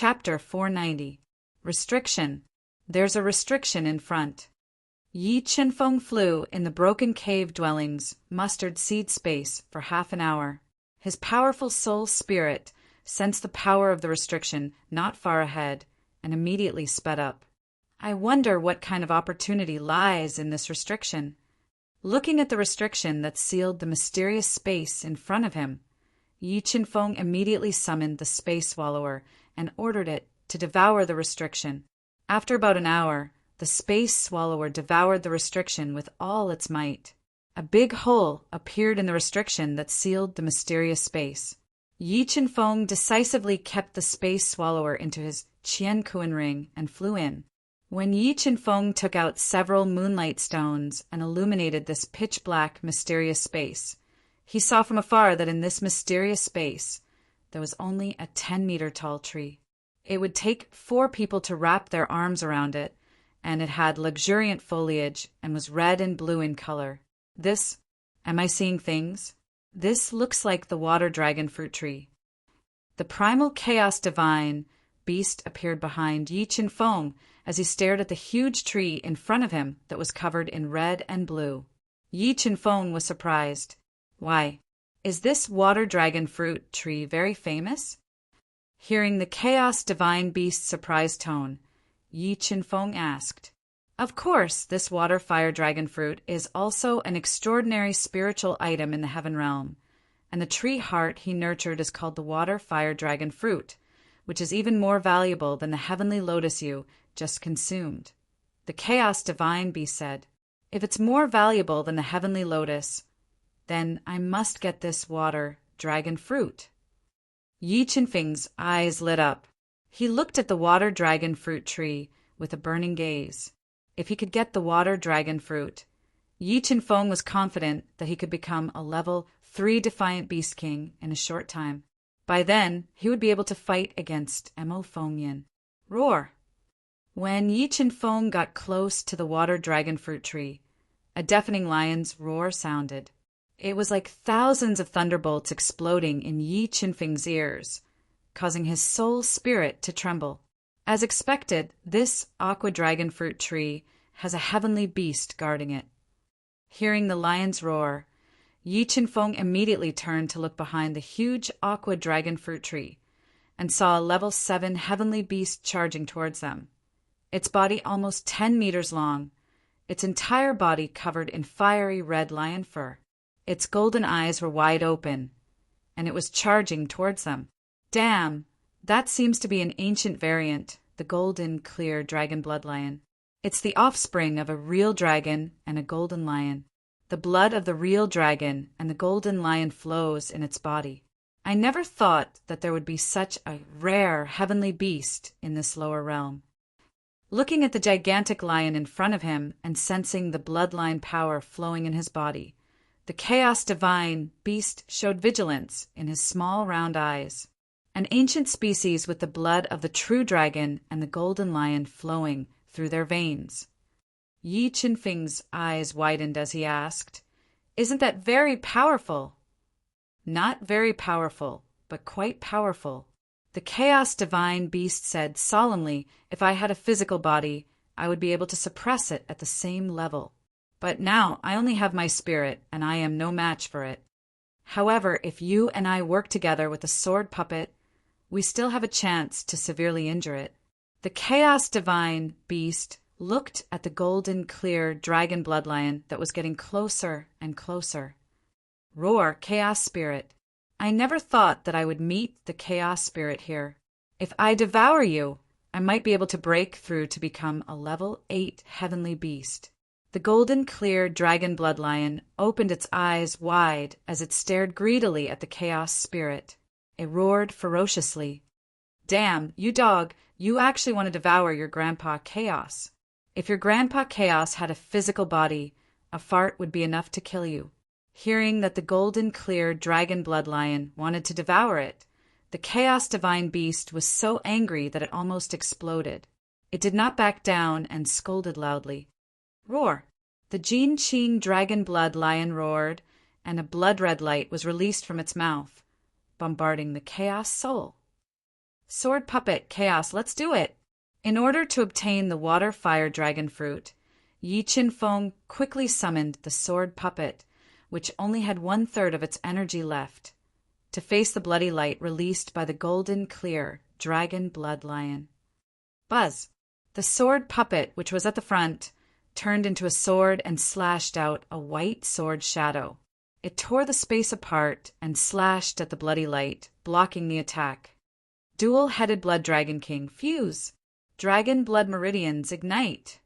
Chapter 490. Restriction. There's a restriction in front. Yi Qinfeng flew in the broken cave dwellings, mustard seed space for half an hour. His powerful soul spirit sensed the power of the restriction not far ahead and immediately sped up. I wonder what kind of opportunity lies in this restriction. Looking at the restriction that sealed the mysterious space in front of him, Yi Qinfeng immediately summoned the space swallower and ordered it to devour the restriction. After about an hour, the space swallower devoured the restriction with all its might. A big hole appeared in the restriction that sealed the mysterious space. Yi Qinfeng decisively kept the space swallower into his Qiankuan ring and flew in. When Yi Qinfeng took out several moonlight stones and illuminated this pitch-black, mysterious space, he saw from afar that in this mysterious space there was only a 10-meter-tall tree. It would take 4 people to wrap their arms around it, and it had luxuriant foliage and was red and blue in color. Am I seeing things? This looks like the water dragon fruit tree. The primal chaos divine beast appeared behind Yi Qinfeng as he stared at the huge tree in front of him that was covered in red and blue. Yi Qinfeng was surprised. Why, is this water dragon fruit tree very famous? Hearing the chaos divine beast's surprised tone, Yi Qinfeng asked, Of course, this water fire dragon fruit is also an extraordinary spiritual item in the heaven realm, and the tree heart he nurtured is called the water fire dragon fruit, which is even more valuable than the heavenly lotus you just consumed. The chaos divine beast said, If it's more valuable than the heavenly lotus, then I must get this water dragon fruit. Yi Qinfeng's eyes lit up. He looked at the water dragon fruit tree with a burning gaze. If he could get the water dragon fruit, Yi Qinfeng was confident that he could become a level 3 defiant beast king in a short time. By then, he would be able to fight against Mo Fengyan. Roar! When Yi Qinfeng got close to the water dragon fruit tree, a deafening lion's roar sounded. It was like thousands of thunderbolts exploding in Yi Qinfeng's ears, causing his soul spirit to tremble. As expected, this aqua dragon fruit tree has a heavenly beast guarding it. Hearing the lion's roar, Yi Qinfeng immediately turned to look behind the huge aqua dragon fruit tree and saw a level 7 heavenly beast charging towards them. Its body almost 10 meters long, its entire body covered in fiery red lion fur. Its golden eyes were wide open, and it was charging towards them. Damn, that seems to be an ancient variant, the golden, clear dragon blood lion. It's the offspring of a real dragon and a golden lion. The blood of the real dragon and the golden lion flows in its body. I never thought that there would be such a rare heavenly beast in this lower realm. Looking at the gigantic lion in front of him and sensing the bloodline power flowing in his body, the chaos divine beast showed vigilance in his small round eyes. An ancient species with the blood of the true dragon and the golden lion flowing through their veins. Yi Qinfeng's eyes widened as he asked, Isn't that very powerful? Not very powerful, but quite powerful. The chaos divine beast said solemnly, If I had a physical body, I would be able to suppress it at the same level. But now I only have my spirit, and I am no match for it. However, if you and I work together with a sword puppet, we still have a chance to severely injure it. The chaos divine beast looked at the golden, clear dragon bloodlion that was getting closer and closer. Roar, chaos spirit! I never thought that I would meet the chaos spirit here. If I devour you, I might be able to break through to become a level 8 heavenly beast. The golden, clear dragon bloodlion opened its eyes wide as it stared greedily at the chaos spirit. It roared ferociously. Damn, you dog, you actually want to devour your grandpa Chaos. If your grandpa Chaos had a physical body, a fart would be enough to kill you. Hearing that the golden, clear dragon bloodlion wanted to devour it, the chaos divine beast was so angry that it almost exploded. It did not back down and scolded loudly. Roar! The Jin Qing dragon blood lion roared, and a blood-red light was released from its mouth, bombarding the chaos soul. Sword puppet, chaos, let's do it! In order to obtain the water fire dragon fruit, Yi Qinfeng quickly summoned the sword puppet, which only had 1/3 of its energy left, to face the bloody light released by the golden clear dragon blood lion. Buzz! The sword puppet, which was at the front, turned into a sword and slashed out a white sword shadow. It tore the space apart and slashed at the bloody light, blocking the attack. Dual-headed blood dragon king, fuse! Dragon blood meridians, ignite!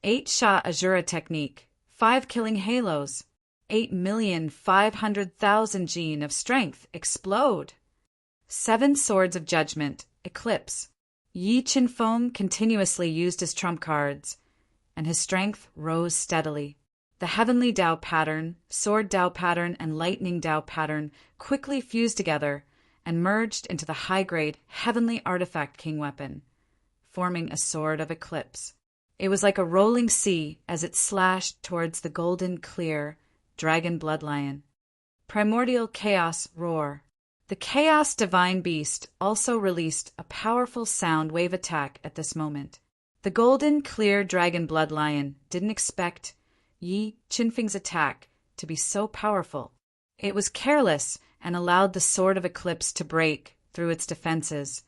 8-shot Azura technique, 5 killing halos, 8,500,000 gene of strength, explode! 7 swords of judgment, eclipse. Yi Qinfeng continuously used his trump cards, and his strength rose steadily. The heavenly Dao pattern, sword Dao pattern, and lightning Dao pattern quickly fused together and merged into the high-grade heavenly artifact king weapon, forming a sword of eclipse. It was like a rolling sea as it slashed towards the golden clear dragon blood lion. Primordial chaos roar. The chaos divine beast also released a powerful sound wave attack at this moment. The golden clear dragon blood lion didn't expect Yi Qinfeng's attack to be so powerful. It was careless and allowed the sword of eclipse to break through its defenses,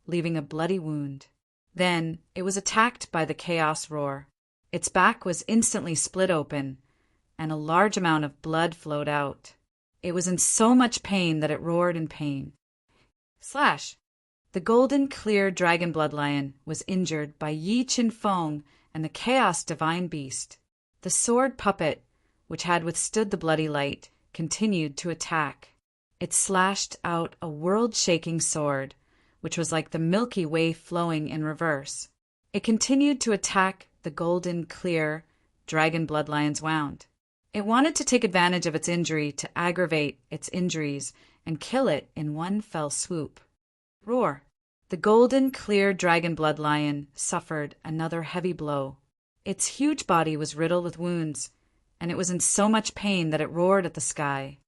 leaving a bloody wound. Then it was attacked by the chaos roar. Its back was instantly split open, and a large amount of blood flowed out. It was in so much pain that it roared in pain. Slash! The golden clear dragon blood lion was injured by Yi Qinfeng and the chaos divine beast. The sword puppet, which had withstood the bloody light, continued to attack. It slashed out a world-shaking sword, which was like the Milky Way flowing in reverse. It continued to attack the golden clear dragon blood lion's wound. It wanted to take advantage of its injury to aggravate its injuries and kill it in one fell swoop. Roar! The golden clear dragon blood lion suffered another heavy blow. Its huge body was riddled with wounds, and it was in so much pain that it roared at the sky.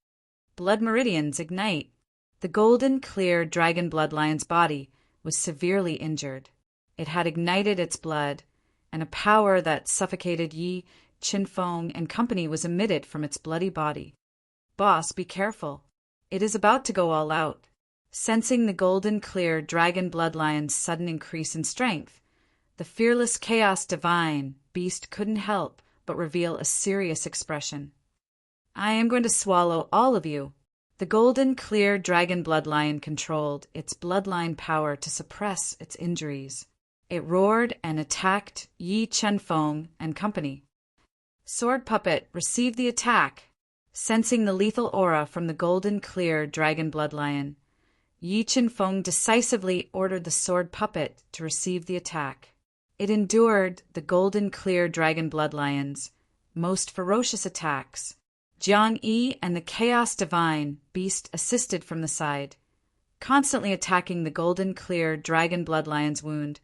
Blood meridians ignite. The golden clear dragon blood lion's body was severely injured. It had ignited its blood, and a power that suffocated Yi Qinfeng and company was emitted from its bloody body. Boss, be careful. It is about to go all out. Sensing the golden clear dragon blood lion's sudden increase in strength, the fearless chaos divine beast couldn't help but reveal a serious expression. I am going to swallow all of you. The golden clear dragon blood lion controlled its bloodline power to suppress its injuries. It roared and attacked Yi Qinfeng and company. Sword puppet received the attack. Sensing the lethal aura from the golden clear dragon blood lion, Yi Qinfeng decisively ordered the sword puppet to receive the attack. It endured the golden clear dragon blood lion's most ferocious attacks. Jiang Yi and the chaos divine beast assisted from the side, constantly attacking the golden clear dragon blood lion's wound,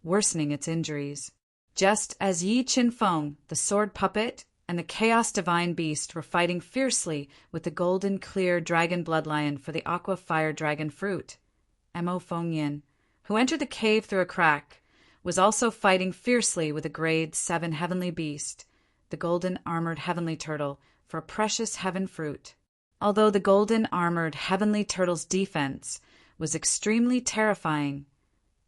worsening its injuries. Just as Yi Qinfeng, the sword puppet, and the chaos divine beast were fighting fiercely with the golden clear dragon blood lion for the aqua fire dragon fruit, Mo Fengyin, who entered the cave through a crack, was also fighting fiercely with a grade 7 heavenly beast, the golden armored heavenly turtle, for a precious heaven fruit. Although the golden armored heavenly turtle's defense was extremely terrifying,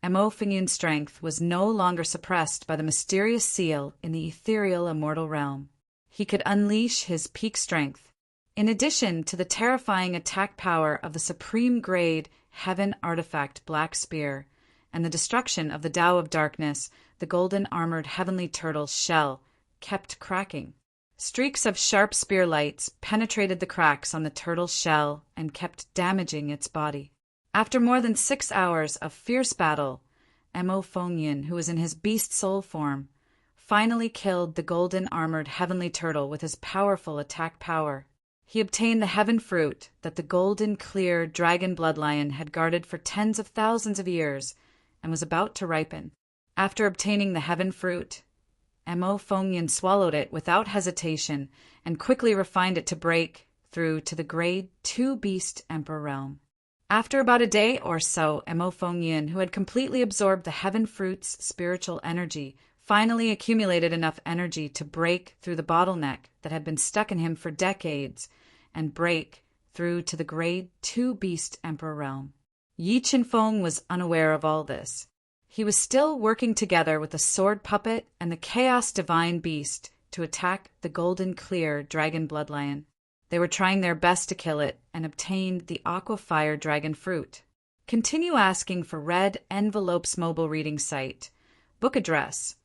Mo Fengyun's strength was no longer suppressed by the mysterious seal in the ethereal immortal realm. He could unleash his peak strength. In addition to the terrifying attack power of the supreme grade heaven artifact Black Spear and the destruction of the Tao of Darkness, the golden armored heavenly turtle's shell kept cracking. Streaks of sharp spear lights penetrated the cracks on the turtle's shell and kept damaging its body. After more than 6 hours of fierce battle, Mo Fengyin, who was in his beast soul form, finally killed the golden armored heavenly turtle with his powerful attack power. He obtained the heaven fruit that the golden clear dragon blood lion had guarded for tens of thousands of years and was about to ripen. After obtaining the heaven fruit, Mo Fengyin swallowed it without hesitation and quickly refined it to break through to the grade 2 beast emperor realm. After about a day or so, Mo Feng Yin, who had completely absorbed the heaven fruit's spiritual energy, finally accumulated enough energy to break through the bottleneck that had been stuck in him for decades and break through to the Grade 2 Beast Emperor realm. Yi Qinfeng was unaware of all this. He was still working together with the Sword Puppet and the Chaos Divine Beast to attack the Golden Clear Dragon Bloodlion. They were trying their best to kill it and obtained the Aqua Fire Dragon Fruit. Continue asking for Red Envelope's mobile reading site. Book address.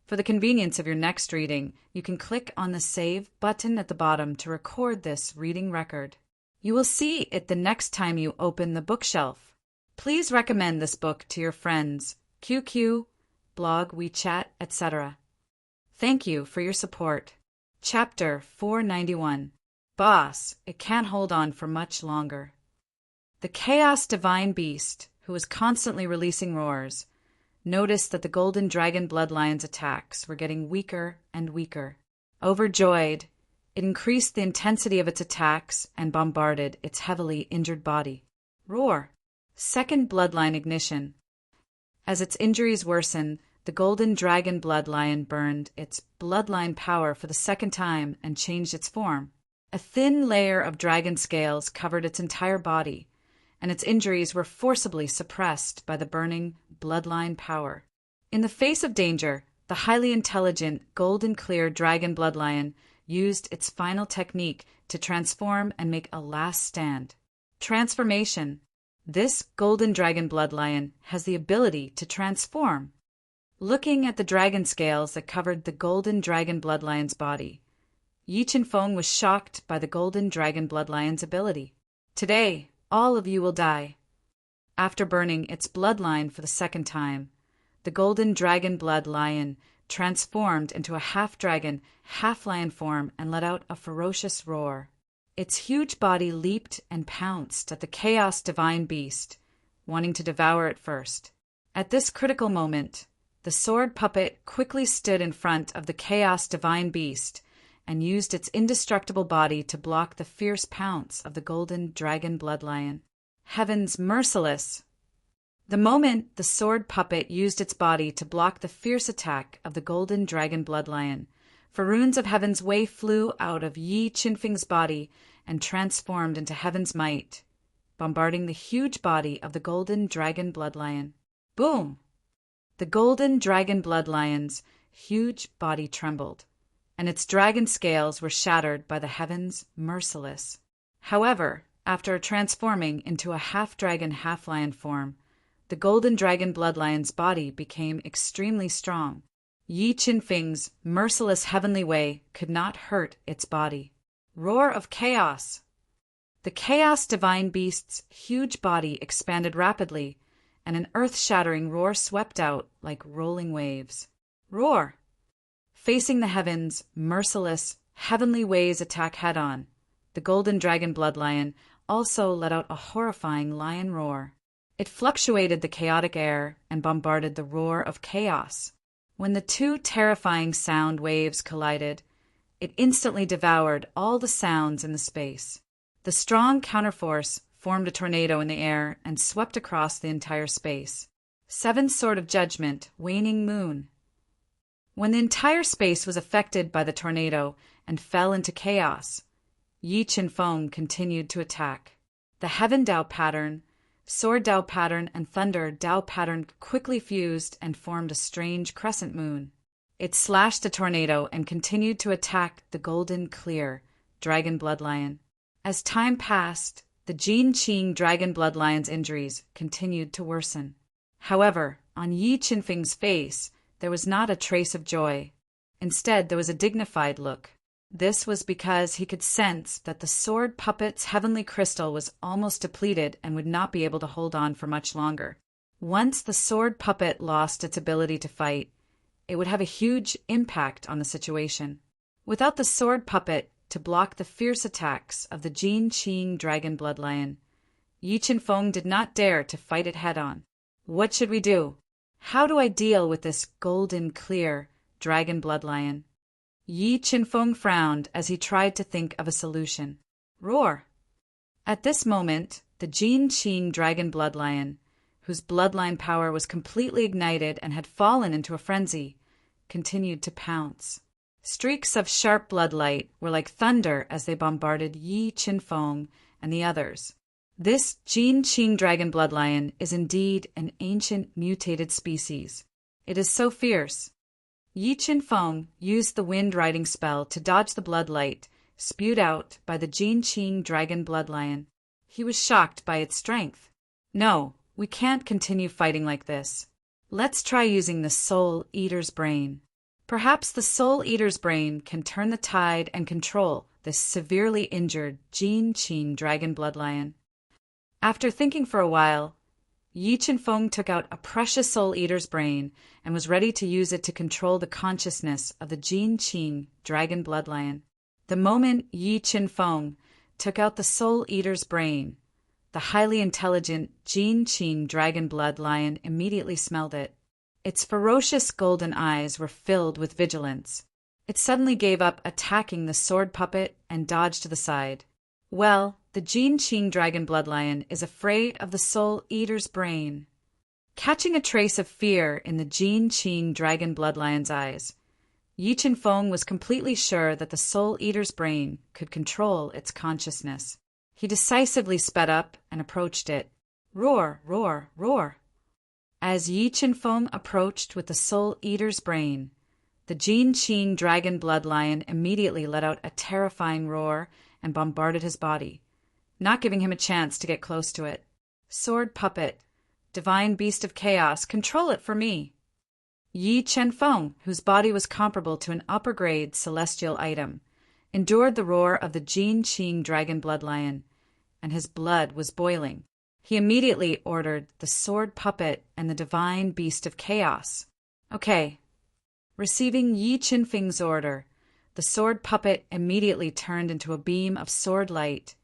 For the convenience of your next reading, you can click on the Save button at the bottom to record this reading record. You will see it the next time you open the bookshelf. Please recommend this book to your friends, QQ, blog, WeChat, etc. Thank you for your support. Chapter 491. Boss, it can't hold on for much longer. The Chaos Divine Beast, who was constantly releasing roars, noticed that the Golden Dragon Bloodlion's attacks were getting weaker and weaker. Overjoyed, it increased the intensity of its attacks and bombarded its heavily injured body. Roar. Second Bloodline Ignition. As its injuries worsened, the Golden Dragon Bloodlion burned its bloodline power for the second time and changed its form. A thin layer of dragon scales covered its entire body, and its injuries were forcibly suppressed by the burning bloodline power. In the face of danger, the highly intelligent Golden Clear Dragon Bloodlion used its final technique to transform and make a last stand. Transformation. This Golden Dragon Bloodlion has the ability to transform. Looking at the dragon scales that covered the Golden Dragon Bloodlion's body, Yi Qinfeng was shocked by the Golden Dragon Bloodlion's ability. Today, all of you will die. After burning its bloodline for the second time, the Golden Dragon Bloodlion transformed into a half-dragon, half-lion form and let out a ferocious roar. Its huge body leaped and pounced at the Chaos Divine Beast, wanting to devour it first. At this critical moment, the Sword Puppet quickly stood in front of the Chaos Divine Beast and used its indestructible body to block the fierce pounce of the Golden Dragon Bloodlion. Heavens merciless! The moment the Sword Puppet used its body to block the fierce attack of the Golden Dragon Bloodlion, Farunes of Heaven's Way flew out of Yi Qinfeng's body and transformed into Heaven's Might, bombarding the huge body of the Golden Dragon Bloodlion. Boom! The Golden Dragon Bloodlion's huge body trembled, and its dragon scales were shattered by the Heavens merciless. However, after transforming into a half-dragon, half-lion form, the Golden Dragon Bloodlion's body became extremely strong. Yi Qinfeng's merciless heavenly way could not hurt its body. Roar of chaos! The Chaos Divine Beast's huge body expanded rapidly, and an earth-shattering roar swept out like rolling waves. Roar! Facing the heavens, merciless, heavenly ways attack head-on, the Golden Dragon Bloodlion also let out a horrifying lion roar. It fluctuated the chaotic air and bombarded the roar of chaos. When the two terrifying sound waves collided, it instantly devoured all the sounds in the space. The strong counterforce formed a tornado in the air and swept across the entire space. Seventh Sword of Judgment, Waning Moon. When the entire space was affected by the tornado and fell into chaos, Yi Qinfeng continued to attack. The Heaven Dao pattern, Sword Dao pattern, and Thunder Dao pattern quickly fused and formed a strange crescent moon. It slashed the tornado and continued to attack the Golden Clear Dragon Bloodlion. As time passed, the Jin Qing Dragon Bloodlion's injuries continued to worsen. However, on Yi Qinfeng's face, there was not a trace of joy. Instead, there was a dignified look. This was because he could sense that the Sword Puppet's heavenly crystal was almost depleted and would not be able to hold on for much longer. Once the Sword Puppet lost its ability to fight, it would have a huge impact on the situation. Without the Sword Puppet to block the fierce attacks of the Jin Qing Dragon Bloodlion, Yi Qinfeng did not dare to fight it head-on. What should we do? How do I deal with this Golden Clear Dragon Bloodlion? Yi Qinfeng frowned as he tried to think of a solution. Roar! At this moment, The Jin Qing dragon bloodlion, whose bloodline power was completely ignited and had fallen into a frenzy, continued to pounce. Streaks of sharp bloodlight were like thunder as they bombarded Yi Qinfeng and the others. This Jin Qing dragon bloodlion is indeed an ancient mutated species. It is so fierce. Yi Qinfeng used the wind riding spell to dodge the bloodlight spewed out by the Jin Qing dragon bloodlion. He was shocked by its strength. No, we can't continue fighting like this. Let's try using the Soul Eater's brain. Perhaps the Soul Eater's brain can turn the tide and control this severely injured Jin Qing dragon bloodlion. After thinking for a while, Yi Qinfeng took out a precious Soul Eater's brain and was ready to use it to control the consciousness of the Jin Qing dragon bloodlion. The moment Yi Qinfeng took out the Soul Eater's brain, the highly intelligent Jin Qing dragon bloodlion immediately smelled it. Its ferocious golden eyes were filled with vigilance. It suddenly gave up attacking the sword puppet and dodged to the side. Well, the Jin Qing dragon bloodlion is afraid of the Soul Eater's brain. Catching a trace of fear in the Jin Qing dragon bloodlion's eyes, Yi Qinfeng was completely sure that the Soul Eater's brain could control its consciousness. He decisively sped up and approached it. Roar, roar, roar. As Yi Qinfeng approached with the Soul Eater's brain, the Jin Qing dragon bloodlion immediately let out a terrifying roar and bombarded his body, not giving him a chance to get close to it. Sword puppet, divine beast of chaos, control it for me. Yi Qinfeng, whose body was comparable to an upper-grade celestial item, endured the roar of the Jin Qing dragon bloodlion, and his blood was boiling. He immediately ordered the sword puppet and the divine beast of chaos. Okay. Receiving Yi Qinfeng's order, the sword puppet immediately turned into a beam of sword light,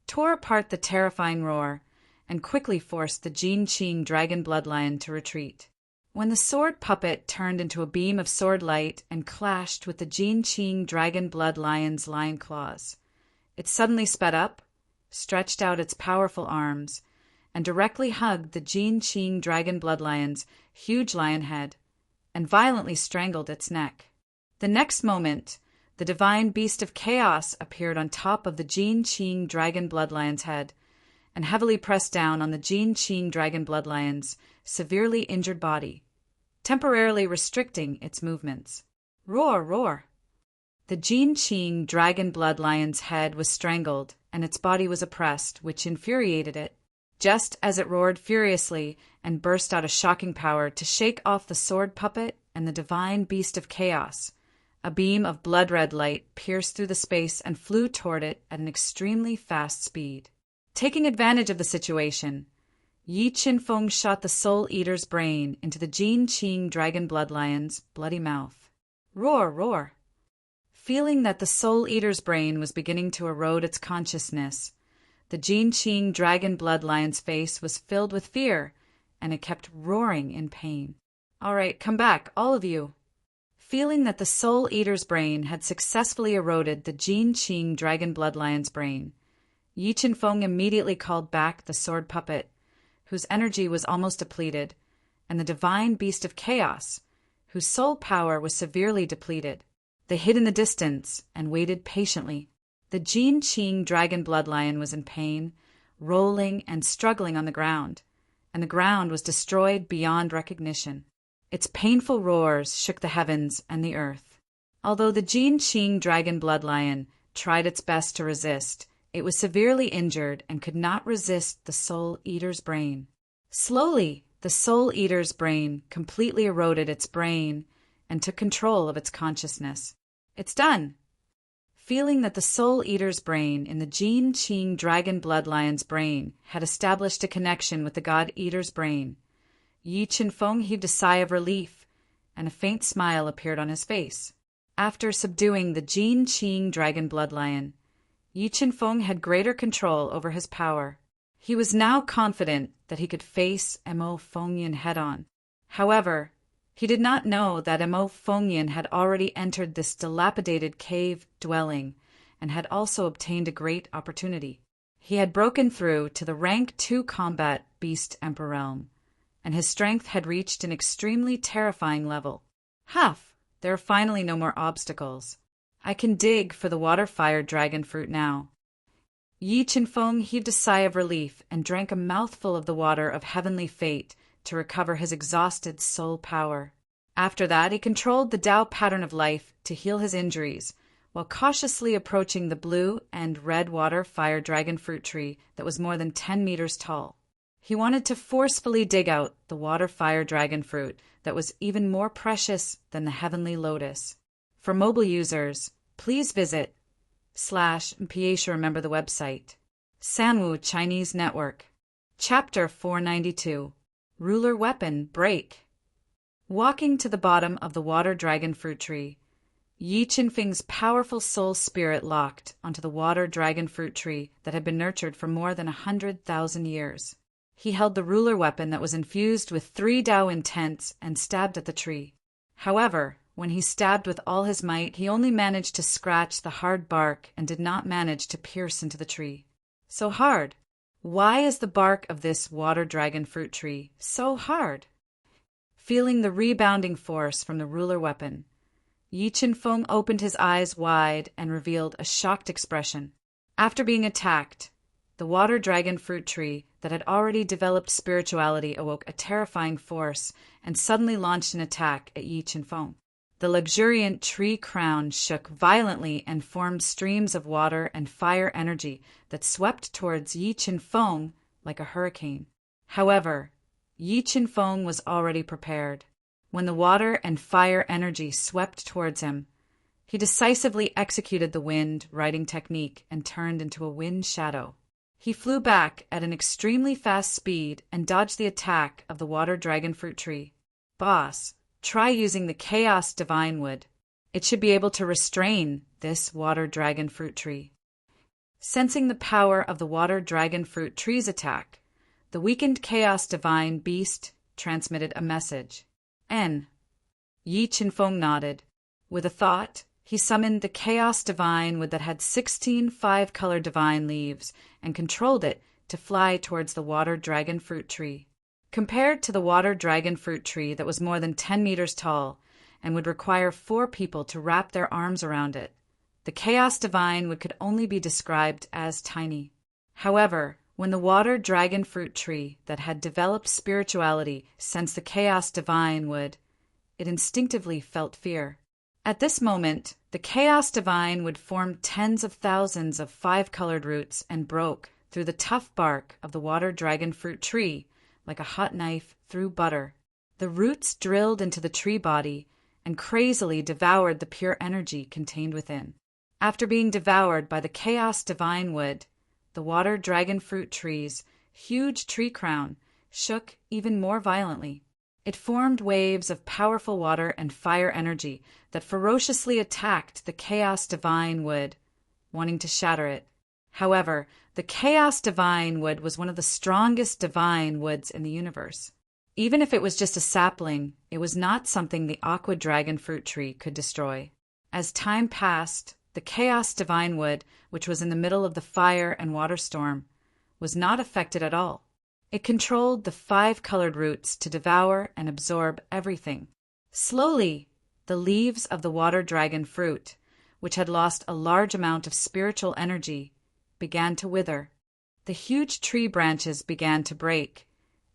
tore apart the terrifying roar, and quickly forced the Jin Qing dragon bloodlion to retreat. When the sword puppet turned into a beam of sword light and clashed with the Jin Qing dragon bloodlion's lion claws, it suddenly sped up, stretched out its powerful arms, and directly hugged the Jin Qing dragon bloodlion's huge lion head, and violently strangled its neck. The next moment, the divine beast of chaos appeared on top of the Jin Qing dragon bloodlion's head, and heavily pressed down on the Jin Qing dragon bloodlion's severely injured body, temporarily restricting its movements. Roar, roar! The Jin Qing dragon bloodlion's head was strangled, and its body was oppressed, which infuriated it. Just as it roared furiously and burst out a shocking power to shake off the sword puppet and the divine beast of chaos, a beam of blood-red light pierced through the space and flew toward it at an extremely fast speed. Taking advantage of the situation, Yi Qinfeng shot the Soul Eater's brain into the Jin Qing dragon bloodlion's bloody mouth. Roar, roar! Feeling that the Soul Eater's brain was beginning to erode its consciousness, the Jin Qing dragon bloodlion's face was filled with fear, and it kept roaring in pain. All right, come back, all of you. Feeling that the Soul Eater's brain had successfully eroded the Jin Qing dragon bloodlion's brain, Yi Qinfeng immediately called back the sword puppet, whose energy was almost depleted, and the divine beast of chaos, whose soul power was severely depleted. They hid in the distance and waited patiently. The Jin Qing dragon bloodlion was in pain, rolling and struggling on the ground, and the ground was destroyed beyond recognition. Its painful roars shook the heavens and the earth. Although the Jin Qing dragon bloodlion tried its best to resist, it was severely injured and could not resist the Soul Eater's brain. Slowly, the Soul Eater's brain completely eroded its brain and took control of its consciousness. It's done! Feeling that the Soul Eater's brain in the Jin Qing dragon bloodlion's brain had established a connection with the God Eater's brain, Yi Qinfeng heaved a sigh of relief, and a faint smile appeared on his face. After subduing the Jin Qing dragon bloodlion, Yi Qinfeng had greater control over his power. He was now confident that he could face Mo Fengyan head-on. However, he did not know that Mo Fengyan had already entered this dilapidated cave dwelling and had also obtained a great opportunity. He had broken through to the rank 2 combat beast emperor realm, and his strength had reached an extremely terrifying level. Huff! There are finally no more obstacles. I can dig for the water-fire dragon fruit now. Yi Qinfeng heaved a sigh of relief and drank a mouthful of the water of heavenly fate to recover his exhausted soul power. After that, he controlled the Tao pattern of life to heal his injuries, while cautiously approaching the blue and red water fire dragon fruit tree that was more than 10 meters tall. He wanted to forcefully dig out the water fire dragon fruit that was even more precious than the heavenly lotus. For mobile users, please visit /PA remember the website. Sanwu Chinese Network. Chapter 492. Ruler Weapon Break. Walking to the bottom of the water dragon fruit tree, Yi Qinfeng's powerful soul spirit locked onto the water dragon fruit tree that had been nurtured for more than 100,000 years. He held the ruler weapon that was infused with 3 Tao intents and stabbed at the tree. However, when he stabbed with all his might, he only managed to scratch the hard bark and did not manage to pierce into the tree. So hard! Why is the bark of this water dragon fruit tree so hard? Feeling the rebounding force from the ruler weapon, Yi Qinfeng opened his eyes wide and revealed a shocked expression. After being attacked, the water dragon fruit tree that had already developed spirituality awoke a terrifying force and suddenly launched an attack at Yi Qinfeng. The luxuriant tree crown shook violently and formed streams of water and fire energy that swept towards Yi Qinfeng like a hurricane. However, Yi Qinfeng was already prepared. When the water and fire energy swept towards him, he decisively executed the wind riding technique and turned into a wind shadow. He flew back at an extremely fast speed and dodged the attack of the water dragon fruit tree. Boss, try using the Chaos Divine Wood. It should be able to restrain this water dragon fruit tree. Sensing the power of the water dragon fruit tree's attack, the weakened Chaos Divine Beast transmitted a message. N. Yi Qinfeng nodded. With a thought, he summoned the Chaos Divine Wood that had 16 5-color divine leaves and controlled it to fly towards the water dragon fruit tree. Compared to the water dragon fruit tree that was more than 10 meters tall and would require 4 people to wrap their arms around it, the Chaos Divine Wood could only be described as tiny. However, when the water dragon fruit tree that had developed spirituality sensed the Chaos Divine Wood, it instinctively felt fear. At this moment, the Chaos Divine Wood formed tens of thousands of 5-colored roots and broke through the tough bark of the water dragon fruit tree like a hot knife through butter. The roots drilled into the tree body and crazily devoured the pure energy contained within. After being devoured by the Chaos Divine Wood, the water dragon fruit tree's huge tree crown shook even more violently. It formed waves of powerful water and fire energy that ferociously attacked the Chaos Divine Wood, wanting to shatter it. However, the Chaos Divine Wood was one of the strongest divine woods in the universe. Even if it was just a sapling, it was not something the Aqua Dragon fruit tree could destroy. As time passed, the Chaos Divine Wood, which was in the middle of the fire and water storm, was not affected at all. It controlled the 5-colored roots to devour and absorb everything. Slowly, the leaves of the water dragon fruit, which had lost a large amount of spiritual energy, began to wither. The huge tree branches began to break,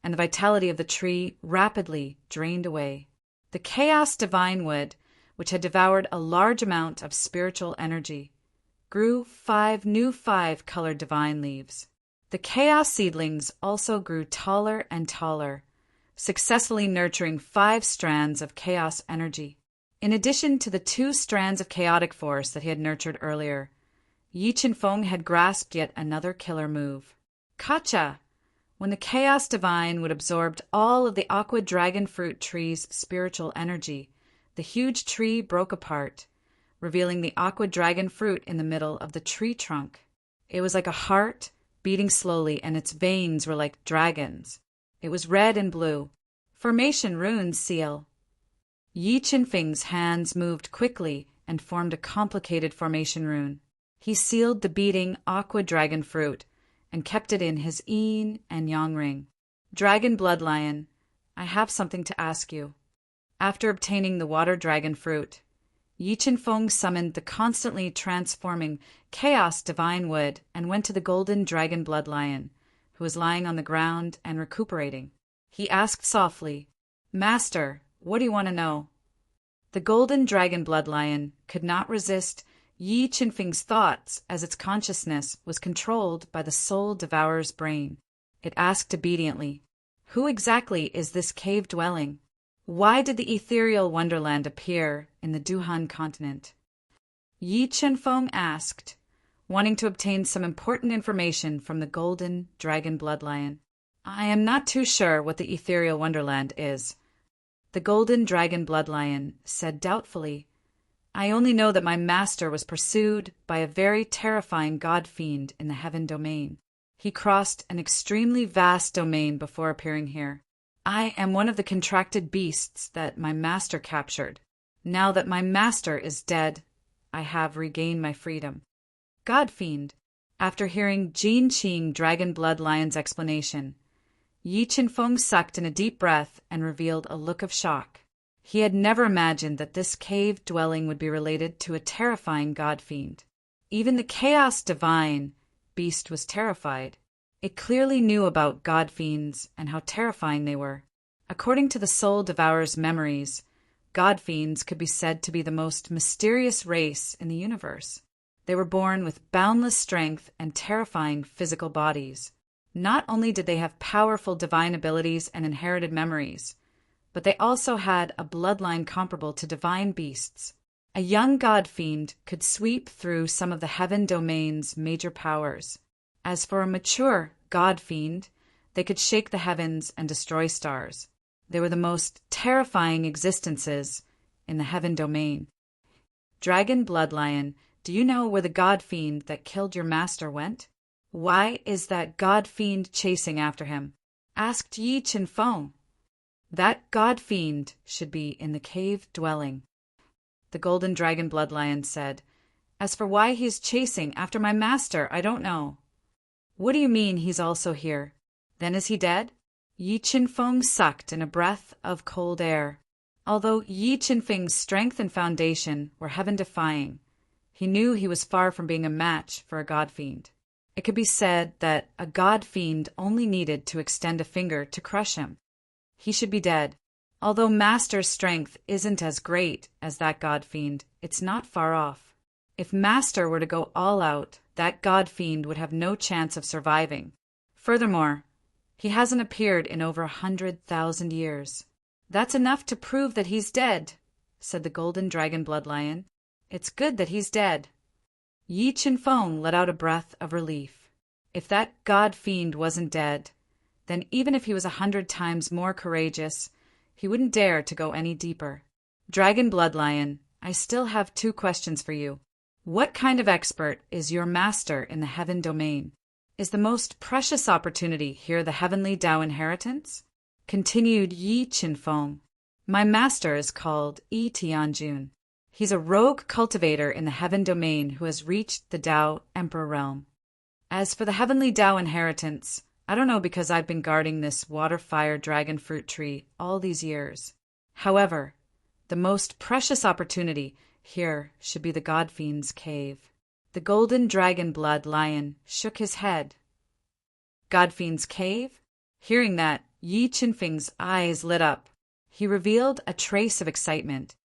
and the vitality of the tree rapidly drained away. The Chaos Divine Wood, which had devoured a large amount of spiritual energy, grew 5 new 5-colored divine leaves. The chaos seedlings also grew taller and taller, successfully nurturing 5 strands of chaos energy. In addition to the 2 strands of chaotic force that he had nurtured earlier, Yi Qinfeng had grasped yet another killer move. Kacha! When the Chaos Divine Wood absorbed all of the Aqua Dragon Fruit tree's spiritual energy, the huge tree broke apart, revealing the Aqua Dragon Fruit in the middle of the tree trunk. It was like a heart, beating slowly, and its veins were like dragons. It was red and blue. Formation Rune Seal. Yi Qinfeng's hands moved quickly and formed a complicated formation rune. He sealed the beating Aqua Dragon Fruit and kept it in his yin and yang ring. Dragon Bloodlion, I have something to ask you. After obtaining the water dragon fruit, Yi Qinfeng summoned the constantly transforming Chaos Divine Wood and went to the golden dragon Bloodlion, who was lying on the ground and recuperating. He asked softly, Master, what do you want to know? The golden dragon Bloodlion could not resist Yi Qinfeng's thoughts as its consciousness was controlled by the soul devourer's brain. It asked obediently, Who exactly is this cave dwelling? Why did the ethereal wonderland appear in the Duhan continent? Yi Qinfeng asked, wanting to obtain some important information from the golden dragon Bloodlion. I am not too sure what the ethereal wonderland is. The golden dragon Bloodlion said doubtfully, I only know that my master was pursued by a very terrifying god-fiend in the heaven domain. He crossed an extremely vast domain before appearing here. I am one of the contracted beasts that my master captured. Now that my master is dead, I have regained my freedom. God-fiend. After hearing Jin Qing Dragon Bloodlion's explanation, Yi Qinfeng sucked in a deep breath and revealed a look of shock. He had never imagined that this cave dwelling would be related to a terrifying god-fiend. Even the Chaos Divine beast was terrified. It clearly knew about god-fiends and how terrifying they were. According to the soul devourer's memories, god-fiends could be said to be the most mysterious race in the universe. They were born with boundless strength and terrifying physical bodies. Not only did they have powerful divine abilities and inherited memories, but they also had a bloodline comparable to divine beasts. A young god-fiend could sweep through some of the heaven domain's major powers. As for a mature god-fiend, they could shake the heavens and destroy stars. They were the most terrifying existences in the heaven domain. Dragon Bloodlion, do you know where the god-fiend that killed your master went? Why is that god-fiend chasing after him? Asked Yi Qinfeng. That god-fiend should be in the cave dwelling. The golden dragon Bloodlion said, As for why he's chasing after my master, I don't know. What do you mean he's also here? Then is he dead? Yi Qinfeng sucked in a breath of cold air. Although Yi Qinfeng's strength and foundation were heaven-defying, he knew he was far from being a match for a god-fiend. It could be said that a god-fiend only needed to extend a finger to crush him. He should be dead. Although Master's strength isn't as great as that god-fiend, it's not far off. If Master were to go all out, that god-fiend would have no chance of surviving. Furthermore, he hasn't appeared in over 100,000 years. That's enough to prove that he's dead, said the golden dragon Bloodlion. It's good that he's dead. Yi Qinfeng let out a breath of relief. If that god-fiend wasn't dead, then even if he was 100 times more courageous, he wouldn't dare to go any deeper. Dragon Bloodlion, I still have 2 questions for you. What kind of expert is your master in the heaven domain? Is the most precious opportunity here the heavenly Tao inheritance? Continued Yi Qinfeng. My master is called Yi Tianjun. He's a rogue cultivator in the heaven domain who has reached the Tao Emperor realm. As for the heavenly Tao inheritance, I don't know because I've been guarding this water-fire dragon fruit tree all these years. However, the most precious opportunity here should be the god-fiend's cave. The golden dragon Bloodlion shook his head. God-fiend's cave? Hearing that, Yi Qinfeng's eyes lit up. He revealed a trace of excitement.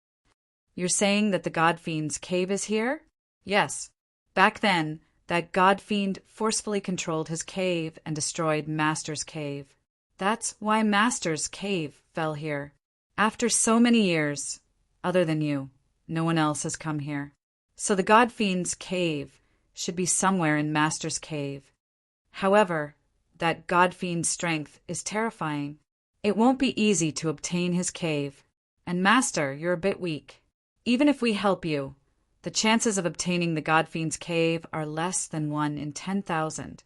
You're saying that the god-fiend's cave is here? Yes. Back then, that god-fiend forcefully controlled his cave and destroyed Master's cave. That's why Master's cave fell here. After so many years, other than you, no one else has come here. So the god-fiend's cave should be somewhere in Master's cave. However, that god-fiend's strength is terrifying. It won't be easy to obtain his cave. And Master, you're a bit weak. Even if we help you, the chances of obtaining the god-fiend's cave are less than 1 in 10,000.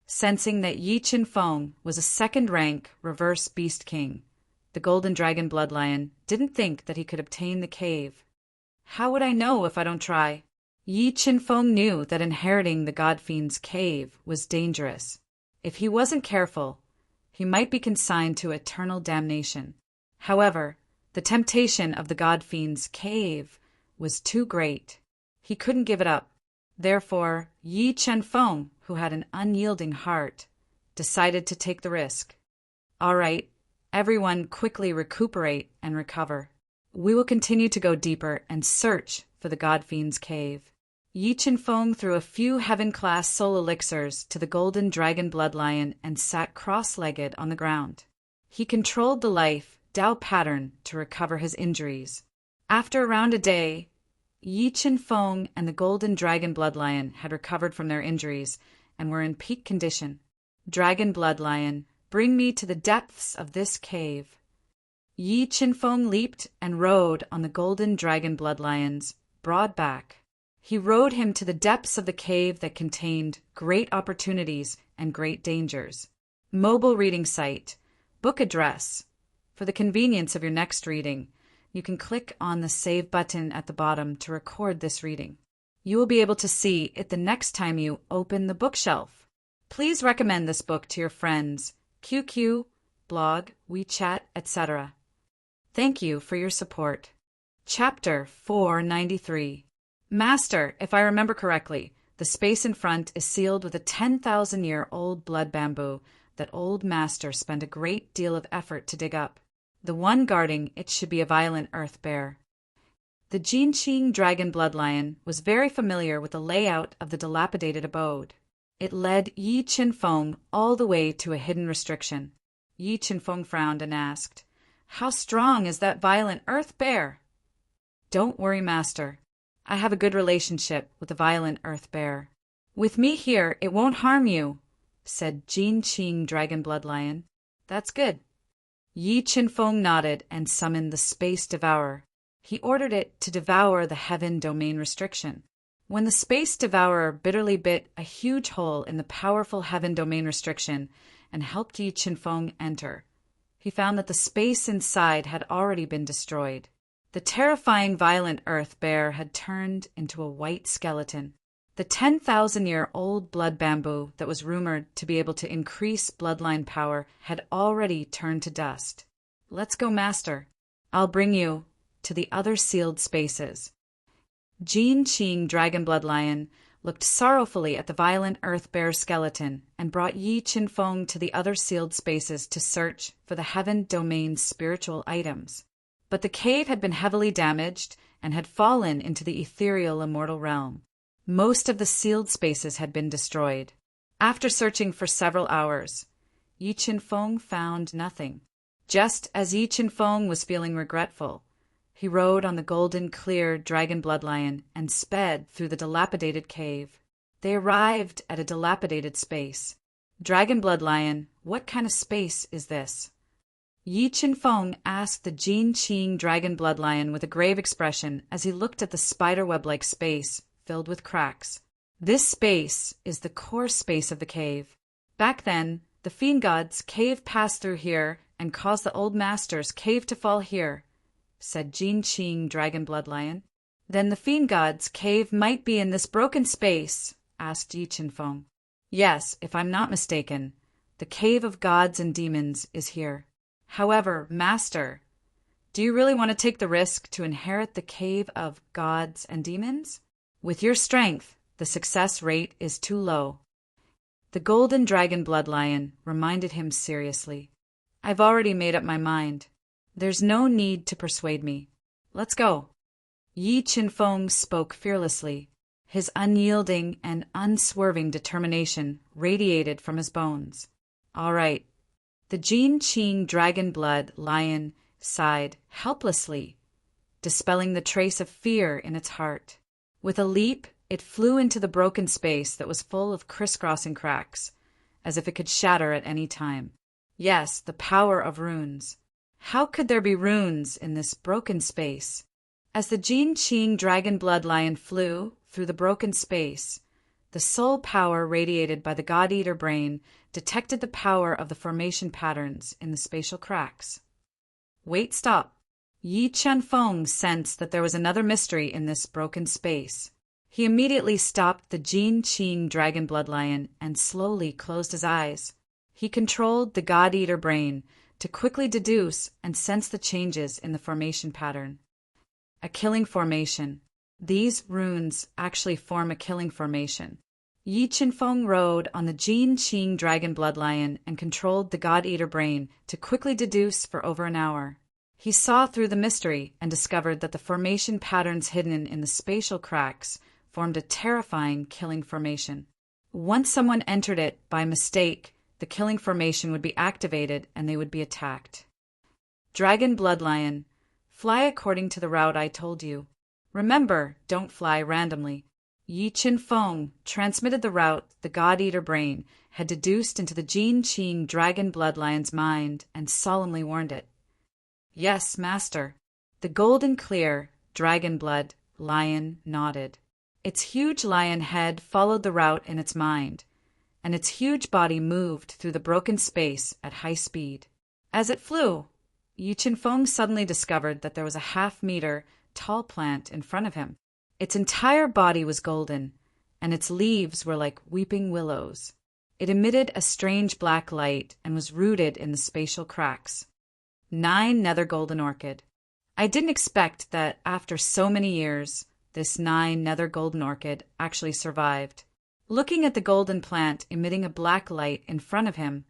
Sensing that Yi Qinfeng was a second-rank reverse beast king, the golden dragon Bloodlion didn't think that he could obtain the cave. How would I know if I don't try? Yi Qinfeng knew that inheriting the God Fiend's cave was dangerous. If he wasn't careful, he might be consigned to eternal damnation. However, the temptation of the God Fiend's cave was too great. He couldn't give it up. Therefore, Yi Qinfeng, who had an unyielding heart, decided to take the risk. All right, everyone quickly recuperate and recover. We will continue to go deeper and search for the God Fiend's cave. Yi Qinfeng threw a few heaven-class soul elixirs to the golden dragon blood lion and sat cross-legged on the ground. He controlled the life Dao pattern to recover his injuries. After around a day, Yi Qinfeng and the golden dragon blood lion had recovered from their injuries and were in peak condition. Dragon blood lion, bring me to the depths of this cave. Yi Qinfeng leaped and rode on the golden dragon blood lion's broad back. He rode him to the depths of the cave that contained great opportunities and great dangers. Mobile reading site, book address. For the convenience of your next reading, you can click on the save button at the bottom to record this reading. You will be able to see it the next time you open the bookshelf. Please recommend this book to your friends, QQ, blog, WeChat, etc. Thank you for your support. Chapter 493. Master, if I remember correctly, the space in front is sealed with a 10,000-year-old blood bamboo that old Master spent a great deal of effort to dig up. The one guarding it should be a violent earth bear. The Jinqing dragon blood lion was very familiar with the layout of the dilapidated abode. It led Yi Qinfeng all the way to a hidden restriction. Yi Qinfeng frowned and asked, "How strong is that violent earth bear?" "Don't worry, Master. I have a good relationship with the violent earth bear. With me here, it won't harm you," said Jinqing dragon blood lion. "That's good." Yi Qinfeng nodded and summoned the space devourer. He ordered it to devour the heaven domain restriction. When the space devourer bitterly bit a huge hole in the powerful heaven domain restriction and helped Yi Qinfeng enter, he found that the space inside had already been destroyed. The terrifying violent earth bear had turned into a white skeleton. The 10,000-year-old blood bamboo that was rumored to be able to increase bloodline power had already turned to dust. "Let's go, Master. I'll bring you to the other sealed spaces." Jinqing dragon blood lion looked sorrowfully at the violent earth bear skeleton and brought Yi Qinfeng to the other sealed spaces to search for the heaven domain's spiritual items. But the cave had been heavily damaged and had fallen into the ethereal immortal realm. Most of the sealed spaces had been destroyed. After searching for several hours, Yi Qinfeng found nothing. Just as Yi Qinfeng was feeling regretful, he rode on the golden clear dragon blood lion and sped through the dilapidated cave. They arrived at a dilapidated space. "Dragon blood lion, what kind of space is this?" Yi Qinfeng asked the Jinqing dragon blood lion with a grave expression as he looked at the spiderweb-like space filled with cracks. "This space is the core space of the cave. Back then, the fiend god's cave passed through here and caused the old master's cave to fall here," said Jinqing dragon blood lion. "Then the fiend god's cave might be in this broken space?" asked Yi Qinfeng. "Yes, if I'm not mistaken, the cave of gods and demons is here. However, Master, do you really want to take the risk to inherit the cave of gods and demons? With your strength, the success rate is too low." The golden dragon blood lion reminded him seriously, "I've already made up my mind. There's no need to persuade me. Let's go." Yi Qinfeng spoke fearlessly. His unyielding and unswerving determination radiated from his bones. "All right." The Jinqing dragon blood lion sighed helplessly, dispelling the trace of fear in its heart. With a leap, it flew into the broken space that was full of crisscrossing cracks, as if it could shatter at any time. Yes, the power of runes. How could there be runes in this broken space? As the Jinqing dragon blood lion flew through the broken space, the soul power radiated by the God-Eater brain detected the power of the formation patterns in the spatial cracks. "Wait, stop." Yi Qinfeng sensed that there was another mystery in this broken space. He immediately stopped the Jin Qing dragon bloodlion and slowly closed his eyes. He controlled the God-Eater brain to quickly deduce and sense the changes in the formation pattern. A killing formation. These runes actually form a killing formation. Yi Qinfeng rode on the Jin Qing dragon bloodlion and controlled the God-Eater brain to quickly deduce for over an hour. He saw through the mystery and discovered that the formation patterns hidden in the spatial cracks formed a terrifying killing formation. Once someone entered it by mistake, the killing formation would be activated and they would be attacked. Dragon bloodlion. Fly according to the route I told you. Remember, don't fly randomly. Yi Qinfeng transmitted the route the God-Eater brain had deduced into the Jin Qing dragon bloodlion's mind and solemnly warned it. Yes, master. The golden clear, dragon blood, lion nodded. Its huge lion head followed the route in its mind, and its huge body moved through the broken space at high speed. As it flew, Yi Qinfeng suddenly discovered that there was a half-meter tall plant in front of him. Its entire body was golden, and its leaves were like weeping willows. It emitted a strange black light and was rooted in the spatial cracks. 9 nether golden orchid. I didn't expect that after so many years, this 9 nether golden orchid actually survived. Looking at the golden plant emitting a black light in front of him,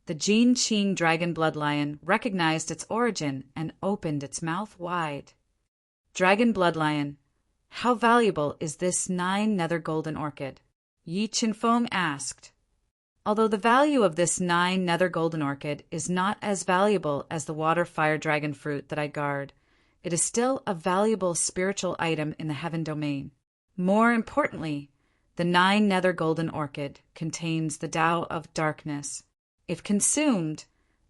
the Jin Qing dragon bloodlion recognized its origin and opened its mouth wide. Dragon bloodlion. How valuable is this 9 nether golden orchid? Yi Qinfeng asked. Although the value of this 9 nether golden orchid is not as valuable as the water fire dragon fruit that I guard, it is still a valuable spiritual item in the heaven domain. More importantly, the 9 nether golden orchid contains the Tao of darkness. If consumed,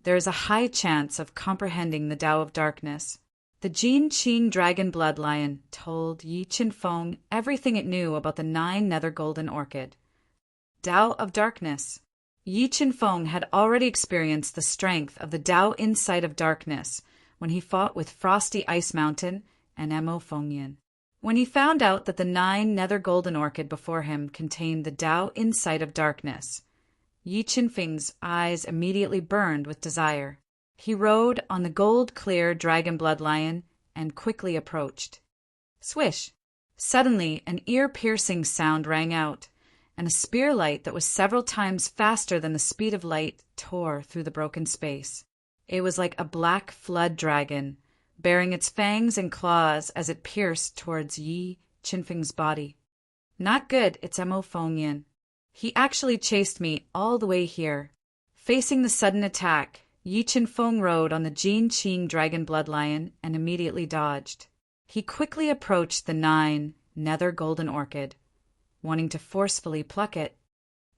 there is a high chance of comprehending the Tao of darkness. The Jin Qing dragon bloodlion told Yi Qinfeng everything it knew about the 9 nether golden orchid. Tao of darkness. Yi Qinfeng had already experienced the strength of the Tao insight of darkness when he fought with Frosty Ice Mountain and Mo Fengyin. When he found out that the 9 nether golden orchid before him contained the Tao insight of darkness, Yi Qinfeng's eyes immediately burned with desire. He rode on the gold-clear dragon bloodlion and quickly approached. Swish! Suddenly, an ear-piercing sound rang out, and a spear light that was several times faster than the speed of light tore through the broken space. It was like a black flood dragon, baring its fangs and claws as it pierced towards Yi Qinfeng's body. Not good, it's Mo Fengyin. He actually chased me all the way here. Facing the sudden attack, Yi Qinfeng rode on the Jin Qing dragon bloodlion and immediately dodged. He quickly approached the 9 nether golden orchid, wanting to forcefully pluck it.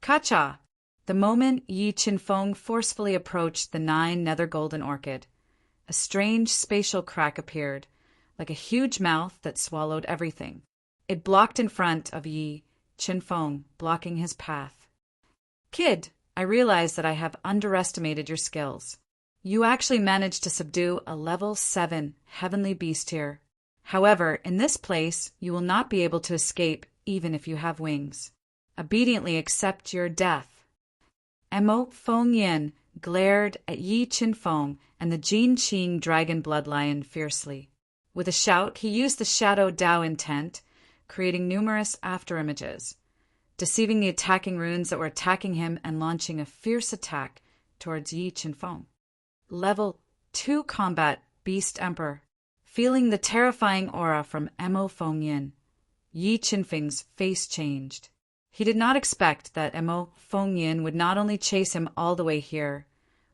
Kacha! The moment Yi Qinfeng forcefully approached the 9 nether golden orchid, a strange spatial crack appeared, like a huge mouth that swallowed everything. It blocked in front of Yi Qinfeng, blocking his path. Kid, I realize that I have underestimated your skills. You actually managed to subdue a level 7 heavenly beast here. However, in this place, you will not be able to escape even if you have wings. Obediently accept your death. Mo Fengyin glared at Yi Qinfeng and the Jin Qing dragon bloodlion fiercely. With a shout, he used the shadow Tao intent, creating numerous afterimages, deceiving the attacking runes that were attacking him and launching a fierce attack towards Yi Qinfeng. Level 2 combat Beast Emperor. Feeling the terrifying aura from Mo Fengyin, Yi Qinfeng's face changed. He did not expect that Mo Fengyin would not only chase him all the way here,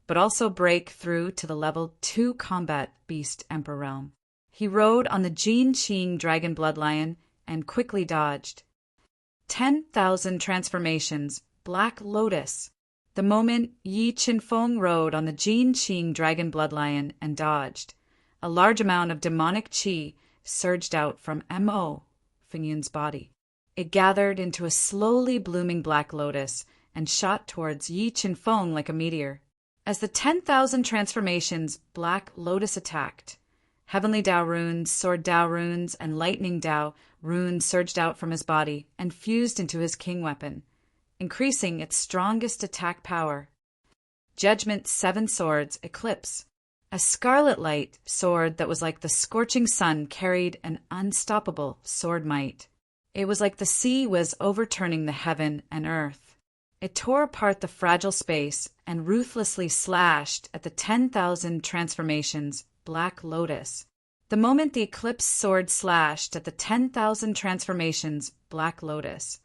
but also break through to the level 2 combat Beast Emperor realm. He rode on the Jin Qing dragon bloodlion and quickly dodged. 10,000 transformations, Black Lotus. The moment Yi Qinfeng rode on the Jin Qing dragon bloodlion and dodged, a large amount of demonic qi surged out from Mo Fengyin's body. It gathered into a slowly blooming black lotus and shot towards Yi Qinfeng like a meteor. As the 10,000 transformations Black Lotus attacked, Heavenly Dao runes, Sword Dao runes, and Lightning Dao runes surged out from his body and fused into his king weapon, increasing its strongest attack power. Judgment's 7 swords, Eclipse. A scarlet light sword that was like the scorching sun carried an unstoppable sword might. It was like the sea was overturning the heaven and earth. It tore apart the fragile space and ruthlessly slashed at the 10,000 transformations, Black Lotus. The moment the Eclipse sword slashed at the 10,000 transformations, Black Lotus,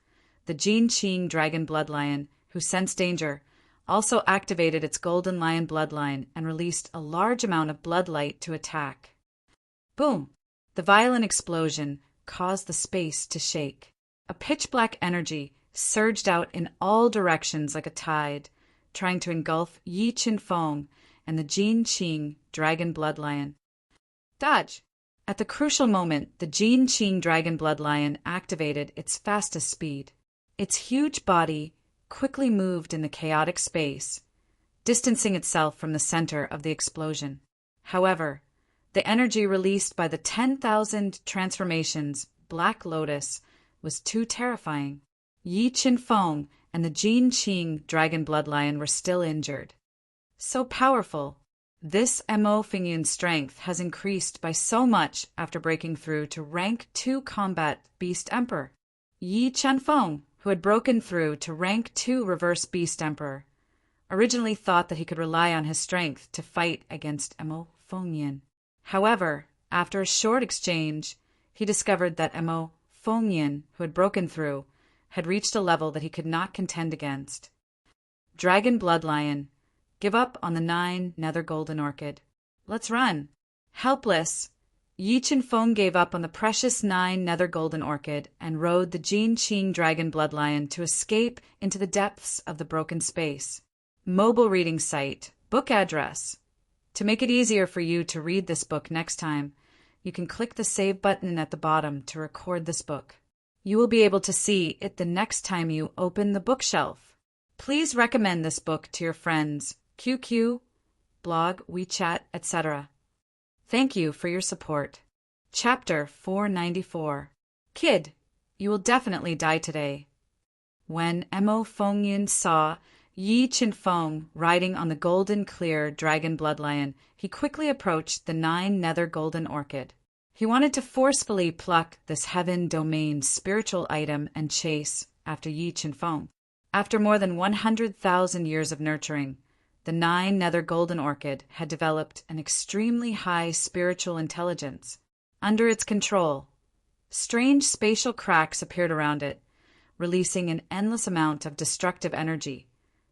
the Jin Qing dragon bloodlion, who sensed danger, also activated its golden lion bloodline and released a large amount of bloodlight to attack. Boom! The violent explosion caused the space to shake. A pitch-black energy surged out in all directions like a tide, trying to engulf Yi Qinfeng and the Jin Qing dragon bloodlion. Dodge! At the crucial moment, the Jin Qing dragon bloodlion activated its fastest speed. Its huge body quickly moved in the chaotic space, distancing itself from the center of the explosion. However, the energy released by the 10,000 transformations, Black Lotus, was too terrifying. Yi Qinfeng and the Jin Qing dragon bloodlion were still injured. So powerful, this Mo Fingyun's strength has increased by so much after breaking through to rank 2 combat Beast Emperor. Yi Qinfeng, who had broken through to rank 2 reverse Beast Emperor, originally thought that he could rely on his strength to fight against Mo Fengyan. However, after a short exchange, he discovered that Mo Fengyan, who had broken through, had reached a level that he could not contend against. Dragon Bloodlion, give up on the 9 Nether Golden Orchid. Let's run. Helpless, Yi Qinfeng gave up on the precious 9 Nether Golden Orchid and rode the Jin Qing Dragon Bloodlion to escape into the depths of the broken space. Mobile reading site, book address. To make it easier for you to read this book next time, you can click the save button at the bottom to record this book. You will be able to see it the next time you open the bookshelf. Please recommend this book to your friends, QQ, blog, WeChat, etc. Thank you for your support. Chapter 494. Kid, you will definitely die today. When Mo Fengyan saw Yi Qinfeng riding on the golden clear dragon bloodlion, he quickly approached the 9 Nether Golden Orchid. He wanted to forcefully pluck this heaven domain spiritual item and chase after Yi Qinfeng. After more than 100,000 years of nurturing, the 9 Nether Golden Orchid had developed an extremely high spiritual intelligence. Under its control, strange spatial cracks appeared around it, releasing an endless amount of destructive energy,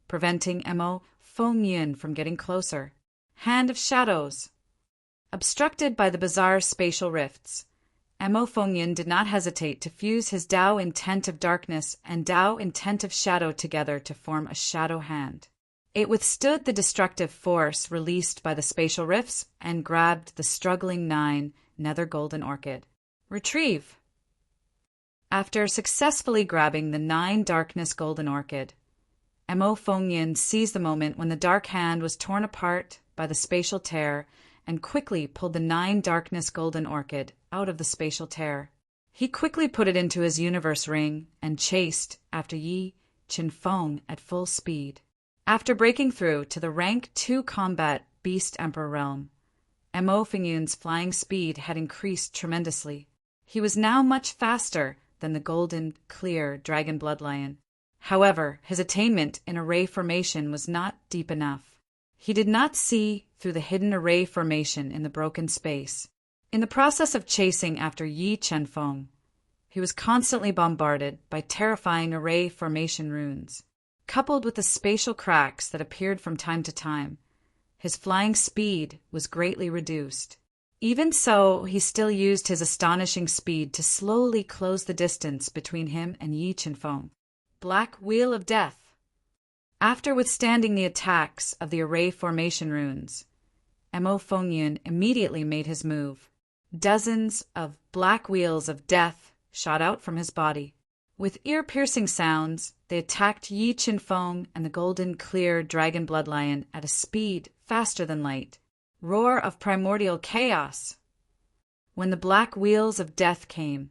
preventing Mo Fengyan from getting closer. Hand of Shadows. Obstructed by the bizarre spatial rifts, Mo Fengyan did not hesitate to fuse his Dao intent of darkness and Dao intent of shadow together to form a shadow hand. It withstood the destructive force released by the spatial rifts and grabbed the struggling 9 Nether Golden Orchid. Retrieve. After successfully grabbing the 9 Darkness Golden Orchid, Mo Fengyan seized the moment when the dark hand was torn apart by the spatial tear and quickly pulled the 9 Darkness Golden Orchid out of the spatial tear. He quickly put it into his universe ring and chased after Yi Qinfeng at full speed. After breaking through to the rank 2 combat Beast Emperor realm, Mo Fengyan's flying speed had increased tremendously. He was now much faster than the golden, clear dragon bloodlion. However, his attainment in array formation was not deep enough. He did not see through the hidden array formation in the broken space. In the process of chasing after Yi Qinfeng, he was constantly bombarded by terrifying array formation runes. Coupled with the spatial cracks that appeared from time to time, his flying speed was greatly reduced. Even so, he still used his astonishing speed to slowly close the distance between him and Yi Qinfeng. Black Wheel of Death. After withstanding the attacks of the array formation runes, Mo Fengyan immediately made his move. Dozens of black wheels of death shot out from his body. With ear-piercing sounds, they attacked Yi Qinfeng and the golden clear dragon bloodlion at a speed faster than light. Roar of primordial chaos. When the black wheels of death came,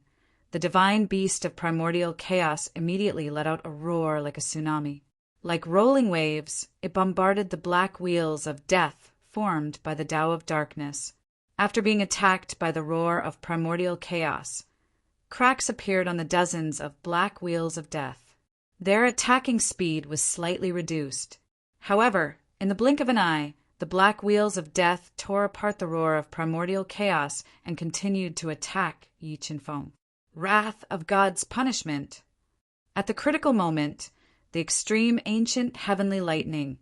the divine beast of primordial chaos immediately let out a roar like a tsunami. Like rolling waves, it bombarded the black wheels of death formed by the Tao of darkness. After being attacked by the roar of primordial chaos, cracks appeared on the dozens of black wheels of death. Their attacking speed was slightly reduced. However, in the blink of an eye, the black wheels of death tore apart the roar of primordial chaos and continued to attack Yi Qinfeng. Wrath of God's punishment. At the critical moment, the extreme ancient heavenly lightning,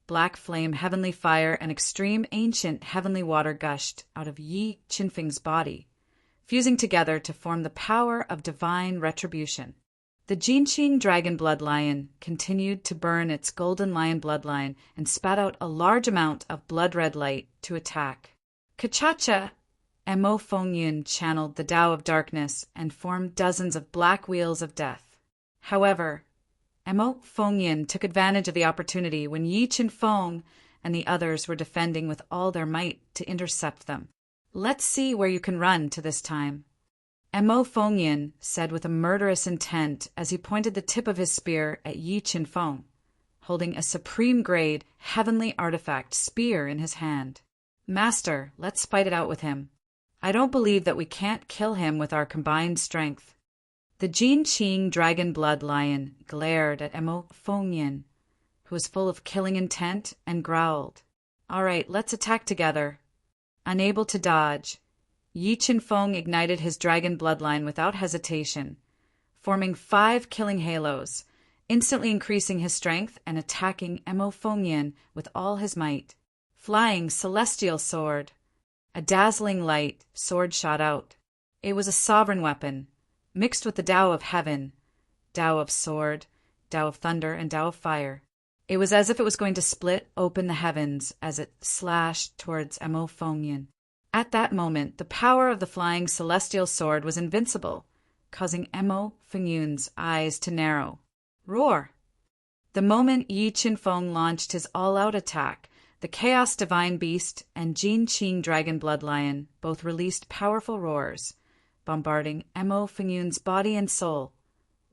black flame heavenly fire, and extreme ancient heavenly water gushed out of Yi Qinfeng's body, fusing together to form the power of divine retribution. The Jinqing dragon blood lion continued to burn its golden lion bloodline and spat out a large amount of blood-red light to attack. Kachacha Mo Fengyun channeled the Tao of darkness and formed dozens of black wheels of death. However, Mo Fengyun took advantage of the opportunity when Yi Qinfeng and the others were defending with all their might to intercept them. "Let's see where you can run to this time," Mo Fengyun said with a murderous intent as he pointed the tip of his spear at Yi Qinfeng, holding a supreme-grade, heavenly artifact spear in his hand. "Master, let's fight it out with him. I don't believe that we can't kill him with our combined strength." The Jinqing dragon blood lion glared at Mo Fengyun, who was full of killing intent, and growled. "All right, let's attack together." Unable to dodge, Yi Qinfeng ignited his dragon bloodline without hesitation, forming 5 killing halos, instantly increasing his strength and attacking Mo Fengyun with all his might. Flying celestial sword. A dazzling light sword shot out. It was a sovereign weapon, mixed with the Tao of heaven, Tao of sword, Tao of thunder, and Tao of fire. It was as if it was going to split open the heavens as it slashed towards Mo Fengyun. At that moment, the power of the flying celestial sword was invincible, causing Mo Fengyun's eyes to narrow. Roar! The moment Yi Qinfeng launched his all-out attack, the Chaos Divine Beast and Jinqing Dragon Blood Lion both released powerful roars, bombarding Mo Fengyun's body and soul,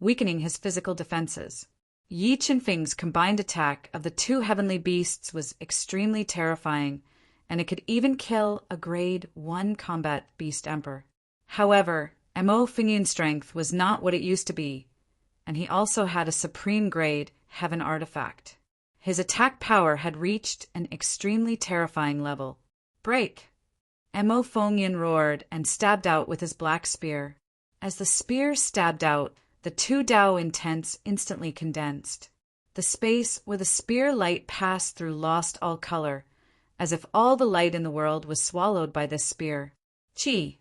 weakening his physical defenses. Yi Qinfeng's combined attack of the 2 heavenly beasts was extremely terrifying, and it could even kill a Grade 1 combat beast emperor. However, Mo Fengyun's strength was not what it used to be, and he also had a supreme grade heaven artifact. His attack power had reached an extremely terrifying level. Break! Mo Fengyun roared and stabbed out with his black spear. As the spear stabbed out, the 2 Tao intents instantly condensed. The space where the spear light passed through lost all color, as if all the light in the world was swallowed by this spear. Qi!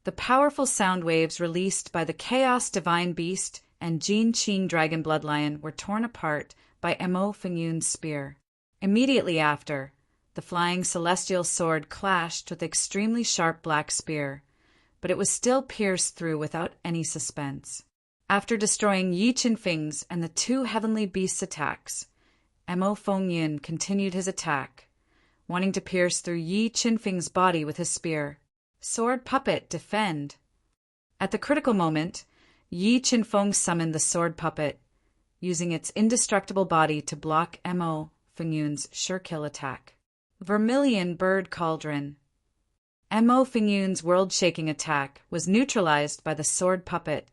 The powerful sound waves released by the Chaos Divine Beast and Jinqing Dragon Blood Lion were torn apart by Mo Fengyun's spear. Immediately after, the flying celestial sword clashed with the extremely sharp black spear, but it was still pierced through without any suspense. After destroying Yi Qinfeng's and the 2 heavenly beasts' attacks, Mo Fengyun continued his attack, wanting to pierce through Yi Qinfeng's body with his spear. Sword puppet, defend! At the critical moment, Yi Qinfeng summoned the sword puppet, using its indestructible body to block Mo Fengyun's sure-kill attack. Vermilion bird cauldron. Mo Fengyun's world-shaking attack was neutralized by the sword puppet,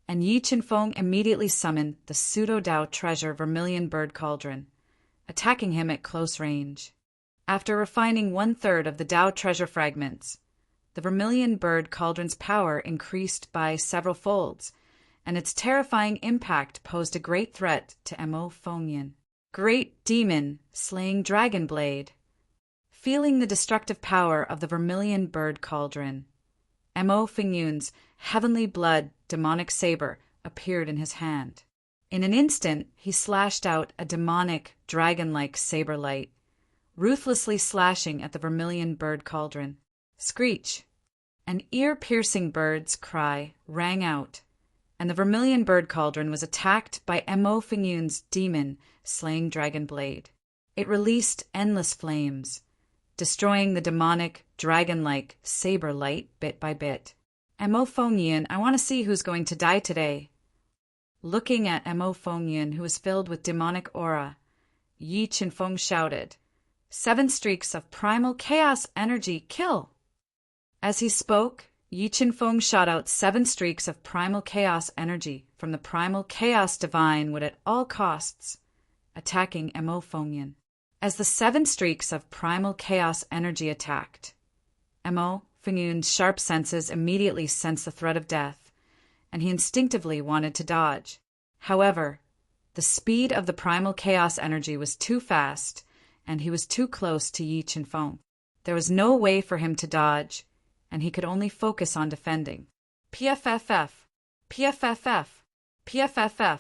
and Yi Qinfeng immediately summoned the pseudo-Tao treasure Vermilion bird cauldron, attacking him at close range. After refining 1/3 of the Tao treasure fragments, the Vermilion bird cauldron's power increased by several folds, and its terrifying impact posed a great threat to Mo Fengyun. Great demon, slaying dragon blade. Feeling the destructive power of the Vermilion bird cauldron, Mo Fengyun's heavenly blood demonic saber appeared in his hand. In an instant, he slashed out a demonic, dragon-like saber light, ruthlessly slashing at the Vermilion bird cauldron. Screech! An ear-piercing bird's cry rang out, and the Vermilion bird cauldron was attacked by Mo Fengyun's demon, slaying dragon blade. It released endless flames, destroying the demonic, dragon-like saber light bit by bit. Mo Fengyan, I want to see who's going to die today. Looking at Mo Fengyan, who was filled with demonic aura, Yi Qinfeng shouted, 7 streaks of primal chaos energy, kill! As he spoke, Yi Qinfeng shot out 7 streaks of primal chaos energy from the primal chaos divine would at all costs, attacking Mo Fengyan. As the 7 streaks of primal chaos energy attacked, Mo Fengyan's sharp senses immediately sensed the threat of death, and he instinctively wanted to dodge. However, the speed of the primal chaos energy was too fast, and he was too close to Yi Qinfeng. There was no way for him to dodge, and he could only focus on defending. PFFF, PFFF, PFFF.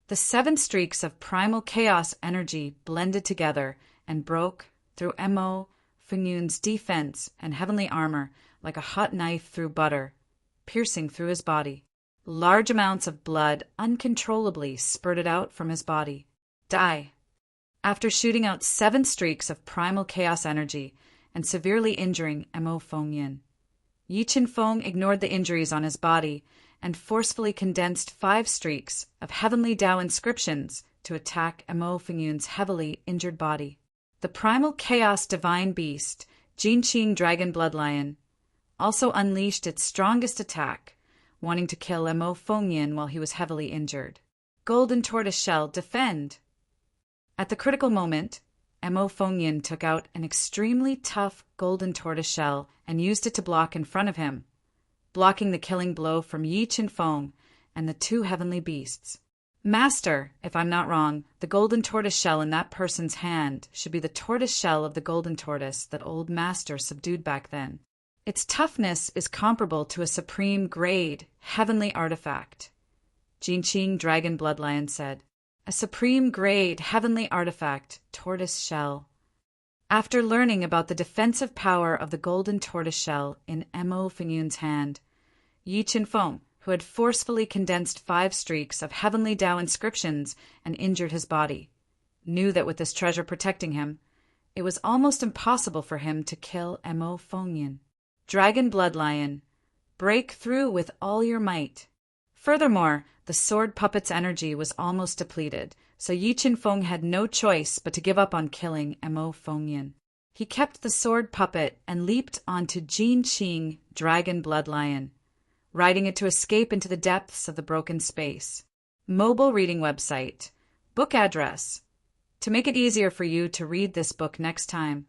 The 7 streaks of primal chaos energy blended together and broke through Mo Fengyan's defense and heavenly armor like a hot knife through butter, piercing through his body. Large amounts of blood uncontrollably spurted out from his body. Die. After shooting out 7 streaks of primal chaos energy and severely injuring Mo Fengyan, Yi Qinfeng ignored the injuries on his body and forcefully condensed 5 streaks of heavenly Tao inscriptions to attack Mo Fengyan's heavily injured body. The primal chaos divine beast, Jinqing Dragon Bloodlion, also unleashed its strongest attack, wanting to kill Mo Fengyan while he was heavily injured. Golden Tortoiseshell, defend! At the critical moment, Mo Fengyan took out an extremely tough golden tortoiseshell and used it to block in front of him, blocking the killing blow from Yi Qinfeng and the 2 heavenly beasts. Master, if I'm not wrong, the golden tortoiseshell in that person's hand should be the tortoiseshell of the golden tortoise that old Master subdued back then. Its toughness is comparable to a supreme grade, heavenly artifact, Jinqing Dragon Bloodlion said. A supreme grade, heavenly artifact, tortoise shell. After learning about the defensive power of the golden tortoise shell in Mo Fengyan's hand, Yi Qinfeng, who had forcefully condensed 5 streaks of heavenly Tao inscriptions and injured his body, knew that with this treasure protecting him, it was almost impossible for him to kill Mo Fengyan. Dragon Bloodlion, break through with all your might. Furthermore, the sword puppet's energy was almost depleted, so Yi Qinfeng had no choice but to give up on killing Mo Fengyan. He kept the sword puppet and leaped onto Jinqing Dragon Bloodlion, riding it to escape into the depths of the broken space. Mobile reading website. Book address. To make it easier for you to read this book next time,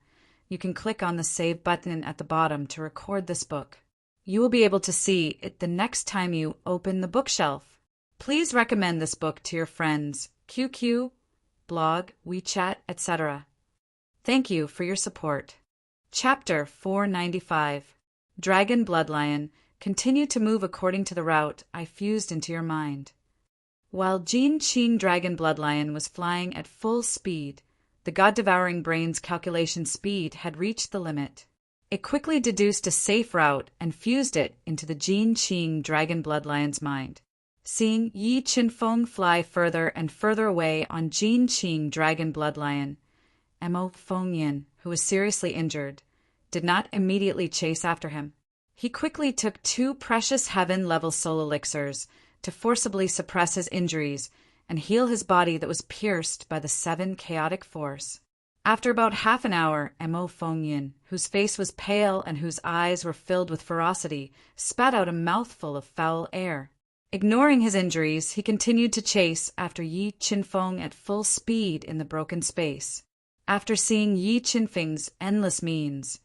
you can click on the Save button at the bottom to record this book. You will be able to see it the next time you open the bookshelf. Please recommend this book to your friends, QQ, blog, WeChat, etc. Thank you for your support. Chapter 495. Dragon Bloodlion, continue to move according to the route I fused into your mind. While Jinqing Dragon Bloodlion was flying at full speed, the god-devouring brain's calculation speed had reached the limit. It quickly deduced a safe route and fused it into the Jinqing Dragon Bloodlion's mind. Seeing Yi Qinfeng fly further and further away on Jinqing Dragon Bloodlion, Mo Fengyan, who was seriously injured, did not immediately chase after him. He quickly took 2 precious heaven-level soul elixirs to forcibly suppress his injuries and heal his body that was pierced by the 7 chaotic force. After about half an hour, Mo Fengyan, whose face was pale and whose eyes were filled with ferocity, spat out a mouthful of foul air. Ignoring his injuries, he continued to chase after Yi Qinfeng at full speed in the broken space. After seeing Yi Qinfeng's endless means,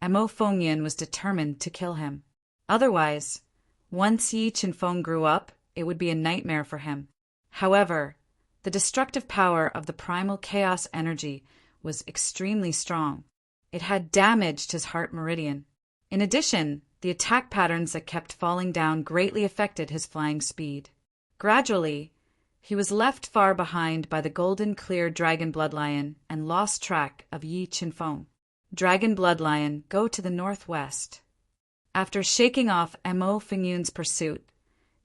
Mo Fengyan was determined to kill him. Otherwise, once Yi Qinfeng grew up, it would be a nightmare for him. However, the destructive power of the primal chaos energy was extremely strong. It had damaged his heart meridian. In addition, the attack patterns that kept falling down greatly affected his flying speed. Gradually, he was left far behind by the golden clear Dragon Bloodlion and lost track of Yi Qinfeng. Dragon Bloodlion, go to the northwest. After shaking off Mo Fengyan's pursuit,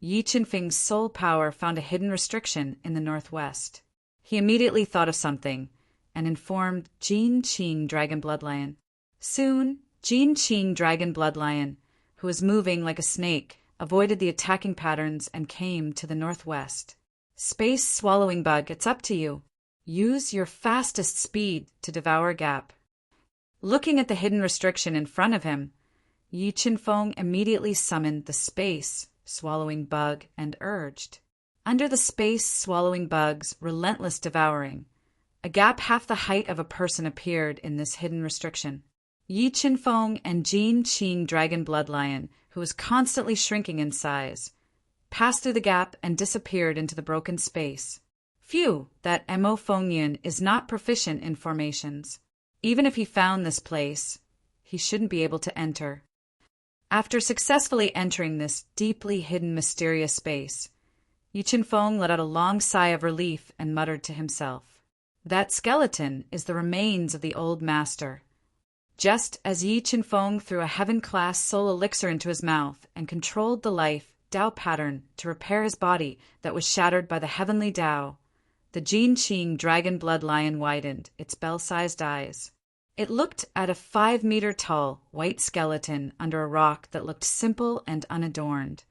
Yi Qinfeng's soul power found a hidden restriction in the northwest. He immediately thought of something and informed Jinqing Dragon Bloodlion. Soon, Jin Qing Dragon Bloodlion, who was moving like a snake, avoided the attacking patterns and came to the northwest. Space Swallowing Bug, it's up to you. Use your fastest speed to devour gap. Looking at the hidden restriction in front of him, Yi Qinfeng immediately summoned the Space Swallowing Bug and urged. Under the Space Swallowing Bug's relentless devouring, a gap half the height of a person appeared in this hidden restriction. Yi Qinfeng and Jin Qing Dragon Bloodlion, who was constantly shrinking in size, passed through the gap and disappeared into the broken space. Phew, that Mo Fengyan is not proficient in formations. Even if he found this place, he shouldn't be able to enter. After successfully entering this deeply hidden mysterious space, Yi Qinfeng let out a long sigh of relief and muttered to himself, "That skeleton is the remains of the old master." Just as Yi Qinfeng threw a heaven-class soul elixir into his mouth and controlled the life Tao pattern to repair his body that was shattered by the heavenly Tao, the Jin Qing Dragon Bloodlion widened its bell-sized eyes. It looked at a 5-meter-tall white skeleton under a rock that looked simple and unadorned,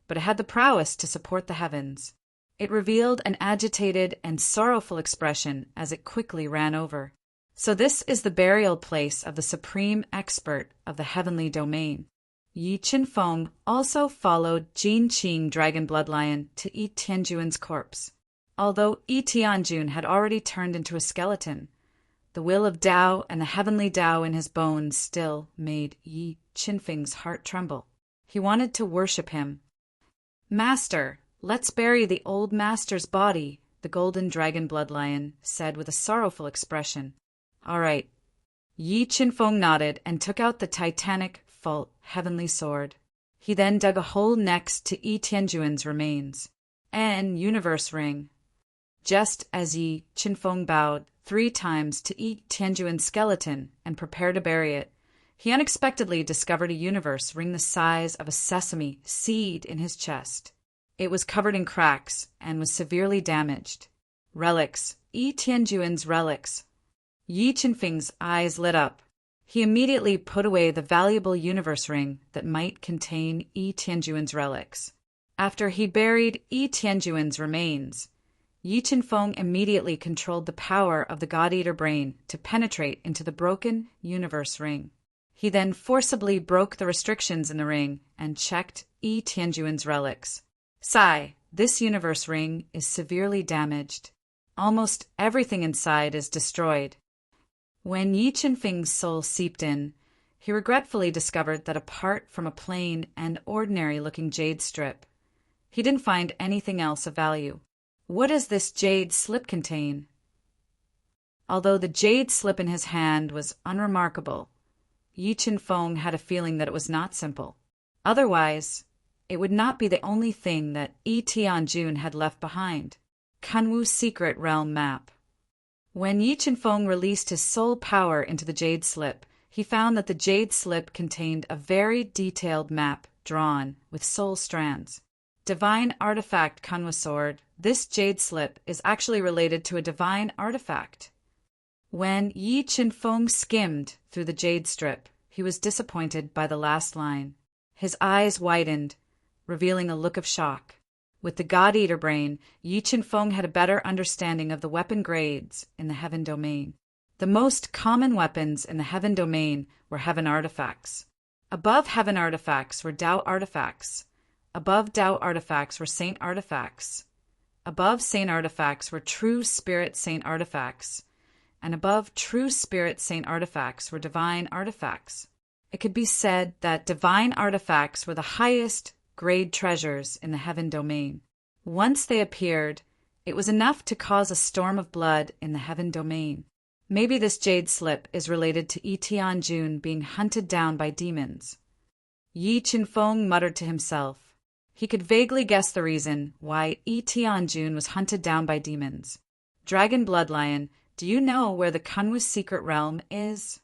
but it had the prowess to support the heavens. It revealed an agitated and sorrowful expression as it quickly ran over. So this is the burial place of the supreme expert of the heavenly domain. Yi Qinfeng also followed Jin Qing Dragon Bloodlion to Yi Tianjuan's corpse. Although Yi Tianjun had already turned into a skeleton, the will of Tao and the heavenly Tao in his bones still made Yi Qinfeng's heart tremble. He wanted to worship him. "Master, let's bury the old master's body," the golden dragon bloodlion said with a sorrowful expression. "All right." Yi Qinfeng nodded and took out the titanic full heavenly sword. He then dug a hole next to Yi Tianjuan's remains. An universe ring. Just as Yi Qinfeng bowed 3 times to Yi Tianjuan's skeleton and prepared to bury it, he unexpectedly discovered a universe ring the size of a sesame seed in his chest. It was covered in cracks and was severely damaged. Relics, Yi Tianjuan's relics. Yi Qinfeng's eyes lit up. He immediately put away the valuable universe ring that might contain Yi Tianjuan's relics. After he buried Yi Tianjuan's remains, Yi Qinfeng immediately controlled the power of the God-Eater brain to penetrate into the broken universe ring. He then forcibly broke the restrictions in the ring and checked Yi Tianjuan's relics. Sigh, this universe ring is severely damaged. Almost everything inside is destroyed. When Yi Qinfeng's soul seeped in, he regretfully discovered that apart from a plain and ordinary-looking jade strip, he didn't find anything else of value. What does this jade slip contain? Although the jade slip in his hand was unremarkable, Yi Qinfeng had a feeling that it was not simple. Otherwise, it would not be the only thing that Yi Tianjun had left behind. Kunwu's secret realm map. When Yi Qinfeng released his soul power into the jade slip, he found that the jade slip contained a very detailed map drawn with soul strands. Divine artifact Kunwu sword. This jade slip is actually related to a divine artifact. When Yi Qinfeng skimmed through the jade strip, he was disappointed by the last line. His eyes widened, revealing a look of shock. With the God-Eater brain, Yi Qinfeng had a better understanding of the weapon grades in the heaven domain. The most common weapons in the heaven domain were heaven artifacts. Above heaven artifacts were Tao artifacts. Above Tao artifacts were saint artifacts. Above saint artifacts were true spirit saint artifacts. And above true spirit saint artifacts were divine artifacts. It could be said that divine artifacts were the highest grade treasures in the heaven domain. Once they appeared, it was enough to cause a storm of blood in the heaven domain. Maybe this jade slip is related to Yi Tianjun being hunted down by demons. Yi Qinfeng muttered to himself. He could vaguely guess the reason why Yi Tianjun was hunted down by demons. Dragon Bloodlion, do you know where the Kunwu secret realm is?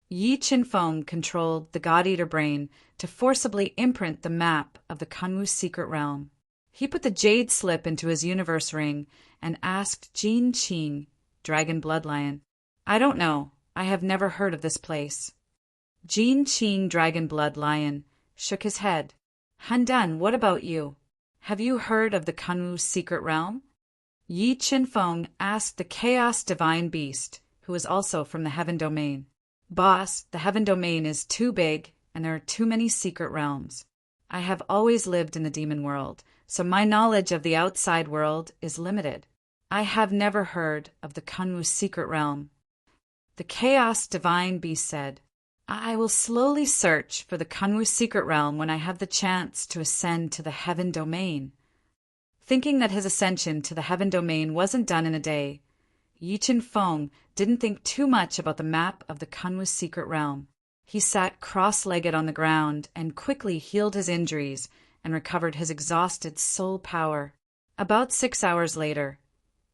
Yi Qinfeng controlled the God-Eater brain to forcibly imprint the map of the Kunwu secret realm. He put the jade slip into his universe ring and asked Jin Qing, Dragon Bloodlion, "I don't know. I have never heard of this place." Jean Qing Dragon Blood Lion shook his head. Handan, what about you? Have you heard of the Kunwu secret realm? Yi Qinfeng asked the Chaos Divine Beast, who was also from the Heaven Domain. Boss, the Heaven Domain is too big, and there are too many secret realms. I have always lived in the demon world, so my knowledge of the outside world is limited. I have never heard of the Kunwu secret realm. The Chaos Divine Beast said, I will slowly search for the Kunwu secret realm when I have the chance to ascend to the Heaven Domain. Thinking that his ascension to the Heaven Domain wasn't done in a day, Yi Qinfeng didn't think too much about the map of the Kunwu secret realm. He sat cross-legged on the ground and quickly healed his injuries and recovered his exhausted soul power. About 6 hours later,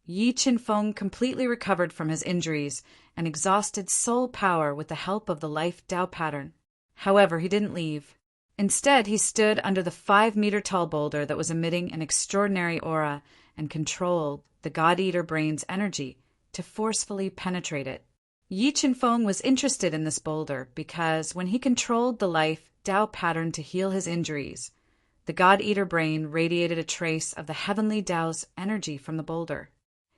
Yi Qinfeng completely recovered from his injuries and exhausted soul power with the help of the life Tao pattern. However, he didn't leave. Instead, he stood under the 5-meter-tall boulder that was emitting an extraordinary aura and controlled the God-Eater brain's energy to forcefully penetrate it. Yi Qinfeng was interested in this boulder because when he controlled the life Tao pattern to heal his injuries, the God-Eater brain radiated a trace of the heavenly Tao's energy from the boulder.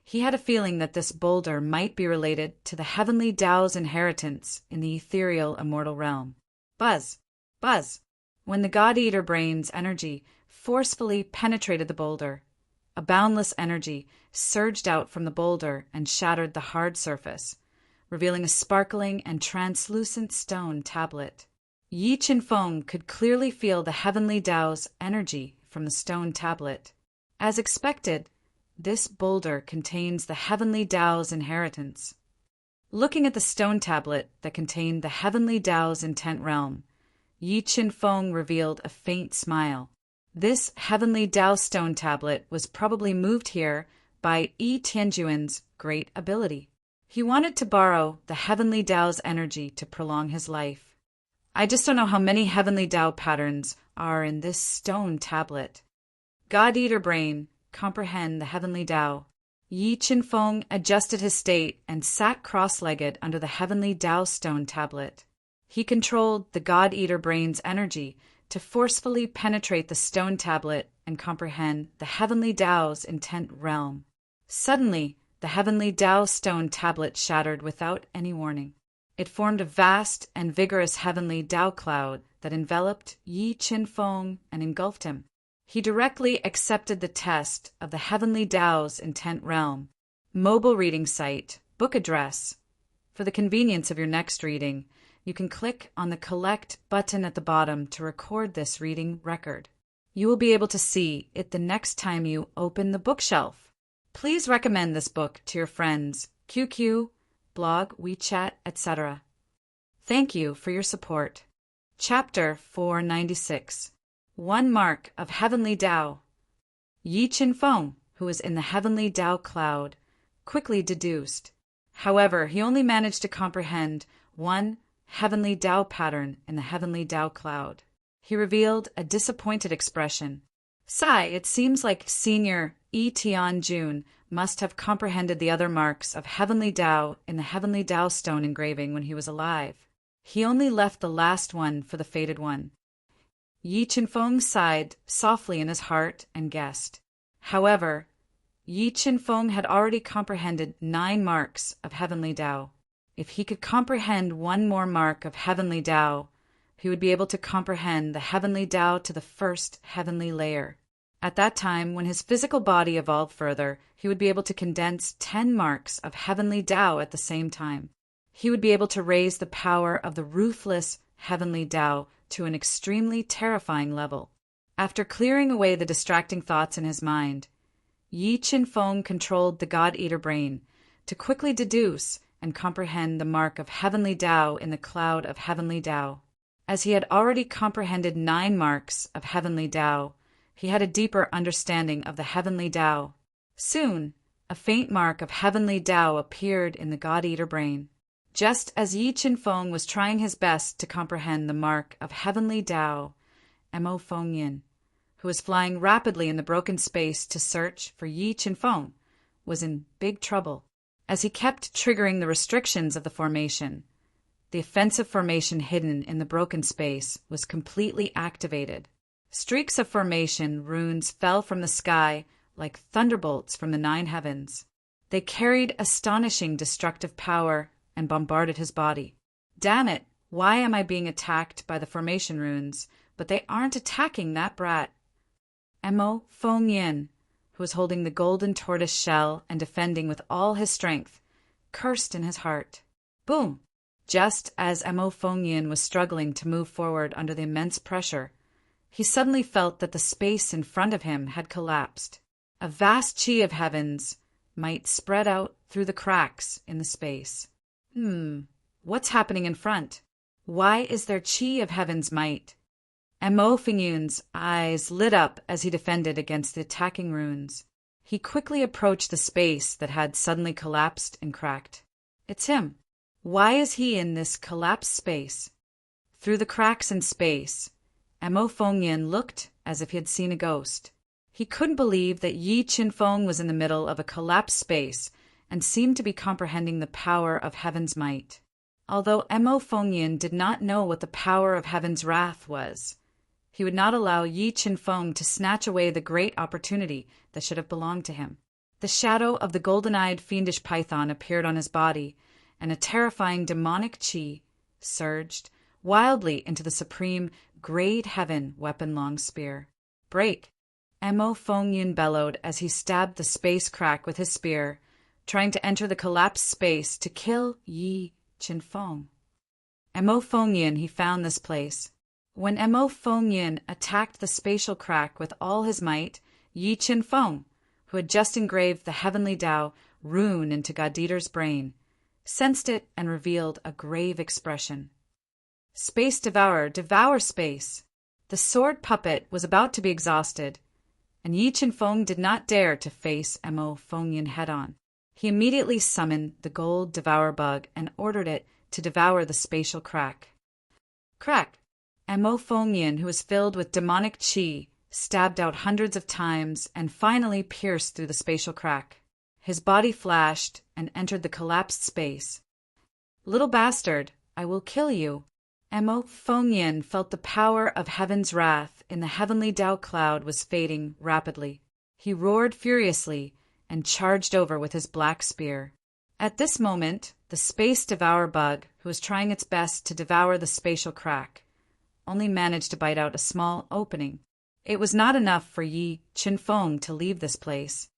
He had a feeling that this boulder might be related to the heavenly Tao's inheritance in the ethereal immortal realm. Buzz! Buzz! When the God-Eater brain's energy forcefully penetrated the boulder, a boundless energy surged out from the boulder and shattered the hard surface, revealing a sparkling and translucent stone tablet. Yi Qinfeng could clearly feel the heavenly Tao's energy from the stone tablet. As expected, this boulder contains the heavenly Tao's inheritance. Looking at the stone tablet that contained the heavenly Tao's intent realm, Yi Qinfeng revealed a faint smile. This heavenly Tao stone tablet was probably moved here by Yi Tianjuan's great ability. He wanted to borrow the heavenly Tao's energy to prolong his life. I just don't know how many heavenly Tao patterns are in this stone tablet. God-Eater brain, comprehend the heavenly Tao. Yi Qinfeng adjusted his state and sat cross-legged under the heavenly Tao stone tablet. He controlled the God-Eater brain's energy to forcefully penetrate the stone tablet and comprehend the heavenly Tao's intent realm. Suddenly, the heavenly Tao stone tablet shattered without any warning. It formed a vast and vigorous heavenly Tao cloud that enveloped Yi Qinfeng and engulfed him. He directly accepted the test of the heavenly Tao's intent realm. Mobile reading site, book address. For the convenience of your next reading, you can click on the Collect button at the bottom to record this reading record. You will be able to see it the next time you open the bookshelf. Please recommend this book to your friends, QQ, blog, WeChat, etc. Thank you for your support. Chapter 496. One Mark of Heavenly Tao. Yi Qinfeng, who was in the heavenly Tao cloud, quickly deduced. However, he only managed to comprehend one heavenly Tao pattern in the heavenly Tao cloud. He revealed a disappointed expression. Sigh, it seems like Senior Yi Tianjun must have comprehended the other marks of heavenly Tao in the heavenly Tao stone engraving when he was alive. He only left the last one for the fated one. Yi Qinfeng sighed softly in his heart and guessed. However, Yi Qinfeng had already comprehended 9 marks of heavenly Tao. If he could comprehend one more mark of heavenly Tao, he would be able to comprehend the heavenly Tao to the first heavenly layer. At that time, when his physical body evolved further, he would be able to condense 10 marks of heavenly Tao at the same time. He would be able to raise the power of the ruthless heavenly Tao to an extremely terrifying level. After clearing away the distracting thoughts in his mind, Yi Qinfeng controlled the God-Eater brain to quickly deduce and comprehend the mark of heavenly Tao in the cloud of heavenly Tao. As he had already comprehended 9 marks of heavenly Tao, he had a deeper understanding of the heavenly Tao. Soon, a faint mark of heavenly Tao appeared in the God-Eater brain. Just as Yi Qinfeng was trying his best to comprehend the mark of heavenly Tao, Mo Fengyin, who was flying rapidly in the broken space to search for Yi Qinfeng, was in big trouble. As he kept triggering the restrictions of the formation, The offensive formation hidden in the broken space was completely activated. Streaks of formation runes fell from the sky like thunderbolts from the 9 heavens. They carried astonishing destructive power and bombarded his body. Damn it, why am I being attacked by the formation runes? But they aren't attacking that brat. Emo Feng Yin, who was holding the golden tortoise shell and defending with all his strength, cursed in his heart. Boom! Just as Emo Feng Yin was struggling to move forward under the immense pressure, he suddenly felt that the space in front of him had collapsed. A vast chi of heaven's might spread out through the cracks in the space. What's happening in front? Why is there chi of heaven's might? Emo Feng Yin's eyes lit up as he defended against the attacking runes. He quickly approached the space that had suddenly collapsed and cracked. It's him. Why is he in this collapsed space? Through the cracks in space, Emo Feng Yin looked as if he had seen a ghost. He couldn't believe that Yi Qinfeng was in the middle of a collapsed space and seemed to be comprehending the power of heaven's might. Although Emo Feng Yin did not know what the power of heaven's wrath was, he would not allow Yi Qinfeng to snatch away the great opportunity that should have belonged to him. The shadow of the golden-eyed fiendish python appeared on his body, and a terrifying demonic chi surged wildly into the supreme grade heaven weapon-long spear. Break! Emo Feng Yin bellowed as he stabbed the space crack with his spear, trying to enter the collapsed space to kill Yi Qinfeng. Emo Feng Yin, he found this place. When Emo Feng Yin attacked the spatial crack with all his might, Yi Qinfeng, who had just engraved the heavenly Tao rune into God Eater's brain, sensed it and revealed a grave expression. Space Devourer, devour space! The sword puppet was about to be exhausted, and Yi Qinfeng did not dare to face Emo Feng Yin head-on. He immediately summoned the gold Devour Bug and ordered it to devour the spatial crack. Crack! Emo Feng Yin, who was filled with demonic chi, stabbed out hundreds of times and finally pierced through the spatial crack. His body flashed and entered the collapsed space. Little bastard, I will kill you. Emo Feng Yin felt the power of heaven's wrath in the heavenly Tao cloud was fading rapidly. He roared furiously and charged over with his black spear. At this moment, the Space Devour Bug, who was trying its best to devour the spatial crack, only managed to bite out a small opening. It was not enough for Yi Qinfeng to leave this place.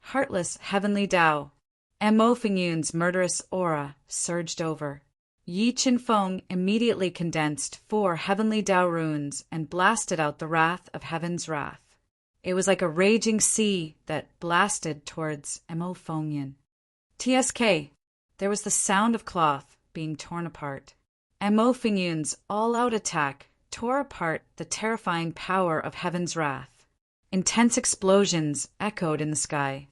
Heartless heavenly Tao. Emo Feng Yin's murderous aura surged over. Yi Qinfeng immediately condensed 4 heavenly Tao runes and blasted out the wrath of heaven's wrath. It was like a raging sea that blasted towards Emo Feng Yin. TSK. There was the sound of cloth being torn apart. Emo Feng Yin's all-out attack tore apart the terrifying power of heaven's wrath. Intense explosions echoed in the sky.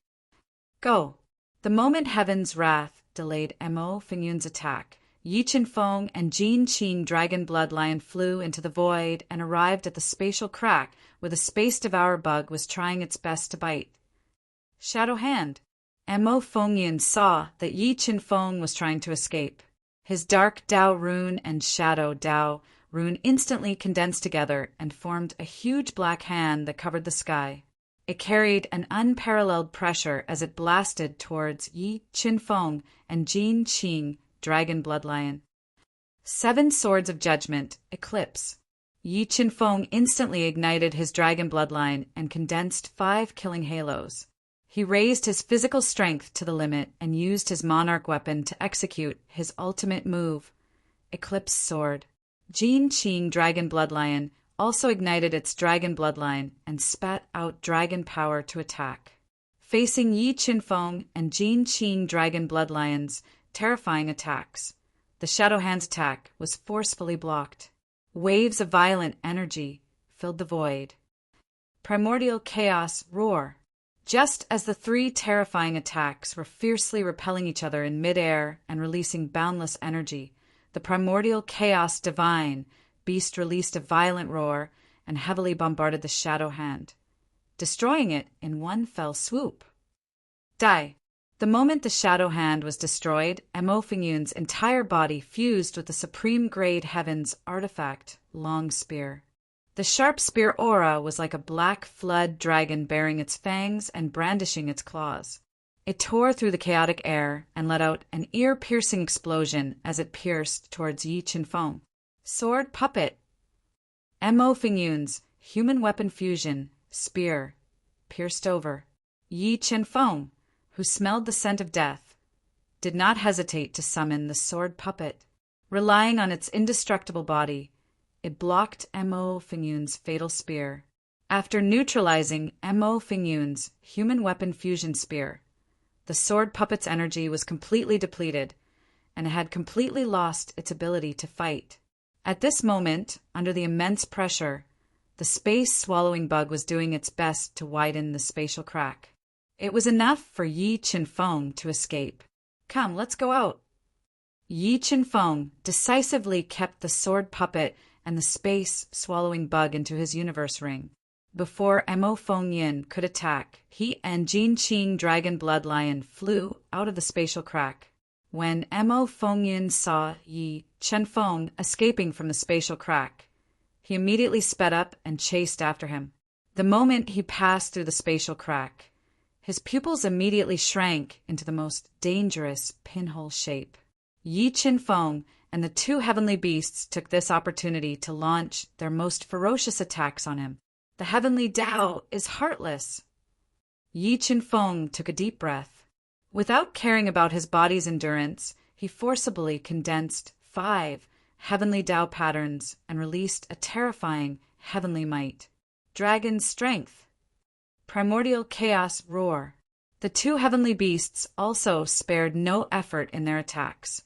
Go! The moment heaven's wrath delayed Emo Feng Yin's attack, Yi Qinfeng and Jin Qing Dragon Bloodlion flew into the void and arrived at the spatial crack where the Space Devourer Bug was trying its best to bite. Shadow Hand. Emo Feng Yin saw that Yi Qinfeng was trying to escape. His Dark Tao rune and Shadow Tao rune instantly condensed together and formed a huge black hand that covered the sky. It carried an unparalleled pressure as it blasted towards Yi Qinfeng and Jin Qing Dragon Bloodlion. 7 Swords of Judgment, Eclipse. Yi Qinfeng instantly ignited his Dragon Bloodline and condensed 5 killing halos. He raised his physical strength to the limit and used his Monarch weapon to execute his ultimate move, Eclipse Sword. Jin Qing Dragon Bloodlion also ignited its Dragon Bloodline and spat out dragon power to attack. Facing Yi Qinfeng and Jin Qing Dragon Bloodlion's terrifying attacks, the Shadow Hand's attack was forcefully blocked. Waves of violent energy filled the void. Primordial Chaos Roar. Just as the 3 terrifying attacks were fiercely repelling each other in midair and releasing boundless energy, the Primordial Chaos Divine Beast released a violent roar and heavily bombarded the Shadow Hand, destroying it in one fell swoop. Die! The The moment the shadow hand was destroyed, Mo Fingyun's entire body fused with the supreme grade heaven's artifact, long spear. The sharp spear aura was like a black flood dragon bearing its fangs and brandishing its claws. It tore through the chaotic air and let out an ear-piercing explosion as it pierced towards Yi Qinfeng. Sword puppet. Mo Fingyun's human weapon fusion, spear, pierced over. Yi Qinfeng, who smelled the scent of death, did not hesitate to summon the sword puppet. Relying on its indestructible body, it blocked Mo Fingyun's fatal spear. After neutralizing Mo Fingyun's human weapon fusion spear, the sword puppet's energy was completely depleted, and it had completely lost its ability to fight. At this moment, under the immense pressure, the space-swallowing bug was doing its best to widen the spatial crack. It was enough for Yi Qinfeng to escape. "Come, let's go out." Yi Qinfeng decisively kept the sword puppet and the space-swallowing bug into his universe ring. Before Mo Fengyin could attack, he and Jin Qing Dragon Blood Lion flew out of the spatial crack. When Mo Fengyin saw Yi Qinfeng escaping from the spatial crack, he immediately sped up and chased after him. The moment he passed through the spatial crack, his pupils immediately shrank into the most dangerous pinhole shape. Yi Qinfeng and the two heavenly beasts took this opportunity to launch their most ferocious attacks on him. The heavenly Tao is heartless. Yi Qinfeng took a deep breath. Without caring about his body's endurance, he forcibly condensed 5 heavenly Tao patterns and released a terrifying heavenly might. Dragon strength. Primordial chaos roar. The two heavenly beasts also spared no effort in their attacks,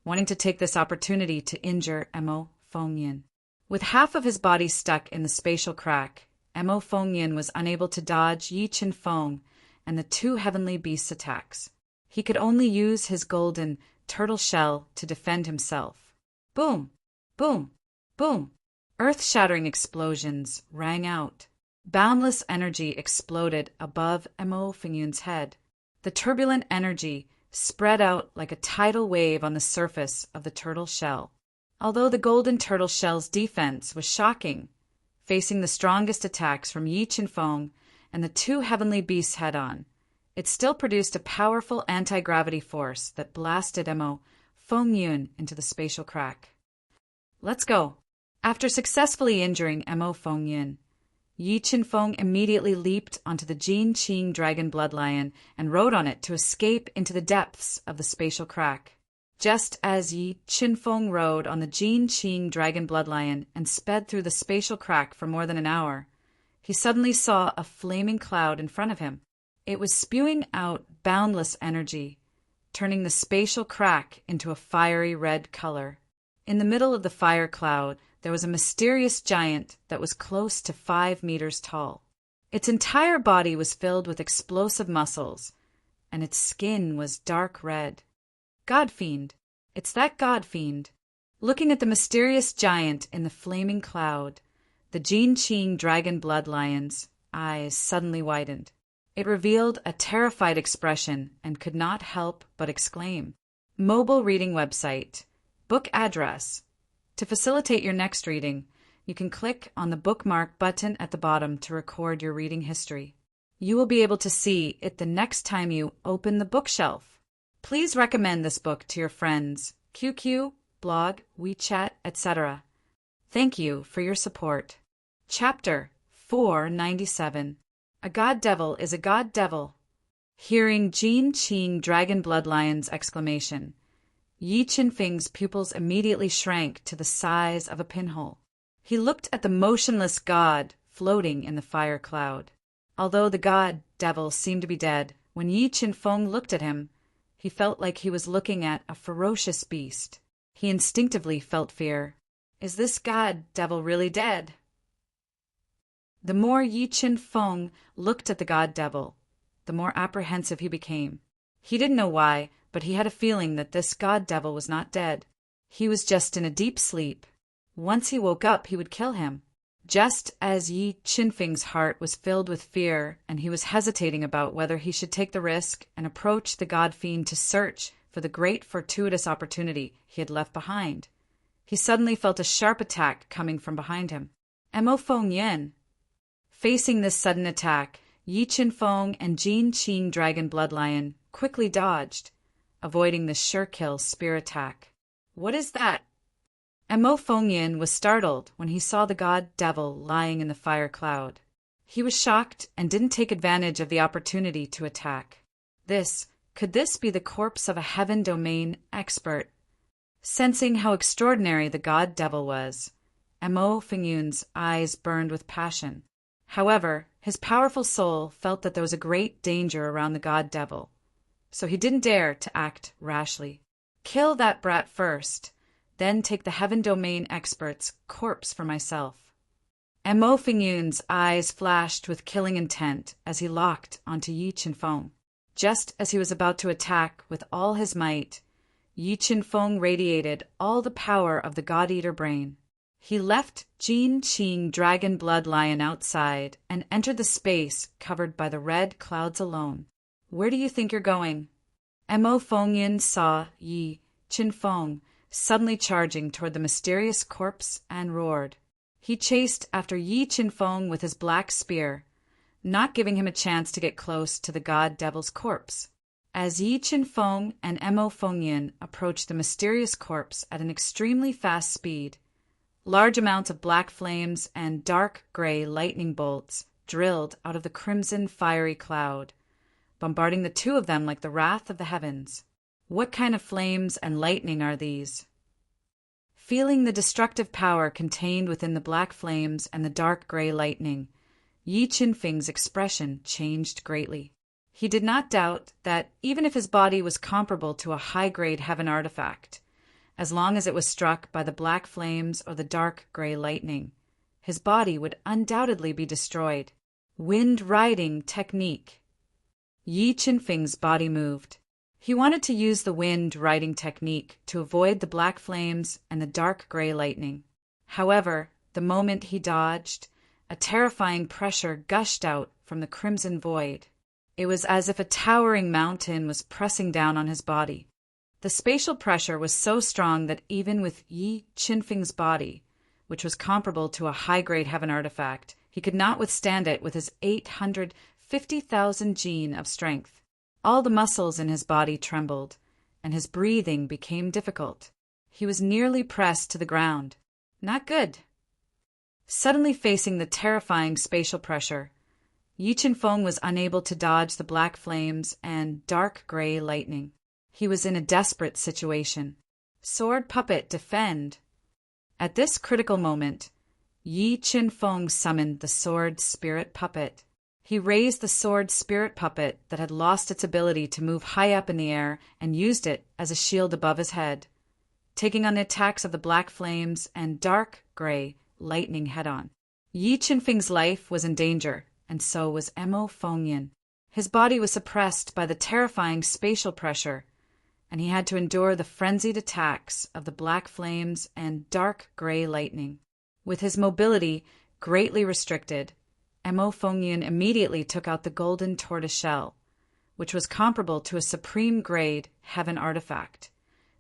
wanting to take this opportunity to injure Mo Fengyin. With half of his body stuck in the spatial crack, Mo Fengyin was unable to dodge Yi Qinfeng and the two heavenly beasts' attacks. He could only use his golden turtle shell to defend himself. Boom! Boom! Boom! Earth-shattering explosions rang out. Boundless energy exploded above Mo Fengyun's head. The turbulent energy spread out like a tidal wave on the surface of the turtle shell. Although the golden turtle shell's defense was shocking, facing the strongest attacks from Yi Qinfeng and the two heavenly beasts head-on, it still produced a powerful anti-gravity force that blasted Mo Fengyun into the spatial crack. Let's go. After successfully injuring Mo Fengyun, Yi Qinfeng immediately leaped onto the Jin Qing Dragon Blood Lion and rode on it to escape into the depths of the spatial crack. Just as Yi Qinfeng rode on the Jin Qing Dragon Blood Lion and sped through the spatial crack for more than an hour, he suddenly saw a flaming cloud in front of him. It was spewing out boundless energy, turning the spatial crack into a fiery red color. In the middle of the fire cloud, there was a mysterious giant that was close to 5 meters tall. Its entire body was filled with explosive muscles, and its skin was dark red. Godfiend. It's that Godfiend. Looking at the mysterious giant in the flaming cloud, the Jin Qing Dragon Blood Lion's eyes suddenly widened. It revealed a terrified expression and could not help but exclaim. Mobile reading website. Book address. To facilitate your next reading, you can click on the bookmark button at the bottom to record your reading history. You will be able to see it the next time you open the bookshelf. Please recommend this book to your friends, QQ, blog, WeChat, etc. Thank you for your support. Chapter 497. A God Devil is a God Devil. Hearing Jin Qing Dragon Blood Lion's exclamation, Yi Qinfeng's pupils immediately shrank to the size of a pinhole. He looked at the motionless god floating in the fire cloud. Although the god devil seemed to be dead, when Yi Qinfeng looked at him, he felt like he was looking at a ferocious beast. He instinctively felt fear. Is this god devil really dead? The more Yi Qinfeng looked at the god devil, the more apprehensive he became. He didn't know why, but he had a feeling that this god devil was not dead. He was just in a deep sleep. Once he woke up, he would kill him. Just as Yi Qinfeng's heart was filled with fear and he was hesitating about whether he should take the risk and approach the god fiend to search for the great fortuitous opportunity he had left behind, he suddenly felt a sharp attack coming from behind him. Mo Fengyan. Facing this sudden attack, Yi Qinfeng and Jin Qing Dragon Bloodlion quickly dodged, avoiding the sure-kill spear attack. What is that? Mo Fengyan was startled when he saw the god devil lying in the fire cloud. He was shocked and didn't take advantage of the opportunity to attack. Could this be the corpse of a heaven domain expert? Sensing how extraordinary the god devil was, Mo Fengyan's eyes burned with passion. However, his powerful soul felt that there was a great danger around the god devil, so he didn't dare to act rashly. Kill that brat first, then take the heaven domain expert's corpse for myself. Mo Fengyan's eyes flashed with killing intent as he locked onto Yi Qinfeng. Just as he was about to attack with all his might, Yi Qinfeng radiated all the power of the God-Eater brain. He left Jin Qing Dragon Bloodlion outside and entered the space covered by the red clouds alone. Where do you think you're going? Mo Fengyan saw Yi Qinfeng suddenly charging toward the mysterious corpse and roared. He chased after Yi Qinfeng with his black spear, not giving him a chance to get close to the god devil's corpse. As Yi Qinfeng and Mo Fengyan approached the mysterious corpse at an extremely fast speed, large amounts of black flames and dark gray lightning bolts drilled out of the crimson fiery cloud, bombarding the two of them like the wrath of the heavens. What kind of flames and lightning are these? Feeling the destructive power contained within the black flames and the dark gray lightning, Yi Qinfeng's expression changed greatly. He did not doubt that even if his body was comparable to a high-grade heaven artifact, as long as it was struck by the black flames or the dark gray lightning, his body would undoubtedly be destroyed. Wind riding technique. Yi Qinfeng's body moved. He wanted to use the wind riding technique to avoid the black flames and the dark gray lightning. However, the moment he dodged, a terrifying pressure gushed out from the crimson void. It was as if a towering mountain was pressing down on his body. The spatial pressure was so strong that even with Yi Qinfeng's body, which was comparable to a high-grade heaven artifact, he could not withstand it with his 850,000 gene of strength. All the muscles in his body trembled, and his breathing became difficult. He was nearly pressed to the ground. Not good. Suddenly facing the terrifying spatial pressure, Yi Qinfeng was unable to dodge the black flames and dark gray lightning. He was in a desperate situation. Sword puppet, defend! At this critical moment, Yi Qinfeng summoned the sword spirit puppet. He raised the sword spirit puppet that had lost its ability to move high up in the air and used it as a shield above his head, taking on the attacks of the black flames and dark gray lightning head-on. Yi Qinfeng's life was in danger, and so was Mo Fengyan. His body was suppressed by the terrifying spatial pressure, and he had to endure the frenzied attacks of the black flames and dark gray lightning. With his mobility greatly restricted, Mo Fengyan immediately took out the golden tortoise shell, which was comparable to a supreme-grade heaven artifact,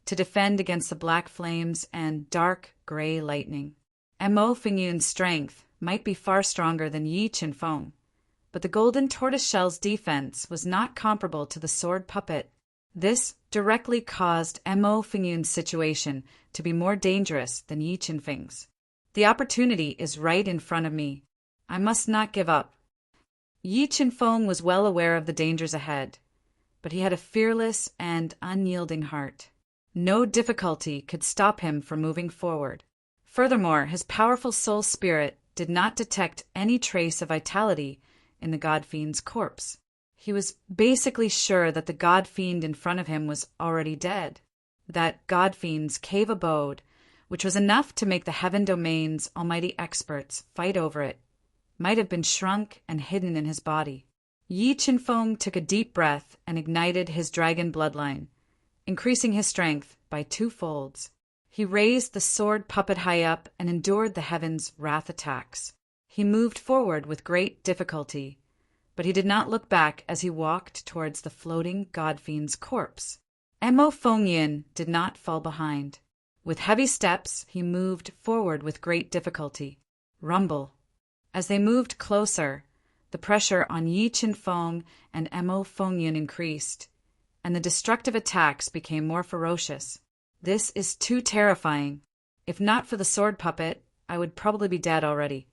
to defend against the black flames and dark gray lightning. Mo Fengyan's strength might be far stronger than Yi Qinfeng, but the golden tortoise shell's defense was not comparable to the sword puppet. This directly caused Mo Fengyan's situation to be more dangerous than Yi Qinfeng's. The opportunity is right in front of me. I must not give up. Yi Qinfeng was well aware of the dangers ahead, but he had a fearless and unyielding heart. No difficulty could stop him from moving forward. Furthermore, his powerful soul spirit did not detect any trace of vitality in the god fiend's corpse. He was basically sure that the god fiend in front of him was already dead. That god fiend's cave abode, which was enough to make the heaven domain's almighty experts fight over it, might have been shrunk and hidden in his body. Yi Qinfeng took a deep breath and ignited his dragon bloodline, increasing his strength by 2 folds. He raised the sword puppet high up and endured the heavens' wrath attacks. He moved forward with great difficulty, but he did not look back as he walked towards the floating god-fiend's corpse. Mo Fengyin did not fall behind. With heavy steps, he moved forward with great difficulty. Rumble. As they moved closer, the pressure on Yi Qinfeng and Mo Fengyin increased, and the destructive attacks became more ferocious. This is too terrifying. If not for the sword puppet, I would probably be dead already.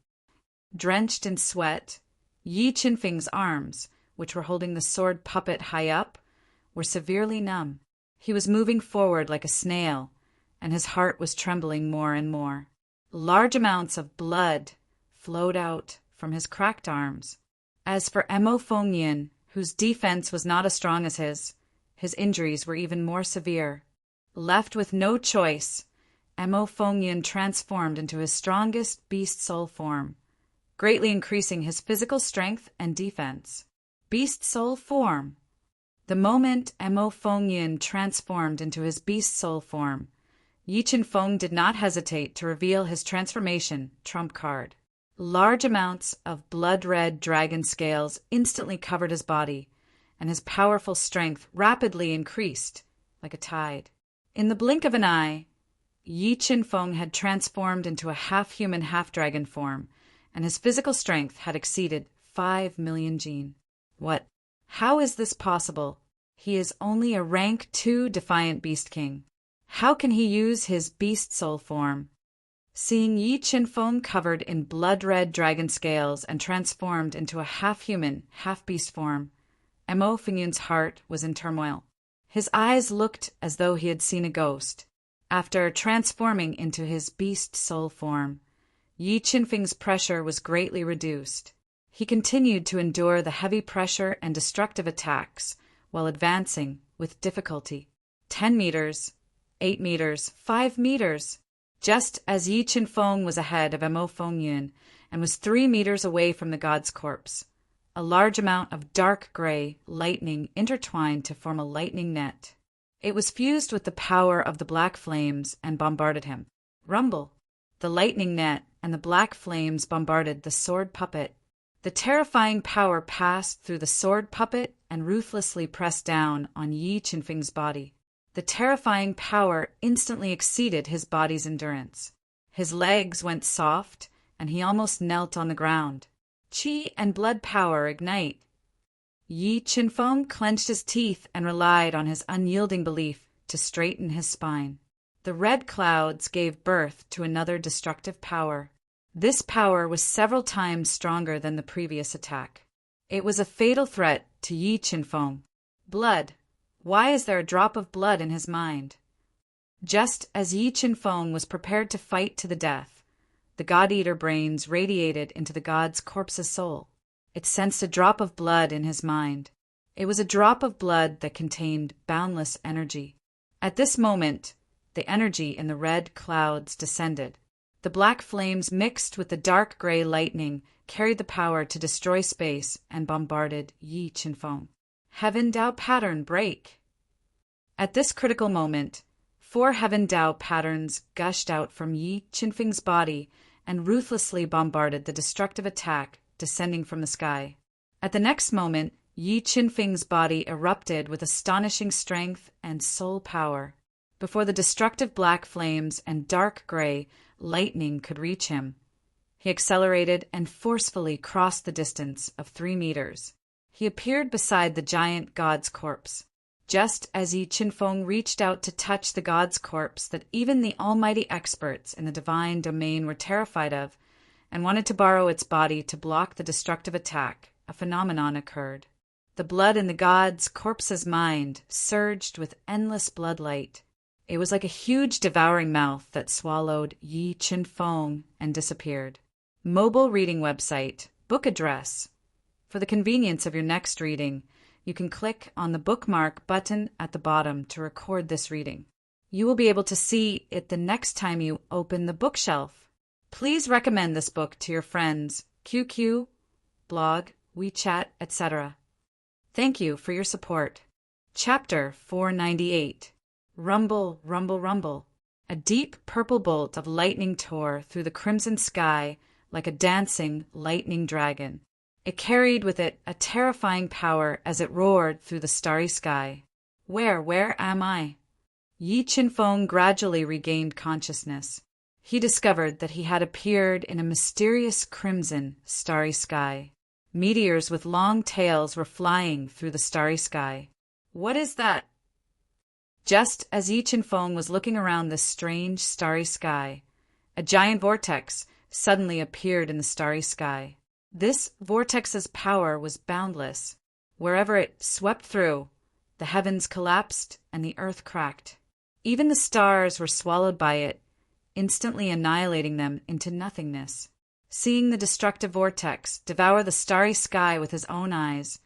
Drenched in sweat, Yi Qinfeng's arms, which were holding the sword puppet high up, were severely numb. He was moving forward like a snail, and his heart was trembling more and more. Large amounts of blood flowed out from his cracked arms. As for Mo Fengyin, whose defense was not as strong as his injuries were even more severe. Left with no choice, Mo Fengyin transformed into his strongest beast soul form, greatly increasing his physical strength and defense. Beast soul form. The moment Mo Fengyin transformed into his beast soul form, Yi Qinfeng did not hesitate to reveal his transformation trump card. Large amounts of blood-red dragon scales instantly covered his body, and his powerful strength rapidly increased like a tide. In the blink of an eye, Yi Qinfeng had transformed into a half-human, half-dragon form, and his physical strength had exceeded 5 million jin. What? How is this possible? He is only a rank 2 Defiant Beast King. How can he use his beast soul form? Seeing Yi Qinfeng covered in blood-red dragon scales and transformed into a half-human, half-beast form, Mo Fengyun's heart was in turmoil. His eyes looked as though he had seen a ghost. After transforming into his beast soul form, Yi Qinfeng's pressure was greatly reduced. He continued to endure the heavy pressure and destructive attacks while advancing with difficulty. 10 meters, 8 meters, 5 meters. Just as Yi Qinfeng was ahead of Mo Fengyun and was 3 meters away from the god's corpse, a large amount of dark gray lightning intertwined to form a lightning net. It was fused with the power of the black flames and bombarded him. Rumble. The lightning net and the black flames bombarded the sword puppet. The terrifying power passed through the sword puppet and ruthlessly pressed down on Yi Qinfeng's body. The terrifying power instantly exceeded his body's endurance. His legs went soft, and he almost knelt on the ground. Qi and blood power ignite. Yi Qinfeng clenched his teeth and relied on his unyielding belief to straighten his spine. The red clouds gave birth to another destructive power. This power was several times stronger than the previous attack. It was a fatal threat to Yi Qinfeng. Blood. Why is there a drop of blood in his mind? Just as Yi Qinfeng was prepared to fight to the death, the God-Eater brains radiated into the god's corpse's soul. It sensed a drop of blood in his mind. It was a drop of blood that contained boundless energy. At this moment, the energy in the red clouds descended. The black flames mixed with the dark gray lightning carried the power to destroy space and bombarded Yi Qinfeng. Heaven Dao pattern break. At this critical moment, 4 Heaven Dao patterns gushed out from Yi Qinfeng's body and ruthlessly bombarded the destructive attack descending from the sky. At the next moment, Yi Qinfeng's body erupted with astonishing strength and soul power. Before the destructive black flames and dark gray lightning could reach him, he accelerated and forcefully crossed the distance of 3 meters. He appeared beside the giant god's corpse. Just as Yi Qinfeng reached out to touch the god's corpse that even the almighty experts in the divine domain were terrified of and wanted to borrow its body to block the destructive attack, a phenomenon occurred. The blood in the god's corpse's mind surged with endless bloodlight. It was like a huge devouring mouth that swallowed Yi Qinfeng and disappeared. Mobile reading website, book address. For the convenience of your next reading, you can click on the bookmark button at the bottom to record this reading. You will be able to see it the next time you open the bookshelf. Please recommend this book to your friends, QQ, blog, WeChat, etc. Thank you for your support. Chapter 498. Rumble, Rumble, Rumble. A deep purple bolt of lightning tore through the crimson sky like a dancing lightning dragon. It carried with it a terrifying power as it roared through the starry sky. Where am I? Yi Qinfeng gradually regained consciousness. He discovered that he had appeared in a mysterious crimson, starry sky. Meteors with long tails were flying through the starry sky. What is that? Just as Yi Qinfeng was looking around this strange, starry sky, a giant vortex suddenly appeared in the starry sky. This vortex's power was boundless. Wherever it swept through, the heavens collapsed and the earth cracked. Even the stars were swallowed by it, instantly annihilating them into nothingness. Seeing the destructive vortex devour the starry sky with his own eyes,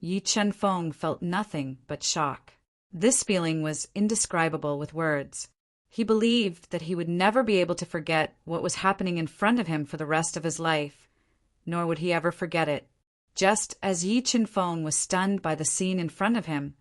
Yi Qinfeng felt nothing but shock. This feeling was indescribable with words. He believed that he would never be able to forget what was happening in front of him for the rest of his life, nor would he ever forget it. Just as Yi Qinfeng was stunned by the scene in front of him,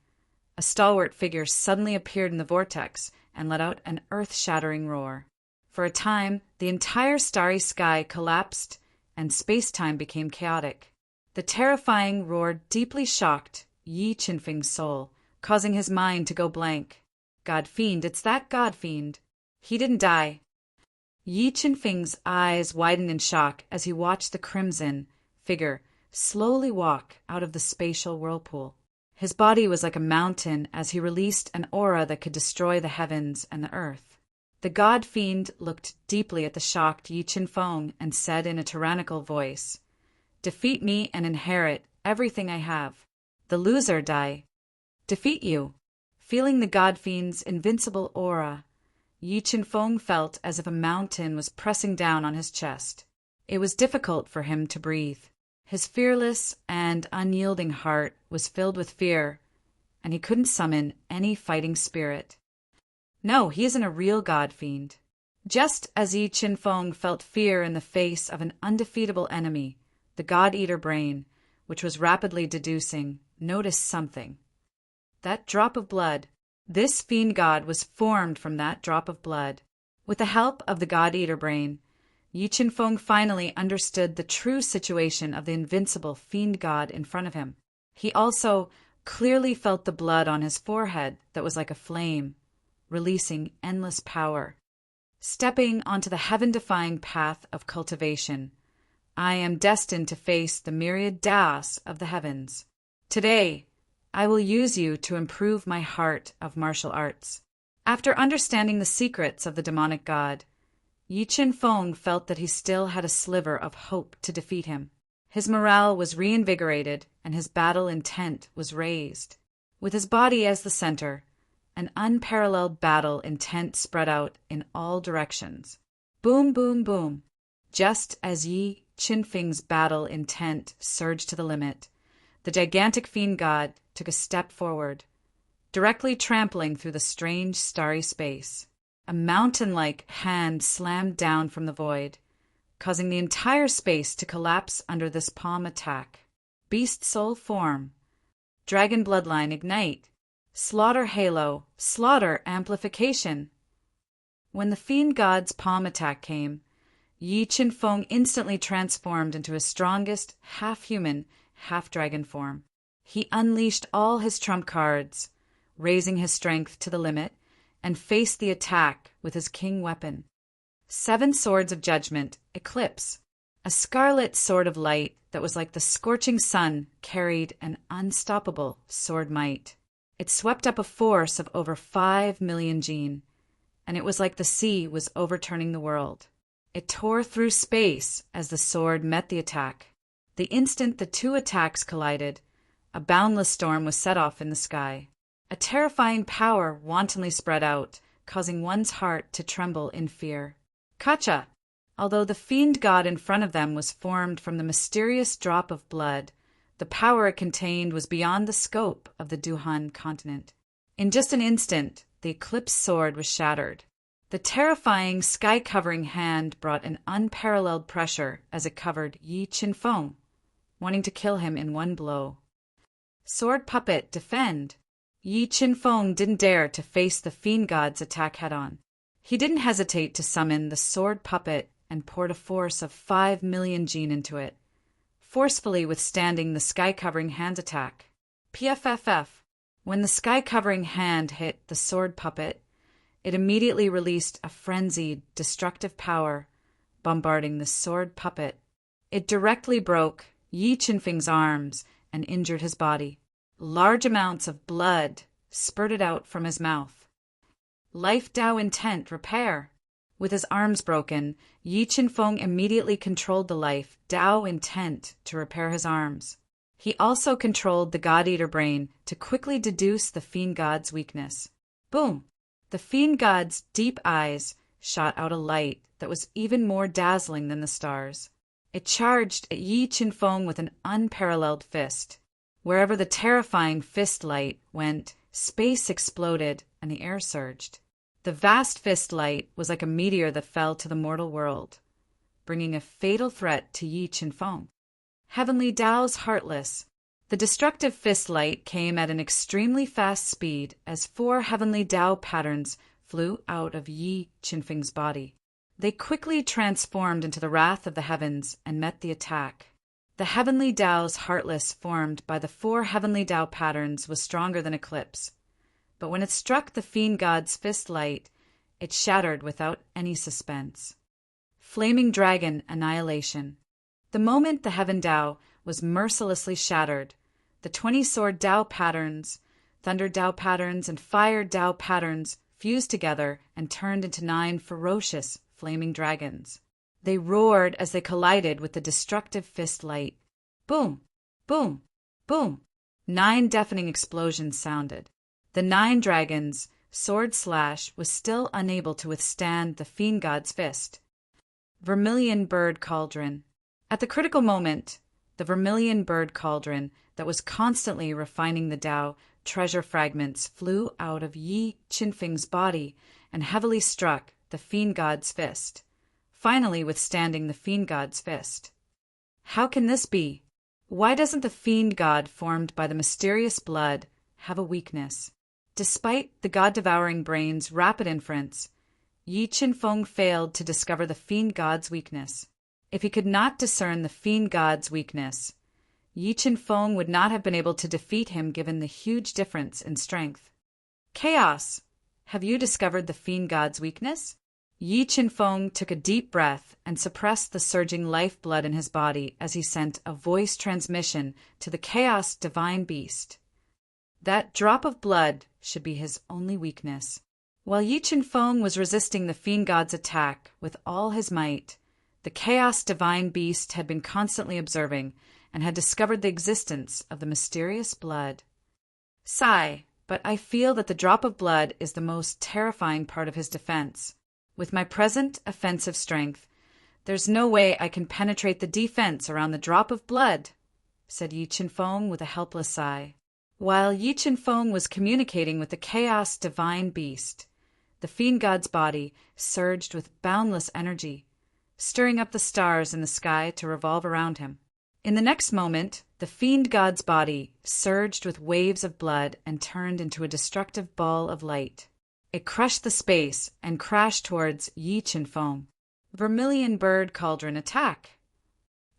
a stalwart figure suddenly appeared in the vortex and let out an earth-shattering roar. For a time, the entire starry sky collapsed and space-time became chaotic. The terrifying roar deeply shocked Yi Qinfeng's soul, causing his mind to go blank. God fiend, it's that God fiend. He didn't die. Yi Qinfeng's eyes widened in shock as he watched the crimson figure slowly walk out of the spatial whirlpool. His body was like a mountain as he released an aura that could destroy the heavens and the earth. The God fiend looked deeply at the shocked Yi Qinfeng and said in a tyrannical voice, "Defeat me and inherit everything I have. The loser die." Defeat you. Feeling the God fiend's invincible aura, Yi Qinfeng felt as if a mountain was pressing down on his chest. It was difficult for him to breathe. His fearless and unyielding heart was filled with fear, and he couldn't summon any fighting spirit. No, he isn't a real God fiend. Just as Yi Qinfeng felt fear in the face of an undefeatable enemy, the God-Eater brain, which was rapidly deducing, noticed something. That drop of blood. This fiend god was formed from that drop of blood. With the help of the God-Eater brain, Yi Qinfeng finally understood the true situation of the invincible fiend god in front of him. He also clearly felt the blood on his forehead that was like a flame, releasing endless power. Stepping onto the heaven-defying path of cultivation, I am destined to face the myriad Daos of the heavens. Today, I will use you to improve my heart of martial arts. After understanding the secrets of the demonic god, Yi Qinfeng felt that he still had a sliver of hope to defeat him. His morale was reinvigorated and his battle intent was raised. With his body as the center, an unparalleled battle intent spread out in all directions. Boom, boom, boom. Just as Yi Qinfeng's battle intent surged to the limit, the gigantic fiend god took a step forward, directly trampling through the strange starry space. A mountain-like hand slammed down from the void, causing the entire space to collapse under this palm attack. Beast soul form. Dragon bloodline ignite. Slaughter halo. Slaughter amplification. When the fiend god's palm attack came, Yi Qinfeng instantly transformed into his strongest half-human, half-dragon form. He unleashed all his trump cards, raising his strength to the limit, and faced the attack with his king weapon. 7 swords of judgment, eclipse. A scarlet sword of light that was like the scorching sun carried an unstoppable sword might. It swept up a force of over 5 million jin, and it was like the sea was overturning the world. It tore through space as the sword met the attack. The instant the two attacks collided, a boundless storm was set off in the sky. A terrifying power wantonly spread out, causing one's heart to tremble in fear. Kacha! Although the fiend god in front of them was formed from the mysterious drop of blood, the power it contained was beyond the scope of the Duhan continent. In just an instant, the eclipse sword was shattered. The terrifying sky-covering hand brought an unparalleled pressure as it covered Yi Qinfeng, wanting to kill him in one blow. Sword puppet, defend! Yi Qinfeng didn't dare to face the fiend god's attack head-on. He didn't hesitate to summon the sword puppet and poured a force of 5 million Jin into it, forcefully withstanding the sky-covering hand attack. PFFF. When the sky-covering hand hit the sword puppet, it immediately released a frenzied, destructive power, bombarding the sword puppet. It directly broke Yi Qinfeng's arms and injured his body. Large amounts of blood spurted out from his mouth. Life Dao intent repair. With his arms broken, Yi Qinfeng immediately controlled the life Dao intent to repair his arms. He also controlled the God-Eater brain to quickly deduce the Fiend God's weakness. Boom! The Fiend God's deep eyes shot out a light that was even more dazzling than the stars. It charged at Yi Qinfeng with an unparalleled fist. Wherever the terrifying fist light went, space exploded and the air surged. The vast fist light was like a meteor that fell to the mortal world, bringing a fatal threat to Yi Qinfeng. Heavenly Dao's Heartless. The destructive fist light came at an extremely fast speed as 4 Heavenly Dao patterns flew out of Yi Qinfeng's body. They quickly transformed into the wrath of the heavens and met the attack. The Heavenly Dao's Heartless formed by the 4 Heavenly Dao patterns was stronger than Eclipse, but when it struck the Fiend God's fist light, it shattered without any suspense. Flaming Dragon Annihilation. The moment the Heaven Dao was mercilessly shattered, the 20 Sword Dao patterns, Thunder Dao patterns, and Fire Dao patterns fused together and turned into 9 ferocious flaming dragons. They roared as they collided with the destructive fist light. Boom! Boom! Boom! 9 deafening explosions sounded. The 9 dragons' sword slash was still unable to withstand the Fiend God's fist. Vermilion Bird Cauldron. At the critical moment, the Vermilion Bird Cauldron that was constantly refining the Dao treasure fragments flew out of Yi Qinfeng's body and heavily struck the Fiend God's fist, finally withstanding the Fiend God's fist. How can this be? Why doesn't the Fiend God formed by the mysterious blood have a weakness? Despite the God-devouring brain's rapid inference, Yi Qinfeng failed to discover the Fiend God's weakness. If he could not discern the Fiend God's weakness, Yi Qinfeng would not have been able to defeat him given the huge difference in strength. Chaos! Have you discovered the Fiend God's weakness? Yi Qinfeng took a deep breath and suppressed the surging lifeblood in his body as he sent a voice transmission to the Chaos Divine Beast. That drop of blood should be his only weakness. While Yi Qinfeng was resisting the Fiend God's attack with all his might, the Chaos Divine Beast had been constantly observing and had discovered the existence of the mysterious blood. Sigh, but I feel that the drop of blood is the most terrifying part of his defense. With my present offensive strength, there's no way I can penetrate the defense around the drop of blood, said Yi Qinfeng with a helpless sigh. While Yi Qinfeng was communicating with the Chaos Divine Beast, the Fiend God's body surged with boundless energy, stirring up the stars in the sky to revolve around him. In the next moment, the Fiend God's body surged with waves of blood and turned into a destructive ball of light. It crushed the space and crashed towards Yi Qinfeng. Vermilion Bird Cauldron Attack.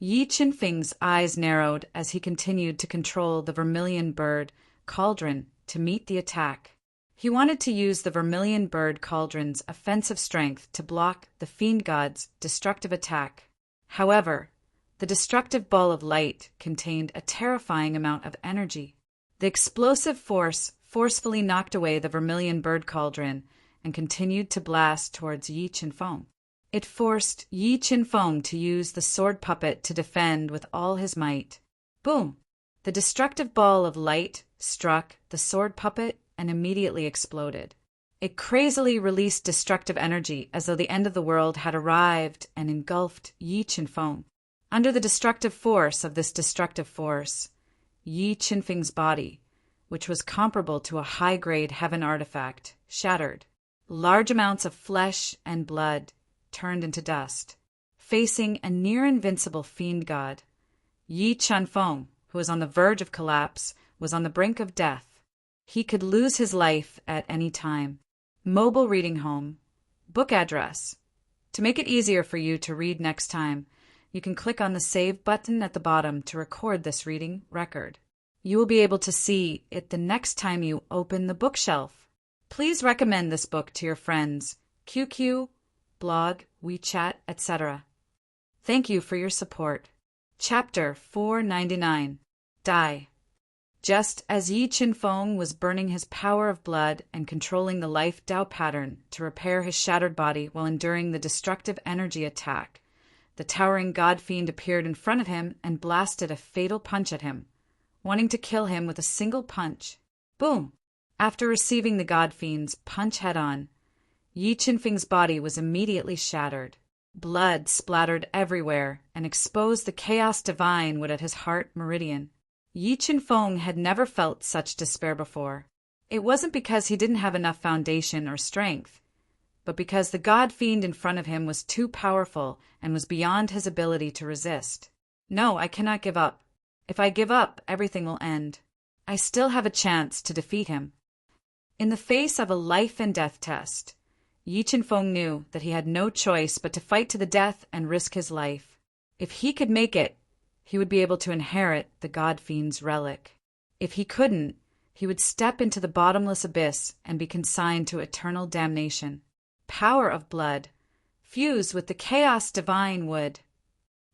Yi Qinfeng's eyes narrowed as he continued to control the Vermilion Bird Cauldron to meet the attack. He wanted to use the Vermilion Bird Cauldron's offensive strength to block the Fiend God's destructive attack. However, the destructive ball of light contained a terrifying amount of energy. The explosive force forcefully knocked away the Vermilion Bird Cauldron and continued to blast towards Yi Qinfeng. It forced Yi Qinfeng to use the sword puppet to defend with all his might. Boom! The destructive ball of light struck the sword puppet and immediately exploded. It crazily released destructive energy as though the end of the world had arrived and engulfed Yi Qinfeng. Under the destructive force of this destructive force, Yi Qinfeng's body, which was comparable to a high-grade heaven artifact, shattered. Large amounts of flesh and blood turned into dust. Facing a near-invincible Fiend God, Yi Qinfeng, who was on the verge of collapse, was on the brink of death. He could lose his life at any time. Mobile Reading Home, Book address. To make it easier for you to read next time, you can click on the Save button at the bottom to record this reading record. You will be able to see it the next time you open the bookshelf. Please recommend this book to your friends, QQ, blog, WeChat, etc. Thank you for your support. Chapter 499. Die. Just as Yi Qinfeng was burning his power of blood and controlling the life Tao pattern to repair his shattered body while enduring the destructive energy attack, the towering god fiend appeared in front of him and blasted a fatal punch at him, wanting to kill him with a single punch. Boom! After receiving the god fiend's punch head-on, Yi Qinfeng's body was immediately shattered. Blood splattered everywhere and exposed the chaos divine wood at his heart meridian. Yi Qinfeng had never felt such despair before. It wasn't because he didn't have enough foundation or strength, but because the god fiend in front of him was too powerful and was beyond his ability to resist. No, I cannot give up. If I give up, everything will end. I still have a chance to defeat him. In the face of a life and death test, Yi Qinfeng knew that he had no choice but to fight to the death and risk his life. If he could make it, he would be able to inherit the god fiend's relic. If he couldn't, he would step into the bottomless abyss and be consigned to eternal damnation. Power of blood, fused with the chaos divine wood.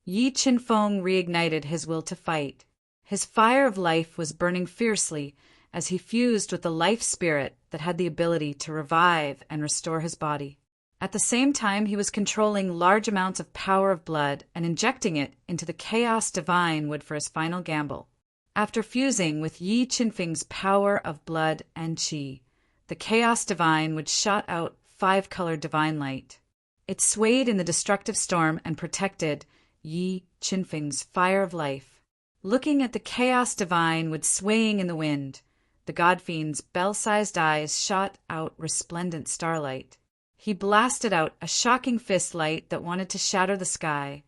Yi Qinfeng reignited his will to fight. His fire of life was burning fiercely as he fused with the life spirit that had the ability to revive and restore his body. At the same time, he was controlling large amounts of power of blood and injecting it into the chaos divine wood for his final gamble. After fusing with Yi Qinfeng's power of blood and qi, the chaos divine would shot out 5-colored divine light. It swayed in the destructive storm and protected Yi Qinfeng's fire of life. Looking at the chaos divine wood swaying in the wind, the god fiend's bell-sized eyes shot out resplendent starlight. He blasted out a shocking fist light that wanted to shatter the sky,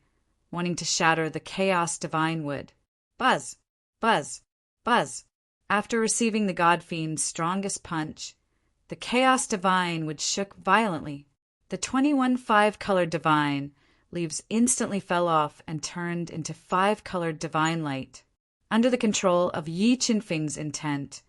wanting to shatter the chaos divine wood. Buzz! Buzz! Buzz! After receiving the god fiend's strongest punch, the chaos divine would shook violently. The 21 5-colored divine leaves instantly fell off and turned into 5-colored divine light. Under the control of Yi Qinfeng's intent,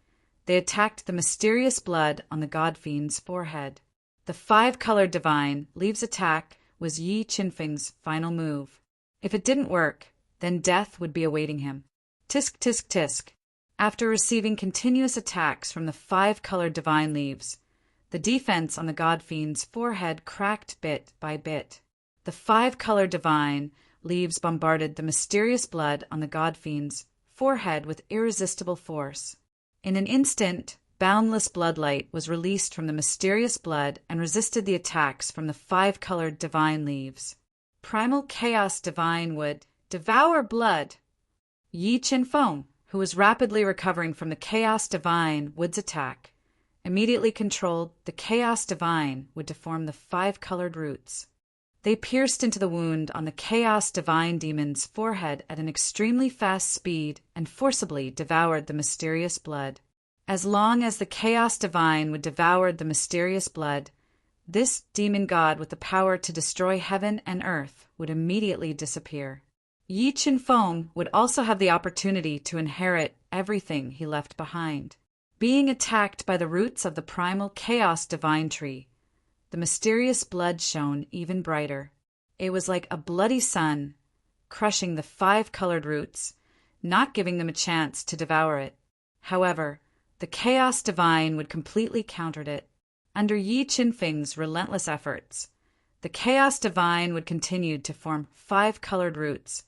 they attacked the mysterious blood on the god fiend's forehead. The 5-colored divine leaves attack was Yi Qinfeng's final move. If it didn't work, then death would be awaiting him. Tisk tisk tisk. After receiving continuous attacks from the 5-colored divine leaves, the defense on the god fiend's forehead cracked bit by bit. The 5-colored divine leaves bombarded the mysterious blood on the god fiend's forehead with irresistible force. In an instant, boundless bloodlight was released from the mysterious blood and resisted the attacks from the 5-colored divine leaves. Primal chaos divine would devour blood. Yi Qinfeng, who was rapidly recovering from the chaos divine wood's attack, immediately controlled the chaos divine would to form the 5-colored roots. They pierced into the wound on the chaos divine demon's forehead at an extremely fast speed and forcibly devoured the mysterious blood. As long as the chaos divine would devour the mysterious blood, this demon god with the power to destroy heaven and earth would immediately disappear. Yi Qinfeng would also have the opportunity to inherit everything he left behind. Being attacked by the roots of the primal chaos divine tree, the mysterious blood shone even brighter. It was like a bloody sun, crushing the 5-colored roots, not giving them a chance to devour it. However, the chaos divine would completely counter it. Under Yi Qinfeng's relentless efforts, the chaos divine would continue to form 5-colored roots,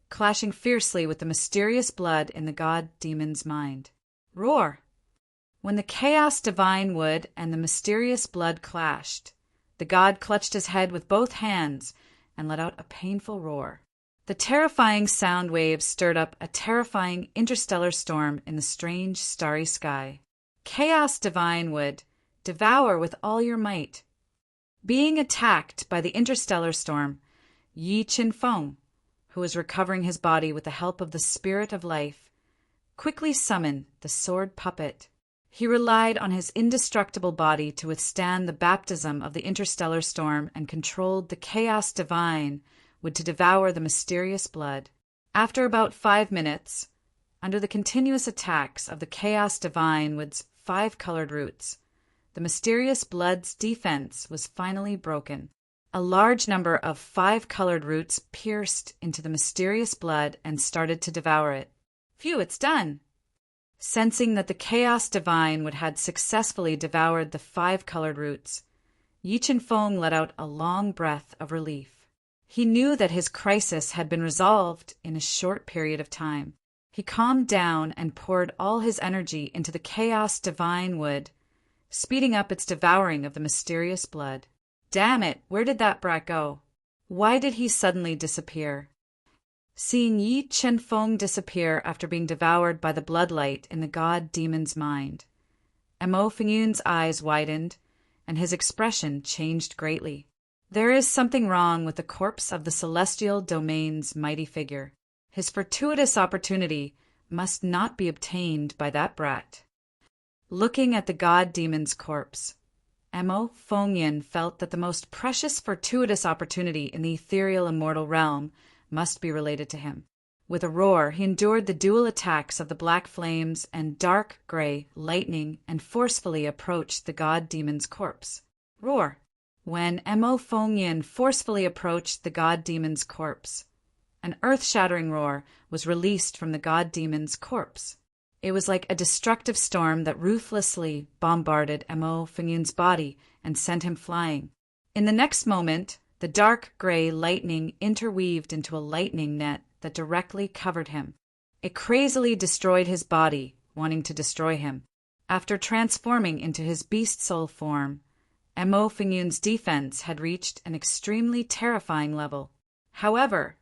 clashing fiercely with the mysterious blood in the god demon's mind. Roar! When the chaos divine wood and the mysterious blood clashed, the god clutched his head with both hands and let out a painful roar. The terrifying sound waves stirred up a terrifying interstellar storm in the strange starry sky. Chaos divine would devour with all your might. Being attacked by the interstellar storm, Yi Qinfeng, who was recovering his body with the help of the spirit of life, quickly summoned the sword puppet. He relied on his indestructible body to withstand the baptism of the interstellar storm and controlled the chaos divine would to devour the mysterious blood. After about 5 minutes, under the continuous attacks of the chaos divine with 5 colored roots, the mysterious blood's defense was finally broken. A large number of 5 colored roots pierced into the mysterious blood and started to devour it. Phew, it's done! Sensing that the chaos divine had successfully devoured the 5 colored roots, Yi Chen-feng let out a long breath of relief. He knew that his crisis had been resolved in a short period of time. He calmed down and poured all his energy into the chaos divine wood, speeding up its devouring of the mysterious blood. Damn it, where did that brat go? Why did he suddenly disappear? Seeing Yi Chen-feng disappear after being devoured by the bloodlight in the god-demon's mind, Mo Fengyun's eyes widened, and his expression changed greatly. There is something wrong with the corpse of the celestial domain's mighty figure. His fortuitous opportunity must not be obtained by that brat. Looking at the god-demon's corpse, Mo Fengyun felt that the most precious fortuitous opportunity in the ethereal immortal realm must be related to him. With a roar, he endured the dual attacks of the black flames and dark gray lightning and forcefully approached the god-demon's corpse. Roar! When Mo Fengyun forcefully approached the god-demon's corpse, an earth-shattering roar was released from the god-demon's corpse. It was like a destructive storm that ruthlessly bombarded Mo Fengyun's body and sent him flying. In the next moment, the dark gray lightning interweaved into a lightning net that directly covered him. It crazily destroyed his body, wanting to destroy him. After transforming into his beast soul form, Mo Fengyun's defense had reached an extremely terrifying level. However,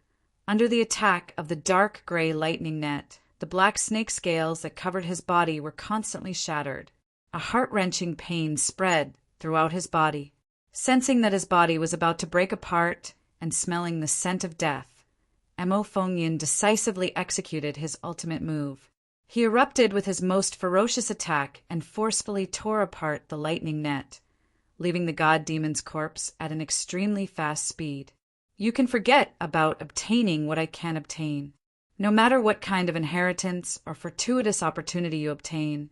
under the attack of the dark gray lightning net, the black snake scales that covered his body were constantly shattered. A heart-wrenching pain spread throughout his body. Sensing that his body was about to break apart and smelling the scent of death, Mo Fengyun decisively executed his ultimate move. He erupted with his most ferocious attack and forcefully tore apart the lightning net, leaving the god-demon's corpse at an extremely fast speed. You can forget about obtaining what I can obtain. No matter what kind of inheritance or fortuitous opportunity you obtain,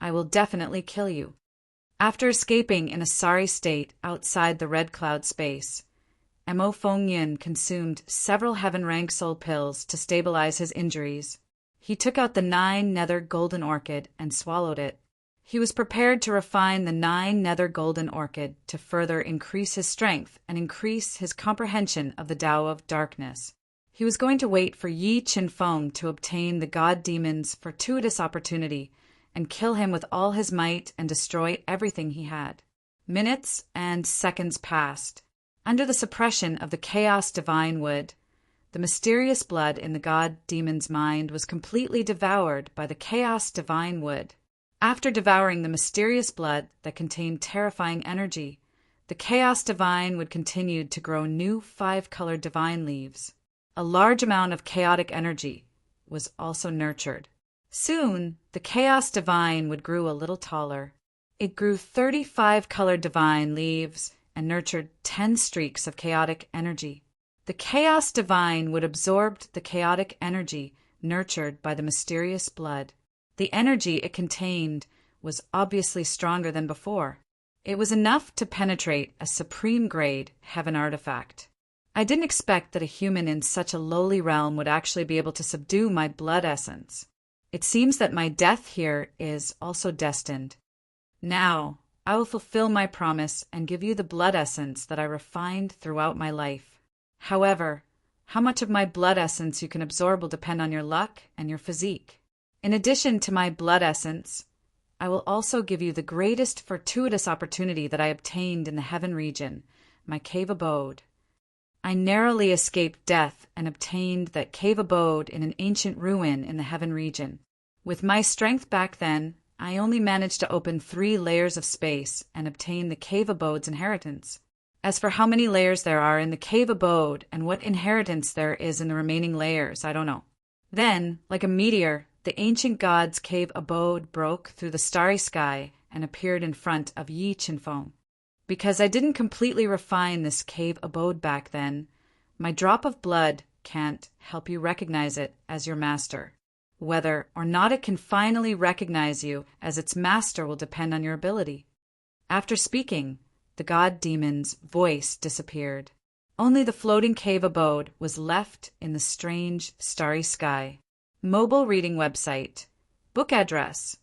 I will definitely kill you. After escaping in a sorry state outside the red cloud space, Mo Fengyun consumed several heaven-rank soul pills to stabilize his injuries. He took out the 9 nether golden orchid and swallowed it. He was prepared to refine the 9 nether golden orchid to further increase his strength and increase his comprehension of the Tao of Darkness. He was going to wait for Yi Chen-feng to obtain the god-demon's fortuitous opportunity and kill him with all his might and destroy everything he had. Minutes and seconds passed. Under the suppression of the chaos divine wood, the mysterious blood in the god-demon's mind was completely devoured by the chaos divine wood. After devouring the mysterious blood that contained terrifying energy, the chaos divine would continue to grow new 5-colored divine leaves. A large amount of chaotic energy was also nurtured. Soon, the chaos divine would grow a little taller. It grew 35 colored divine leaves and nurtured 10 streaks of chaotic energy. The chaos divine would absorb the chaotic energy nurtured by the mysterious blood. The energy it contained was obviously stronger than before. It was enough to penetrate a supreme-grade heaven artifact. I didn't expect that a human in such a lowly realm would actually be able to subdue my blood essence. It seems that my death here is also destined. Now, I will fulfill my promise and give you the blood essence that I refined throughout my life. However, how much of my blood essence you can absorb will depend on your luck and your physique. In addition to my blood essence, I will also give you the greatest fortuitous opportunity that I obtained in the heaven region, my cave abode. I narrowly escaped death and obtained that cave abode in an ancient ruin in the heaven region. With my strength back then, I only managed to open 3 layers of space and obtain the cave abode's inheritance. As for how many layers there are in the cave abode and what inheritance there is in the remaining layers, I don't know. Then, like a meteor, The ancient god's cave abode broke through the starry sky and appeared in front of Yi Qinfeng. Because I didn't completely refine this cave abode back then, my drop of blood can't help you recognize it as your master. Whether or not it can finally recognize you as its master will depend on your ability. After speaking, the god demon's voice disappeared. Only the floating cave abode was left in the strange, starry sky. Mobile reading website. Book address.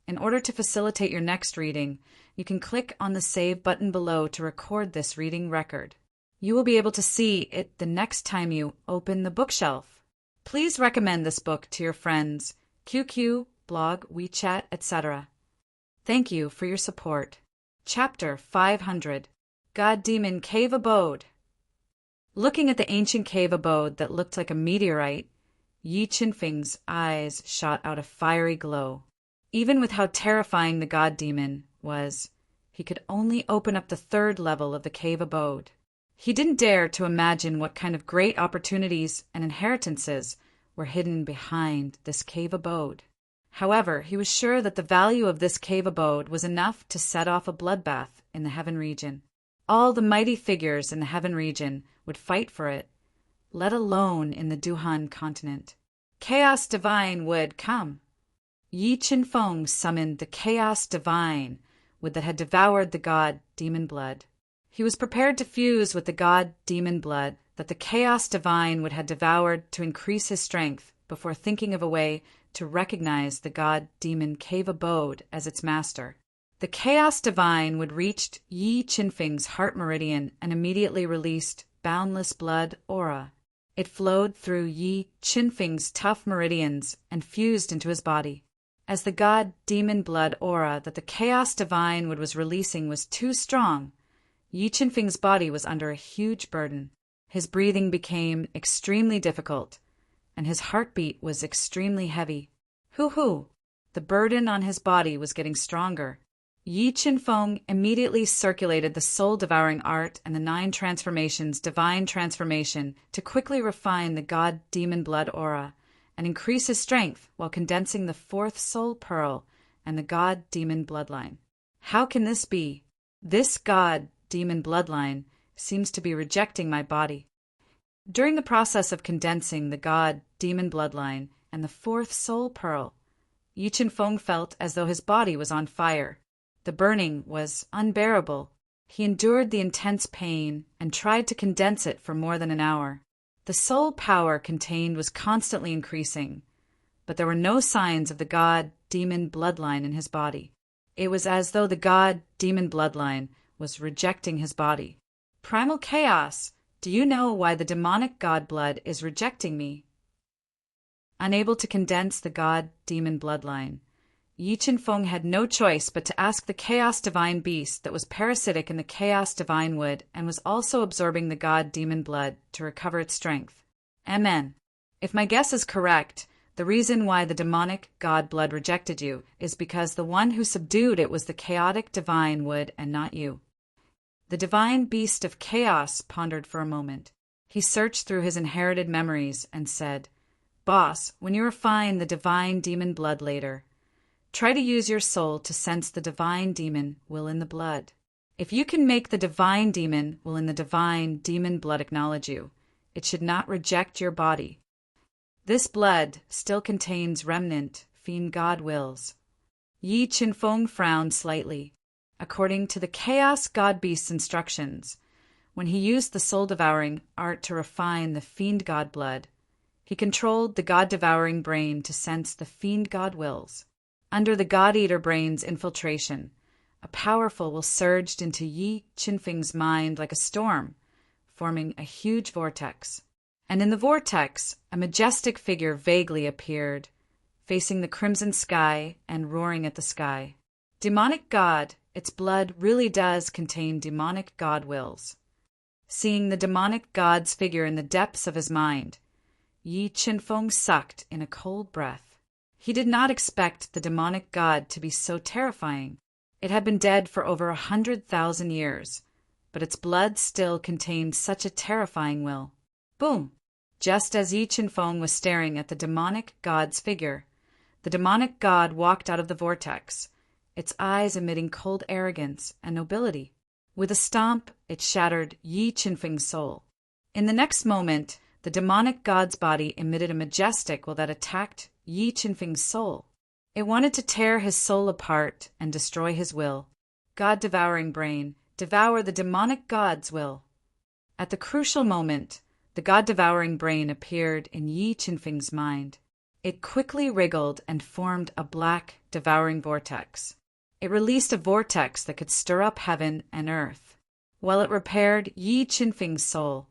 In order to facilitate your next reading, you can click on the Save button below to record this reading record. You will be able to see it the next time you open the bookshelf. Please recommend this book to your friends, QQ, blog, WeChat, etc. Thank you for your support. Chapter 500. God Demon Cave Abode. Looking at the ancient cave abode that looked like a meteorite, Yi Qinfeng's eyes shot out a fiery glow. Even with how terrifying the god demon was, he could only open up the third level of the cave abode. He didn't dare to imagine what kind of great opportunities and inheritances were hidden behind this cave abode. However, he was sure that the value of this cave abode was enough to set off a bloodbath in the heaven region. All the mighty figures in the heaven region would fight for it, let alone in the Duhan continent. Chaos divine would come. Yi Qinfeng summoned the chaos divine that had devoured the god demon blood. He was prepared to fuse with the god demon blood that the chaos divine would have devoured to increase his strength before thinking of a way to recognize the god demon cave abode as its master. The chaos divine would reach Yi Qinfeng's heart meridian and immediately released boundless blood aura. It flowed through Yi Qinfeng's tough meridians and fused into his body. As the god demon blood aura that the chaos divine was releasing was too strong, Yi Qinfeng's body was under a huge burden. His breathing became extremely difficult, and his heartbeat was extremely heavy. Hoo-hoo! The burden on his body was getting stronger. Yi Qinfeng immediately circulated the soul-devouring art and the 9 transformations divine transformation to quickly refine the god demon blood aura and increase his strength while condensing the 4th soul pearl and the god demon bloodline. How can this be? This god demon bloodline seems to be rejecting my body. During the process of condensing the god demon bloodline and the 4th soul pearl, Yi Qinfeng felt as though his body was on fire. The burning was unbearable. He endured the intense pain and tried to condense it for more than an hour. The soul power contained was constantly increasing, but there were no signs of the god demon bloodline in his body. It was as though the god demon bloodline was rejecting his body. Primal chaos, do you know why the demonic god blood is rejecting me? Unable to condense the god demon bloodline, Yi Qinfeng had no choice but to ask the chaos divine beast that was parasitic in the chaos divine wood and was also absorbing the god demon blood to recover its strength. Amen. If my guess is correct, the reason why the demonic god blood rejected you is because the one who subdued it was the chaotic divine wood and not you. The divine beast of chaos pondered for a moment. He searched through his inherited memories and said, "Boss, when you refine the divine demon blood later, try to use your soul to sense the divine demon will in the blood. If you can make the divine demon will in the divine demon blood acknowledge you, it should not reject your body. This blood still contains remnant fiend god wills." Yi Qinfeng frowned slightly. According to the chaos god beast's instructions, when he used the soul-devouring art to refine the fiend god blood, he controlled the god-devouring brain to sense the fiend god wills. Under the God-Eater brain's infiltration, a powerful will surged into Yi Qinfeng's mind like a storm, forming a huge vortex. And in the vortex, a majestic figure vaguely appeared, facing the crimson sky and roaring at the sky. Demonic God, its blood really does contain demonic God wills. Seeing the demonic God's figure in the depths of his mind, Yi Qinfeng sucked in a cold breath. He did not expect the demonic god to be so terrifying. It had been dead for over 100,000 years, but its blood still contained such a terrifying will. Boom! Just as Yi Qinfeng was staring at the demonic god's figure, the demonic god walked out of the vortex, its eyes emitting cold arrogance and nobility. With a stomp, it shattered Yi Qinfeng's soul. In the next moment, the demonic god's body emitted a majestic will that attacked Yi Qinfeng's soul. It wanted to tear his soul apart and destroy his will. God-devouring brain, devour the demonic god's will. At the crucial moment, the god-devouring brain appeared in Yi Qinfeng's mind. It quickly wriggled and formed a black, devouring vortex. It released a vortex that could stir up heaven and earth. While it repaired Yi Qinfeng's soul,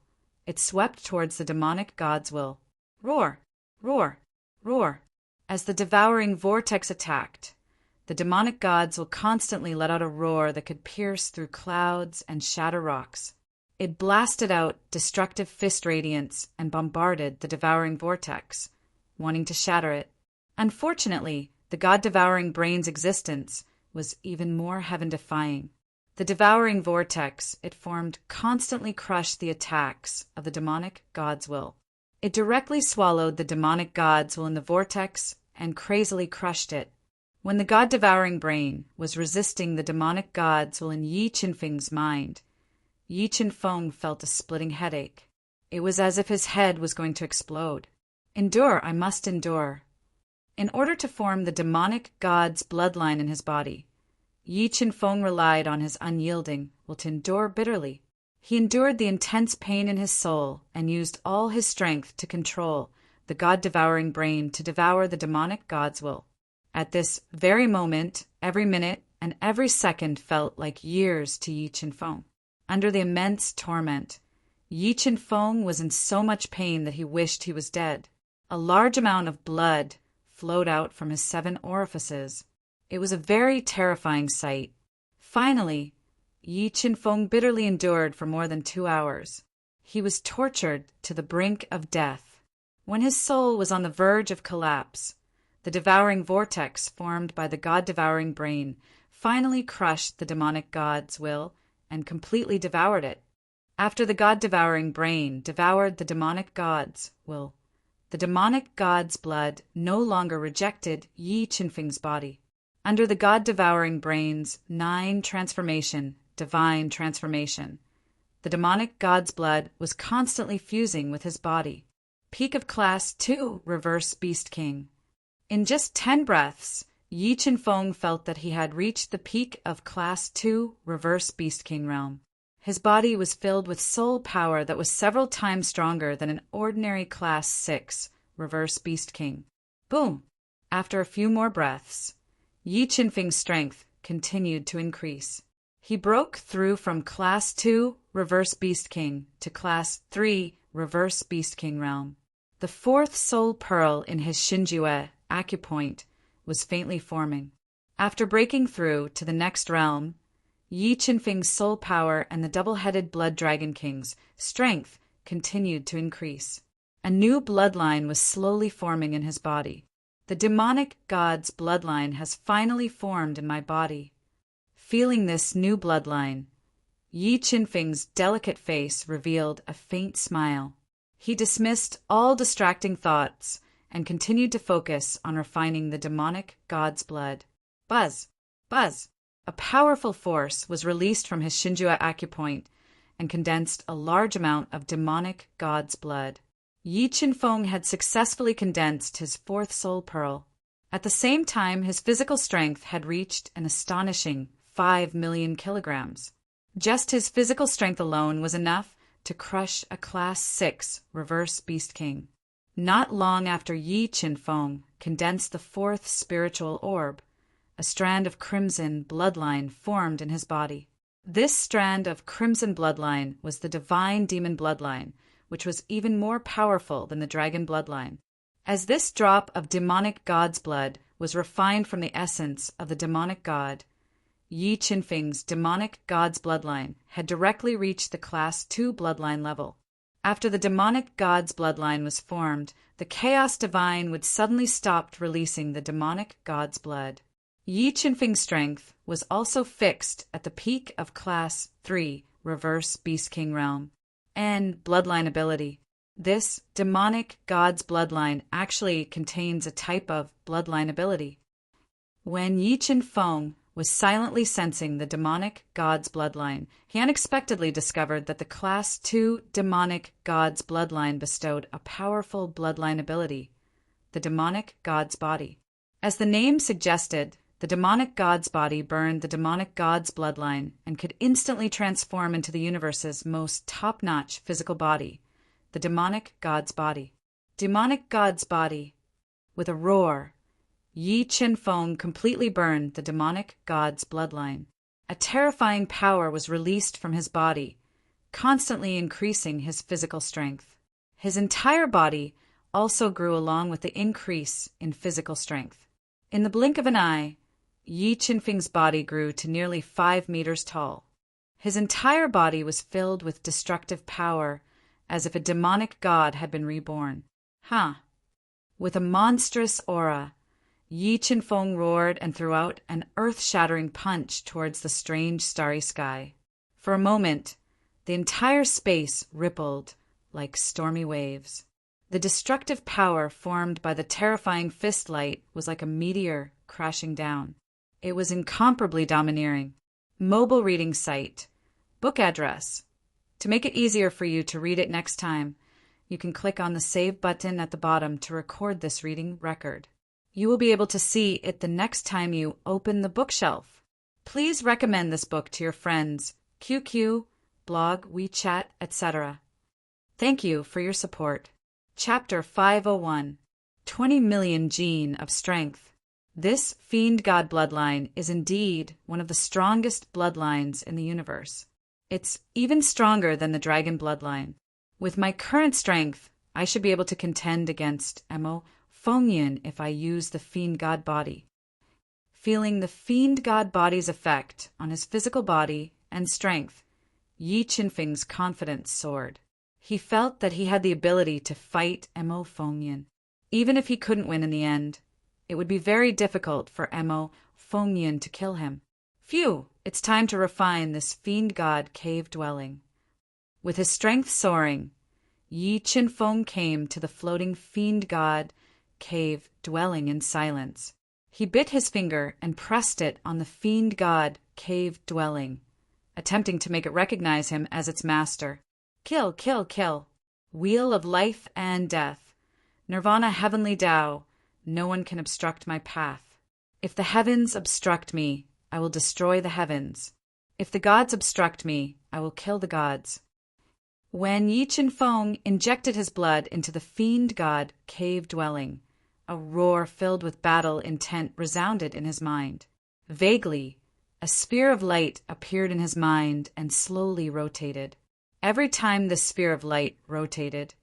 it swept towards the demonic god's will. Roar, roar, roar. As the devouring vortex attacked, the demonic gods will constantly let out a roar that could pierce through clouds and shatter rocks. It blasted out destructive fist radiance and bombarded the devouring vortex, wanting to shatter it. Unfortunately, the god-devouring brain's existence was even more heaven-defying. The devouring vortex it formed constantly crushed the attacks of the demonic god's will. It directly swallowed the demonic god's will in the vortex and crazily crushed it. When the god-devouring brain was resisting the demonic god's will in Yi Qinfeng's mind, Yi Qinfeng felt a splitting headache. It was as if his head was going to explode. Endure, I must endure. In order to form the demonic god's bloodline in his body, Yi Qinfeng relied on his unyielding will to endure bitterly. He endured the intense pain in his soul and used all his strength to control the god-devouring brain to devour the demonic god's will. At this very moment, every minute and every second felt like years to Yi Qinfeng. Under the immense torment, Yi Qinfeng was in so much pain that he wished he was dead. A large amount of blood flowed out from his 7 orifices. It was a very terrifying sight. Finally, Yi Qinfeng bitterly endured for more than 2 hours. He was tortured to the brink of death. When his soul was on the verge of collapse, the devouring vortex formed by the god-devouring brain finally crushed the demonic god's will and completely devoured it. After the god-devouring brain devoured the demonic god's will, the demonic god's blood no longer rejected Yi Qinfeng's body. Under the god-devouring brain's 9 transformation, divine transformation, the demonic god's blood was constantly fusing with his body. Peak of Class 2, Reverse Beast King. In just 10 breaths, Yi Qinfeng felt that he had reached the peak of Class 2, Reverse Beast King realm. His body was filled with soul power that was several times stronger than an ordinary Class 6, Reverse Beast King. Boom! After a few more breaths, Yi Qinfeng's strength continued to increase. He broke through from Class 2, Reverse Beast King, to Class 3, Reverse Beast King realm. The 4th soul pearl in his Xinjue acupoint was faintly forming. After breaking through to the next realm, Yi Qinfeng's soul power and the double-headed blood dragon king's strength continued to increase. A new bloodline was slowly forming in his body. The demonic god's bloodline has finally formed in my body. Feeling this new bloodline, Yi Qinfeng's delicate face revealed a faint smile. He dismissed all distracting thoughts and continued to focus on refining the demonic god's blood. Buzz! Buzz! A powerful force was released from his Xinjue acupoint and condensed a large amount of demonic god's blood. Yi Qinfeng had successfully condensed his 4th soul pearl. At the same time, his physical strength had reached an astonishing 5 million kilograms. Just his physical strength alone was enough to crush a Class 6 Reverse Beast King. Not long after Yi Qinfeng condensed the 4th spiritual orb, a strand of crimson bloodline formed in his body. This strand of crimson bloodline was the divine demon bloodline, which was even more powerful than the dragon bloodline. As this drop of demonic god's blood was refined from the essence of the demonic god, Yi Qinfeng's demonic god's bloodline had directly reached the Class 2 bloodline level. After the demonic god's bloodline was formed, the chaos divine would suddenly stop releasing the demonic god's blood. Yi Qinfeng's strength was also fixed at the peak of Class 3 Reverse Beast King realm. And bloodline ability. This demonic god's bloodline actually contains a type of bloodline ability. When Yi Qinfeng was silently sensing the demonic god's bloodline, he unexpectedly discovered that the Class 2 demonic god's bloodline bestowed a powerful bloodline ability, the demonic god's body. As the name suggested, the demonic god's body burned the demonic god's bloodline and could instantly transform into the universe's most top-notch physical body, the demonic god's body. Demonic god's body. With a roar, Yi Qinfeng completely burned the demonic god's bloodline. A terrifying power was released from his body, constantly increasing his physical strength. His entire body also grew along with the increase in physical strength. In the blink of an eye, Yi Qinfeng's body grew to nearly 5 meters tall. His entire body was filled with destructive power, as if a demonic god had been reborn. With a monstrous aura, Yi Qinfeng roared and threw out an earth-shattering punch towards the strange starry sky. For a moment, the entire space rippled like stormy waves. The destructive power formed by the terrifying fist light was like a meteor crashing down. It was incomparably domineering. Mobile reading site. Book address. To make it easier for you to read it next time, you can click on the Save button at the bottom to record this reading record. You will be able to see it the next time you open the bookshelf. Please recommend this book to your friends, QQ, blog, WeChat, etc. Thank you for your support. Chapter 501, 20 million gene of strength. This fiend god bloodline is indeed one of the strongest bloodlines in the universe. It's even stronger than the dragon bloodline. With my current strength, I should be able to contend against Mo Fengyan if I use the fiend god body. Feeling the fiend god body's effect on his physical body and strength, Yi Qinfeng's confidence soared. He felt that he had the ability to fight Mo Fengyan. Even if he couldn't win in the end, it would be very difficult for Mo Fengyan to kill him. Phew, it's time to refine this fiend god cave dwelling. With his strength soaring, Yi Qinfeng came to the floating fiend god cave dwelling in silence. He bit his finger and pressed it on the fiend god cave dwelling, attempting to make it recognize him as its master. Kill, kill, kill. Wheel of life and death. Nirvana heavenly Tao. No one can obstruct my path. If the heavens obstruct me, I will destroy the heavens. If the gods obstruct me, I will kill the gods. When Yi Qinfeng injected his blood into the fiend god cave dwelling, a roar filled with battle intent resounded in his mind. Vaguely, a sphere of light appeared in his mind and slowly rotated. Every time this sphere of light rotated,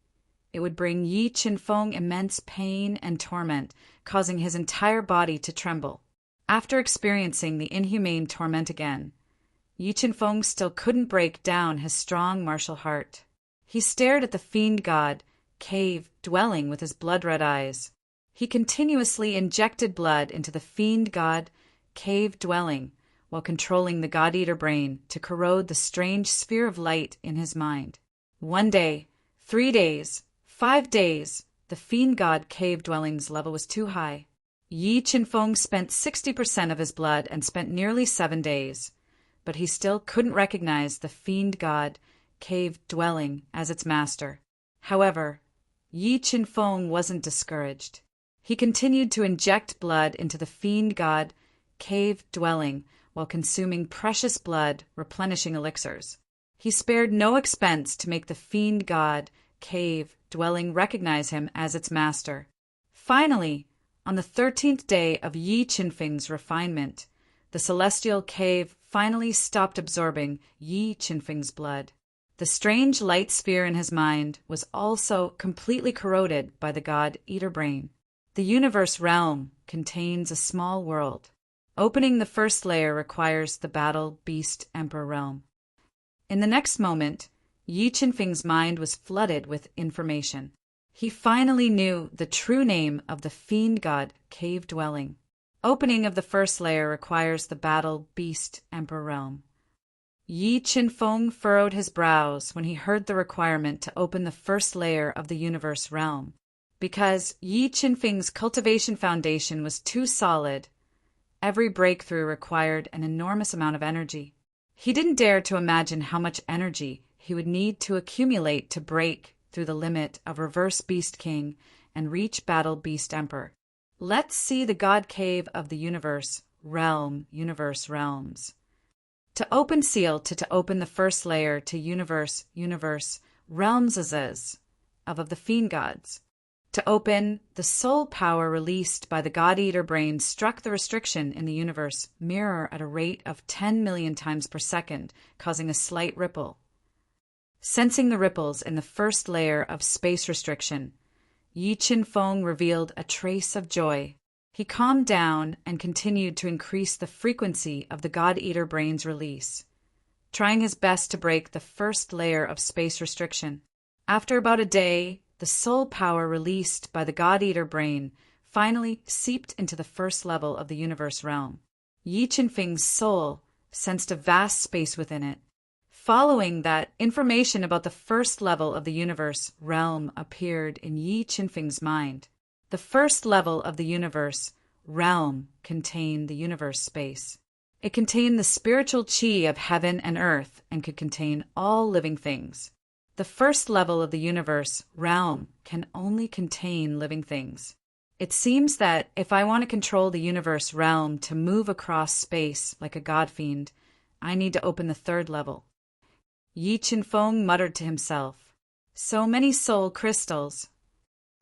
it would bring Yi Qinfeng immense pain and torment, causing his entire body to tremble. After experiencing the inhumane torment again, Yi Qinfeng still couldn't break down his strong martial heart. He stared at the fiend god cave dwelling with his blood-red eyes. He continuously injected blood into the fiend god cave dwelling while controlling the god-eater brain to corrode the strange sphere of light in his mind. 1 day, 3 days, 5 days, the fiend god cave dwelling's level was too high. Yi Qinfeng spent 60% of his blood and spent nearly 7 days, but he still couldn't recognize the fiend god cave dwelling as its master. However, Yi Qinfeng wasn't discouraged. He continued to inject blood into the fiend god cave dwelling while consuming precious blood replenishing elixirs. He spared no expense to make the fiend god cave dwelling recognize him as its master. Finally, on the 13th day of Yi Qinfeng's refinement, the celestial cave finally stopped absorbing Yi Qinfeng's blood. The strange light sphere in his mind was also completely corroded by the god-eater brain. The universe realm contains a small world. Opening the first layer requires the battle beast emperor realm. In the next moment, Yi Qinfeng's mind was flooded with information. He finally knew the true name of the fiend god cave dwelling. Opening of the first layer requires the battle beast emperor realm. Yi Qinfeng furrowed his brows when he heard the requirement to open the first layer of the universe realm. Because Yi Qinfeng's cultivation foundation was too solid, every breakthrough required an enormous amount of energy. He didn't dare to imagine how much energy he would need to accumulate to break through the limit of Reverse Beast King and reach Battle Beast Emperor. Let's see the God Cave of the Universe Universe Realms. To open seal to open the first layer to universe realms of the fiend gods. To open, the soul power released by the God-Eater brain struck the restriction in the universe mirror at a rate of 10 million times per second, causing a slight ripple. Sensing the ripples in the first layer of space restriction, Yi Qinfeng revealed a trace of joy. He calmed down and continued to increase the frequency of the God-Eater brain's release, trying his best to break the first layer of space restriction. After about a day, the soul power released by the God-Eater brain finally seeped into the first level of the universe realm. Yi Qinfeng's soul sensed a vast space within it. Following that, information about the first level of the universe realm appeared in Yi Qinfeng's mind. The first level of the universe realm contained the universe space. It contained the spiritual chi of heaven and earth and could contain all living things. The first level of the universe realm can only contain living things. It seems that if I want to control the universe realm to move across space like a god fiend, I need to open the third level. Yi Qinfeng muttered to himself, "So many soul crystals."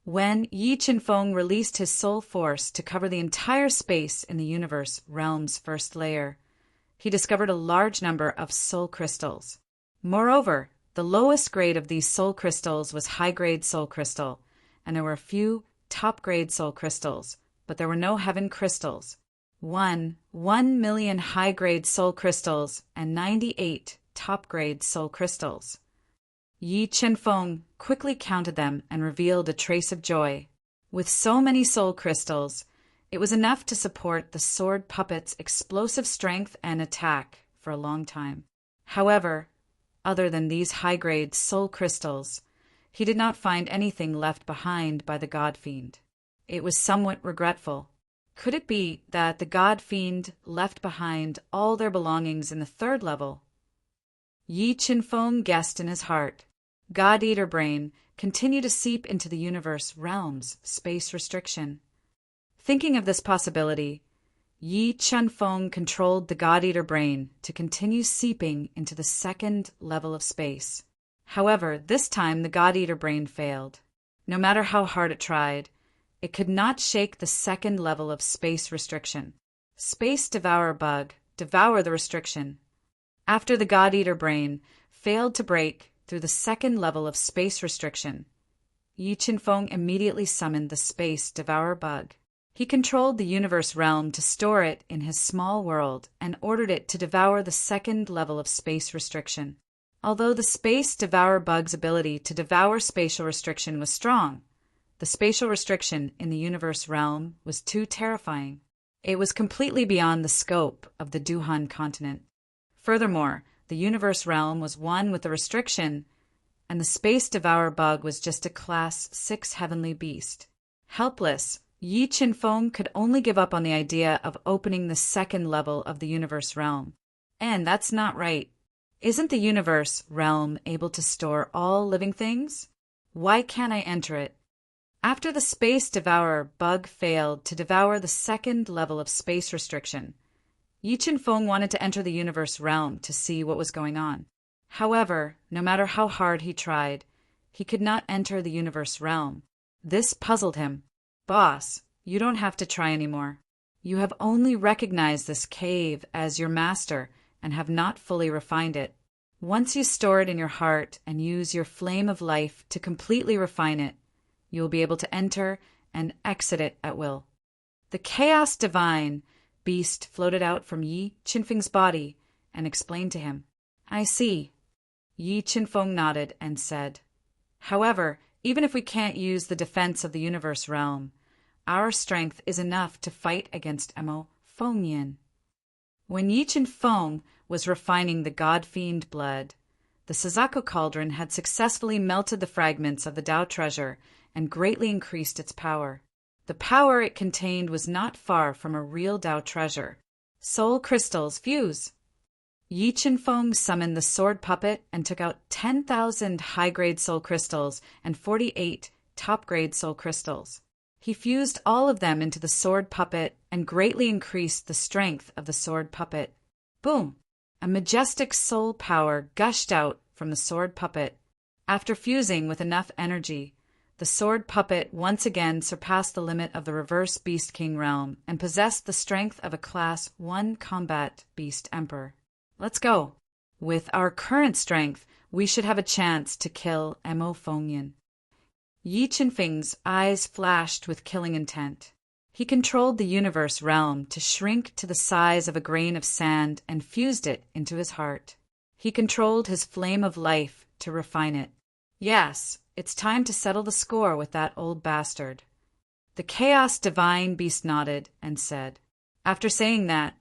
When Yi Qinfeng released his soul force to cover the entire space in the universe realm's first layer, he discovered a large number of soul crystals. Moreover, the lowest grade of these soul crystals was high-grade soul crystal, and there were a few top-grade soul crystals, but there were no heaven crystals. 1 million high-grade soul crystals and 98 top-grade soul crystals. Yi Qinfeng quickly counted them and revealed a trace of joy. With so many soul crystals, it was enough to support the sword puppet's explosive strength and attack for a long time. However, other than these high-grade soul crystals, he did not find anything left behind by the god fiend. It was somewhat regretful. Could it be that the god fiend left behind all their belongings in the third level? Yi Qinfeng guessed in his heart. God-Eater brain continued to seep into the universe realm's space restriction. Thinking of this possibility, Yi Qinfeng controlled the God-Eater brain to continue seeping into the second level of space. However, this time the God-Eater brain failed. No matter how hard it tried, it could not shake the second level of space restriction. Space Devourer Bug, devour the restriction. After the God-Eater brain failed to break through the second level of space restriction, Yi Qinfeng immediately summoned the Space Devourer Bug. He controlled the universe realm to store it in his small world and ordered it to devour the second level of space restriction. Although the Space Devourer Bug's ability to devour spatial restriction was strong, the spatial restriction in the universe realm was too terrifying. It was completely beyond the scope of the Duhan continent. Furthermore, the universe realm was one with the restriction, and the Space Devourer Bug was just a Class 6 heavenly beast. Helpless, Yi Qinfeng could only give up on the idea of opening the second level of the universe realm. And that's not right. Isn't the universe realm able to store all living things? Why can't I enter it? After the Space Devourer Bug failed to devour the second level of space restriction, Yi Qinfeng wanted to enter the universe realm to see what was going on. However, no matter how hard he tried, he could not enter the universe realm. This puzzled him. "Boss, you don't have to try anymore. You have only recognized this cave as your master and have not fully refined it. Once you store it in your heart and use your flame of life to completely refine it, you will be able to enter and exit it at will." The Chaos Divine beast floated out from Yi Qinfeng's body and explained to him. "I see." Yi Qinfeng nodded and said, "However, even if we can't use the defense of the universe realm, our strength is enough to fight against Mo Fengyan." When Yi Qinfeng was refining the god-fiend blood. The Suzaku cauldron had successfully melted the fragments of the Tao treasure and greatly increased its power. The power it contained was not far from a real Tao treasure. Soul crystals fuse. Yi Qinfeng summoned the sword puppet and took out 10,000 high-grade soul crystals and 48 top-grade soul crystals. He fused all of them into the sword puppet and greatly increased the strength of the sword puppet. Boom! A majestic soul power gushed out from the sword puppet. After fusing with enough energy, the sword puppet once again surpassed the limit of the reverse Beast King realm and possessed the strength of a Class 1 combat Beast Emperor. Let's go. With our current strength, we should have a chance to kill Mo Fengyan. Yi Qinfeng's eyes flashed with killing intent. He controlled the universe realm to shrink to the size of a grain of sand and fused it into his heart. He controlled his flame of life to refine it. Yes, it's time to settle the score with that old bastard. The Chaos Divine Beast nodded and said. After saying that,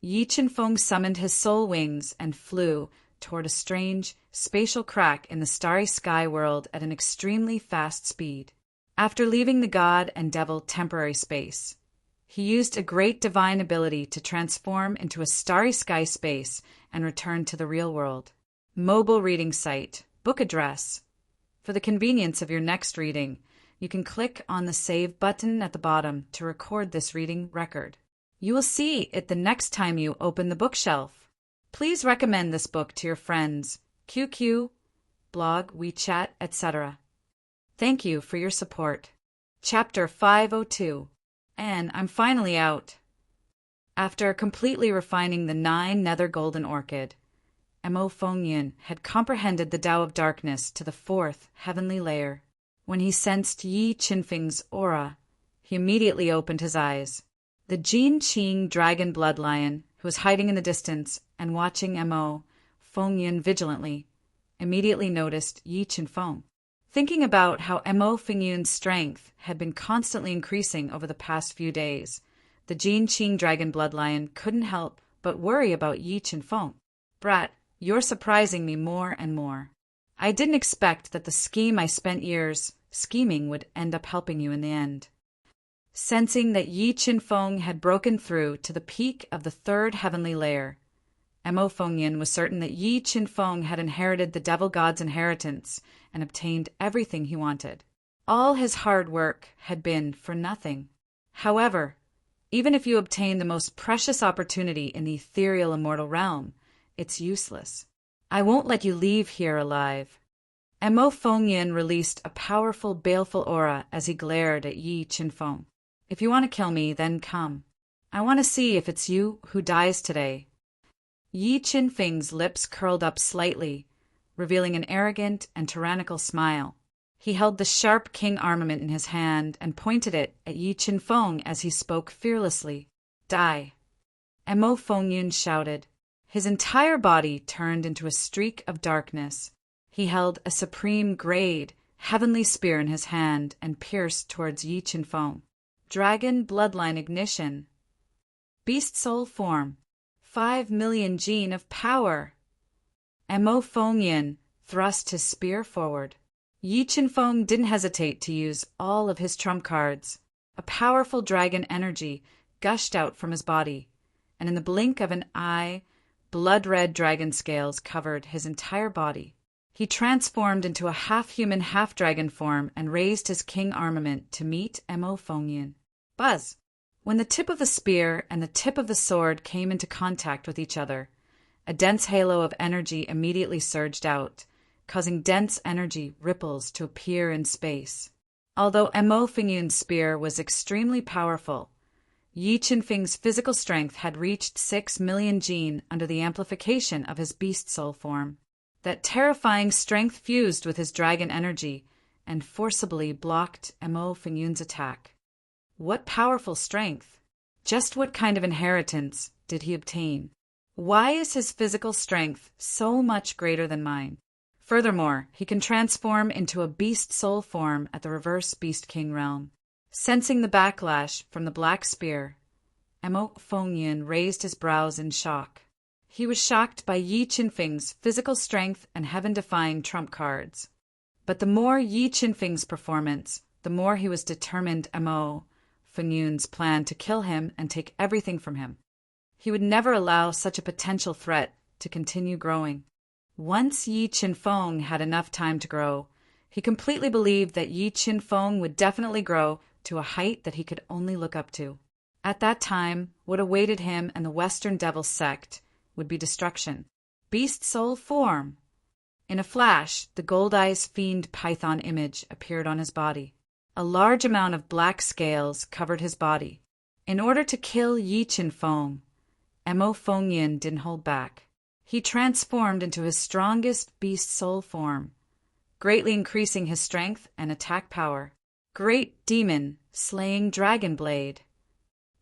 Yi Qinfeng summoned his soul wings and flew toward a strange, spatial crack in the starry sky world at an extremely fast speed. After leaving the god and devil temporary space, he used a great divine ability to transform into a starry sky space and return to the real world. Mobile reading site, book address. For the convenience of your next reading, you can click on the Save button at the bottom to record this reading record. You will see it the next time you open the bookshelf. Please recommend this book to your friends, QQ, blog, WeChat, etc. Thank you for your support. Chapter 502. And I'm finally out. After completely refining the 9 nether golden orchid, Mo Fengyan had comprehended the Tao of Darkness to the 4th heavenly layer. When he sensed Yi Qinfeng's aura, he immediately opened his eyes. The Jin Qing dragon bloodlion, who was hiding in the distance and watching Mo Fengyan vigilantly, immediately noticed Yi Qinfeng. Thinking about how Mo Fengyan's strength had been constantly increasing over the past few days, the Jin Qing dragon bloodlion couldn't help but worry about Yi Qinfeng. Brat, you're surprising me more and more. I didn't expect that the scheme I spent years scheming would end up helping you in the end. Sensing that Yi Qinfeng had broken through to the peak of the 3rd heavenly layer, Mo Fengyan was certain that Yi Qinfeng had inherited the devil god's inheritance and obtained everything he wanted. All his hard work had been for nothing. However, even if you obtain the most precious opportunity in the ethereal immortal realm, it's useless. I won't let you leave here alive. Mo Fengyan released a powerful, baleful aura as he glared at Yi Qinfeng. If you want to kill me, then come. I want to see if it's you who dies today. Yi Qinfeng's lips curled up slightly, revealing an arrogant and tyrannical smile. He held the sharp king armament in his hand and pointed it at Yi Qinfeng as he spoke fearlessly. Die. Mo Fengyan shouted. His entire body turned into a streak of darkness. He held a supreme grade, heavenly spear in his hand and pierced towards Yi Qinfeng. Dragon bloodline ignition. Beast soul form. 5 million gene of power. Mo Fengyan thrust his spear forward. Yi Qinfeng didn't hesitate to use all of his trump cards. A powerful dragon energy gushed out from his body, and in the blink of an eye, blood-red dragon scales covered his entire body. He transformed into a half-human, half-dragon form and raised his king armament to meet Mo Fengyan. Buzz! When the tip of the spear and the tip of the sword came into contact with each other, a dense halo of energy immediately surged out, causing dense energy ripples to appear in space. Although Mo Fengyan's spear was extremely powerful, Yi Qinfeng's physical strength had reached 6 million gene under the amplification of his beast soul form. That terrifying strength fused with his dragon energy and forcibly blocked Mo Fengyan's attack. What powerful strength! Just what kind of inheritance did he obtain? Why is his physical strength so much greater than mine? Furthermore, he can transform into a beast soul form at the reverse Beast King realm. Sensing the backlash from the black spear, Mo Fengyan raised his brows in shock. He was shocked by Yi Qinfeng's physical strength and heaven-defying trump cards. But the more Yi Qinfeng's performance, the more he was determined Mo Fengyun's plan to kill him and take everything from him. He would never allow such a potential threat to continue growing. Once Yi Qinfeng had enough time to grow, he completely believed that Yi Qinfeng would definitely grow to a height that he could only look up to. At that time, what awaited him and the Western Devil sect would be destruction. Beast soul form. In a flash, the gold-eyes fiend python image appeared on his body. A large amount of black scales covered his body. In order to kill Yi Qinfeng, Mo Fengyun didn't hold back. He transformed into his strongest beast soul form, greatly increasing his strength and attack power. Great demon, slaying dragon blade.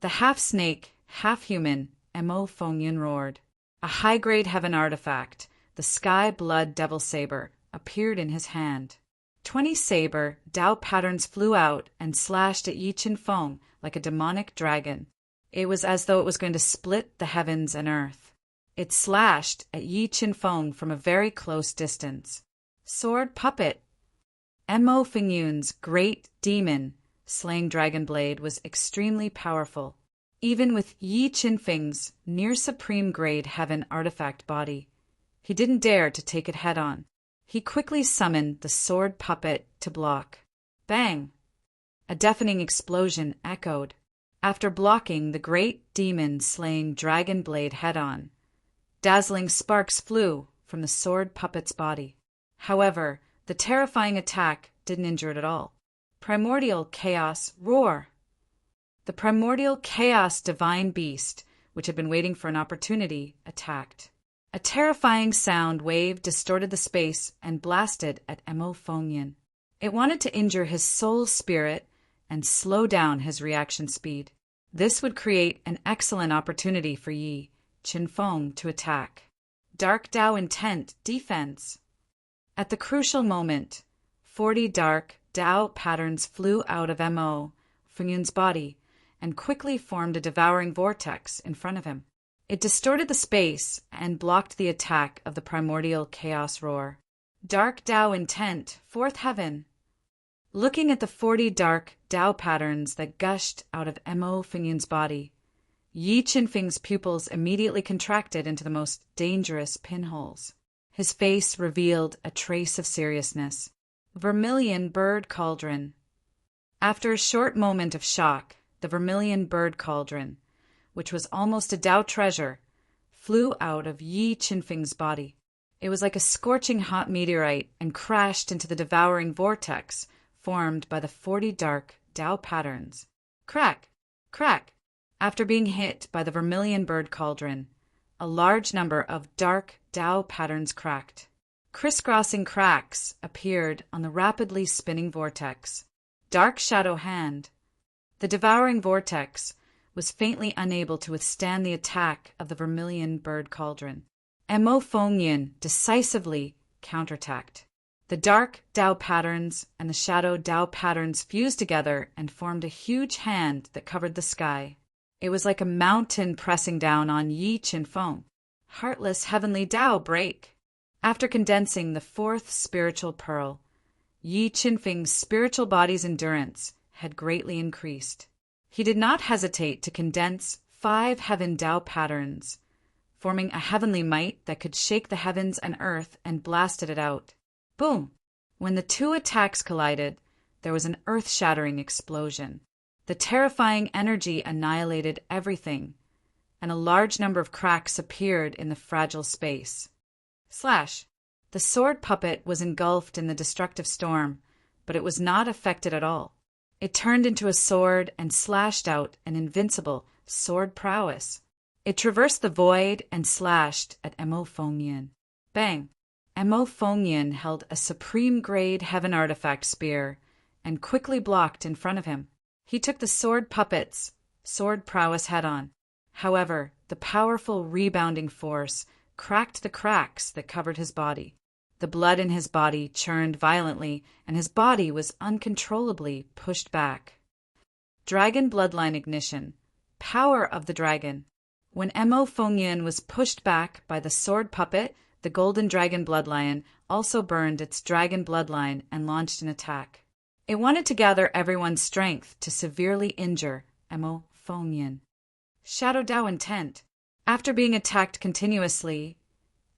The half-snake, half-human Mo Fengyun roared. A high-grade heaven artifact, the sky blood devil saber, appeared in his hand. 20 saber Tao patterns flew out and slashed at Yi Qinfeng like a demonic dragon. It was as though it was going to split the heavens and earth. It slashed at Yi Qinfeng from a very close distance. Sword puppet. Mo Fengyun's great demon, slaying dragon blade, was extremely powerful. Even with Yi Qinfeng's near-supreme grade heaven artifact body, he didn't dare to take it head-on. He quickly summoned the sword puppet to block. Bang! A deafening explosion echoed. After blocking the great demon slaying dragon blade head-on, dazzling sparks flew from the sword puppet's body. However, the terrifying attack didn't injure it at all. Primordial chaos roar. The primordial chaos divine beast, which had been waiting for an opportunity, attacked. A terrifying sound wave distorted the space and blasted at Mo Fengyun. It wanted to injure his soul spirit and slow down his reaction speed. This would create an excellent opportunity for Yi Qinfeng to attack. Dark Tao intent defense. At the crucial moment, 40 dark Tao patterns flew out of Mo Fengyun's body and quickly formed a devouring vortex in front of him. It distorted the space and blocked the attack of the primordial chaos roar. Dark Tao intent, fourth heaven. Looking at the 40 dark Tao patterns that gushed out of Mo Fengyun's body, Yi Qinfeng's pupils immediately contracted into the most dangerous pinholes. His face revealed a trace of seriousness. Vermilion bird cauldron. After a short moment of shock, the vermilion bird cauldron, which was almost a Tao treasure, flew out of Yi Qinfeng's body. It was like a scorching hot meteorite and crashed into the devouring vortex formed by the 40 dark Tao patterns. Crack! Crack! After being hit by the vermilion bird cauldron, a large number of dark Tao patterns cracked. Crisscrossing cracks appeared on the rapidly spinning vortex. Dark shadow hand. The devouring vortex was faintly unable to withstand the attack of the vermilion bird cauldron. Mo Fengyun decisively counterattacked. The dark Tao patterns and the shadow Tao patterns fused together and formed a huge hand that covered the sky. It was like a mountain pressing down on Yi Qinfeng. Heartless heavenly Tao break. After condensing the fourth spiritual pearl, Yi Qinfeng's spiritual body's endurance had greatly increased. He did not hesitate to condense 5 heaven Tao patterns, forming a heavenly might that could shake the heavens and earth, and blasted it out. Boom! When the two attacks collided, there was an earth-shattering explosion. The terrifying energy annihilated everything, and a large number of cracks appeared in the fragile space. Slash! The sword puppet was engulfed in the destructive storm, but it was not affected at all. It turned into a sword and slashed out an invincible sword prowess. It traversed the void and slashed at Mo Fengyun. Bang! Mo Fengyun held a supreme-grade heaven artifact spear and quickly blocked in front of him. He took the sword puppet's sword prowess head-on. However, the powerful rebounding force cracked the cracks that covered his body. The blood in his body churned violently, and his body was uncontrollably pushed back. Dragon bloodline ignition. Power of the dragon. When Mo Fengyan was pushed back by the sword puppet, the golden dragon bloodlion also burned its dragon bloodline and launched an attack. It wanted to gather everyone's strength to severely injure Mo Fengyan. Shadow Dao intent. After being attacked continuously,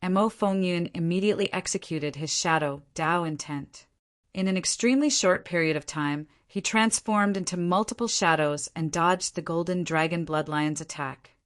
Mo Fengyan immediately executed his Shadow Dao intent. In an extremely short period of time, he transformed into multiple shadows and dodged the golden dragon bloodlion's attack.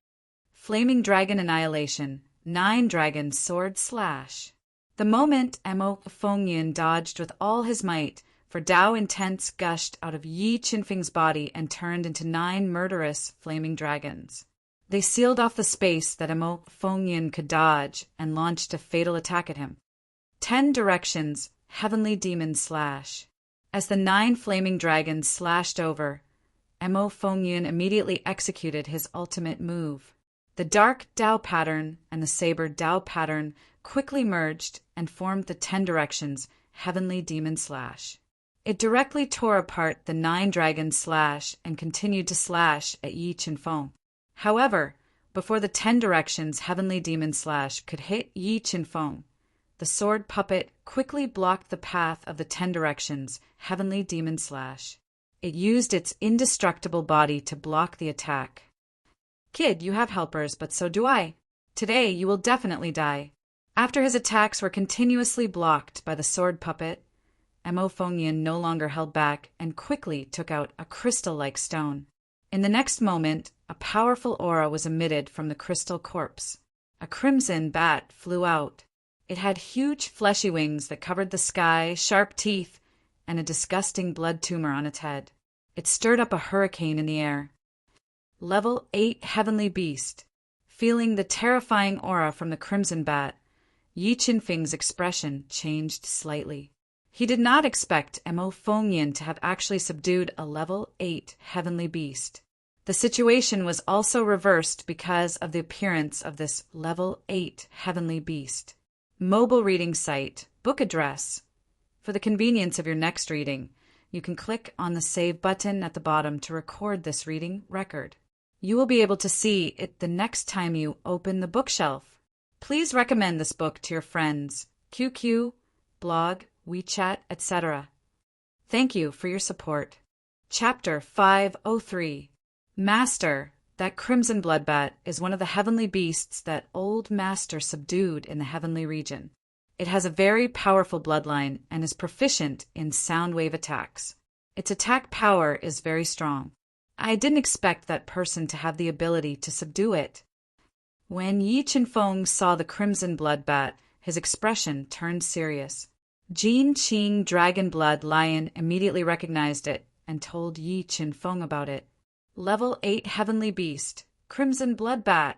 Flaming Dragon Annihilation, 9 Dragon Sword Slash. The moment Mo Fengyan dodged with all his might, for Dao intents gushed out of Yi Qinfeng's body and turned into 9 murderous flaming dragons. They sealed off the space that Mo Fengyan could dodge and launched a fatal attack at him. 10 Directions, Heavenly Demon Slash. As the 9 flaming dragons slashed over, Mo Fengyan immediately executed his ultimate move. The dark Dao pattern and the saber Dao pattern quickly merged and formed the 10 Directions, Heavenly Demon Slash. It directly tore apart the 9 dragons slash and continued to slash at Yi Qinfeng. However, before the 10 Directions Heavenly Demon Slash could hit Yi Qinfeng, the sword puppet quickly blocked the path of the 10 Directions Heavenly Demon Slash. It used its indestructible body to block the attack. Kid, you have helpers, but so do I. Today you will definitely die. After his attacks were continuously blocked by the sword puppet, Mo Fengyan no longer held back and quickly took out a crystal-like stone. In the next moment, a powerful aura was emitted from the crystal corpse. A crimson bat flew out. It had huge fleshy wings that covered the sky, sharp teeth, and a disgusting blood tumor on its head. It stirred up a hurricane in the air. Level 8 Heavenly Beast. Feeling the terrifying aura from the crimson bat, Yi Qinfeng's expression changed slightly. He did not expect Mo Fengyan to have actually subdued a level 8 Heavenly Beast. The situation was also reversed because of the appearance of this level 8 Heavenly Beast. Mobile reading site, book address. For the convenience of your next reading, you can click on the Save button at the bottom to record this reading record. You will be able to see it the next time you open the bookshelf. Please recommend this book to your friends, QQ, blog, WeChat, etc. Thank you for your support. Chapter 503. Master, that crimson bloodbat is one of the heavenly beasts that Old Master subdued in the heavenly region. It has a very powerful bloodline and is proficient in sound wave attacks. Its attack power is very strong. I didn't expect that person to have the ability to subdue it. When Yi Qinfeng saw the crimson bloodbat, his expression turned serious. Jin Qing Dragon Blood Lion immediately recognized it and told Yi Qinfeng about it. Level 8 Heavenly Beast, Crimson Bloodbat.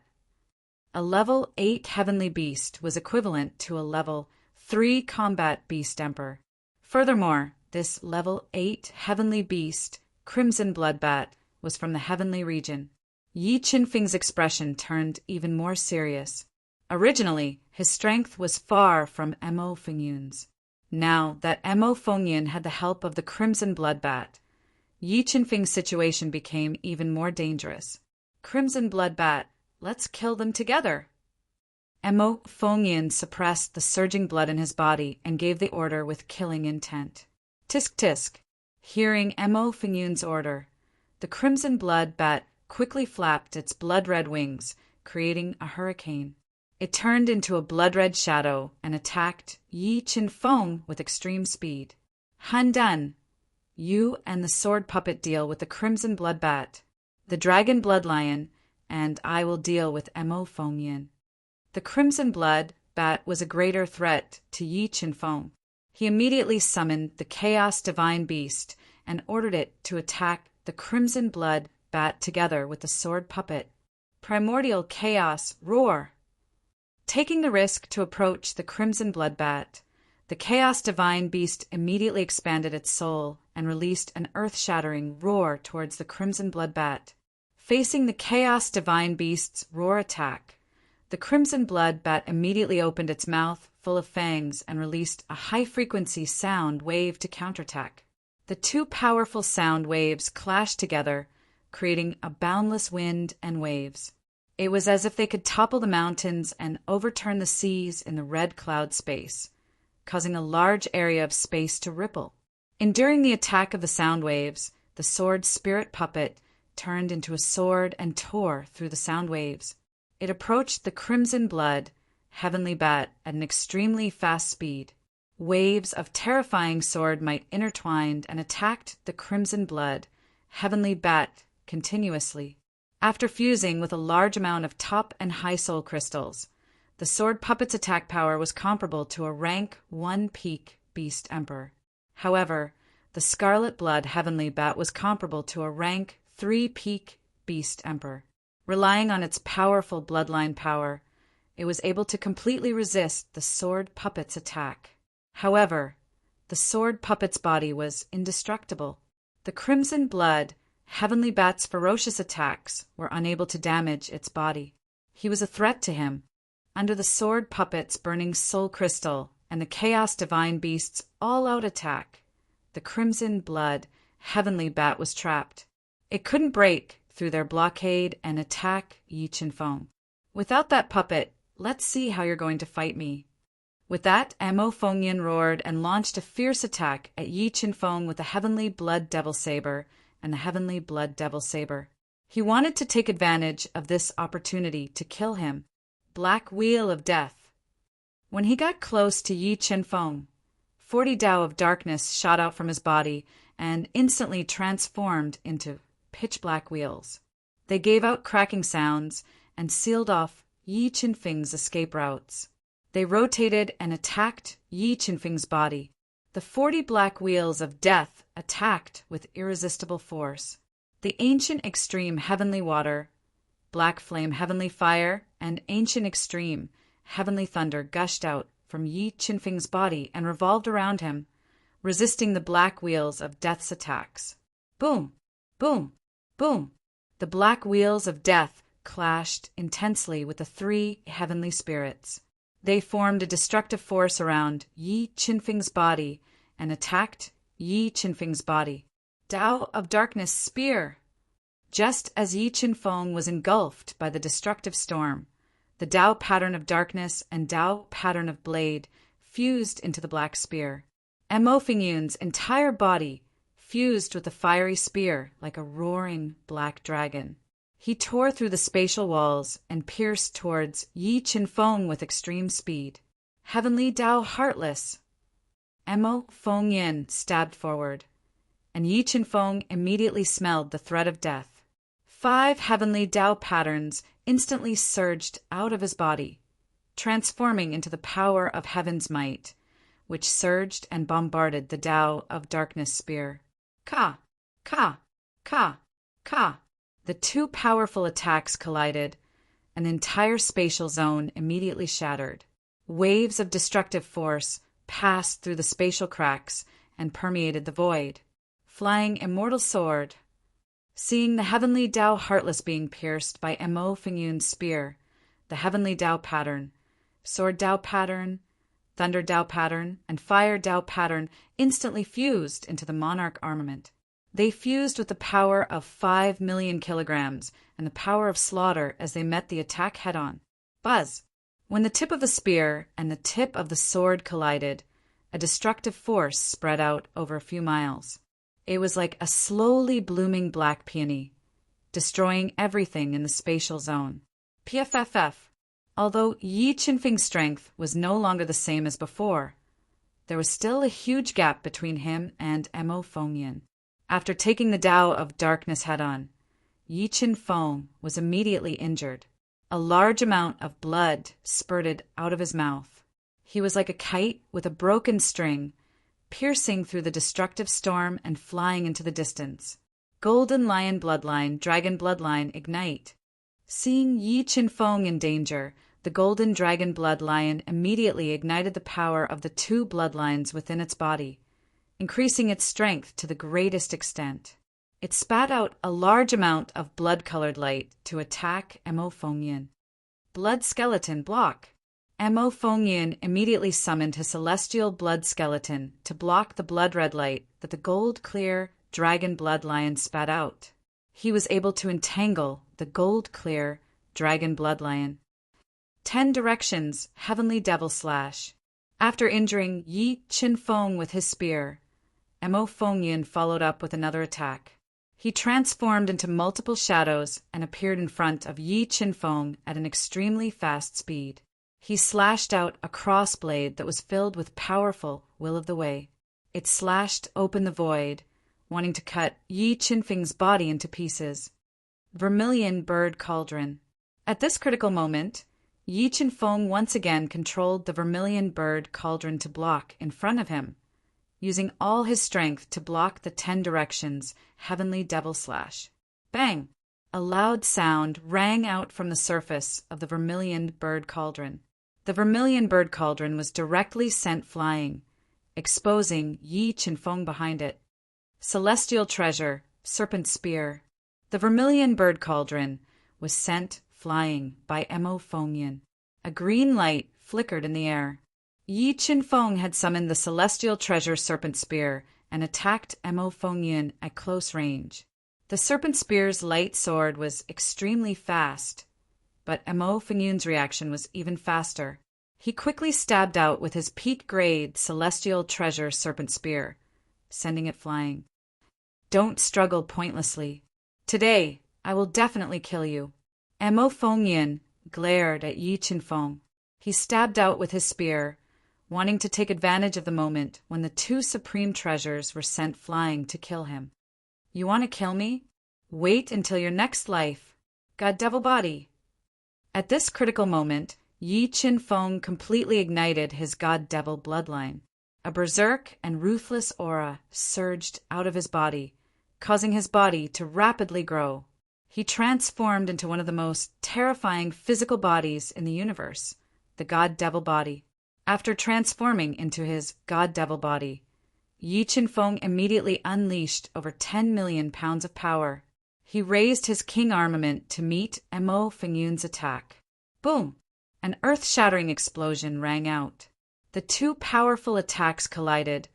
A level 8 Heavenly Beast was equivalent to a level 3 Combat Beast Emperor. Furthermore, this level 8 Heavenly Beast, Crimson Bloodbat, was from the heavenly region. Yi Qinfeng's expression turned even more serious. Originally, his strength was far from Mo Fengyan's. Now that Mo Fengyan had the help of the Crimson Bloodbat, Yi Qinfeng's situation became even more dangerous. Crimson Bloodbat, let's kill them together. Mo Fengyan suppressed the surging blood in his body and gave the order with killing intent. Tisk tisk. Hearing Mo Fengyan's order, the Crimson Bloodbat quickly flapped its blood-red wings, creating a hurricane. It turned into a blood-red shadow and attacked Yi Qinfeng with extreme speed. Han Dan, you and the sword puppet deal with the Crimson Bloodbat, the Dragon Bloodlion, and I will deal with Mo Fengyan. The Crimson Bloodbat was a greater threat to Yi Qinfeng. He immediately summoned the Chaos Divine Beast and ordered it to attack the Crimson Bloodbat together with the sword puppet. Primordial Chaos Roar. Taking the risk to approach the Crimson Bloodbat, the Chaos Divine Beast immediately expanded its soul and released an earth-shattering roar towards the Crimson Bloodbat. Facing the Chaos Divine Beast's roar attack, the Crimson Bloodbat immediately opened its mouth full of fangs and released a high-frequency sound wave to counterattack. The two powerful sound waves clashed together, creating a boundless wind and waves. It was as if they could topple the mountains and overturn the seas in the red cloud space, causing a large area of space to ripple. Enduring the attack of the sound waves, the sword spirit puppet turned into a sword and tore through the sound waves. It approached the crimson blood, heavenly bat at an extremely fast speed. Waves of terrifying sword might intertwined and attacked the crimson blood, heavenly bat continuously. After fusing with a large amount of top and high soul crystals, the sword puppet's attack power was comparable to a rank 1 peak beast emperor. However, the scarlet blood heavenly bat was comparable to a rank 3 peak beast emperor. Relying on its powerful bloodline power, it was able to completely resist the sword puppet's attack. However, the sword puppet's body was indestructible. The crimson blood heavenly bat's ferocious attacks were unable to damage its body. He was a threat to him. Under the sword puppet's burning soul crystal and the chaos divine beast's all-out attack, the crimson blood heavenly bat was trapped. It couldn't break through their blockade and attack Yi Qinfeng. Without that puppet, let's see how you're going to fight me. With that, Mo Fengyan roared and launched a fierce attack at Yi Qinfeng with the heavenly blood devil saber and the heavenly blood devil saber. He wanted to take advantage of this opportunity to kill him. Black wheel of death. When he got close to Yi Qinfeng, 40 Tao of darkness shot out from his body and instantly transformed into pitch-black wheels. They gave out cracking sounds and sealed off Yi Qinfeng's escape routes. They rotated and attacked Yi Qinfeng's body. The 40 black wheels of death attacked with irresistible force. The ancient extreme heavenly water, black flame heavenly fire, and ancient extreme heavenly thunder gushed out from Yi Qinfeng's body and revolved around him, resisting the black wheels of death's attacks. Boom! Boom! Boom! The black wheels of death clashed intensely with the 3 heavenly spirits. They formed a destructive force around Yi Qinfeng's body and attacked Yi Qinfeng's body. Tao of darkness spear! Just as Yi Qinfeng was engulfed by the destructive storm, the Tao pattern of darkness and Tao pattern of blade fused into the black spear. Mo Fengyun's entire body fused with the fiery spear like a roaring black dragon. He tore through the spatial walls and pierced towards Yi Qinfeng with extreme speed. Heavenly Tao heartless! Mo Fengyan stabbed forward, and Yi Qinfeng immediately smelled the threat of death. 5 heavenly Tao patterns instantly surged out of his body, transforming into the power of heaven's might, which surged and bombarded the Tao of darkness spear. Ka! Ka! Ka! Ka! The 2 powerful attacks collided. An entire spatial zone immediately shattered. Waves of destructive force passed through the spatial cracks and permeated the void. Flying immortal sword. Seeing the heavenly Tao heartless being pierced by Mo Fengyun's spear, the heavenly Tao pattern, sword Tao pattern, thunder Tao pattern, and fire Tao pattern instantly fused into the monarch armament. They fused with the power of 5 million kilograms and the power of slaughter as they met the attack head-on. Buzz! When the tip of the spear and the tip of the sword collided, a destructive force spread out over a few miles. It was like a slowly blooming black peony, destroying everything in the spatial zone. PFFF. Although Yi Qinfeng's strength was no longer the same as before, there was still a huge gap between him and Mo Fengyan. After taking the Tao of darkness head-on, Yi Qinfeng was immediately injured. A large amount of blood spurted out of his mouth. He was like a kite with a broken string, piercing through the destructive storm and flying into the distance. Golden lion bloodline, dragon bloodline, ignite. Seeing Yi Qinfeng in danger, the golden dragon blood lion immediately ignited the power of the 2 bloodlines within its body, increasing its strength to the greatest extent. It spat out a large amount of blood-colored light to attack Mo Fengyan. Blood skeleton block. Mo Fengyan immediately summoned his celestial blood skeleton to block the blood-red light that the gold-clear dragon blood lion spat out. He was able to entangle the gold-clear dragon bloodlion. 10 directions, heavenly devil slash. After injuring Yi Qinfeng with his spear, Mo Fengyan followed up with another attack. He transformed into multiple shadows and appeared in front of Yi Qinfeng at an extremely fast speed. He slashed out a crossblade that was filled with powerful will of the way. It slashed open the void, wanting to cut Yi Qinfeng's body into pieces. Vermilion Bird Cauldron. At this critical moment, Yi Qinfeng once again controlled the Vermilion Bird Cauldron to block in front of him, using all his strength to block the 10 directions, heavenly devil slash. Bang! A loud sound rang out from the surface of the Vermilion Bird Cauldron. The Vermilion Bird Cauldron was directly sent flying, exposing Yi Qinfeng behind it. Celestial Treasure, Serpent Spear. The Vermilion Bird Cauldron was sent flying by Mo Fengyan. A green light flickered in the air. Yi Qinfeng had summoned the Celestial Treasure Serpent Spear and attacked Mo Fengyan at close range. The Serpent Spear's light sword was extremely fast, but Mo Fengyan's reaction was even faster. He quickly stabbed out with his peak-grade Celestial Treasure Serpent Spear, sending it flying. Don't struggle pointlessly. Today, I will definitely kill you. Mo Fengyan glared at Yi Qinfeng. He stabbed out with his spear, wanting to take advantage of the moment when the 2 supreme treasures were sent flying to kill him. You want to kill me? Wait until your next life. God Devil Body. At this critical moment, Yi Qinfeng completely ignited his God Devil bloodline. A berserk and ruthless aura surged out of his body, causing his body to rapidly grow. He transformed into one of the most terrifying physical bodies in the universe, the God Devil Body. After transforming into his God Devil Body, Yi Qinfeng immediately unleashed over 10 million pounds of power. He raised his king armament to meet Mo Fengyan's attack. Boom! An earth-shattering explosion rang out. The 2 powerful attacks collided,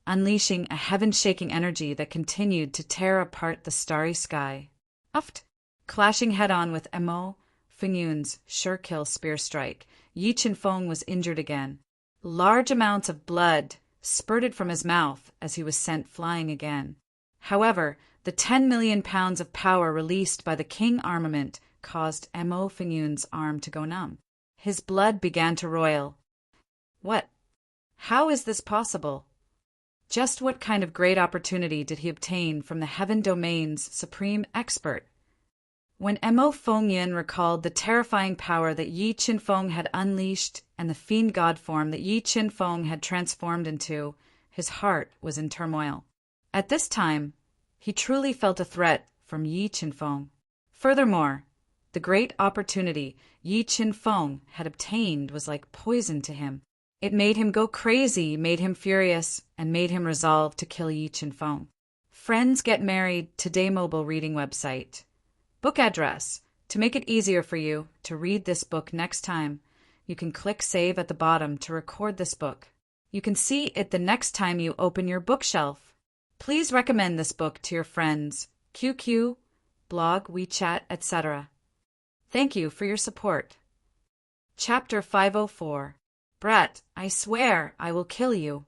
unleashing a heaven-shaking energy that continued to tear apart the starry sky. Uft! Clashing head-on with Mo Fengyan's sure-kill spear strike, Yi Qinfeng was injured again. Large amounts of blood spurted from his mouth as he was sent flying again. However, the 10 million pounds of power released by the king armament caused Mo Fengyan's arm to go numb. His blood began to roil. What? How is this possible? Just what kind of great opportunity did he obtain from the Heaven Domain's supreme expert? When Mo Fengyan recalled the terrifying power that Yi Qinfeng had unleashed and the fiend god form that Yi Qinfeng had transformed into, his heart was in turmoil. At this time, he truly felt a threat from Yi Qinfeng. Furthermore, the great opportunity Yi Qinfeng had obtained was like poison to him. It made him go crazy, made him furious, and made him resolve to kill Yi Qinfeng. Friends Get Married Today mobile reading website. Book address. To make it easier for you to read this book next time, you can click Save at the bottom to record this book. You can see it the next time you open your bookshelf. Please recommend this book to your friends, QQ, blog, WeChat, etc. Thank you for your support. Chapter 504. Brat, I swear I will kill you.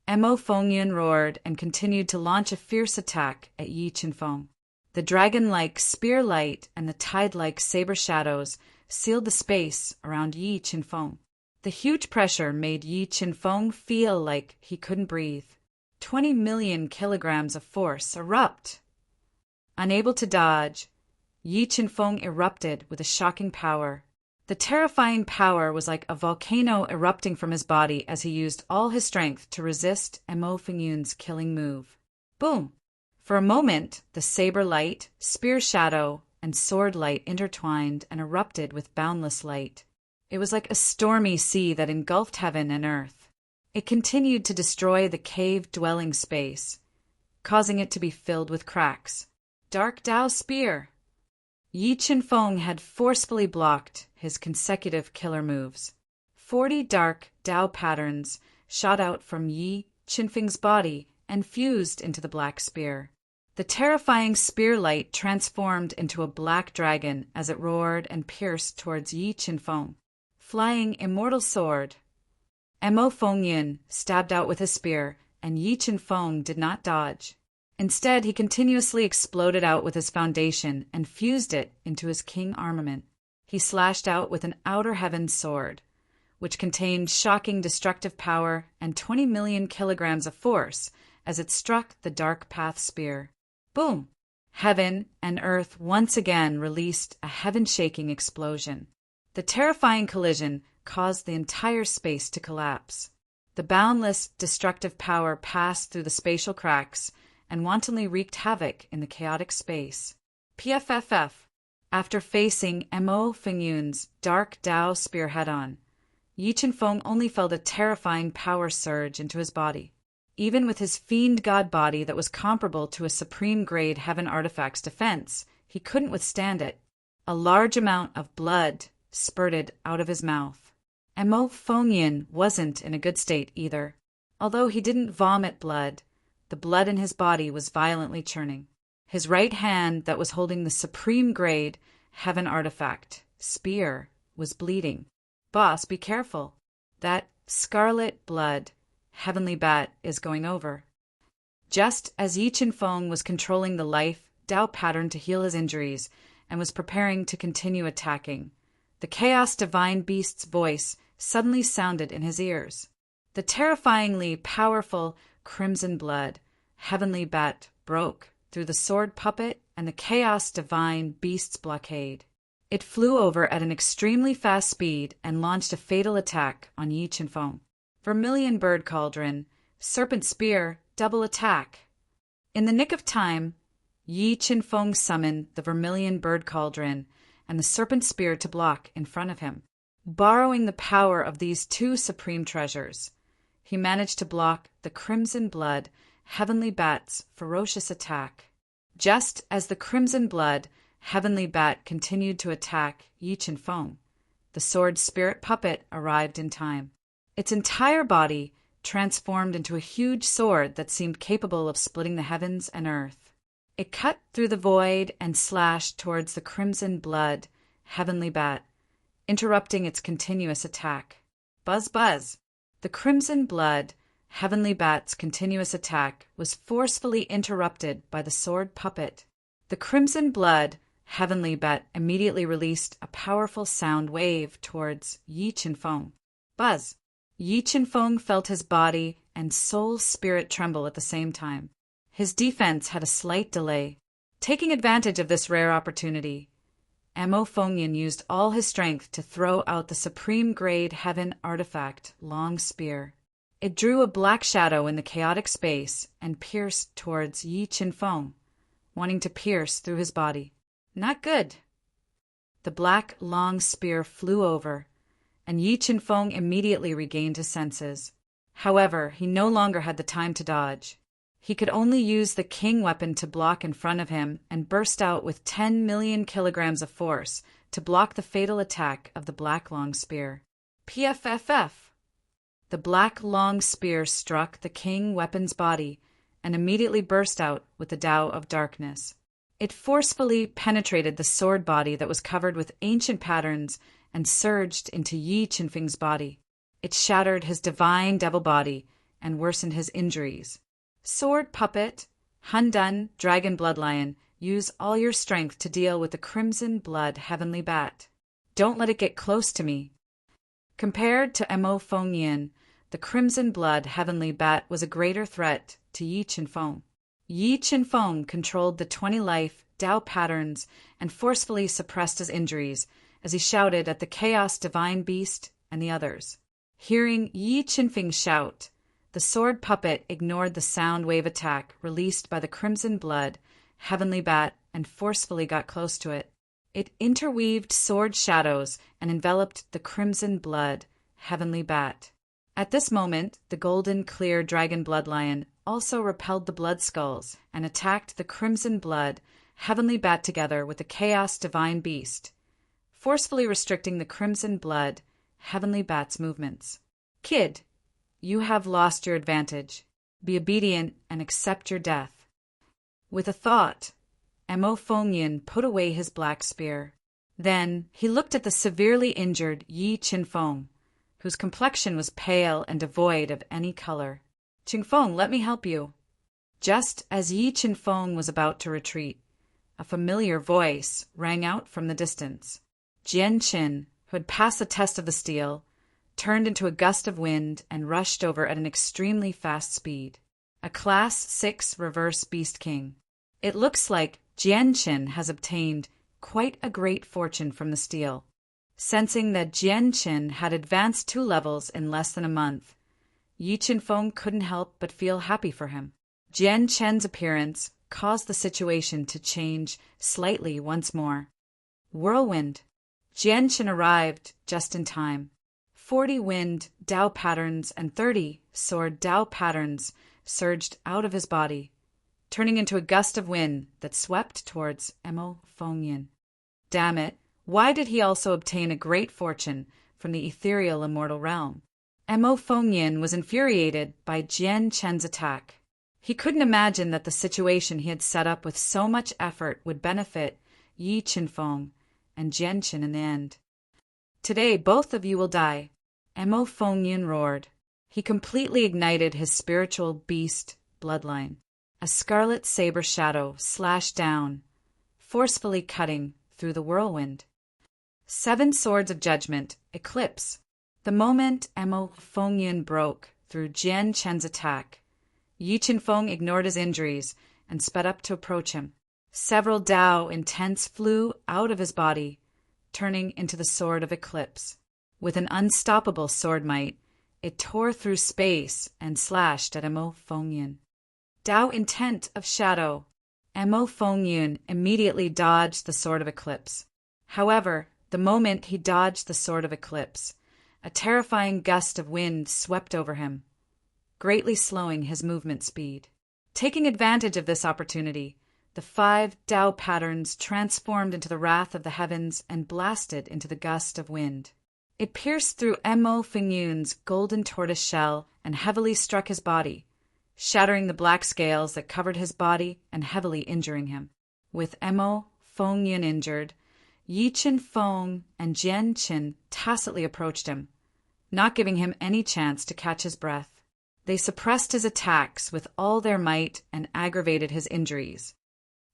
Mo Fengyan roared and continued to launch a fierce attack at Yi Qinfeng. The dragon-like spear light and the tide-like saber shadows sealed the space around Yi Qinfeng. The huge pressure made Yi Qinfeng feel like he couldn't breathe. 20 million kilograms of force erupt. Unable to dodge, Yi Qinfeng erupted with a shocking power. The terrifying power was like a volcano erupting from his body as he used all his strength to resist Mo Fengyan's killing move. Boom! For a moment, the saber light, spear shadow, and sword light intertwined and erupted with boundless light. It was like a stormy sea that engulfed heaven and earth. It continued to destroy the cave-dwelling space, causing it to be filled with cracks. Dark Dao Spear. Yi Qinfeng had forcefully blocked his consecutive killer moves. 40 dark Dao patterns shot out from Yi Qinfeng's body and fused into the black spear. The terrifying spear light transformed into a black dragon as it roared and pierced towards Yi Qinfeng. Flying immortal sword. Mo Fengyin stabbed out with his spear, and Yi Qinfeng did not dodge. Instead, he continuously exploded out with his foundation and fused it into his king armament. He slashed out with an outer heaven sword, which contained shocking destructive power and 20 million kilograms of force as it struck the dark path spear. Boom! Heaven and earth once again released a heaven-shaking explosion. The terrifying collision caused the entire space to collapse. The boundless, destructive power passed through the spatial cracks and wantonly wreaked havoc in the chaotic space. PFFF. After facing Mo Fengyun's dark Dao spear head-on, Yi Qinfeng only felt a terrifying power surge into his body. Even with his fiend god body that was comparable to a supreme-grade heaven artifact's defense, he couldn't withstand it. A large amount of blood spurted out of his mouth. Mo Fengyin wasn't in a good state either. Although he didn't vomit blood, the blood in his body was violently churning. His right hand that was holding the supreme-grade heaven artifact, spear, was bleeding. Boss, be careful. That scarlet blood heavenly bat is going over. Just as Yi Qinfeng was controlling the life Dao pattern to heal his injuries and was preparing to continue attacking, the Chaos Divine Beast's voice suddenly sounded in his ears. The terrifyingly powerful crimson blood heavenly bat broke through the sword puppet and the Chaos Divine Beast's blockade. It flew over at an extremely fast speed and launched a fatal attack on Yi Qinfeng. Vermilion Bird Cauldron, Serpent Spear, double attack. In the nick of time, Yi Qinfeng summoned the Vermilion Bird Cauldron and the Serpent Spear to block in front of him. Borrowing the power of these two supreme treasures, he managed to block the Crimson Blood Heavenly Bat's ferocious attack. Just as the Crimson Blood Heavenly Bat continued to attack Yi Qinfeng, the sword spirit puppet arrived in time. Its entire body transformed into a huge sword that seemed capable of splitting the heavens and earth. It cut through the void and slashed towards the Crimson Blood Heavenly Bat, interrupting its continuous attack. Buzz buzz! The Crimson Blood Heavenly Bat's continuous attack was forcefully interrupted by the sword puppet. The Crimson Blood Heavenly Bat immediately released a powerful sound wave towards Yi Qinfeng. Buzz! Yi Qinfeng felt his body and soul spirit tremble at the same time. His defense had a slight delay. Taking advantage of this rare opportunity, Mo Fengyin used all his strength to throw out the supreme-grade heaven artifact, Long Spear. It drew a black shadow in the chaotic space and pierced towards Yi Qinfeng, wanting to pierce through his body. Not good. The black long spear flew over, and Yi Qinfeng immediately regained his senses. However, he no longer had the time to dodge. He could only use the king weapon to block in front of him and burst out with 10 million kilograms of force to block the fatal attack of the black long spear. PFFF! The black long spear struck the king weapon's body and immediately burst out with the Tao of darkness. It forcefully penetrated the sword body that was covered with ancient patterns and surged into Yi Qinfeng's body. It shattered his divine devil body and worsened his injuries. Sword puppet, Hundun, dragon bloodlion, use all your strength to deal with the Crimson Blood Heavenly Bat. Don't let it get close to me. Compared to Mo Fengyin, the Crimson Blood Heavenly Bat was a greater threat to Yi Qinfeng. Yi Qinfeng controlled the 20-life Tao patterns and forcefully suppressed his injuries as he shouted at the Chaos Divine Beast and the others. Hearing Yi Qinfeng shout, the sword puppet ignored the sound wave attack released by the Crimson Blood Heavenly Bat and forcefully got close to it. It interweaved sword shadows and enveloped the Crimson Blood Heavenly Bat. At this moment, the golden clear dragon bloodlion also repelled the blood skulls and attacked the Crimson Blood Heavenly Bat together with the Chaos Divine Beast, forcefully restricting the Crimson Blood Heavenly Bat's movements. Kid, you have lost your advantage. Be obedient and accept your death. With a thought, Mo Fengyin put away his black spear. Then he looked at the severely injured Yi Qinfeng, whose complexion was pale and devoid of any color. "Qinfeng, let me help you." Just as Yi Qinfeng was about to retreat, a familiar voice rang out from the distance. Jian Qin, who had passed the test of the steel, turned into a gust of wind and rushed over at an extremely fast speed. A Class 6 Reverse Beast King. It looks like Jian Qin has obtained quite a great fortune from the steel. Sensing that Jian Qin had advanced 2 levels in less than a month, Yi Qinfeng couldn't help but feel happy for him. Jian Qin's appearance caused the situation to change slightly once more. Whirlwind. Jian Qin arrived just in time. 40 wind Dao patterns and 30 sword Dao patterns surged out of his body, turning into a gust of wind that swept towards Mo Fengyin. Damn it, why did he also obtain a great fortune from the ethereal immortal realm? Mo Fengyin was infuriated by Jian Qin's attack. He couldn't imagine that the situation he had set up with so much effort would benefit Yi Qinfeng and Jian Qin in the end. "Today both of you will die," Mo Fengyin roared. He completely ignited his spiritual beast bloodline. A scarlet saber shadow slashed down, forcefully cutting through the whirlwind. 7 swords of judgment, eclipse. The moment Mo Fengyin broke through Jian Qin's attack, Yi Qinfeng ignored his injuries and sped up to approach him. Several Dao intents flew out of his body, turning into the sword of eclipse. With an unstoppable sword might, it tore through space and slashed at Mo Fengyin. Dao intent of shadow. Mo Fengyin immediately dodged the sword of eclipse. However, the moment he dodged the sword of eclipse, a terrifying gust of wind swept over him, greatly slowing his movement speed. Taking advantage of this opportunity, the 5 Dao patterns transformed into the wrath of the heavens and blasted into the gust of wind. It pierced through Mo Fengyun's golden tortoise shell and heavily struck his body, shattering the black scales that covered his body and heavily injuring him. With Mo Fengyin injured, Yi Qinfeng and Jian Qin tacitly approached him, not giving him any chance to catch his breath. They suppressed his attacks with all their might and aggravated his injuries.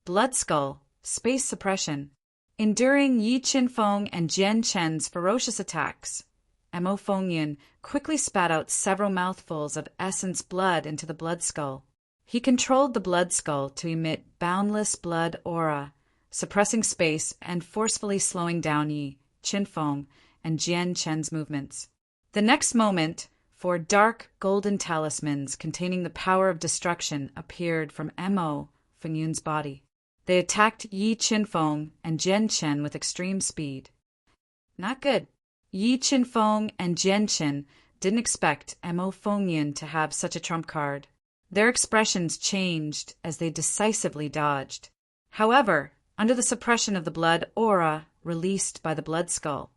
Blood Skull, space suppression. Enduring Yi Qinfeng and Jian Qin's ferocious attacks, Mo Fengyin quickly spat out several mouthfuls of essence blood into the blood skull. He controlled the blood skull to emit boundless blood aura, suppressing space and forcefully slowing down Yi Qinfeng and Jian Qin's movements. The next moment, 4 dark golden talismans containing the power of destruction appeared from Mo Fengyun's body. They attacked Yi Qinfeng and Jian Qin with extreme speed. Not good. Yi Qinfeng and Jian Qin didn't expect Mo Fengyin to have such a trump card. Their expressions changed as they decisively dodged. However, under the suppression of the blood aura released by the blood skull,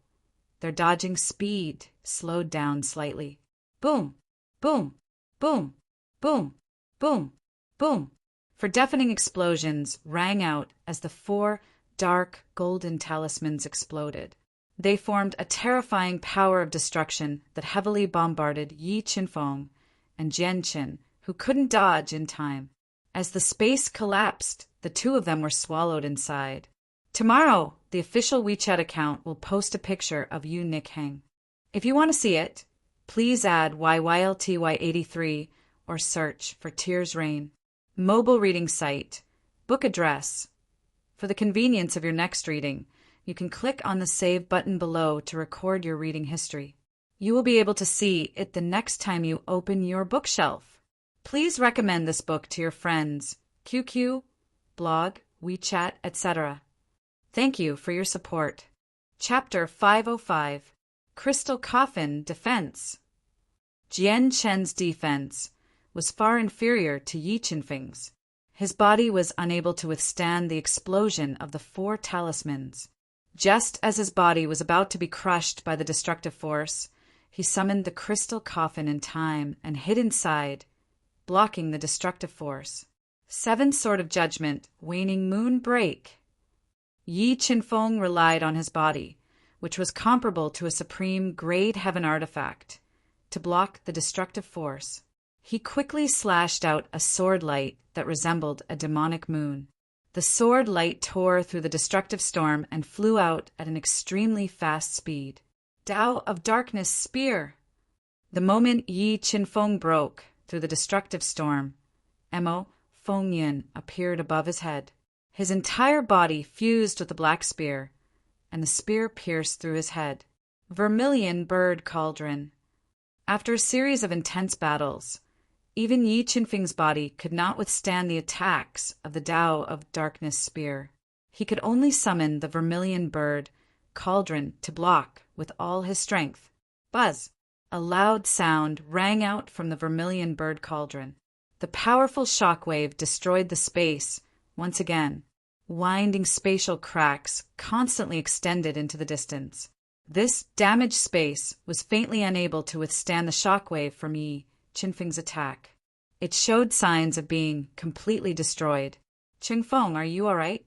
their dodging speed slowed down slightly. Boom, boom, boom, boom, boom, boom. For deafening explosions rang out as the 4 dark golden talismans exploded. They formed a terrifying power of destruction that heavily bombarded Yi Qinfeng and Jian Qin, who couldn't dodge in time. As the space collapsed, the 2 of them were swallowed inside. Tomorrow, the official WeChat account will post a picture of Yu Nikhang. If you want to see it, please add YYLTY83 or search for Tears Rain. Mobile reading site, book address. For the convenience of your next reading, you can click on the Save button below to record your reading history. You will be able to see it the next time you open your bookshelf. Please recommend this book to your friends, QQ, blog, WeChat, etc. Thank you for your support. Chapter 505, Crystal Coffin Defense. Jian Qin's defense was far inferior to Yi Qinfeng's. His body was unable to withstand the explosion of the 4 talismans. Just as his body was about to be crushed by the destructive force, he summoned the crystal coffin in time and hid inside, blocking the destructive force. Seventh Sword of Judgment, Waning Moon Break. Yi Qinfeng relied on his body, which was comparable to a supreme grade heaven artifact, to block the destructive force. He quickly slashed out a sword light that resembled a demonic moon. The sword light tore through the destructive storm and flew out at an extremely fast speed. Tao of Darkness Spear! The moment Yi Qinfeng broke through the destructive storm, Mo Fengyin appeared above his head. His entire body fused with the black spear, and the spear pierced through his head. Vermilion Bird Cauldron. After a series of intense battles, even Yi Qinfeng's body could not withstand the attacks of the Tao of Darkness spear. He could only summon the Vermilion Bird Cauldron to block with all his strength. Buzz! A loud sound rang out from the Vermilion Bird Cauldron. The powerful shockwave destroyed the space once again. Winding spatial cracks constantly extended into the distance. This damaged space was faintly unable to withstand the shockwave from Yi Qinfeng's attack. It showed signs of being completely destroyed. Qinfeng, are you all right?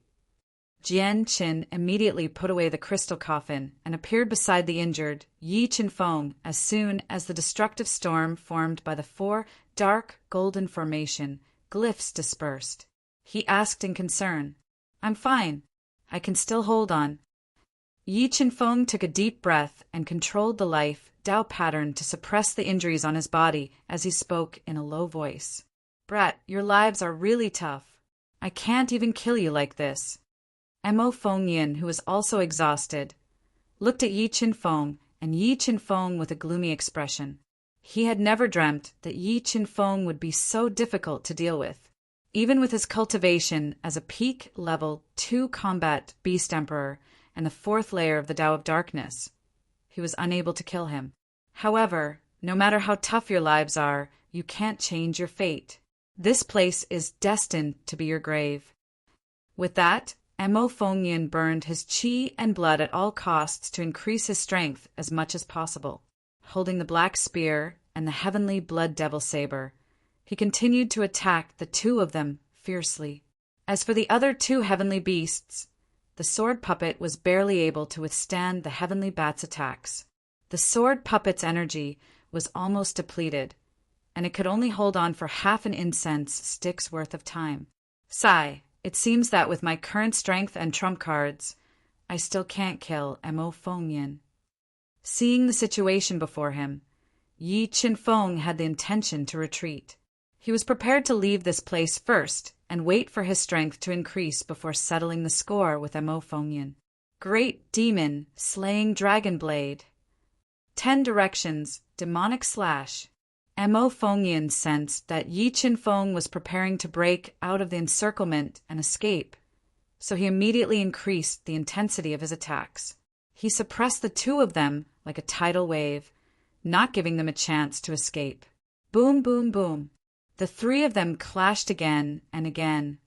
Jian Qin immediately put away the crystal coffin and appeared beside the injured Yi Qinfeng as soon as the destructive storm formed by the four dark golden formation glyphs dispersed. He asked in concern, "I'm fine. I can still hold on." Yi Qinfeng took a deep breath and controlled the life Tao pattern to suppress the injuries on his body as he spoke in a low voice. "Brat, your lives are really tough. I can't even kill you like this." Mo Fengyin, who was also exhausted, looked at Yi Qinfeng and Yi Qinfeng with a gloomy expression. He had never dreamt that Yi Qinfeng would be so difficult to deal with. Even with his cultivation as a peak level 2 combat beast emperor and the 4th layer of the Tao of Darkness, he was unable to kill him. However, no matter how tough your lives are, you can't change your fate. This place is destined to be your grave. With that, Mo Fengyin burned his qi and blood at all costs to increase his strength as much as possible. Holding the black spear and the heavenly blood devil saber, he continued to attack the two of them fiercely. As for the other two heavenly beasts, the sword puppet was barely able to withstand the heavenly bat's attacks. The sword puppet's energy was almost depleted, and it could only hold on for half an incense stick's worth of time. Sigh, it seems that with my current strength and trump cards, I still can't kill Mo Fengyin. Seeing the situation before him, Yi Qinfeng had the intention to retreat. He was prepared to leave this place first and wait for his strength to increase before settling the score with Mo Fengyin. Great Demon, Slaying Dragon Blade. 10 Directions, Demonic Slash. Mo Fengyin sensed that Yi Qinfeng was preparing to break out of the encirclement and escape, so he immediately increased the intensity of his attacks. He suppressed the two of them like a tidal wave, not giving them a chance to escape. Boom, boom, boom. The three of them clashed again and again,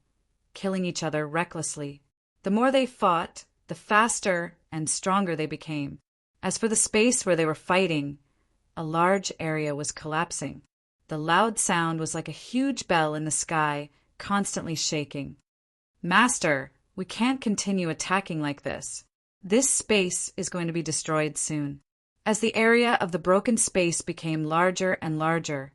killing each other recklessly. The more they fought, the faster and stronger they became. As for the space where they were fighting, a large area was collapsing. The loud sound was like a huge bell in the sky, constantly shaking. "Master, we can't continue attacking like this. This space is going to be destroyed soon." As the area of the broken space became larger and larger,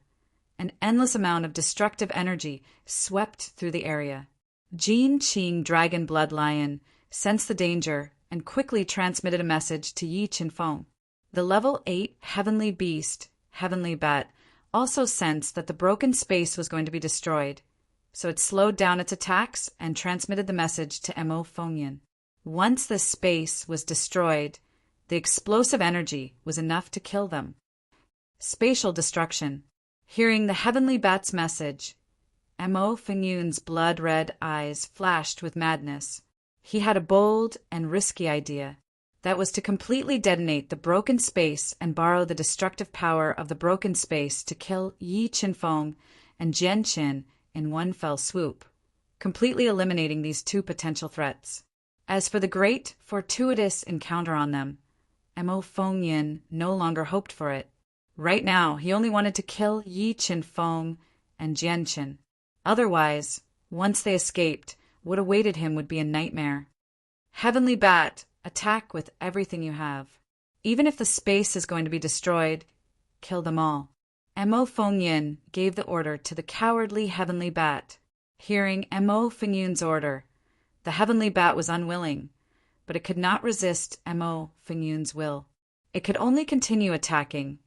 an endless amount of destructive energy swept through the area. Jin Qing Dragon Blood Lion sensed the danger and quickly transmitted a message to Yi Qinfeng. The level 8 Heavenly Beast, Heavenly Bat, also sensed that the broken space was going to be destroyed, so it slowed down its attacks and transmitted the message to Mo Fengyin. Once the space was destroyed, the explosive energy was enough to kill them. Spatial destruction. Hearing the Heavenly Bat's message, Mo Fengyun's blood-red eyes flashed with madness. He had a bold and risky idea. That was to completely detonate the broken space and borrow the destructive power of the broken space to kill Yi Qinfeng and Jian Qin in one fell swoop, completely eliminating these two potential threats. As for the great, fortuitous encounter on them, Mo Fengyin no longer hoped for it. Right now, he only wanted to kill Yi Qinfeng and Jian Qin. Otherwise, Once they escaped, what awaited him would be a nightmare. Heavenly Bat, attack with everything you have. Even if the space is going to be destroyed, kill them all. Mo Fengyin gave the order to the cowardly Heavenly Bat. Hearing Mo Fengyun's order, the Heavenly Bat was unwilling, but it could not resist Mo Fengyun's will. It could only continue attacking,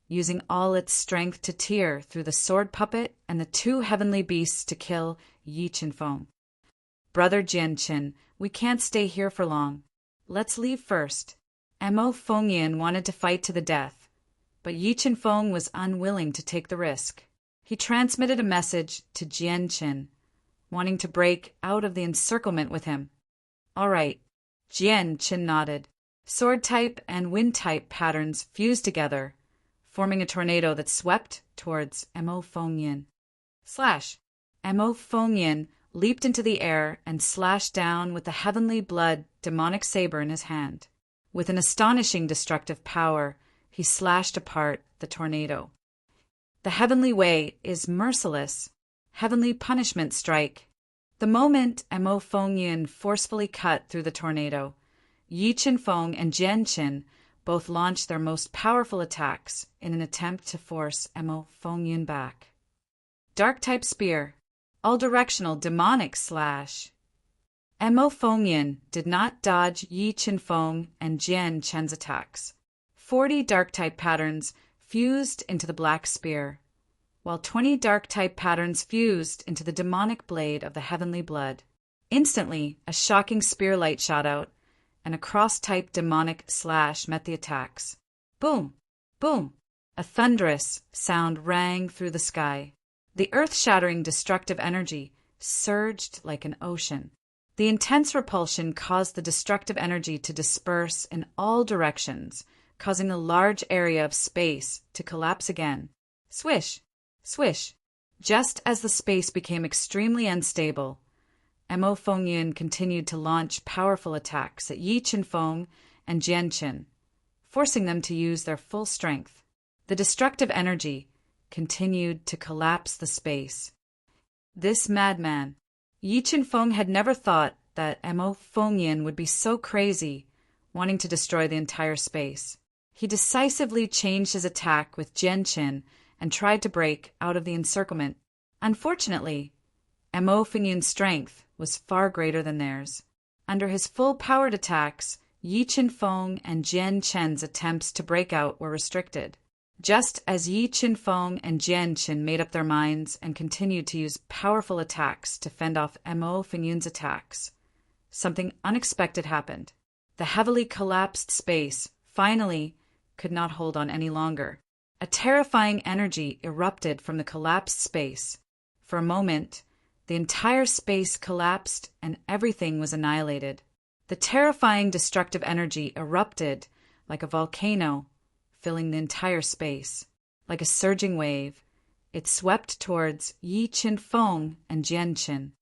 using all its strength to tear through the sword puppet and the two heavenly beasts to kill Yi Qinfeng. Brother Jianqin, we can't stay here for long. Let's leave first. Mo Fengyin wanted to fight to the death, but Yi Qinfeng was unwilling to take the risk. He transmitted a message to Jianqin, wanting to break out of the encirclement with him. All right. Jianqin nodded. Sword-type and wind-type patterns fused together, forming a tornado that swept towards Mo Fengyin. Slash! Mo Fengyin leaped into the air and slashed down with the heavenly blood demonic saber in his hand. With an astonishing destructive power, he slashed apart the tornado. The heavenly way is merciless. Heavenly punishment strike. The moment Mo Fengyin forcefully cut through the tornado, Yi Qinfeng and Jianqin both launched their most powerful attacks in an attempt to force Mo Fengyin back. Dark-type spear. All-directional demonic slash. Mo Fengyin did not dodge Yi Qinfeng and Jianqin's attacks. 40 dark-type patterns fused into the black spear, while 20 dark-type patterns fused into the demonic blade of the heavenly blood. Instantly, a shocking spear light shot out, and a cross-type demonic slash met the attacks. Boom! Boom! A thunderous sound rang through the sky. The earth-shattering destructive energy surged like an ocean. The intense repulsion caused the destructive energy to disperse in all directions, causing a large area of space to collapse again. Swish! Swish! Just as the space became extremely unstable, Mo Fengyin continued to launch powerful attacks at Yi Qinfeng and Jianqin, forcing them to use their full strength. The destructive energy continued to collapse the space. This madman, Yi Qinfeng, had never thought that Mo Fengyin would be so crazy, wanting to destroy the entire space. He decisively changed his attack with Jianqin and tried to break out of the encirclement. Unfortunately, Mo Fengyun's strength was far greater than theirs. Under his full-powered attacks, Yi Qinfeng and Jianqin's attempts to break out were restricted. Just as Yi Qinfeng and Jianqin made up their minds and continued to use powerful attacks to fend off Mo Fengyun's attacks, something unexpected happened. The heavily collapsed space finally could not hold on any longer. A terrifying energy erupted from the collapsed space. For a moment, the entire space collapsed and everything was annihilated. The terrifying destructive energy erupted like a volcano, filling the entire space. Like a surging wave, it swept towards Yi Qinfeng and Jianqin.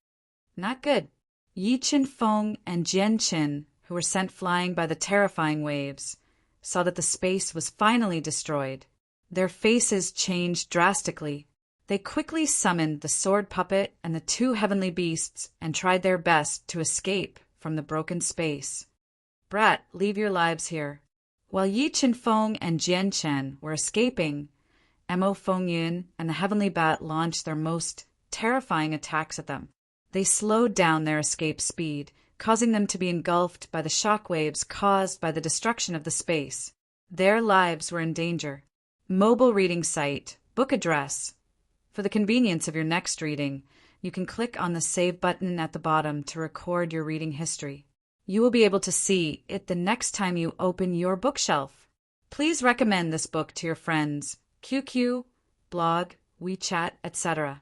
Not good. Yi Qinfeng and Jianqin, who were sent flying by the terrifying waves, saw that the space was finally destroyed. Their faces changed drastically. They quickly summoned the sword puppet and the two heavenly beasts and tried their best to escape from the broken space. Brat, leave your lives here. While Yi Qinfeng and Jianqin were escaping, Mo Fengyin and the Heavenly Bat launched their most terrifying attacks at them. They slowed down their escape speed, causing them to be engulfed by the shockwaves caused by the destruction of the space. Their lives were in danger. Mobile reading site, book address. For the convenience of your next reading, you can click on the Save button at the bottom to record your reading history. You will be able to see it the next time you open your bookshelf. Please recommend this book to your friends, QQ, blog, WeChat, etc.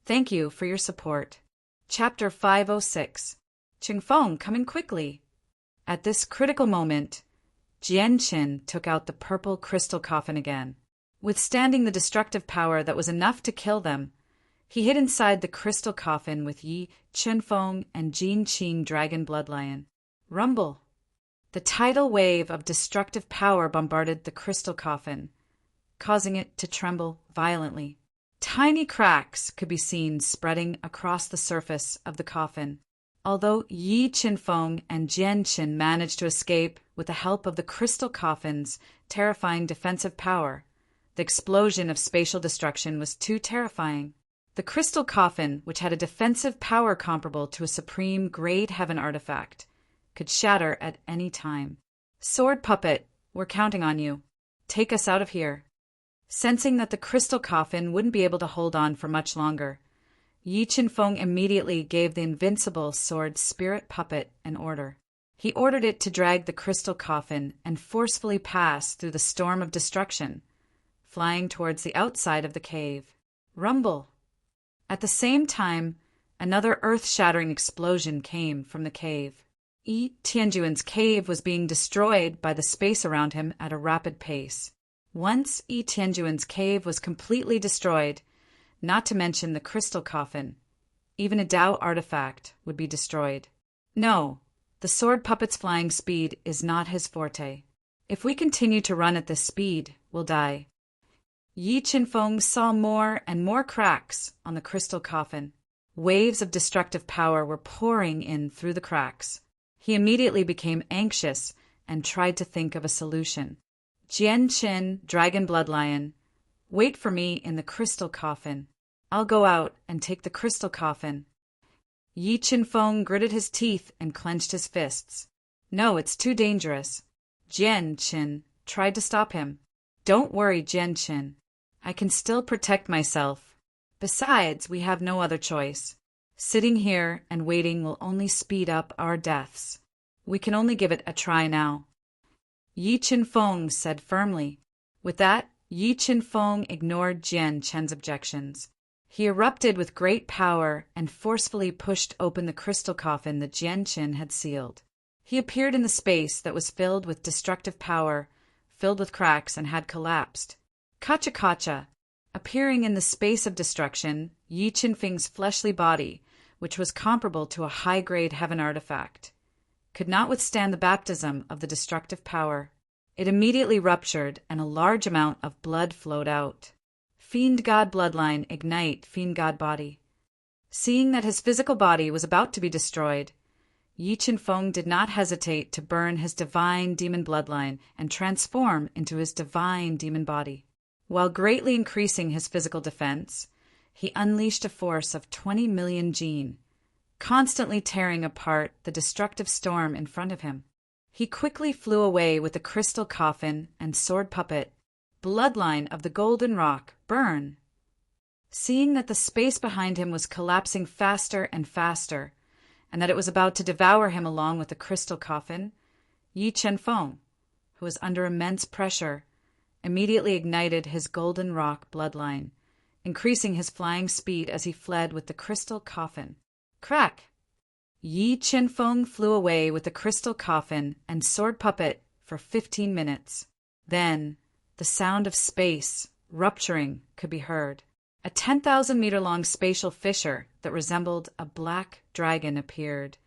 Thank you for your support. Chapter 506. Qingfeng coming quickly. At this critical moment, Jianqin took out the purple crystal coffin again. Withstanding the destructive power that was enough to kill them, he hid inside the crystal coffin with Yi Qinfeng and Jin Qing dragon bloodlion. Rumble! The tidal wave of destructive power bombarded the crystal coffin, causing it to tremble violently. Tiny cracks could be seen spreading across the surface of the coffin. Although Yi Qinfeng and Jian Qin managed to escape with the help of the crystal coffin's terrifying defensive power, the explosion of spatial destruction was too terrifying. The crystal coffin, which had a defensive power comparable to a supreme Great Heaven artifact, could shatter at any time. Sword puppet, we're counting on you. Take us out of here. Sensing that the crystal coffin wouldn't be able to hold on for much longer, Yi Qinfeng immediately gave the invincible sword spirit puppet an order. He ordered it to drag the crystal coffin and forcefully pass through the storm of destruction, flying towards the outside of the cave. Rumble! At the same time, another earth-shattering explosion came from the cave. Yi Tianjuan's cave was being destroyed by the space around him at a rapid pace. Once Yi Tianjuan's cave was completely destroyed, not to mention the crystal coffin, even a Dao artifact would be destroyed. No, the sword puppet's flying speed is not his forte. If we continue to run at this speed, we'll die. Yi Qinfeng saw more and more cracks on the crystal coffin. Waves of destructive power were pouring in through the cracks. He immediately became anxious and tried to think of a solution. Jian Qin, Dragon Bloodlion, wait for me in the crystal coffin. I'll go out and take the crystal coffin. Yi Qinfeng gritted his teeth and clenched his fists. No, it's too dangerous. Jian Qin tried to stop him. Don't worry, Jian Qin. I can still protect myself. Besides, we have no other choice. Sitting here and waiting will only speed up our deaths. We can only give it a try now. Yi Qinfeng said firmly. With that, Yi Qinfeng ignored Jian Qin's objections. He erupted with great power and forcefully pushed open the crystal coffin that Jian Qin had sealed. He appeared in the space that was filled with destructive power, filled with cracks, and had collapsed. Kacha-kacha! Appearing in the space of destruction, Yi Qinfeng's fleshly body, which was comparable to a high-grade heaven artifact, could not withstand the baptism of the destructive power. It immediately ruptured, and a large amount of blood flowed out. Fiend God bloodline, ignite Fiend God body. Seeing that his physical body was about to be destroyed, Yi Qinfeng did not hesitate to burn his divine demon bloodline and transform into his divine demon body. While greatly increasing his physical defense, he unleashed a force of 20 million jin, constantly tearing apart the destructive storm in front of him. He quickly flew away with the crystal coffin and sword puppet. Bloodline of the golden rock, burn! Seeing that the space behind him was collapsing faster and faster, and that it was about to devour him along with the crystal coffin, Yi Qinfeng, who was under immense pressure, immediately ignited his golden rock bloodline, increasing his flying speed as he fled with the crystal coffin. Crack! Yi Qinfeng flew away with the crystal coffin and sword puppet for 15 minutes. Then, the sound of space rupturing could be heard. A 10,000-meter-long spatial fissure that resembled a black dragon appeared,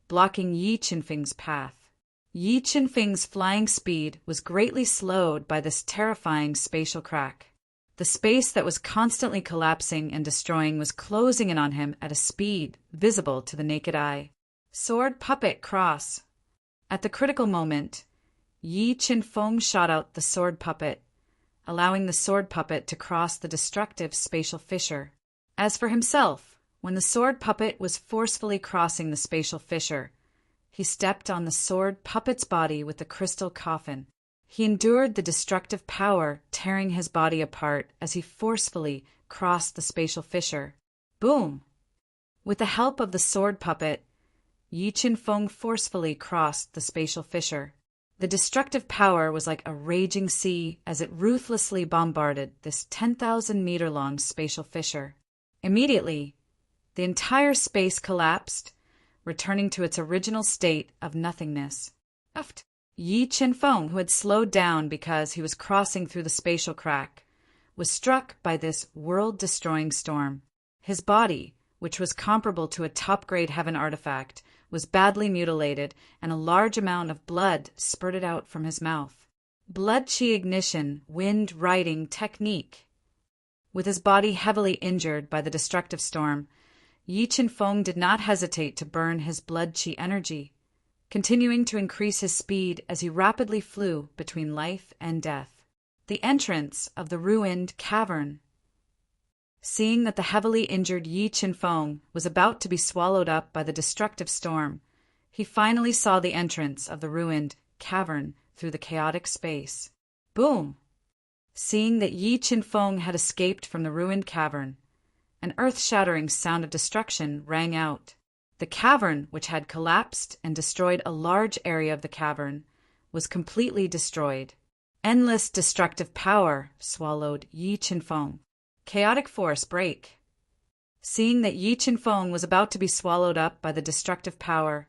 blocking Yi Qinfeng's path. Yi Qinfeng's flying speed was greatly slowed by this terrifying spatial crack. The space that was constantly collapsing and destroying was closing in on him at a speed visible to the naked eye. Sword puppet cross. At the critical moment, Yi Qinfeng shot out the sword puppet, allowing the sword puppet to cross the destructive spatial fissure. As for himself, when the sword puppet was forcefully crossing the spatial fissure, he stepped on the sword puppet's body with the crystal coffin. He endured the destructive power tearing his body apart as he forcefully crossed the spatial fissure. Boom! With the help of the sword puppet, Yi Qinfeng forcefully crossed the spatial fissure. The destructive power was like a raging sea as it ruthlessly bombarded this 10,000-meter-long spatial fissure. Immediately, the entire space collapsed, returning to its original state of nothingness. Yi Qinfeng, who had slowed down because he was crossing through the spatial crack, was struck by this world-destroying storm. His body, which was comparable to a top-grade heaven artifact, was badly mutilated, and a large amount of blood spurted out from his mouth. Blood chi ignition, wind riding technique. With his body heavily injured by the destructive storm, Yi Qinfeng did not hesitate to burn his blood-chi energy, continuing to increase his speed as he rapidly flew between life and death. The entrance of the ruined cavern. Seeing that the heavily injured Yi Qinfeng was about to be swallowed up by the destructive storm, he finally saw the entrance of the ruined cavern through the chaotic space. Boom! Seeing that Yi Qinfeng had escaped from the ruined cavern, an earth-shattering sound of destruction rang out. The cavern, which had collapsed and destroyed a large area of the cavern, was completely destroyed. Endless destructive power swallowed Yi Qinfeng. Chaotic force break. Seeing that Yi Qinfeng was about to be swallowed up by the destructive power,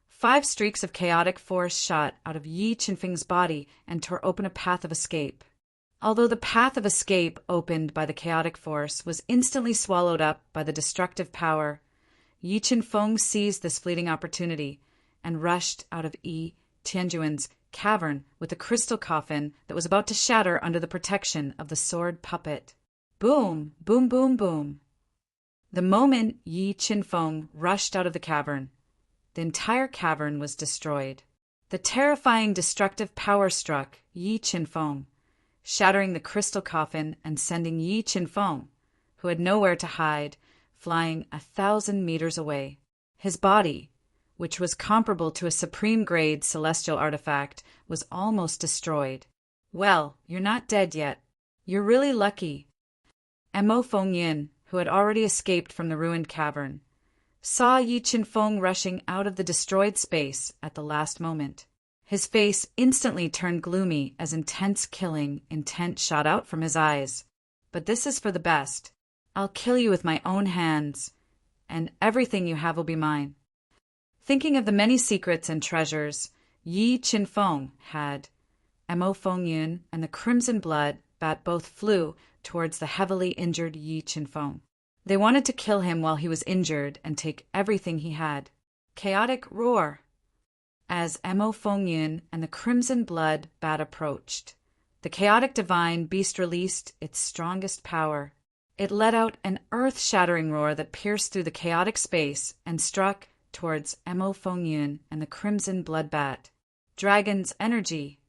5 streaks of chaotic force shot out of Yi Qinfeng's body and tore open a path of escape. Although the path of escape opened by the chaotic force was instantly swallowed up by the destructive power, Yi Qinfeng seized this fleeting opportunity and rushed out of Yi Tianjuan's cavern with a crystal coffin that was about to shatter under the protection of the sword puppet. Boom, boom, boom, boom. The moment Yi Qinfeng rushed out of the cavern, the entire cavern was destroyed. The terrifying destructive power struck Yi Qinfeng, shattering the crystal coffin and sending Yi Qinfeng, who had nowhere to hide, flying 1,000 meters away. His body, which was comparable to a supreme-grade celestial artifact, was almost destroyed. Well, you're not dead yet. You're really lucky. Mo Fengyin, who had already escaped from the ruined cavern, saw Yi Qinfeng rushing out of the destroyed space at the last moment. His face instantly turned gloomy as intense killing intent shot out from his eyes. But this is for the best. I'll kill you with my own hands, and everything you have will be mine. Thinking of the many secrets and treasures Yi Qinfeng had, Mo Fengyin and the Crimson Blood Bat both flew towards the heavily injured Yi Qinfeng. They wanted to kill him while he was injured and take everything he had. Chaotic roar. As Mo Fengyin and the Crimson Blood Bat approached, the chaotic divine beast released its strongest power. It let out an earth-shattering roar that pierced through the chaotic space and struck towards Mo Fengyin and the Crimson Blood Bat. Dragon's energy.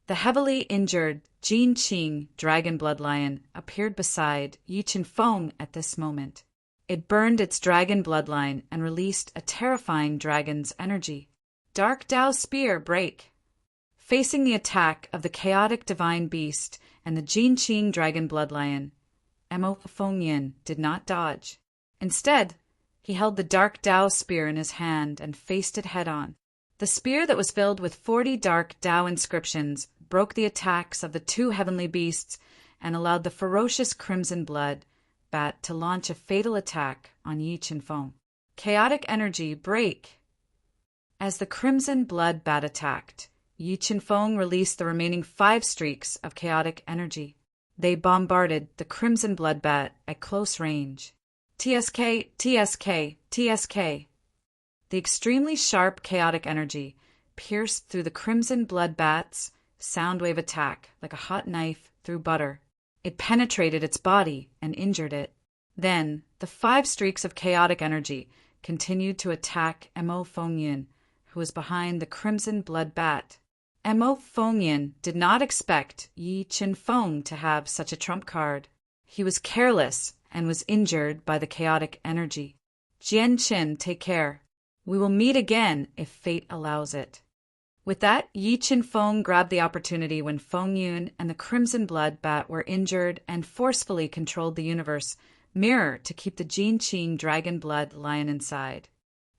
The heavily injured Jin Qing dragon bloodlion appeared beside Yi Qinfeng at this moment. It burned its dragon bloodline and released a terrifying dragon's energy. Dark Dao Spear break. Facing the attack of the chaotic divine beast and the Jin Qing dragon bloodlion, Mo Fengyin did not dodge. Instead, he held the Dark Dao Spear in his hand and faced it head-on. The spear that was filled with 40 Dark Dao inscriptions broke the attacks of the 2 heavenly beasts and allowed the ferocious Crimson Blood Bat to launch a fatal attack on Yi Qinfeng. Chaotic energy break. As the Crimson Blood Bat attacked, Yi Qinfeng released the remaining 5 streaks of chaotic energy. They bombarded the Crimson Blood Bat at close range. TSK, TSK, TSK. The extremely sharp chaotic energy pierced through the Crimson Blood Bat's soundwave attack like a hot knife through butter. It penetrated its body and injured it. Then, the 5 streaks of chaotic energy continued to attack Mo Fengyin, who was behind the Crimson Blood Bat. Mo Fengyin did not expect Yi Qinfeng to have such a trump card. He was careless and was injured by the chaotic energy. Jian Qin, take care. We will meet again if fate allows it. With that, Yi Qinfeng grabbed the opportunity when Fengyin and the Crimson Blood Bat were injured and forcefully controlled the universe mirror to keep the Jin Qing dragon blood lion inside.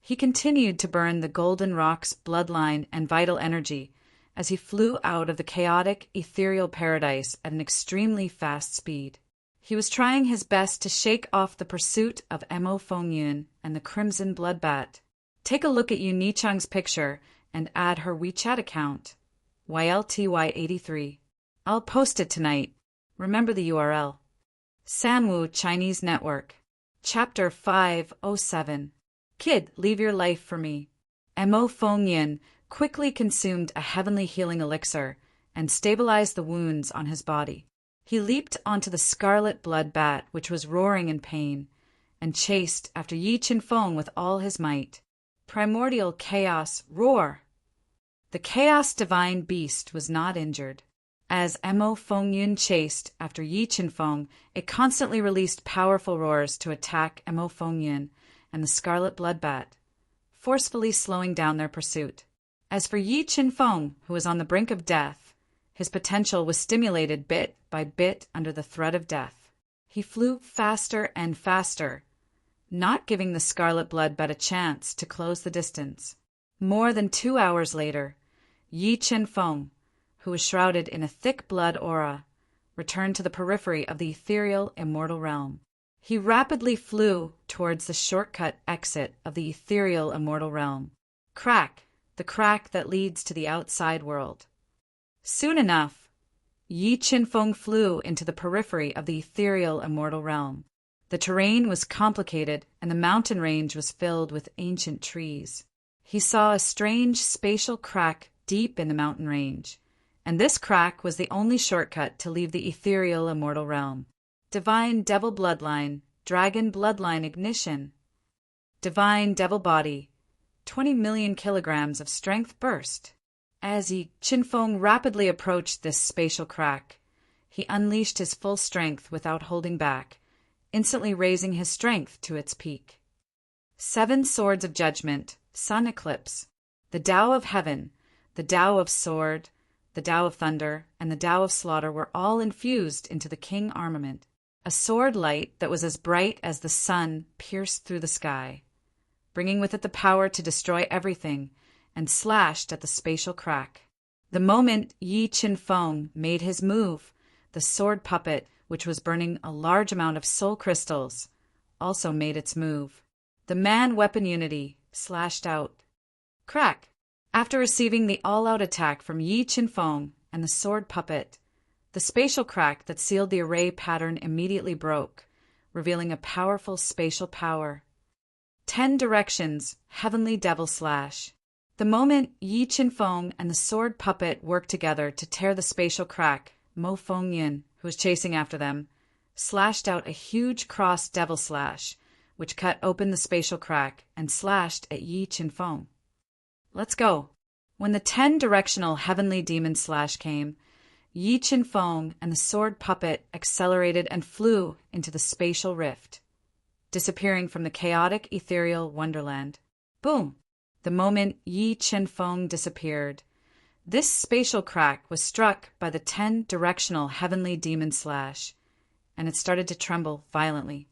He continued to burn the Golden Rock's bloodline and vital energy as he flew out of the chaotic, ethereal paradise at an extremely fast speed. He was trying his best to shake off the pursuit of Mo Fengyin and the Crimson Blood Bat. Take a look at Yu Nichang's picture and add her WeChat account, YLTY83. I'll post it tonight. Remember the URL. Sanwu Chinese Network. Chapter 507. Kid, leave your life for me. Mo Fengyin quickly consumed a heavenly healing elixir and stabilized the wounds on his body. He leaped onto the scarlet blood bat, which was roaring in pain, and chased after Yi Qinfeng with all his might. Primordial chaos, roar! The chaos divine beast was not injured. As Mo Fengyun chased after Yi Qinfeng, it constantly released powerful roars to attack Mo Fengyun and the scarlet blood bat, forcefully slowing down their pursuit. As for Yi Qinfeng, who was on the brink of death, his potential was stimulated bit by bit under the threat of death. He flew faster and faster, not giving the scarlet blood bat a chance to close the distance. More than 2 hours later, Yi Qinfeng, who was shrouded in a thick blood aura, returned to the periphery of the ethereal immortal realm. He rapidly flew towards the shortcut exit of the ethereal immortal realm. Crack, the crack that leads to the outside world. Soon enough, Yi Qinfeng flew into the periphery of the ethereal immortal realm. The terrain was complicated, and the mountain range was filled with ancient trees. He saw a strange spatial crack deep in the mountain range, and this crack was the only shortcut to leave the ethereal immortal realm. Divine Devil Bloodline, Dragon Bloodline Ignition. Divine Devil Body, 20 million kilograms of strength burst. As Yi Qinfeng rapidly approached this spatial crack, he unleashed his full strength without holding back, instantly raising his strength to its peak. 7 Swords of Judgment, Sun Eclipse, the Tao of Heaven, the Tao of Sword, the Tao of Thunder, and the Tao of Slaughter were all infused into the king armament. A sword light that was as bright as the sun pierced through the sky, bringing with it the power to destroy everything, and slashed at the spatial crack. The moment Yi Qinfeng made his move, the sword puppet, which was burning a large amount of soul crystals, also made its move. The man-weapon unity slashed out. Crack! After receiving the all-out attack from Yi Qinfeng and the sword puppet, the spatial crack that sealed the array pattern immediately broke, revealing a powerful spatial power. 10 Directions, Heavenly Devil Slash. The moment Yi Qinfeng and the sword puppet worked together to tear the spatial crack, Mo Fengyun, who was chasing after them, slashed out a huge cross devil slash, which cut open the spatial crack and slashed at Yi Qinfeng. Let's go. When the 10-directional heavenly demon slash came, Yi Qinfeng and the sword puppet accelerated and flew into the spatial rift, disappearing from the chaotic ethereal wonderland. Boom! The moment Yi Qinfeng disappeared, this spatial crack was struck by the 10-directional heavenly demon slash, and it started to tremble violently.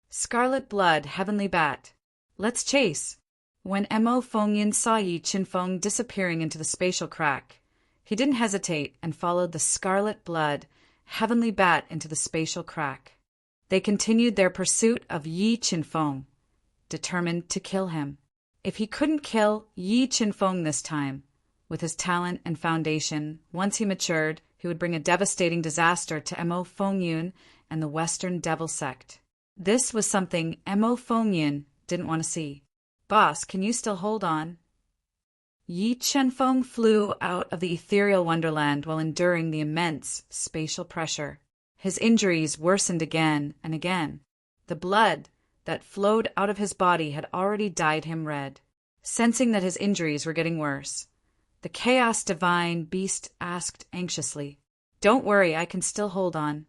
Scarlet blood, heavenly bat. Let's chase. When Mo Fengyun saw Yi Qinfeng disappearing into the spatial crack, he didn't hesitate and followed the scarlet blood, heavenly bat into the spatial crack. They continued their pursuit of Yi Qinfeng, determined to kill him. If he couldn't kill Yi Qinfeng this time, with his talent and foundation, once he matured, he would bring a devastating disaster to Mo Fengyun and the Western Devil Sect. This was something Mo Fengyun didn't want to see. Boss, can you still hold on? Yi Qinfeng flew out of the ethereal wonderland while enduring the immense spatial pressure. His injuries worsened again and again. The blood that flowed out of his body had already dyed him red. Sensing that his injuries were getting worse, the Chaos Divine Beast asked anxiously, "Don't worry, I can still hold on."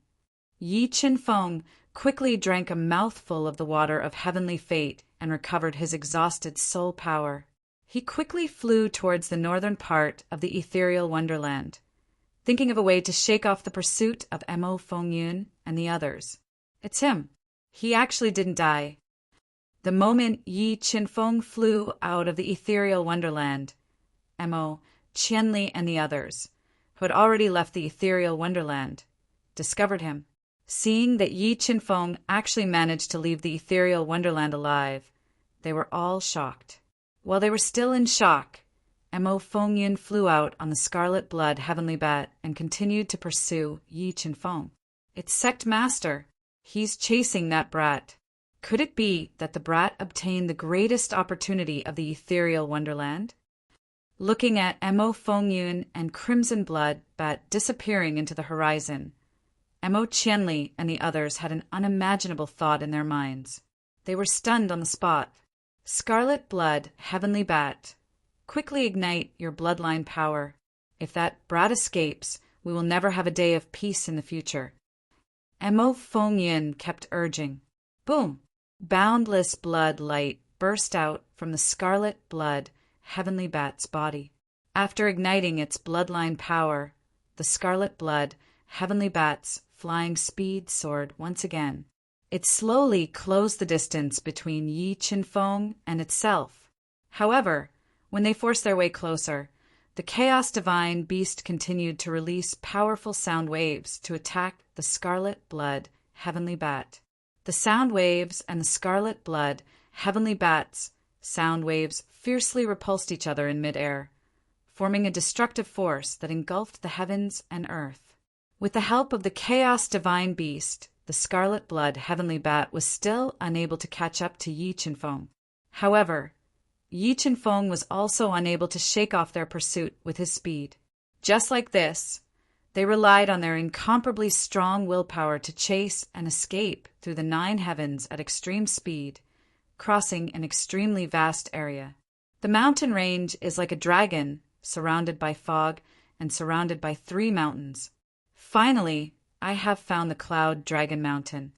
Yi Qinfeng quickly drank a mouthful of the water of heavenly fate and recovered his exhausted soul power. He quickly flew towards the northern part of the ethereal wonderland, thinking of a way to shake off the pursuit of Mo Fengyun and the others. It's him. He actually didn't die. The moment Yi Qinfeng flew out of the ethereal wonderland, Mo, Qianli, and the others, who had already left the ethereal wonderland, discovered him. Seeing that Yi Qinfeng actually managed to leave the ethereal wonderland alive, they were all shocked. While they were still in shock, Mo Fengyun flew out on the scarlet blood heavenly bat and continued to pursue Yi Qinfeng. It's Sect Master. He's chasing that brat. Could it be that the brat obtained the greatest opportunity of the ethereal wonderland? Looking at Mo Fengyun and Crimson Blood Bat disappearing into the horizon, Mo Qianli and the others had an unimaginable thought in their minds. They were stunned on the spot. Scarlet blood, heavenly bat. Quickly ignite your bloodline power. If that brat escapes, we will never have a day of peace in the future. Mo Fengyin kept urging. Boom! Boundless blood light burst out from the scarlet blood, heavenly bat's body. After igniting its bloodline power, the scarlet blood, heavenly bat's flying speed soared once again. It slowly closed the distance between Yi Qinfeng and itself. However, when they forced their way closer, the Chaos Divine Beast continued to release powerful sound waves to attack the scarlet blood, heavenly bat. The sound waves and the scarlet blood, heavenly bat's sound waves fiercely repulsed each other in midair, forming a destructive force that engulfed the heavens and earth. With the help of the Chaos Divine Beast, the scarlet blood, heavenly bat was still unable to catch up to Yi Qinfeng. However, Yi Qinfeng was also unable to shake off their pursuit with his speed. Just like this, they relied on their incomparably strong willpower to chase and escape through the 9 heavens at extreme speed, crossing an extremely vast area. The mountain range is like a dragon, surrounded by fog and surrounded by 3 mountains. Finally, I have found the Cloud Dragon Mountain.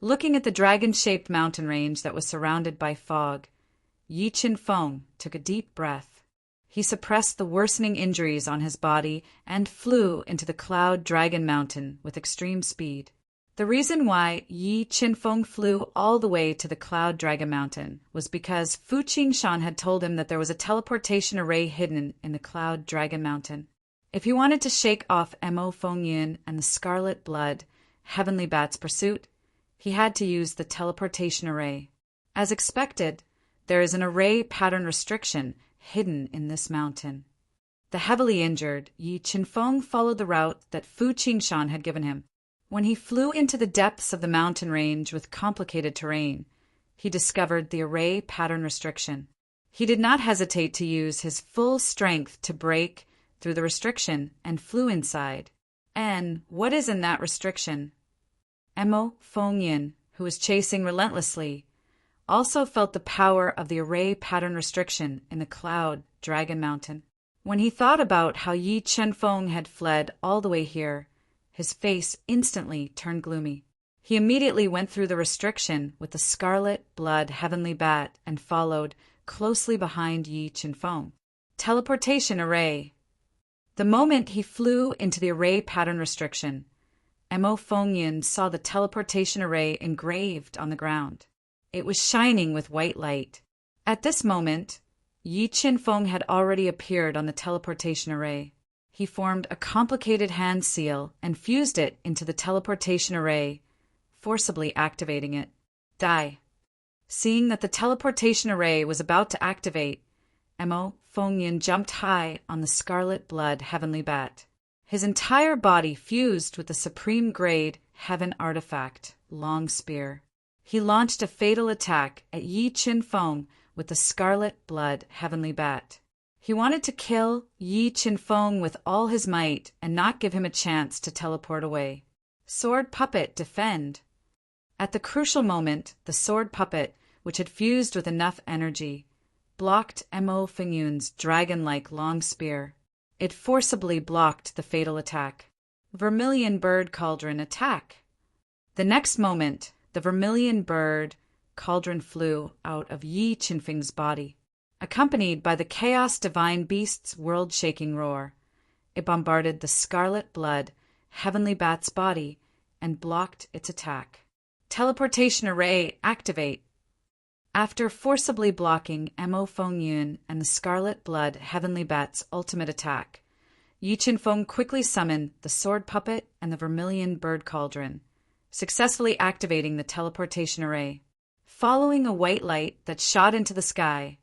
Looking at the dragon-shaped mountain range that was surrounded by fog, Yi Qinfeng took a deep breath. He suppressed the worsening injuries on his body and flew into the Cloud Dragon Mountain with extreme speed. The reason why Yi Qinfeng flew all the way to the Cloud Dragon Mountain was because Fu Qingshan had told him that there was a teleportation array hidden in the Cloud Dragon Mountain. If he wanted to shake off Mo Fengyin and the Scarlet Blood, Heavenly Bat's pursuit, he had to use the teleportation array. As expected, there is an array pattern restriction hidden in this mountain. The heavily injured Yi Qinfeng followed the route that Fu Qingshan had given him. When he flew into the depths of the mountain range with complicated terrain, he discovered the array pattern restriction. He did not hesitate to use his full strength to break through the restriction and flew inside. And what is in that restriction? Mo Fengyin, who was chasing relentlessly, also felt the power of the array pattern restriction in the Cloud Dragon Mountain. When he thought about how Yi Qinfeng had fled all the way here, his face instantly turned gloomy. He immediately went through the restriction with the Scarlet Blood Heavenly Bat and followed closely behind Yi Qinfeng. Teleportation array. The moment he flew into the array pattern restriction, Mo Fengyin saw the teleportation array engraved on the ground. It was shining with white light. At this moment, Yi Qinfeng had already appeared on the teleportation array. He formed a complicated hand seal and fused it into the teleportation array, forcibly activating it. Die. Seeing that the teleportation array was about to activate, Mo Fengyin jumped high on the Scarlet Blood Heavenly Bat. His entire body fused with the supreme grade heaven artifact, Long Spear. He launched a fatal attack at Yi Qinfeng with the Scarlet Blood Heavenly Bat. He wanted to kill Yi Qinfeng with all his might and not give him a chance to teleport away. Sword Puppet, defend. At the crucial moment, the Sword Puppet, which had fused with enough energy, blocked Mo Fengyun's dragon-like long spear. It forcibly blocked the fatal attack. Vermilion Bird Cauldron, attack! The next moment, the Vermilion Bird Cauldron flew out of Yi Qinfeng's body. Accompanied by the Chaos Divine Beast's world-shaking roar, it bombarded the Scarlet Blood Heavenly Bat's body and blocked its attack. Teleportation array, activate! After forcibly blocking Mo Fengyun and the Scarlet Blood Heavenly Bat's ultimate attack, Yi Qinfeng quickly summoned the Sword Puppet and the Vermilion Bird Cauldron, successfully activating the teleportation array. Following a white light that shot into the sky,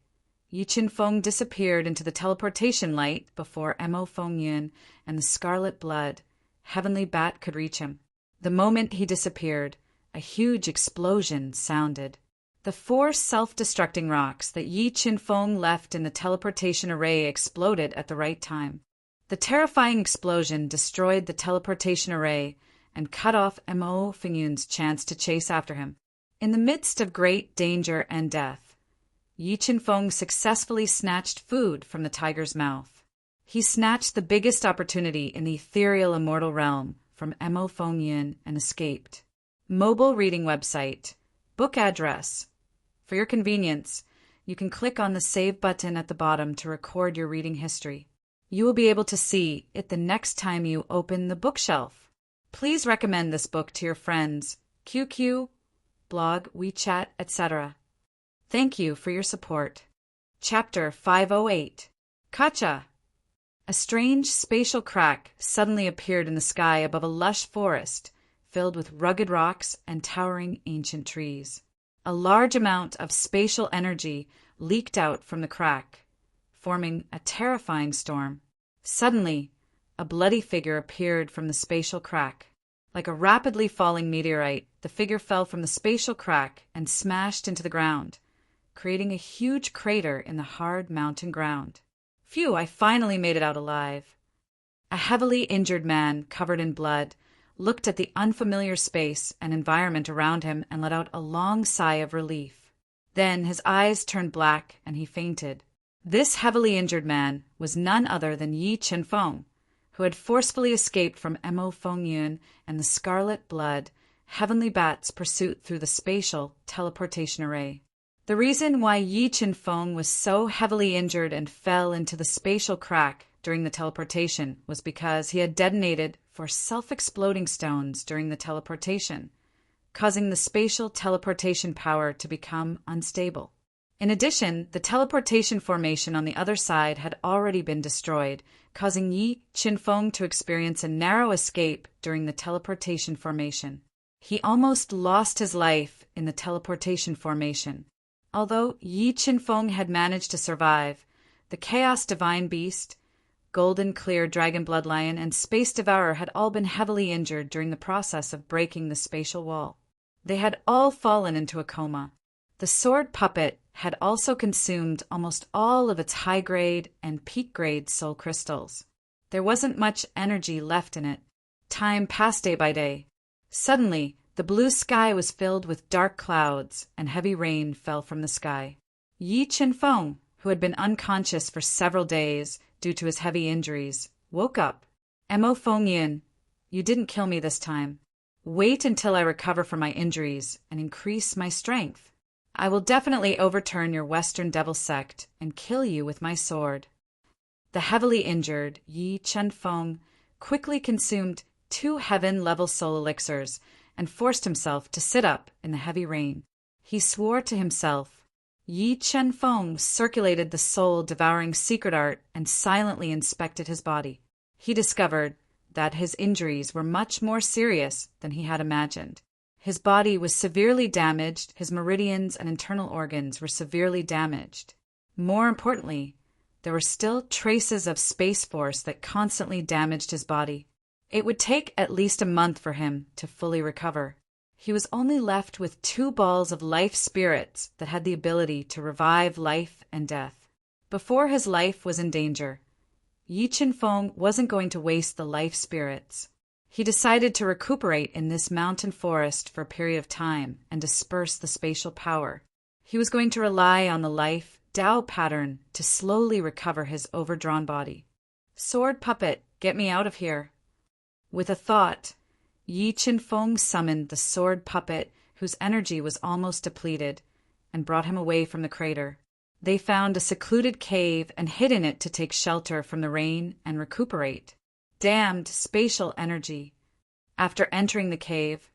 Yi Qinfeng disappeared into the teleportation light before Mo Fengyun and the Scarlet Blood Heavenly Bat could reach him. The moment he disappeared, a huge explosion sounded. The 4 self-destructing rocks that Yi Qinfeng left in the teleportation array exploded at the right time. The terrifying explosion destroyed the teleportation array and cut off Mo Fingyun's chance to chase after him. In the midst of great danger and death, Yi Chinfeng successfully snatched food from the tiger's mouth. He snatched the biggest opportunity in the ethereal immortal realm from Mo Fingyun and escaped. Mobile reading website. Book address. For your convenience, you can click on the Save button at the bottom to record your reading history. You will be able to see it the next time you open the bookshelf. Please recommend this book to your friends, QQ, blog, WeChat, etc. Thank you for your support. Chapter 508. Kacha. A strange spatial crack suddenly appeared in the sky above a lush forest filled with rugged rocks and towering ancient trees. A large amount of spatial energy leaked out from the crack, forming a terrifying storm. Suddenly, a bloody figure appeared from the spatial crack. Like a rapidly falling meteorite, the figure fell from the spatial crack and smashed into the ground, creating a huge crater in the hard mountain ground. Phew, I finally made it out alive. A heavily injured man, covered in blood, looked at the unfamiliar space and environment around him and let out a long sigh of relief. Then his eyes turned black and he fainted. This heavily injured man was none other than Yi Chinfeng, who had forcefully escaped from Mo Fingyun and the Scarlet Blood, Heavenly Bat's pursuit through the spatial teleportation array. The reason why Yi Chinfeng was so heavily injured and fell into the spatial crack during the teleportation was because he had detonated 4 self-exploding stones during the teleportation, causing the spatial teleportation power to become unstable. In addition, the teleportation formation on the other side had already been destroyed, causing Yi Chinfeng to experience a narrow escape during the teleportation formation. He almost lost his life in the teleportation formation. Although Yi Chinfeng had managed to survive, the Chaos Divine Beast, Golden Clear Dragon Bloodlion, and Space Devourer had all been heavily injured during the process of breaking the spatial wall. They had all fallen into a coma. The sword puppet had also consumed almost all of its high-grade and peak-grade soul crystals. There wasn't much energy left in it. Time passed day by day. Suddenly, the blue sky was filled with dark clouds, and heavy rain fell from the sky. Yi Chinfeng, who had been unconscious for several days due to his heavy injuries, woke up. Mo Fingyun, you didn't kill me this time. Wait until I recover from my injuries and increase my strength. I will definitely overturn your Western Devil sect and kill you with my sword. The heavily injured Yi Chinfeng quickly consumed 2 heaven-level soul elixirs and forced himself to sit up in the heavy rain. He swore to himself. Yi Chinfeng circulated the soul-devouring secret art and silently inspected his body. He discovered that his injuries were much more serious than he had imagined. His body was severely damaged, his meridians and internal organs were severely damaged. More importantly, there were still traces of space force that constantly damaged his body. It would take at least a month for him to fully recover. He was only left with 2 balls of life spirits that had the ability to revive life and death. Before his life was in danger, Yi Chinfeng wasn't going to waste the life spirits. He decided to recuperate in this mountain forest for a period of time and disperse the spatial power. He was going to rely on the life Tao pattern to slowly recover his overdrawn body. Sword puppet, get me out of here. With a thought, Yi Chinfeng summoned the sword puppet, whose energy was almost depleted, and brought him away from the crater. They found a secluded cave and hid in it to take shelter from the rain and recuperate. Damned spatial energy. After entering the cave,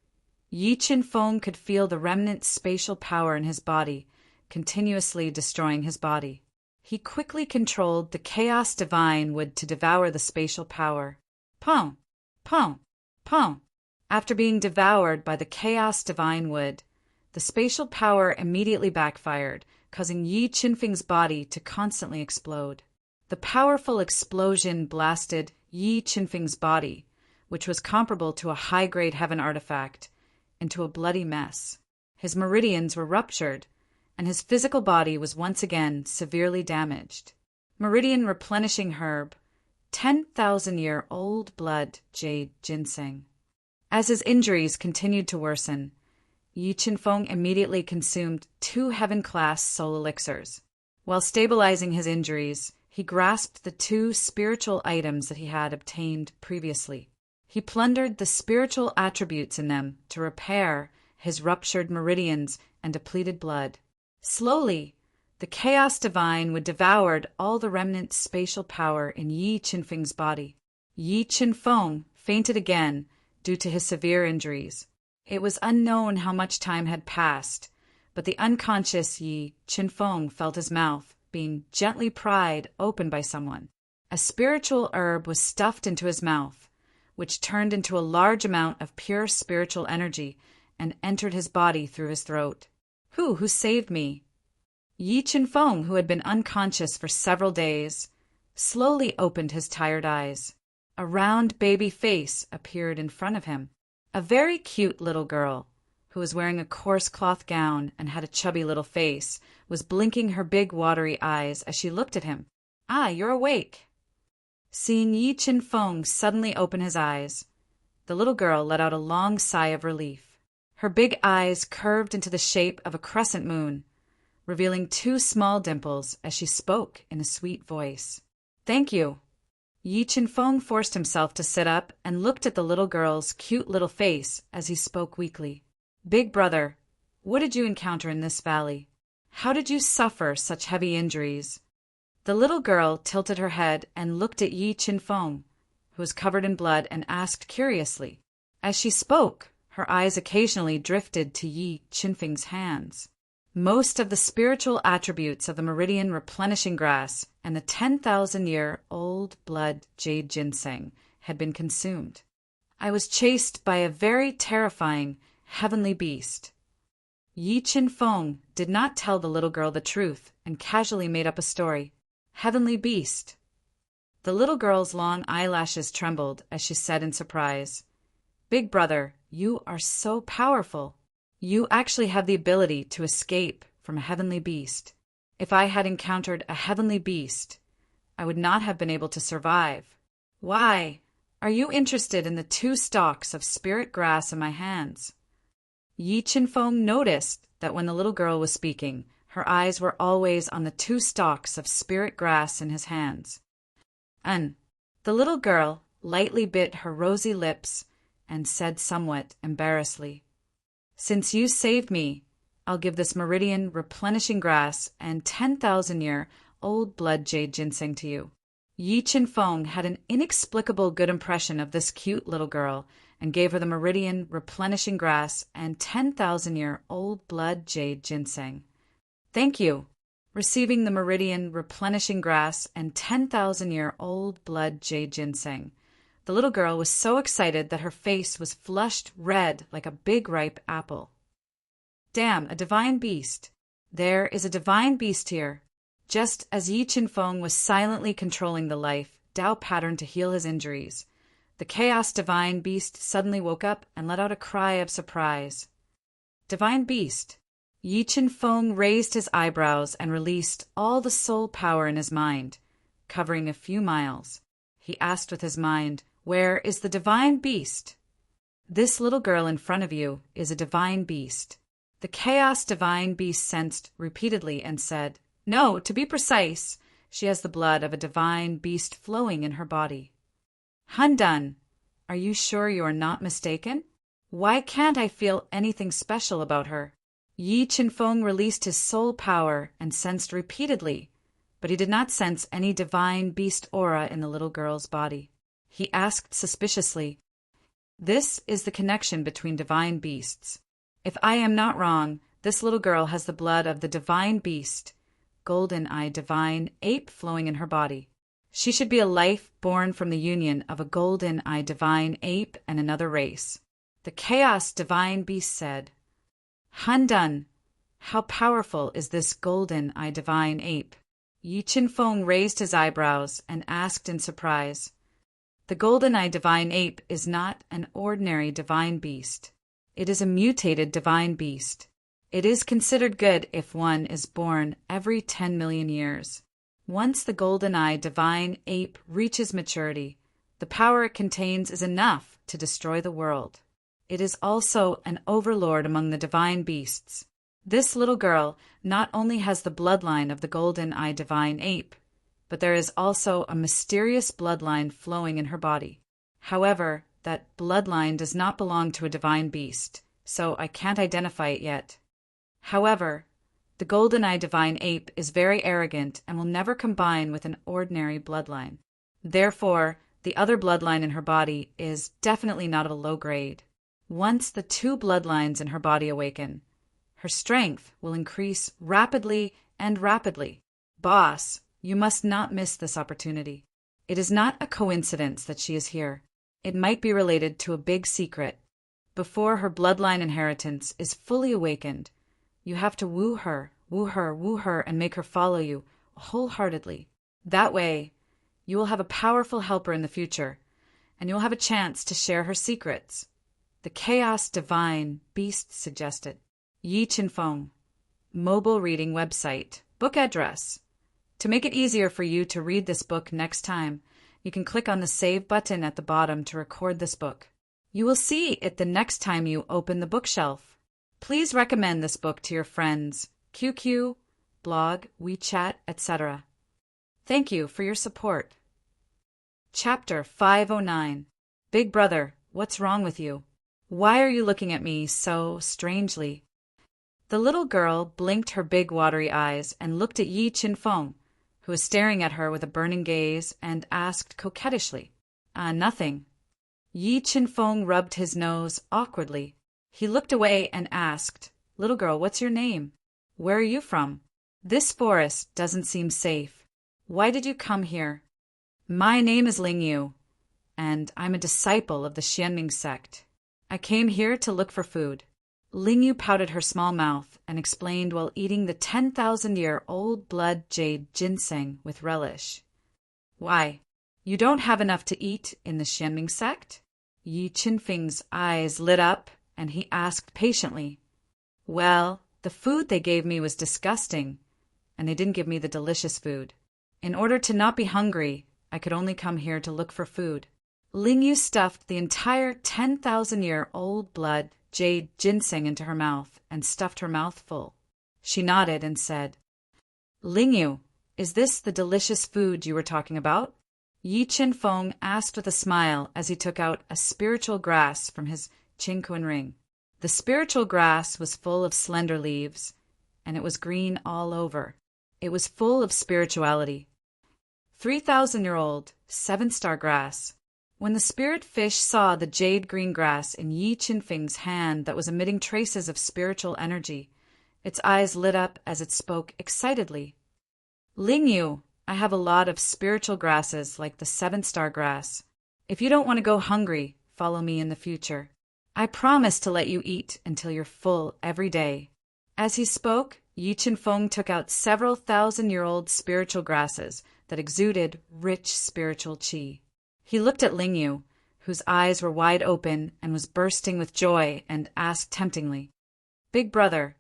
Yi Chinfeng could feel the remnant spatial power in his body, continuously destroying his body. He quickly controlled the Chaos Divine Wood to devour the spatial power. Pong! Pong! Pong! After being devoured by the Chaos Divine Wood, the spatial power immediately backfired, causing Yi Chinfeng's body to constantly explode. The powerful explosion blasted Yi Chinfeng's body, which was comparable to a high-grade heaven artifact, into a bloody mess. His meridians were ruptured, and his physical body was once again severely damaged. Meridian replenishing herb, 10,000-year-old blood jade ginseng. As his injuries continued to worsen, Yi Qinfeng immediately consumed 2 heaven-class soul elixirs. While stabilizing his injuries, he grasped the 2 spiritual items that he had obtained previously. He plundered the spiritual attributes in them to repair his ruptured meridians and depleted blood. Slowly, the chaos divine would devour all the remnant spatial power in Yi Qinfeng's body. Yi Qinfeng fainted again due to his severe injuries. It was unknown how much time had passed, but the unconscious Yi Qinfeng felt his mouth being gently pried open by someone. A spiritual herb was stuffed into his mouth, which turned into a large amount of pure spiritual energy and entered his body through his throat. Who saved me? Yi Qinfeng, who had been unconscious for several days, slowly opened his tired eyes. A round baby face appeared in front of him. A very cute little girl, who was wearing a coarse cloth gown and had a chubby little face, was blinking her big watery eyes as she looked at him. "Ah, you're awake." Seeing Yi Qinfeng suddenly open his eyes, the little girl let out a long sigh of relief. Her big eyes curved into the shape of a crescent moon, revealing 2 small dimples as she spoke in a sweet voice. "Thank you." Yi Qinfeng forced himself to sit up and looked at the little girl's cute little face as he spoke weakly. "Big brother, what did you encounter in this valley? How did you suffer such heavy injuries?" The little girl tilted her head and looked at Yi Qinfeng, who was covered in blood, and asked curiously. As she spoke, her eyes occasionally drifted to Yi Qinfeng's hands. Most of the spiritual attributes of the meridian replenishing grass and the 10,000-year-old blood jade ginseng had been consumed. I was chased by a very terrifying heavenly beast. Yi Qinfeng did not tell the little girl the truth and casually made up a story. Heavenly beast. The little girl's long eyelashes trembled as she said in surprise, "Big brother, you are so powerful. You actually have the ability to escape from a heavenly beast. If I had encountered a heavenly beast, I would not have been able to survive. Why? Are you interested in the 2 stalks of spirit grass in my hands?" Yi Qinfeng noticed that when the little girl was speaking, her eyes were always on the 2 stalks of spirit grass in his hands. The little girl lightly bit her rosy lips and said somewhat embarrassedly, "Since you saved me, I'll give this meridian replenishing grass and 10,000-year-old blood jade ginseng to you." Yi Qinfeng had an inexplicable good impression of this cute little girl and gave her the meridian replenishing grass and 10,000-year-old blood jade ginseng. "Thank you." Receiving the meridian replenishing grass and 10,000-year-old blood jade ginseng, the little girl was so excited that her face was flushed red like a big ripe apple. "Damn, a divine beast. There is a divine beast here." Just as Yi Qinfeng was silently controlling the life Tao pattern to heal his injuries, the chaos divine beast suddenly woke up and let out a cry of surprise. "Divine beast." Yi Qinfeng raised his eyebrows and released all the soul power in his mind, covering a few miles. He asked with his mind, "Where is the divine beast?" "This little girl in front of you is a divine beast." The chaos divine beast sensed repeatedly and said, "No, to be precise, she has the blood of a divine beast flowing in her body." "Handan, are you sure you are not mistaken? Why can't I feel anything special about her?" Yi Qinfeng released his soul power and sensed repeatedly, but he did not sense any divine beast aura in the little girl's body. He asked suspiciously, "This is the connection between divine beasts. If I am not wrong, this little girl has the blood of the divine beast, golden-eye divine ape flowing in her body. She should be a life born from the union of a golden-eye divine ape and another race." The chaos divine beast said, "Handan, how powerful is this golden-eye divine ape?" Yi Qinfeng raised his eyebrows and asked in surprise, "The golden-eye divine ape is not an ordinary divine beast. It is a mutated divine beast. It is considered good if one is born every 10 million years. Once the golden-eye divine ape reaches maturity, the power it contains is enough to destroy the world." it is also an overlord among the divine beasts. This little girl not only has the bloodline of the golden-eyed divine ape, but there is also a mysterious bloodline flowing in her body. However, that bloodline does not belong to a divine beast, so I can't identify it yet. However, the golden-eyed divine ape is very arrogant and will never combine with an ordinary bloodline. Therefore, the other bloodline in her body is definitely not of a low grade. Once the two bloodlines in her body awaken, her strength will increase rapidly and rapidly. Boss, you must not miss this opportunity. It is not a coincidence that she is here. It might be related to a big secret. Before her bloodline inheritance is fully awakened, you have to woo her, and make her follow you wholeheartedly. That way, you will have a powerful helper in the future, and you will have a chance to share her secrets. The Chaos Divine Beast suggested. Yi Qinfeng. Mobile reading website. Book address. To make it easier for you to read this book next time, you can click on the Save button at the bottom to record this book. You will see it the next time you open the bookshelf. Please recommend this book to your friends, QQ, blog, WeChat, etc. Thank you for your support. Chapter 509. Big Brother, what's wrong with you? Why are you looking at me so strangely? The little girl blinked her big watery eyes and looked at Yi Qinfeng, who was staring at her with a burning gaze, and asked coquettishly, Nothing. Yi Qinfeng rubbed his nose awkwardly. He looked away and asked, Little girl, what's your name? Where are you from? This forest doesn't seem safe. Why did you come here? My name is Ling Yu, and I'm a disciple of the Xianming sect. I came here to look for food. Ling Yu pouted her small mouth and explained while eating the 10,000-year-old blood jade ginseng with relish. Why, you don't have enough to eat in the Xianming sect? Yi Qinfeng's eyes lit up, and he asked patiently, Well, the food they gave me was disgusting, and they didn't give me the delicious food. In order to not be hungry, I could only come here to look for food. Ling Yu stuffed the entire 10,000-year-old blood jade ginseng into her mouth and stuffed her mouth full. She nodded and said, Ling Yu, is this the delicious food you were talking about? Yi Qinfeng asked with a smile as he took out a spiritual grass from his Qingquan ring. The spiritual grass was full of slender leaves, and it was green all over. It was full of spirituality. 3,000-year-old, 7-star grass. When the spirit fish saw the jade-green grass in Yi Qinfeng's hand that was emitting traces of spiritual energy, its eyes lit up as it spoke excitedly. Ling Yu, I have a lot of spiritual grasses like the 7-star grass. If you don't want to go hungry, follow me in the future. I promise to let you eat until you're full every day. As he spoke, Yi Qinfeng took out several 1,000-year-old spiritual grasses that exuded rich spiritual qi. He looked at Ling Yu, whose eyes were wide open and was bursting with joy, and asked temptingly, Big brother,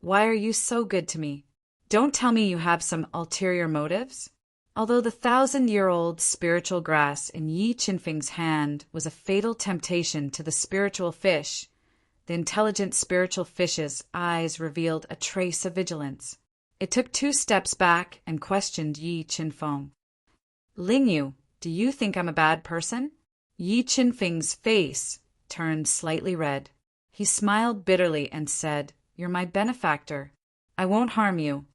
why are you so good to me? Don't tell me you have some ulterior motives? Although the 1,000-year-old spiritual grass in Yi Qinfeng's hand was a fatal temptation to the spiritual fish, the intelligent spiritual fish's eyes revealed a trace of vigilance. It took 2 steps back and questioned Yi Qinfeng. Ling Yu, do you think I'm a bad person? Yi Qinfeng's face turned slightly red. He smiled bitterly and said, You're my benefactor. I won't harm you.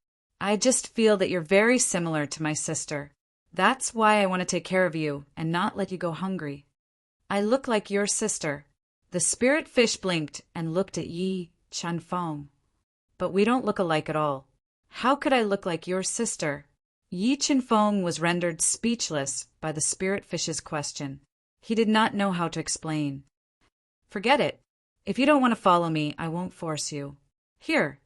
I just feel that you're very similar to my sister. That's why I want to take care of you and not let you go hungry. I look like your sister. The spirit fish blinked and looked at Yi Qinfeng. But we don't look alike at all. How could I look like your sister? Yi Qinfeng was rendered speechless by the spirit fish's question. He did not know how to explain. Forget it. If you don't want to follow me, I won't force you. Here,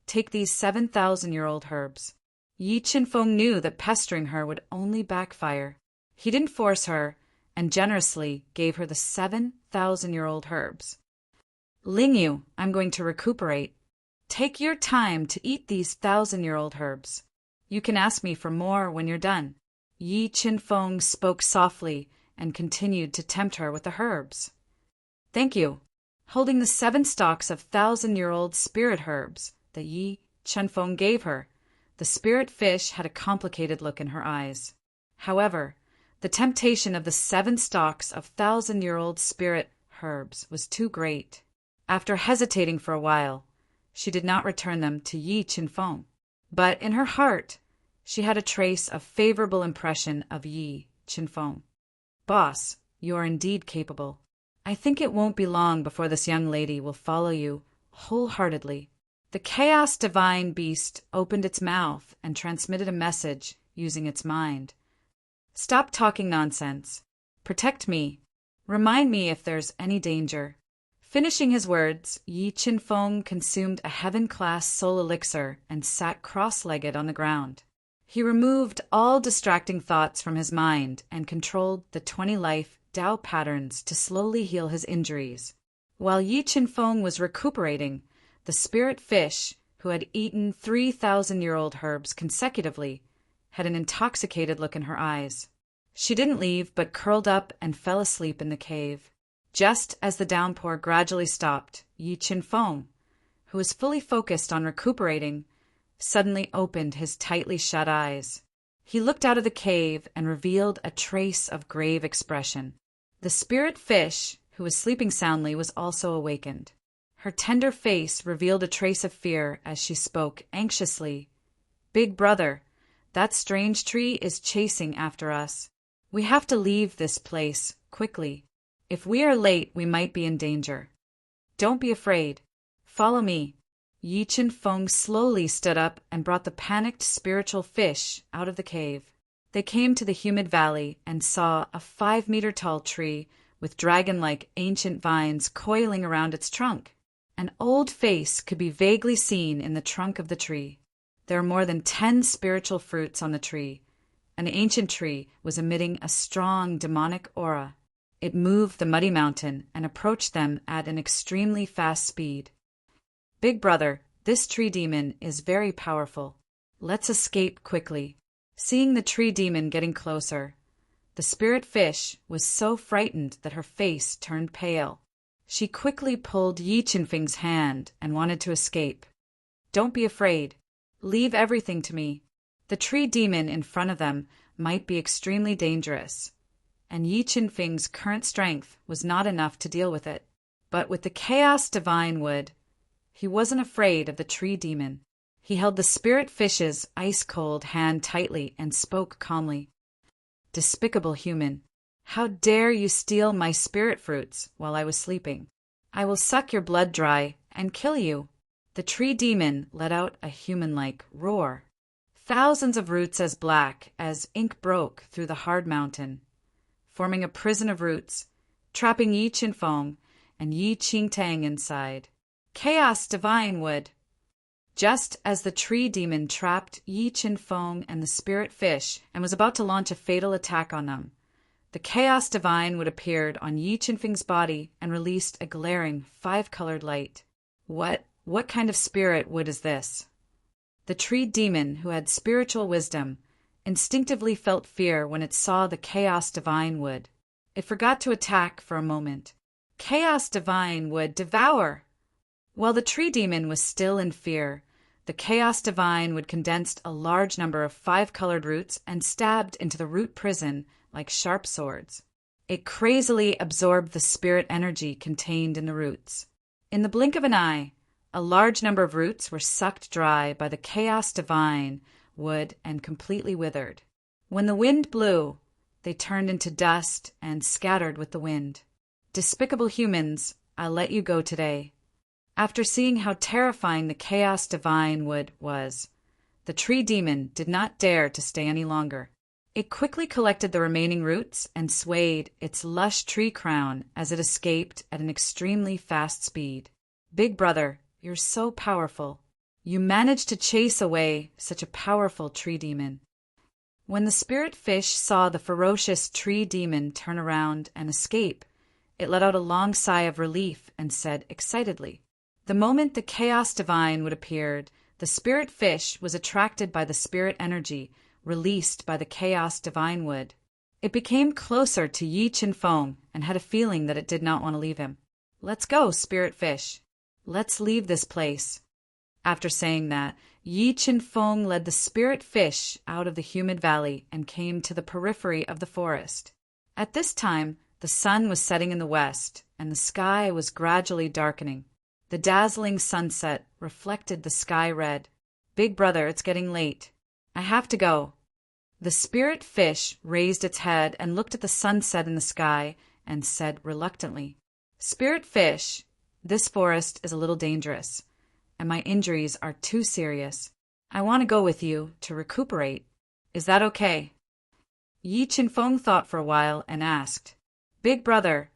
take these 7,000-year-old herbs. Yi Qinfeng knew that pestering her would only backfire. He didn't force her and generously gave her the 7,000-year-old herbs. Ling Yu, I'm going to recuperate. Take your time to eat these 1,000-year-old herbs. You can ask me for more when you're done. Yi Qinfeng spoke softly and continued to tempt her with the herbs. Thank you. holding the 7 stalks of 1,000-year-old spirit herbs that Yi Chenfeng gave her. The spirit fish had a complicated look in her eyes. However, the temptation of the 7 stalks of 1,000-year-old spirit herbs was too great. After hesitating for a while, she did not return them to Yi Chenfeng. But in her heart, she had a trace of favorable impression of Yi Chenfeng. Boss, you are indeed capable. I think it won't be long before this young lady will follow you wholeheartedly. The Chaos Divine Beast opened its mouth and transmitted a message using its mind. Stop talking nonsense. Protect me. Remind me if there's any danger. Finishing his words, Yi Chenfeng consumed a heaven-class soul elixir and sat cross-legged on the ground. He removed all distracting thoughts from his mind and controlled the 20 life Tao patterns to slowly heal his injuries. While Yi Chenfeng was recuperating, the spirit fish, who had eaten 3,000-year-old herbs consecutively, had an intoxicated look in her eyes. She didn't leave but curled up and fell asleep in the cave. Just as the downpour gradually stopped, Yi Chenfeng, who was fully focused on recuperating, suddenly opened his tightly shut eyes. He looked out of the cave and revealed a trace of grave expression. The spirit fish, who was sleeping soundly, was also awakened. Her tender face revealed a trace of fear as she spoke anxiously. "Big brother, that strange tree is chasing after us. We have to leave this place quickly. If we are late, we might be in danger. Don't be afraid. Follow me." Yi Chenfeng slowly stood up and brought the panicked spiritual fish out of the cave. They came to the humid valley and saw a 5-meter-tall tree with dragon-like ancient vines coiling around its trunk. An old face could be vaguely seen in the trunk of the tree. There were more than 10 spiritual fruits on the tree. An ancient tree was emitting a strong demonic aura. It moved the muddy mountain and approached them at an extremely fast speed. "Big brother, this tree demon is very powerful. Let's escape quickly." Seeing the tree demon getting closer, the spirit fish was so frightened that her face turned pale. She quickly pulled Yi Chenfeng's hand and wanted to escape. "Don't be afraid. Leave everything to me." The tree demon in front of them might be extremely dangerous, and Yi Chenfeng's current strength was not enough to deal with it. But with the Chaos Divine Wood, he wasn't afraid of the tree demon. He held the spirit fish's ice-cold hand tightly and spoke calmly. "Despicable human, how dare you steal my spirit fruits while I was sleeping? I will suck your blood dry and kill you." The tree demon let out a human-like roar. Thousands of roots as black as ink broke through the hard mountain, forming a prison of roots, trapping Yi Chenfeng and Yi Qingtang inside. Chaos Divine Wood. Just as the tree demon trapped Yi Chenfeng and the spirit fish and was about to launch a fatal attack on them, the Chaos Divine Wood appeared on Yi Chenfeng's body and released a glaring 5-colored light. What kind of spirit wood is this? The tree demon, who had spiritual wisdom, instinctively felt fear when it saw the Chaos Divine Wood. It forgot to attack for a moment. "Chaos Divine Wood, devour!" While the tree demon was still in fear, the Chaos Divine Wood condensed a large number of 5-colored roots and stabbed into the root prison like sharp swords. It crazily absorbed the spirit energy contained in the roots. In the blink of an eye, a large number of roots were sucked dry by the Chaos Divine Wood and completely withered. When the wind blew, they turned into dust and scattered with the wind. "Despicable humans, I'll let you go today." After seeing how terrifying the Chaos Divine Wood was, the tree demon did not dare to stay any longer. It quickly collected the remaining roots and swayed its lush tree crown as it escaped at an extremely fast speed. "Big brother, you're so powerful. You managed to chase away such a powerful tree demon." When the spirit fish saw the ferocious tree demon turn around and escape, it let out a long sigh of relief and said excitedly. The moment the Chaos Divine Wood appeared, the spirit fish was attracted by the spirit energy released by the Chaos Divine Wood. It became closer to Yi Chenfeng and had a feeling that it did not want to leave him. Let's go, spirit fish. Let's leave this place. After saying that, Yi Chin Fong led the spirit fish out of the humid valley and came to the periphery of the forest. At this time, the sun was setting in the west, and the sky was gradually darkening. The dazzling sunset reflected the sky red. Big brother, it's getting late. I have to go. The spirit fish raised its head and looked at the sunset in the sky and said reluctantly, Spirit fish, this forest is a little dangerous, and my injuries are too serious. I want to go with you to recuperate. Is that okay? Yi Chin Fong thought for a while and asked, Big brother,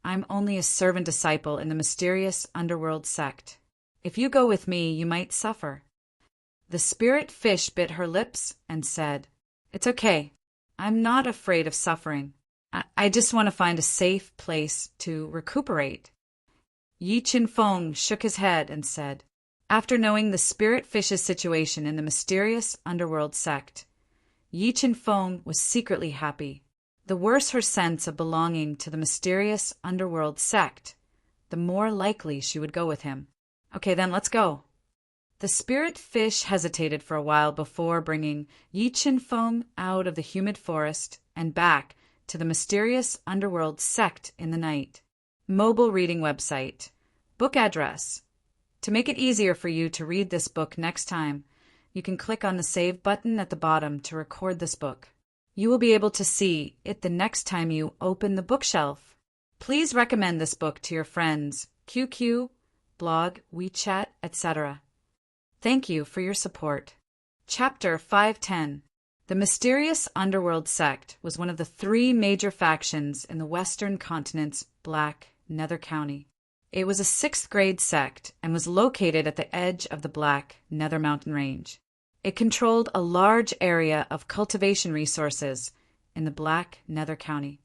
I'm only a servant disciple in the mysterious underworld sect. If you go with me, you might suffer. The spirit fish bit her lips and said, It's okay. I'm not afraid of suffering. I just want to find a safe place to recuperate. Yi Chin Fong shook his head and said, After knowing the spirit fish's situation in the mysterious underworld sect, Yi Chin Fong was secretly happy. The worse her sense of belonging to the mysterious underworld sect, the more likely she would go with him. Okay, then let's go. The spirit fish hesitated for a while before bringing Yi Chin Fong out of the humid forest and back to the mysterious underworld sect in the night. Mobile reading website. Book address. To make it easier for you to read this book next time, you can click on the Save button at the bottom to record this book. You will be able to see it the next time you open the bookshelf. Please recommend this book to your friends, QQ, blog, WeChat, etc. Thank you for your support. Chapter 510. The mysterious underworld sect was one of the 3 major factions in the western continent's Black Nether County. It was a 6th grade sect and was located at the edge of the Black Nether Mountain Range. It controlled a large area of cultivation resources in the Black Nether County.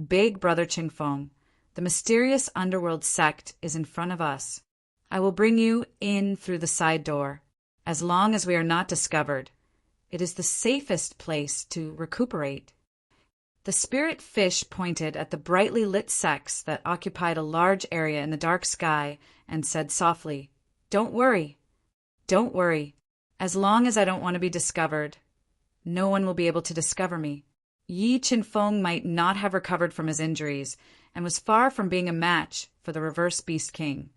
Big brother Chin Fong, the mysterious underworld sect is in front of us. I will bring you in through the side door. As long as we are not discovered, it is the safest place to recuperate. The spirit fish pointed at the brightly lit sects that occupied a large area in the dark sky and said softly, Don't worry. Don't worry. As long as I don't want to be discovered, no one will be able to discover me. Yi Chin Fong might not have recovered from his injuries and was far from being a match for the reverse beast king.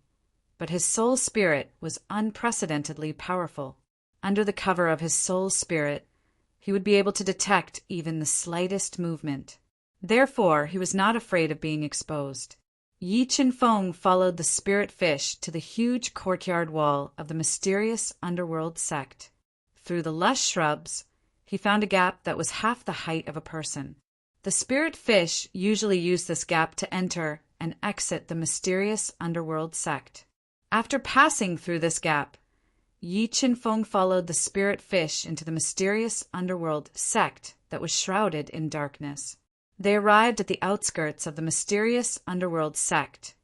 But his soul spirit was unprecedentedly powerful. Under the cover of his soul spirit, he would be able to detect even the slightest movement. Therefore, he was not afraid of being exposed. Yi Chin Fong followed the spirit fish to the huge courtyard wall of the mysterious underworld sect. Through the lush shrubs, he found a gap that was half the height of a person. The spirit fish usually used this gap to enter and exit the mysterious underworld sect. After passing through this gap, Yi Chin Fong followed the spirit fish into the mysterious underworld sect that was shrouded in darkness. They arrived at the outskirts of the mysterious underworld sect,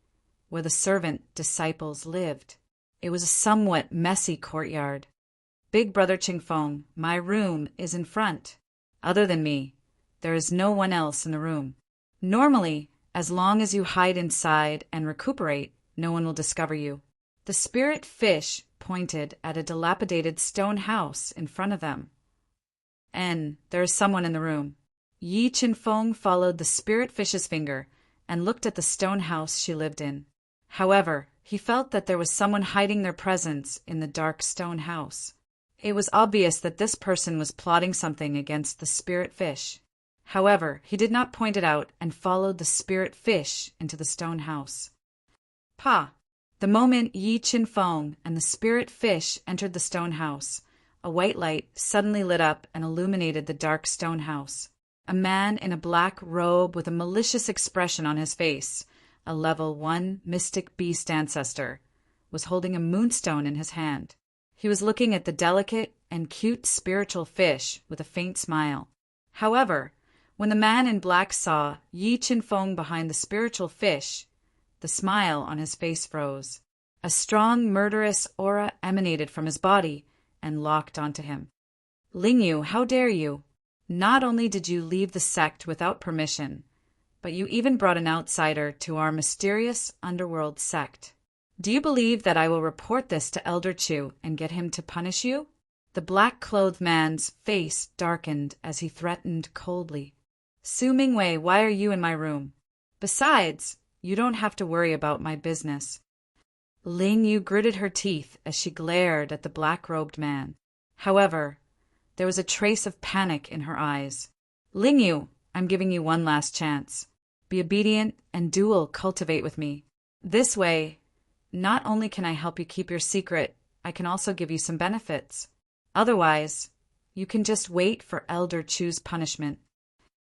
where the servant disciples lived. It was a somewhat messy courtyard. Big brother Chin Fong, my room is in front. Other than me, there is no one else in the room. Normally, as long as you hide inside and recuperate, no one will discover you. The spirit fish pointed at a dilapidated stone house in front of them. And there is someone in the room. Yi Chin Fong followed the spirit fish's finger and looked at the stone house she lived in. However, he felt that there was someone hiding their presence in the dark stone house. It was obvious that this person was plotting something against the spirit fish. However, he did not point it out and followed the spirit fish into the stone house. The moment Yi Chin Fong and the spirit fish entered the stone house, a white light suddenly lit up and illuminated the dark stone house. A man in a black robe with a malicious expression on his face, a level 1 mystic beast ancestor, was holding a moonstone in his hand. He was looking at the delicate and cute spiritual fish with a faint smile. However, when the man in black saw Yi Chin Fong behind the spiritual fish, the smile on his face froze. A strong, murderous aura emanated from his body and locked onto him. Ling Yu, how dare you? Not only did you leave the sect without permission, but you even brought an outsider to our mysterious underworld sect. Do you believe that I will report this to Elder Chu and get him to punish you?" The black-clothed man's face darkened as he threatened coldly. "Su Mingwei, why are you in my room? Besides, you don't have to worry about my business." Ling Yu gritted her teeth as she glared at the black-robed man. However, there was a trace of panic in her eyes. "Ling Yu, I'm giving you one last chance. Be obedient and dual cultivate with me. This way, not only can I help you keep your secret, I can also give you some benefits. Otherwise, you can just wait for Elder Chu's punishment."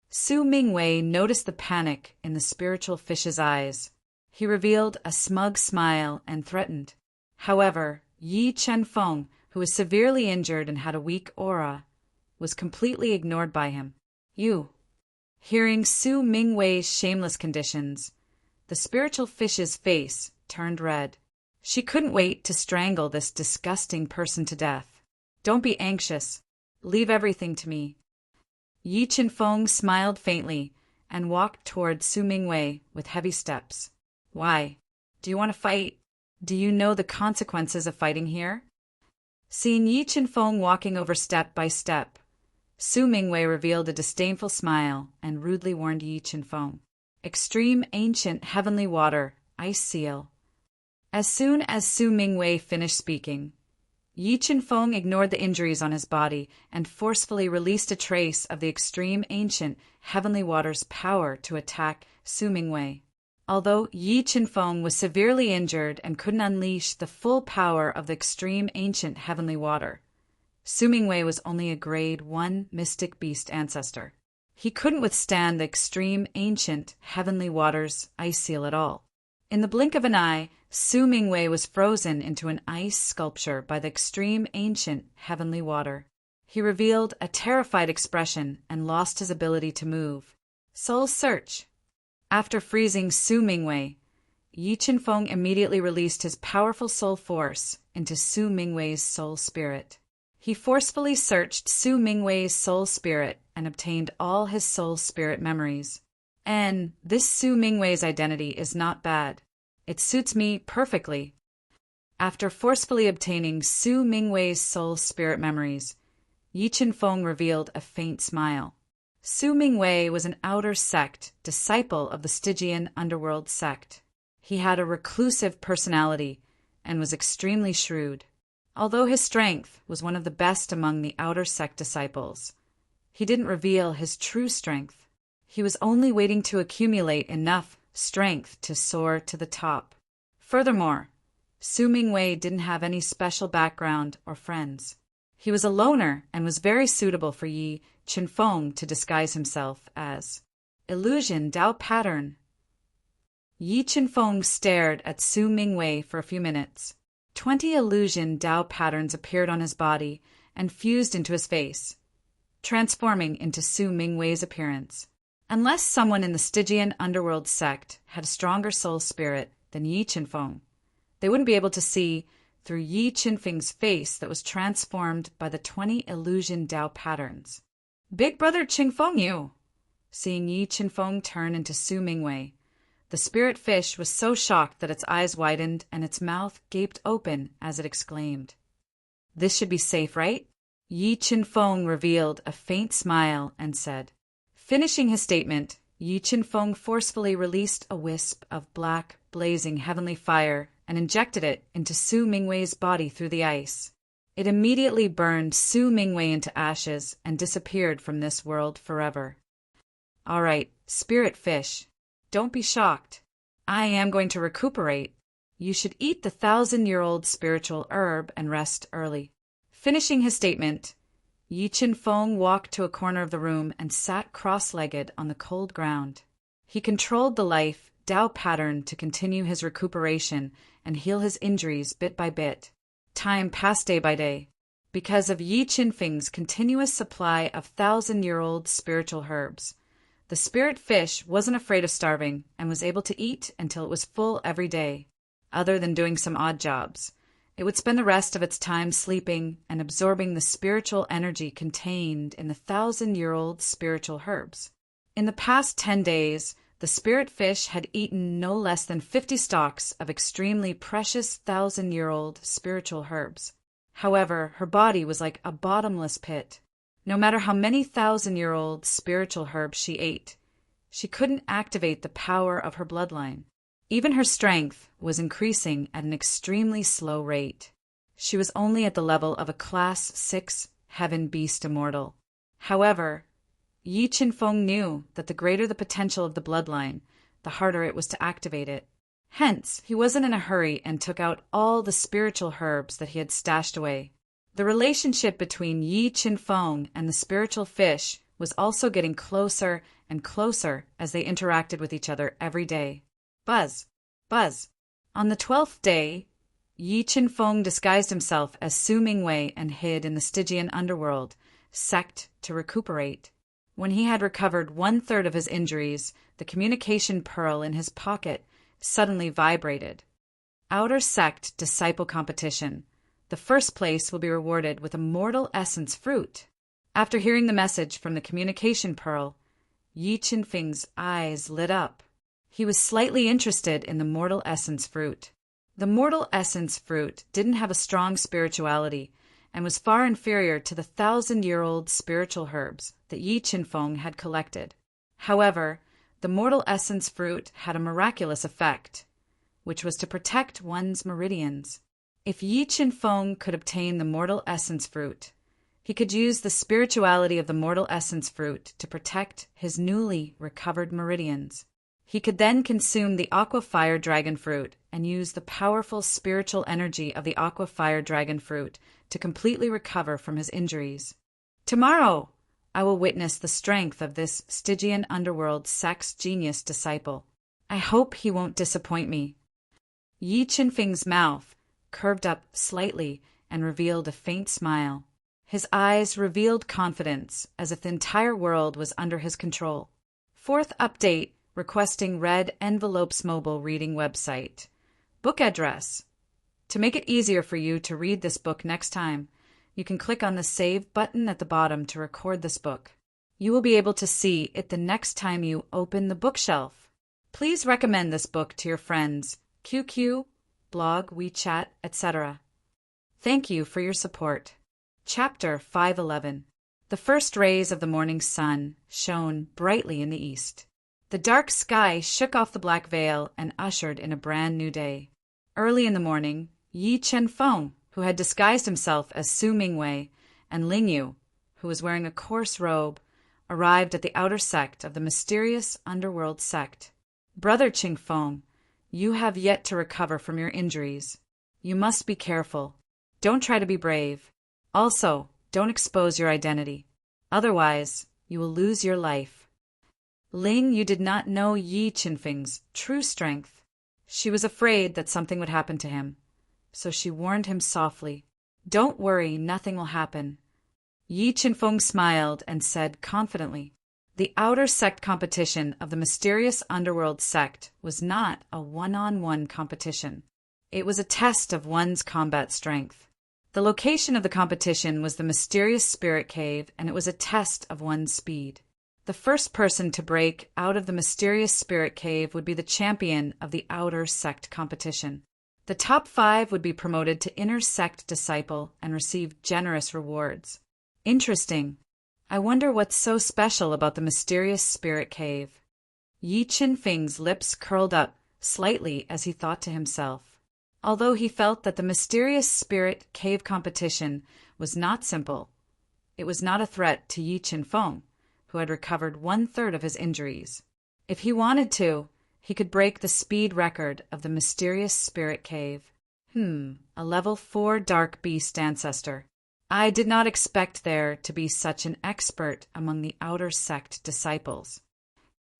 Su Mingwei noticed the panic in the spiritual fish's eyes. He revealed a smug smile and threatened. However, Yi Chenfeng, who was severely injured and had a weak aura, was completely ignored by him. "You." Hearing Su Mingwei's shameless conditions, the spiritual fish's face turned red. She couldn't wait to strangle this disgusting person to death. "Don't be anxious. Leave everything to me." Yi Chenfeng smiled faintly and walked toward Su Mingwei with heavy steps. "Why? Do you want to fight? Do you know the consequences of fighting here?" Seeing Yi Chenfeng walking over step by step, Su Mingwei revealed a disdainful smile and rudely warned Yi Chenfeng. "Extreme ancient heavenly water, ice seal." As soon as Su Mingwei finished speaking, Yi Chenfeng ignored the injuries on his body and forcefully released a trace of the extreme ancient heavenly water's power to attack Su Mingwei. Although Yi Chenfeng was severely injured and couldn't unleash the full power of the extreme ancient heavenly water, Su Mingwei was only a grade 1 mystic beast ancestor. He couldn't withstand the extreme ancient heavenly water's ice seal at all. In the blink of an eye, Su Mingwei was frozen into an ice sculpture by the extreme ancient heavenly water. He revealed a terrified expression and lost his ability to move. Soul Search. After freezing Su Mingwei, Yi Chenfeng immediately released his powerful soul force into Su Mingwei's soul spirit. He forcefully searched Su Mingwei's soul spirit and obtained all his soul spirit memories. And this Su Mingwei's identity is not bad. It suits me perfectly. After forcefully obtaining Su Mingwei's soul spirit memories, Yi Chenfeng revealed a faint smile. Su Mingwei was an outer sect, disciple of the Stygian underworld sect. He had a reclusive personality and was extremely shrewd. Although his strength was one of the best among the outer sect disciples, he didn't reveal his true strength. He was only waiting to accumulate enough strength to soar to the top. Furthermore, Su Mingwei didn't have any special background or friends. He was a loner and was very suitable for Yi Chenfeng to disguise himself as. Illusion Dao Pattern. Yi Chenfeng stared at Su Mingwei for a few minutes. 20 illusion Dao patterns appeared on his body and fused into his face, transforming into Su Mingwei's appearance. Unless someone in the Stygian underworld sect had a stronger soul spirit than Yi Chenfeng, they wouldn't be able to see through Yi Chenfeng's face that was transformed by the 20 illusion Dao patterns. "Big brother Chenfeng Yu!" Seeing Yi Chenfeng turn into Su Mingwei, the spirit fish was so shocked that its eyes widened and its mouth gaped open as it exclaimed. "This should be safe, right?" Yi Chenfeng revealed a faint smile and said. Finishing his statement, Yi Chenfeng forcefully released a wisp of black, blazing heavenly fire and injected it into Su Mingwei's body through the ice. It immediately burned Su Mingwei into ashes and disappeared from this world forever. "All right, spirit fish, don't be shocked. I am going to recuperate. You should eat the 1,000-year-old spiritual herb and rest early." Finishing his statement, Yi Chenfeng walked to a corner of the room and sat cross-legged on the cold ground. He controlled the life Dao pattern to continue his recuperation and heal his injuries bit by bit. Time passed day by day. Because of Yi Chenfeng's continuous supply of 1,000-year-old spiritual herbs, the spirit fish wasn't afraid of starving and was able to eat until it was full every day. Other than doing some odd jobs, it would spend the rest of its time sleeping and absorbing the spiritual energy contained in the 1,000-year-old spiritual herbs. In the past 10 days, The spirit fish had eaten no less than 50 stalks of extremely precious 1,000-year-old spiritual herbs. However, her body was like a bottomless pit. No matter how many 1,000-year-old spiritual herbs she ate, she couldn't activate the power of her bloodline. Even her strength was increasing at an extremely slow rate. She was only at the level of a Class 6 heaven beast immortal. However, Yi Qinfeng knew that the greater the potential of the bloodline, the harder it was to activate it. Hence, he wasn't in a hurry and took out all the spiritual herbs that he had stashed away. The relationship between Yi Qinfeng and the spiritual fish was also getting closer and closer as they interacted with each other every day. Buzz, buzz. On the 12th day, Yi Qinfeng disguised himself as Su Mingwei and hid in the Stygian underworld, sect to recuperate. When he had recovered 1/3 of his injuries, the communication pearl in his pocket suddenly vibrated. Outer Sect Disciple Competition. The first place will be rewarded with a mortal essence fruit. After hearing the message from the communication pearl, Yi Qinfeng's eyes lit up. He was slightly interested in the mortal essence fruit. The mortal essence fruit didn't have a strong spirituality and was far inferior to the 1,000-year-old spiritual herbs that Yi Qinfeng had collected. However, the mortal essence fruit had a miraculous effect, which was to protect one's meridians. If Yi Qinfeng could obtain the mortal essence fruit, he could use the spirituality of the mortal essence fruit to protect his newly recovered meridians. He could then consume the aqua fire dragon fruit and use the powerful spiritual energy of the aqua fire dragon fruit to completely recover from his injuries. Tomorrow, I will witness the strength of this Stygian underworld sex genius disciple. I hope he won't disappoint me. Yi Qinfeng's mouth curved up slightly and revealed a faint smile. His eyes revealed confidence, as if the entire world was under his control. 4th update, requesting Red Envelopes mobile reading website. Book address. To make it easier for you to read this book next time, you can click on the Save button at the bottom to record this book. You will be able to see it the next time you open the bookshelf. Please recommend this book to your friends, QQ, blog, WeChat, etc. Thank you for your support. Chapter 511. The first rays of the morning sun shone brightly in the east. The dark sky shook off the black veil and ushered in a brand new day. Early in the morning, Yi Qinfeng, who had disguised himself as Su Mingwei, and Ling Yu, who was wearing a coarse robe, arrived at the outer sect of the mysterious underworld sect. Brother Qingfeng, you have yet to recover from your injuries. You must be careful. Don't try to be brave. Also, don't expose your identity. Otherwise, you will lose your life. Ling Yu did not know Yi Qinfeng's true strength. She was afraid that something would happen to him, so she warned him softly. Don't worry, nothing will happen. Yi Qinfeng smiled and said confidently, the outer sect competition of the mysterious underworld sect was not a one-on-one competition. It was a test of one's combat strength. The location of the competition was the mysterious spirit cave, and it was a test of one's speed. The first person to break out of the mysterious spirit cave would be the champion of the outer sect competition. The top 5 would be promoted to inner sect disciple and receive generous rewards. Interesting. I wonder what's so special about the mysterious spirit cave. Yi Qinfeng's lips curled up slightly as he thought to himself. Although he felt that the mysterious spirit cave competition was not simple, it was not a threat to Yi Qinfeng, who had recovered 1/3 of his injuries. If he wanted to, he could break the speed record of the mysterious spirit cave. A level 4 dark beast ancestor. I did not expect there to be such an expert among the outer sect disciples.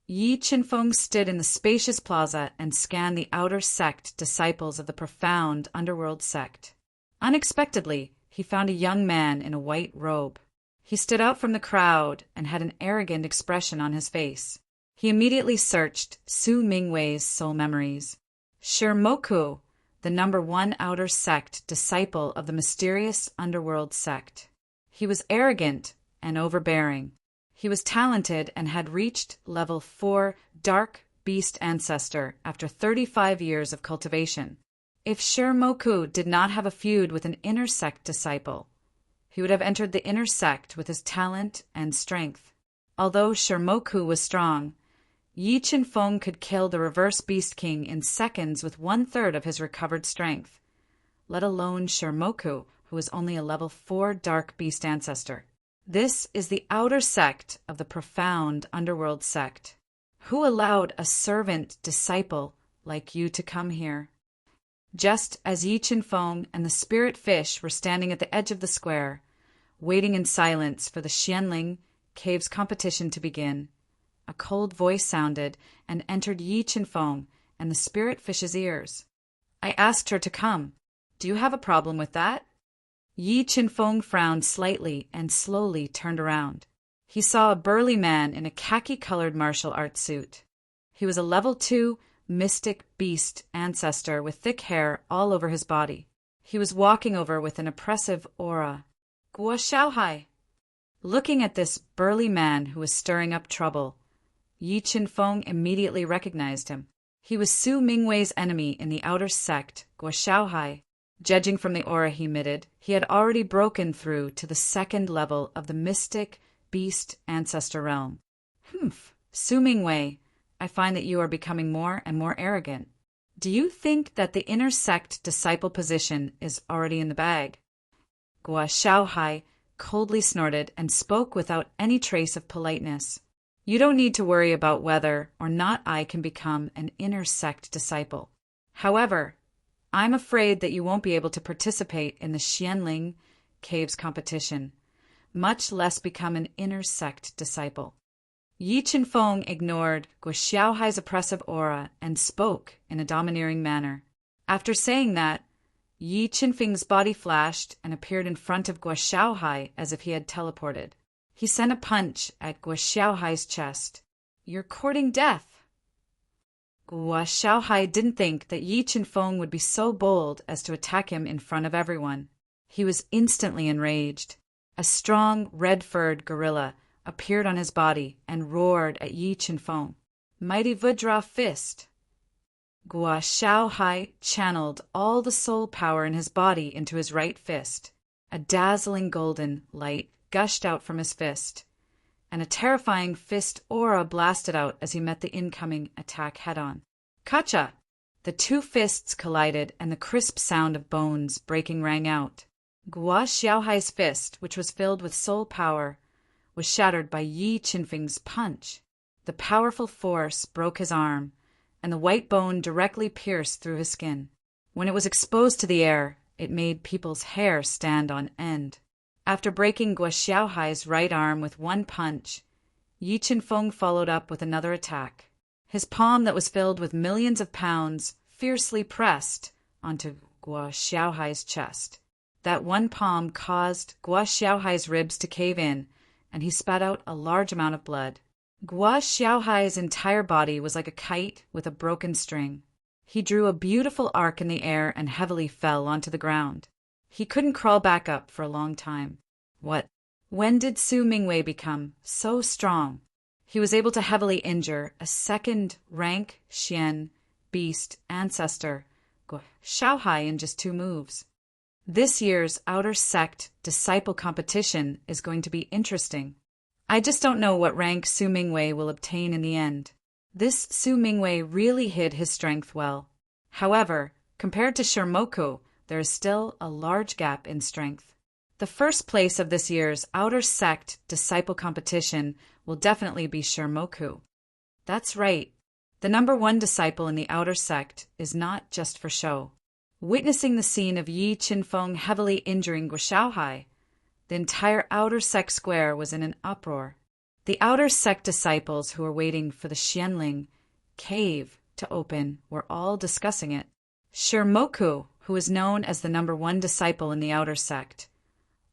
Yi Qinfeng stood in the spacious plaza and scanned the outer sect disciples of the profound underworld sect. Unexpectedly, he found a young man in a white robe. He stood out from the crowd and had an arrogant expression on his face. He immediately searched Su Mingwei's soul memories. Shirmoku, the number 1 outer sect disciple of the mysterious underworld sect. He was arrogant and overbearing. He was talented and had reached level 4 dark beast ancestor after 35 years of cultivation. If Shirmoku did not have a feud with an inner sect disciple, he would have entered the inner sect with his talent and strength. Although Shirmoku was strong, Yi Qinfeng could kill the reverse beast king in seconds with 1/3 of his recovered strength, let alone Shirmoku, who was only a level 4 dark beast ancestor. This is the outer sect of the profound underworld sect. Who allowed a servant disciple like you to come here? Just as Yi Qinfeng and the spirit fish were standing at the edge of the square, waiting in silence for the Xianling cave's competition to begin, a cold voice sounded and entered Yi Qinfeng and the spirit fish's ears. I asked her to come. Do you have a problem with that? Yi Qinfeng frowned slightly and slowly turned around. He saw a burly man in a khaki-colored martial arts suit. He was a level 2 mystic beast ancestor with thick hair all over his body. He was walking over with an oppressive aura. Guo Xiaohai. Looking at this burly man who was stirring up trouble, Yi Qinfeng immediately recognized him. He was Su Mingwei's enemy in the outer sect, Guo Xiaohai. Judging from the aura he emitted, he had already broken through to the 2nd level of the mystic beast ancestor realm. Su Mingwei, I find that you are becoming more and more arrogant. Do you think that the inner sect disciple position is already in the bag? Guo Xiaohai coldly snorted and spoke without any trace of politeness. You don't need to worry about whether or not I can become an inner sect disciple. However, I'm afraid that you won't be able to participate in the Xianling cave's competition, much less become an inner sect disciple. Yi Qinfeng ignored Guo Xiaohai's oppressive aura and spoke in a domineering manner. After saying that, Yi Qinfeng's body flashed and appeared in front of Guo Xiaohai as if he had teleported. He sent a punch at Guo Xiaohai's chest. You're courting death. Guo Xiaohai didn't think that Yi Qinfeng would be so bold as to attack him in front of everyone. He was instantly enraged. A strong, red-furred gorilla appeared on his body and roared at Yi Qinfeng. Mighty Vajra fist. Guo Xiaohai channeled all the soul power in his body into his right fist. A dazzling golden light gushed out from his fist, and a terrifying fist aura blasted out as he met the incoming attack head-on. Kacha! The two fists collided, and the crisp sound of bones breaking rang out. Guo Xiaohai's fist, which was filled with soul power, was shattered by Yi Qinfeng's punch. The powerful force broke his arm, and the white bone directly pierced through his skin. When it was exposed to the air, it made people's hair stand on end. After breaking Guo Xiaohai's right arm with one punch, Yi Qinfeng followed up with another attack. His palm that was filled with millions of pounds fiercely pressed onto Guo Xiaohai's chest. That one palm caused Guo Xiaohai's ribs to cave in, and he spat out a large amount of blood. Guo Xiaohai's entire body was like a kite with a broken string. He drew a beautiful arc in the air and heavily fell onto the ground. He couldn't crawl back up for a long time. When did Su Mingwei become so strong? He was able to heavily injure a 2nd rank Xian beast ancestor, Guo Xiaohai, in just 2 moves. This year's outer sect disciple competition is going to be interesting. I just don't know what rank Su Mingwei will obtain in the end. This Su Mingwei really hid his strength well. However, compared to Shirmoku, there is still a large gap in strength. The first place of this year's outer sect disciple competition will definitely be Shirmoku. That's right. The number 1 disciple in the outer sect is not just for show. Witnessing the scene of Yi Qinfeng heavily injuring Guo Xiaohai, the entire outer sect square was in an uproar. The outer sect disciples who were waiting for the Xianling cave to open were all discussing it. Shirmoku, who is known as the number 1 disciple in the outer sect,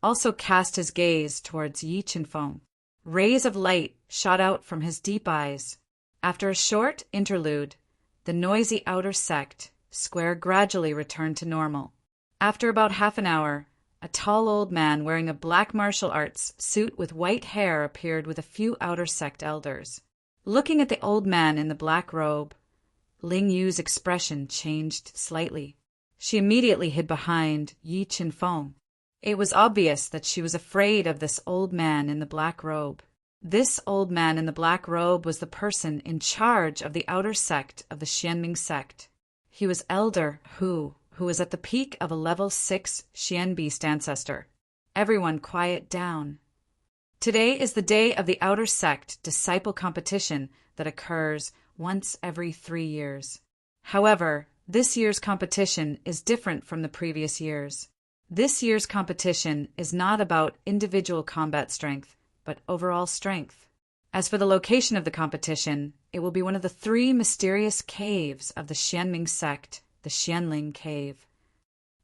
also cast his gaze towards Yi Qinfeng. Rays of light shot out from his deep eyes. After a short interlude, the noisy outer sect square gradually returned to normal. After about half an hour, a tall old man wearing a black martial arts suit with white hair appeared with a few outer sect elders. Looking at the old man in the black robe, Ling Yu's expression changed slightly. She immediately hid behind Yi Qinfeng. It was obvious that she was afraid of this old man in the black robe. This old man in the black robe was the person in charge of the outer sect of the Xianming sect. He was Elder Hu, who was at the peak of a level 6 Xian beast ancestor. Everyone quiet down. Today is the day of the outer sect disciple competition that occurs once every 3 years. However, this year's competition is different from the previous years. This year's competition is not about individual combat strength, but overall strength. As for the location of the competition, it will be one of the 3 mysterious caves of the Xianming sect, the Xianling Cave.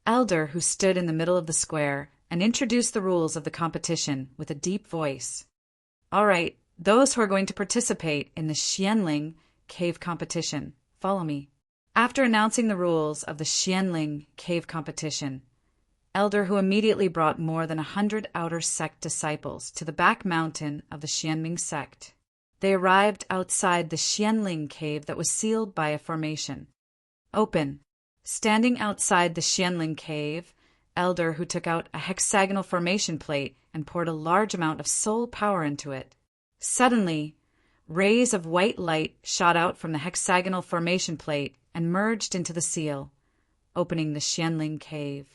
Elder, who stood in the middle of the square, and introduced the rules of the competition with a deep voice. All right, those who are going to participate in the Xianling Cave competition, follow me. After announcing the rules of the Xianling Cave competition, Elder Hu immediately brought more than 100 outer sect disciples to the back mountain of the Xianming sect. They arrived outside the Xianling Cave that was sealed by a formation. Open. Standing outside the Xianling Cave, Elder Hu took out a hexagonal formation plate and poured a large amount of soul power into it. Suddenly, rays of white light shot out from the hexagonal formation plate and merged into the seal, opening the Xianling Cave.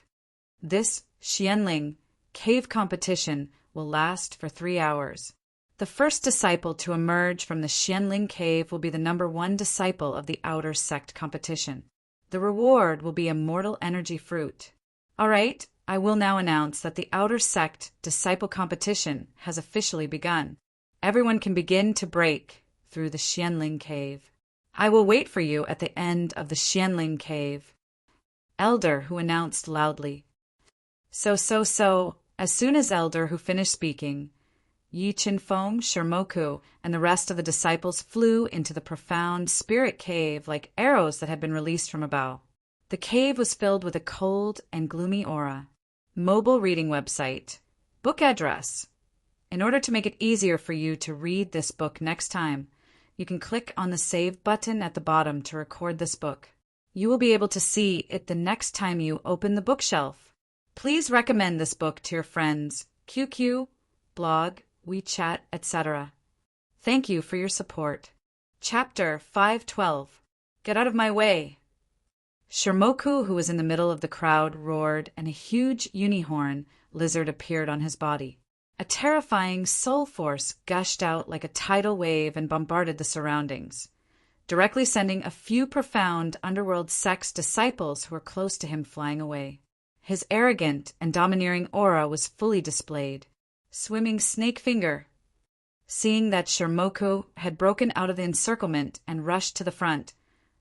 This Xianling Cave competition will last for 3 hours. The first disciple to emerge from the Xianling Cave will be the number 1 disciple of the outer sect competition. The reward will be a mortal energy fruit. All right, I will now announce that the outer sect disciple competition has officially begun. Everyone can begin to break through the Xianling Cave. I will wait for you at the end of the Xianling Cave. Elder Hu announced loudly. So, as soon as Elder Hu finished speaking, Yi Qinfeng, Shirmoku, and the rest of the disciples flew into the profound spirit cave like arrows that had been released from a bow. The cave was filled with a cold and gloomy aura. Mobile reading website. Book address. In order to make it easier for you to read this book next time, you can click on the Save button at the bottom to record this book. You will be able to see it the next time you open the bookshelf. Please recommend this book to your friends, QQ, blog, WeChat, etc. Thank you for your support. Chapter 512. Get out of my way. Shirmoku, who was in the middle of the crowd, roared, and a huge unicorn lizard appeared on his body. A terrifying soul force gushed out like a tidal wave and bombarded the surroundings, directly sending a few profound underworld sect's disciples who were close to him flying away. His arrogant and domineering aura was fully displayed. Swimming snake finger. Seeing that Shirmoku had broken out of the encirclement and rushed to the front,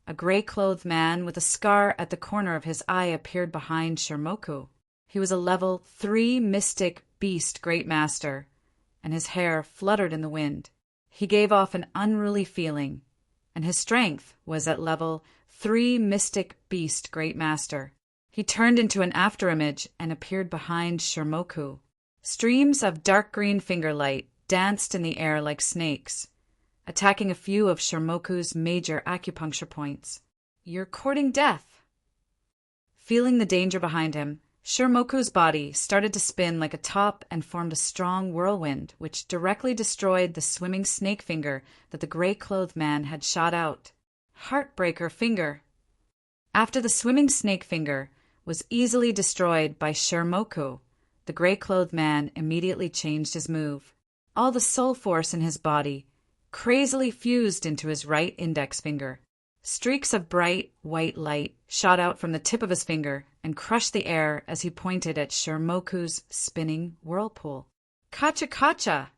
a gray-clothed man with a scar at the corner of his eye appeared behind Shirmoku. He was a level 3 mystic beast great master, and his hair fluttered in the wind. He gave off an unruly feeling, and his strength was at level 3 mystic beast great master. He turned into an afterimage and appeared behind Shirmoku. Streams of dark green finger light danced in the air like snakes, attacking a few of Shirmoku's major acupuncture points. You're courting death. Feeling the danger behind him, Shirmoku's body started to spin like a top and formed a strong whirlwind, which directly destroyed the swimming snake finger that the gray-clothed man had shot out. Heartbreaker finger. After the swimming snake finger was easily destroyed by Shirmoku, the gray-clothed man immediately changed his move. All the soul force in his body crazily fused into his right index finger. Streaks of bright white light shot out from the tip of his finger and crushed the air as he pointed at Shirmoku's spinning whirlpool. Kacha kacha!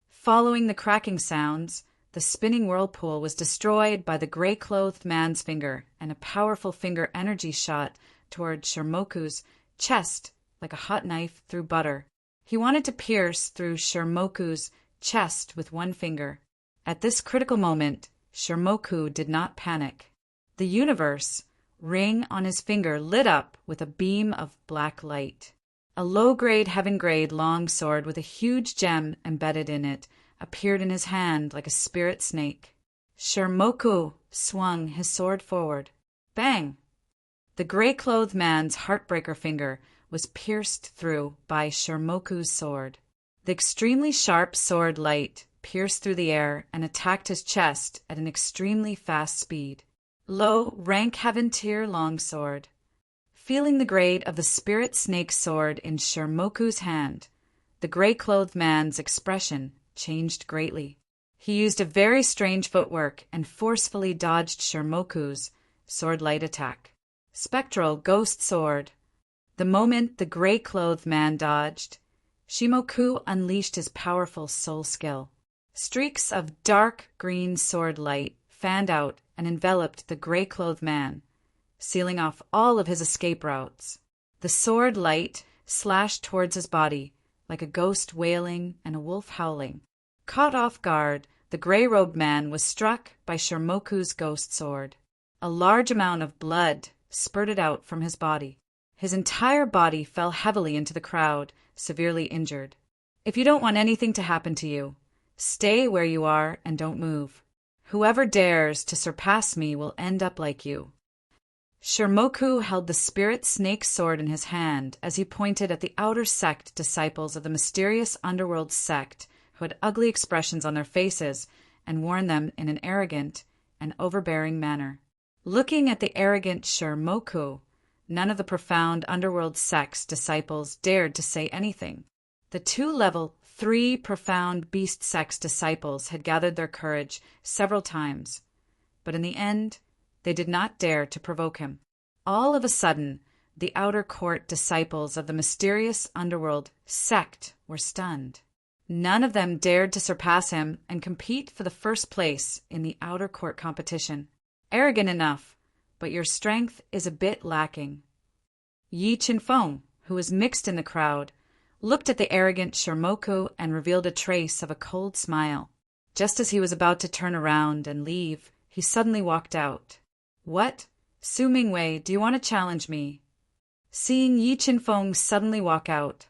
Following the cracking sounds, the spinning whirlpool was destroyed by the gray-clothed man's finger, and a powerful finger energy shot toward Shirmoku's chest like a hot knife through butter. He wanted to pierce through Shirmoku's chest with one finger. At this critical moment, Shirmoku did not panic. The universe ring on his finger lit up with a beam of black light. A low-grade, heaven-grade long sword with a huge gem embedded in it appeared in his hand like a spirit snake. Shirmoku swung his sword forward. Bang! The gray-clothed man's heartbreaker finger was pierced through by Shirmoku's sword. The extremely sharp sword light pierced through the air and attacked his chest at an extremely fast speed. Low rank Haventir longsword. Feeling the grade of the spirit snake sword in Shirmoku's hand, the gray-clothed man's expression changed greatly. He used a very strange footwork and forcefully dodged Shirmoku's sword light attack. Spectral ghost sword. The moment the gray-clothed man dodged, Shimoku unleashed his powerful soul skill. Streaks of dark green sword light fanned out and enveloped the gray-clothed man, sealing off all of his escape routes. The sword light slashed towards his body like a ghost wailing and a wolf howling. Caught off guard, the gray-robed man was struck by Shirmoku's ghost sword. A large amount of blood spurted out from his body. His entire body fell heavily into the crowd, severely injured. If you don't want anything to happen to you, stay where you are and don't move. Whoever dares to surpass me will end up like you. Shirmoku held the spirit snake sword in his hand as he pointed at the outer sect disciples of the mysterious underworld sect who had ugly expressions on their faces and warned them in an arrogant and overbearing manner. Looking at the arrogant Shirmoku, none of the profound underworld sect's disciples dared to say anything. The 2 level 3 profound beast sect's disciples had gathered their courage several times, but in the end, they did not dare to provoke him. All of a sudden, the outer court disciples of the mysterious underworld sect were stunned. None of them dared to surpass him and compete for the first place in the outer court competition. Arrogant enough, but your strength is a bit lacking. Yi Qinfeng, who was mixed in the crowd, looked at the arrogant Shirmoku and revealed a trace of a cold smile. Just as he was about to turn around and leave, he suddenly walked out. What? Su Mingwei, do you want to challenge me? Seeing Yi Qinfeng suddenly walk out,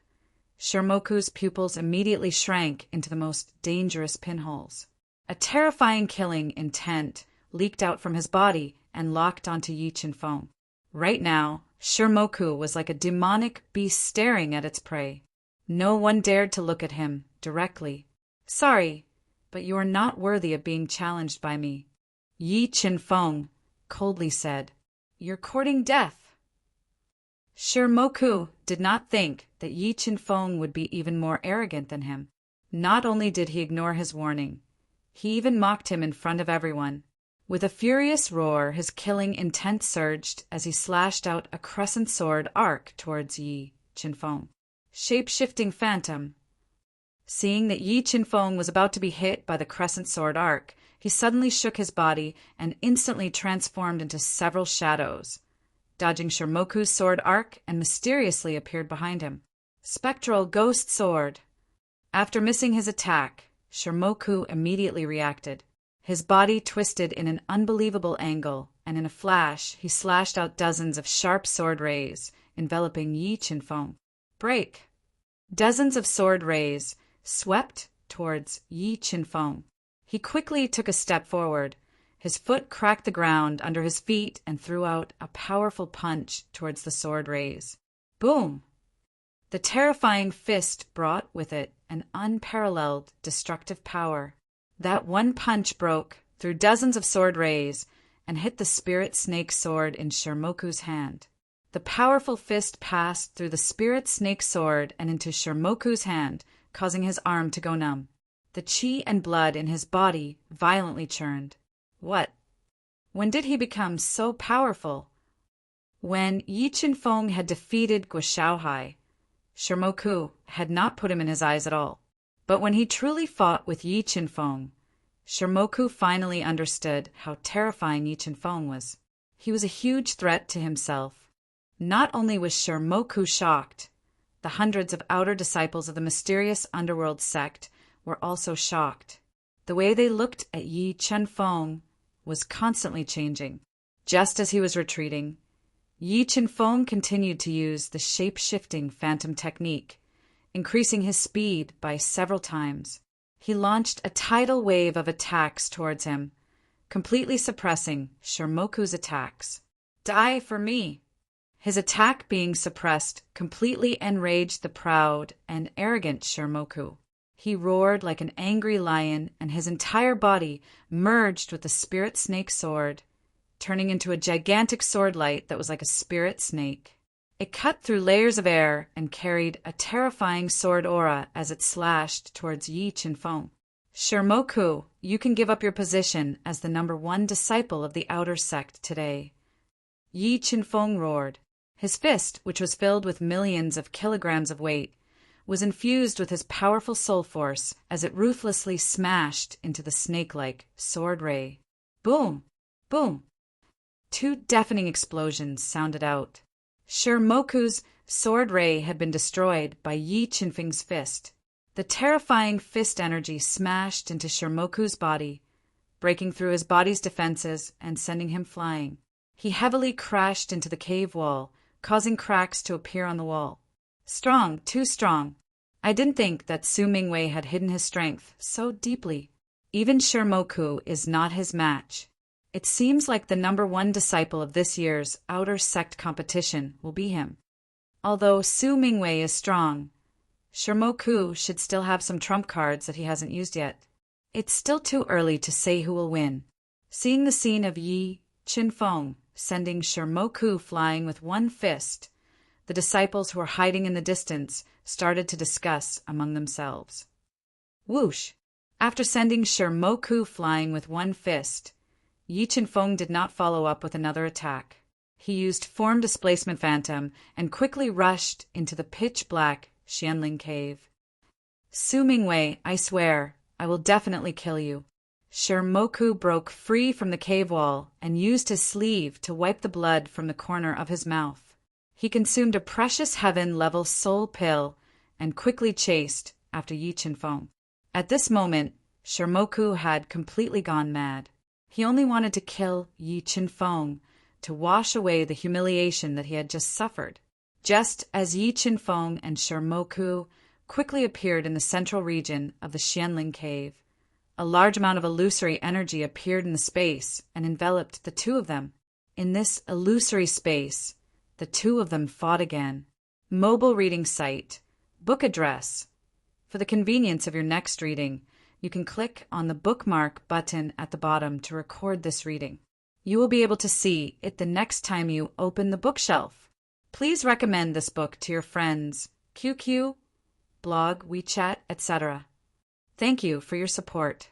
Shirmoku's pupils immediately shrank into the most dangerous pinholes. A terrifying killing intent leaked out from his body and locked onto Yi Qinfeng. Right now, Shirmoku was like a demonic beast staring at its prey. No one dared to look at him directly. Sorry, but you are not worthy of being challenged by me. Yi Qinfeng coldly said, You're courting death. Shirmoku did not think that Yi Qinfeng would be even more arrogant than him. Not only did he ignore his warning, he even mocked him in front of everyone. With a furious roar, his killing intent surged as he slashed out a crescent sword arc towards Yi Qinfeng. Shape-shifting phantom. Seeing that Yi Qinfeng was about to be hit by the crescent sword arc, he suddenly shook his body and instantly transformed into several shadows, dodging Shirmoku's sword arc and mysteriously appeared behind him. Spectral ghost sword. After missing his attack, Shirmoku immediately reacted. His body twisted in an unbelievable angle, and in a flash, he slashed out dozens of sharp sword rays, enveloping Yi Qinfeng. Break! Dozens of sword rays swept towards Yi Qinfeng. He quickly took a step forward. His foot cracked the ground under his feet and threw out a powerful punch towards the sword rays. Boom! The terrifying fist brought with it an unparalleled destructive power. That one punch broke through dozens of sword rays and hit the spirit snake sword in Shirmoku's hand. The powerful fist passed through the spirit snake sword and into Shirmoku's hand, causing his arm to go numb. The chi and blood in his body violently churned. What? When did he become so powerful? When Yi Qinfeng had defeated Guoshaohai, Shirmoku had not put him in his eyes at all. But when he truly fought with Yi Qinfeng, Shirmoku finally understood how terrifying Yi Qinfeng was. He was a huge threat to himself. Not only was Shirmoku shocked, the hundreds of outer disciples of the mysterious underworld sect were also shocked. The way they looked at Yi Qinfeng was constantly changing. Just as he was retreating, Yi Qinfeng continued to use the shape-shifting phantom technique, increasing his speed by several times. He launched a tidal wave of attacks towards him, completely suppressing Shirmoku's attacks. Die for me! His attack being suppressed completely enraged the proud and arrogant Shirmoku. He roared like an angry lion, and his entire body merged with the spirit snake sword, turning into a gigantic sword light that was like a spirit snake. It cut through layers of air and carried a terrifying sword aura as it slashed towards Yi Qinfeng. Shirmoku, you can give up your position as the #1 disciple of the outer sect today. Yi Qinfeng roared. His fist, which was filled with millions of kilograms of weight, was infused with his powerful soul force as it ruthlessly smashed into the snake-like sword ray. Boom! Boom! 2 deafening explosions sounded out. Shirmoku's sword ray had been destroyed by Yi Qinfeng's fist. The terrifying fist energy smashed into Shirmoku's body, breaking through his body's defenses and sending him flying. He heavily crashed into the cave wall, causing cracks to appear on the wall. Strong, too strong. I didn't think that Su Mingwei had hidden his strength so deeply. Even Shirmoku is not his match. It seems like the #1 disciple of this year's outer sect competition will be him. Although Su Mingwei is strong, Shirmoku should still have some trump cards that he hasn't used yet. It's still too early to say who will win. Seeing the scene of Yi Qinfeng sending Shirmoku flying with one fist, the disciples who were hiding in the distance started to discuss among themselves. Whoosh! After sending Shirmoku flying with one fist, Yi Qinfeng did not follow up with another attack. He used Form Displacement Phantom and quickly rushed into the pitch-black Xianling Cave. Su Mingwei, I swear, I will definitely kill you. Shirmoku broke free from the cave wall and used his sleeve to wipe the blood from the corner of his mouth. He consumed a precious heaven-level soul pill and quickly chased after Yi Qinfeng. At this moment, Shirmoku had completely gone mad. He only wanted to kill Yi Qinfeng to wash away the humiliation that he had just suffered. Just as Yi Qinfeng and Shirmoku quickly appeared in the central region of the Xianling Cave, a large amount of illusory energy appeared in the space and enveloped the two of them. In this illusory space, the two of them fought again. Mobile reading site, book address. For the convenience of your next reading, you can click on the bookmark button at the bottom to record this reading. You will be able to see it the next time you open the bookshelf. Please recommend this book to your friends, QQ, blog, WeChat, etc. Thank you for your support.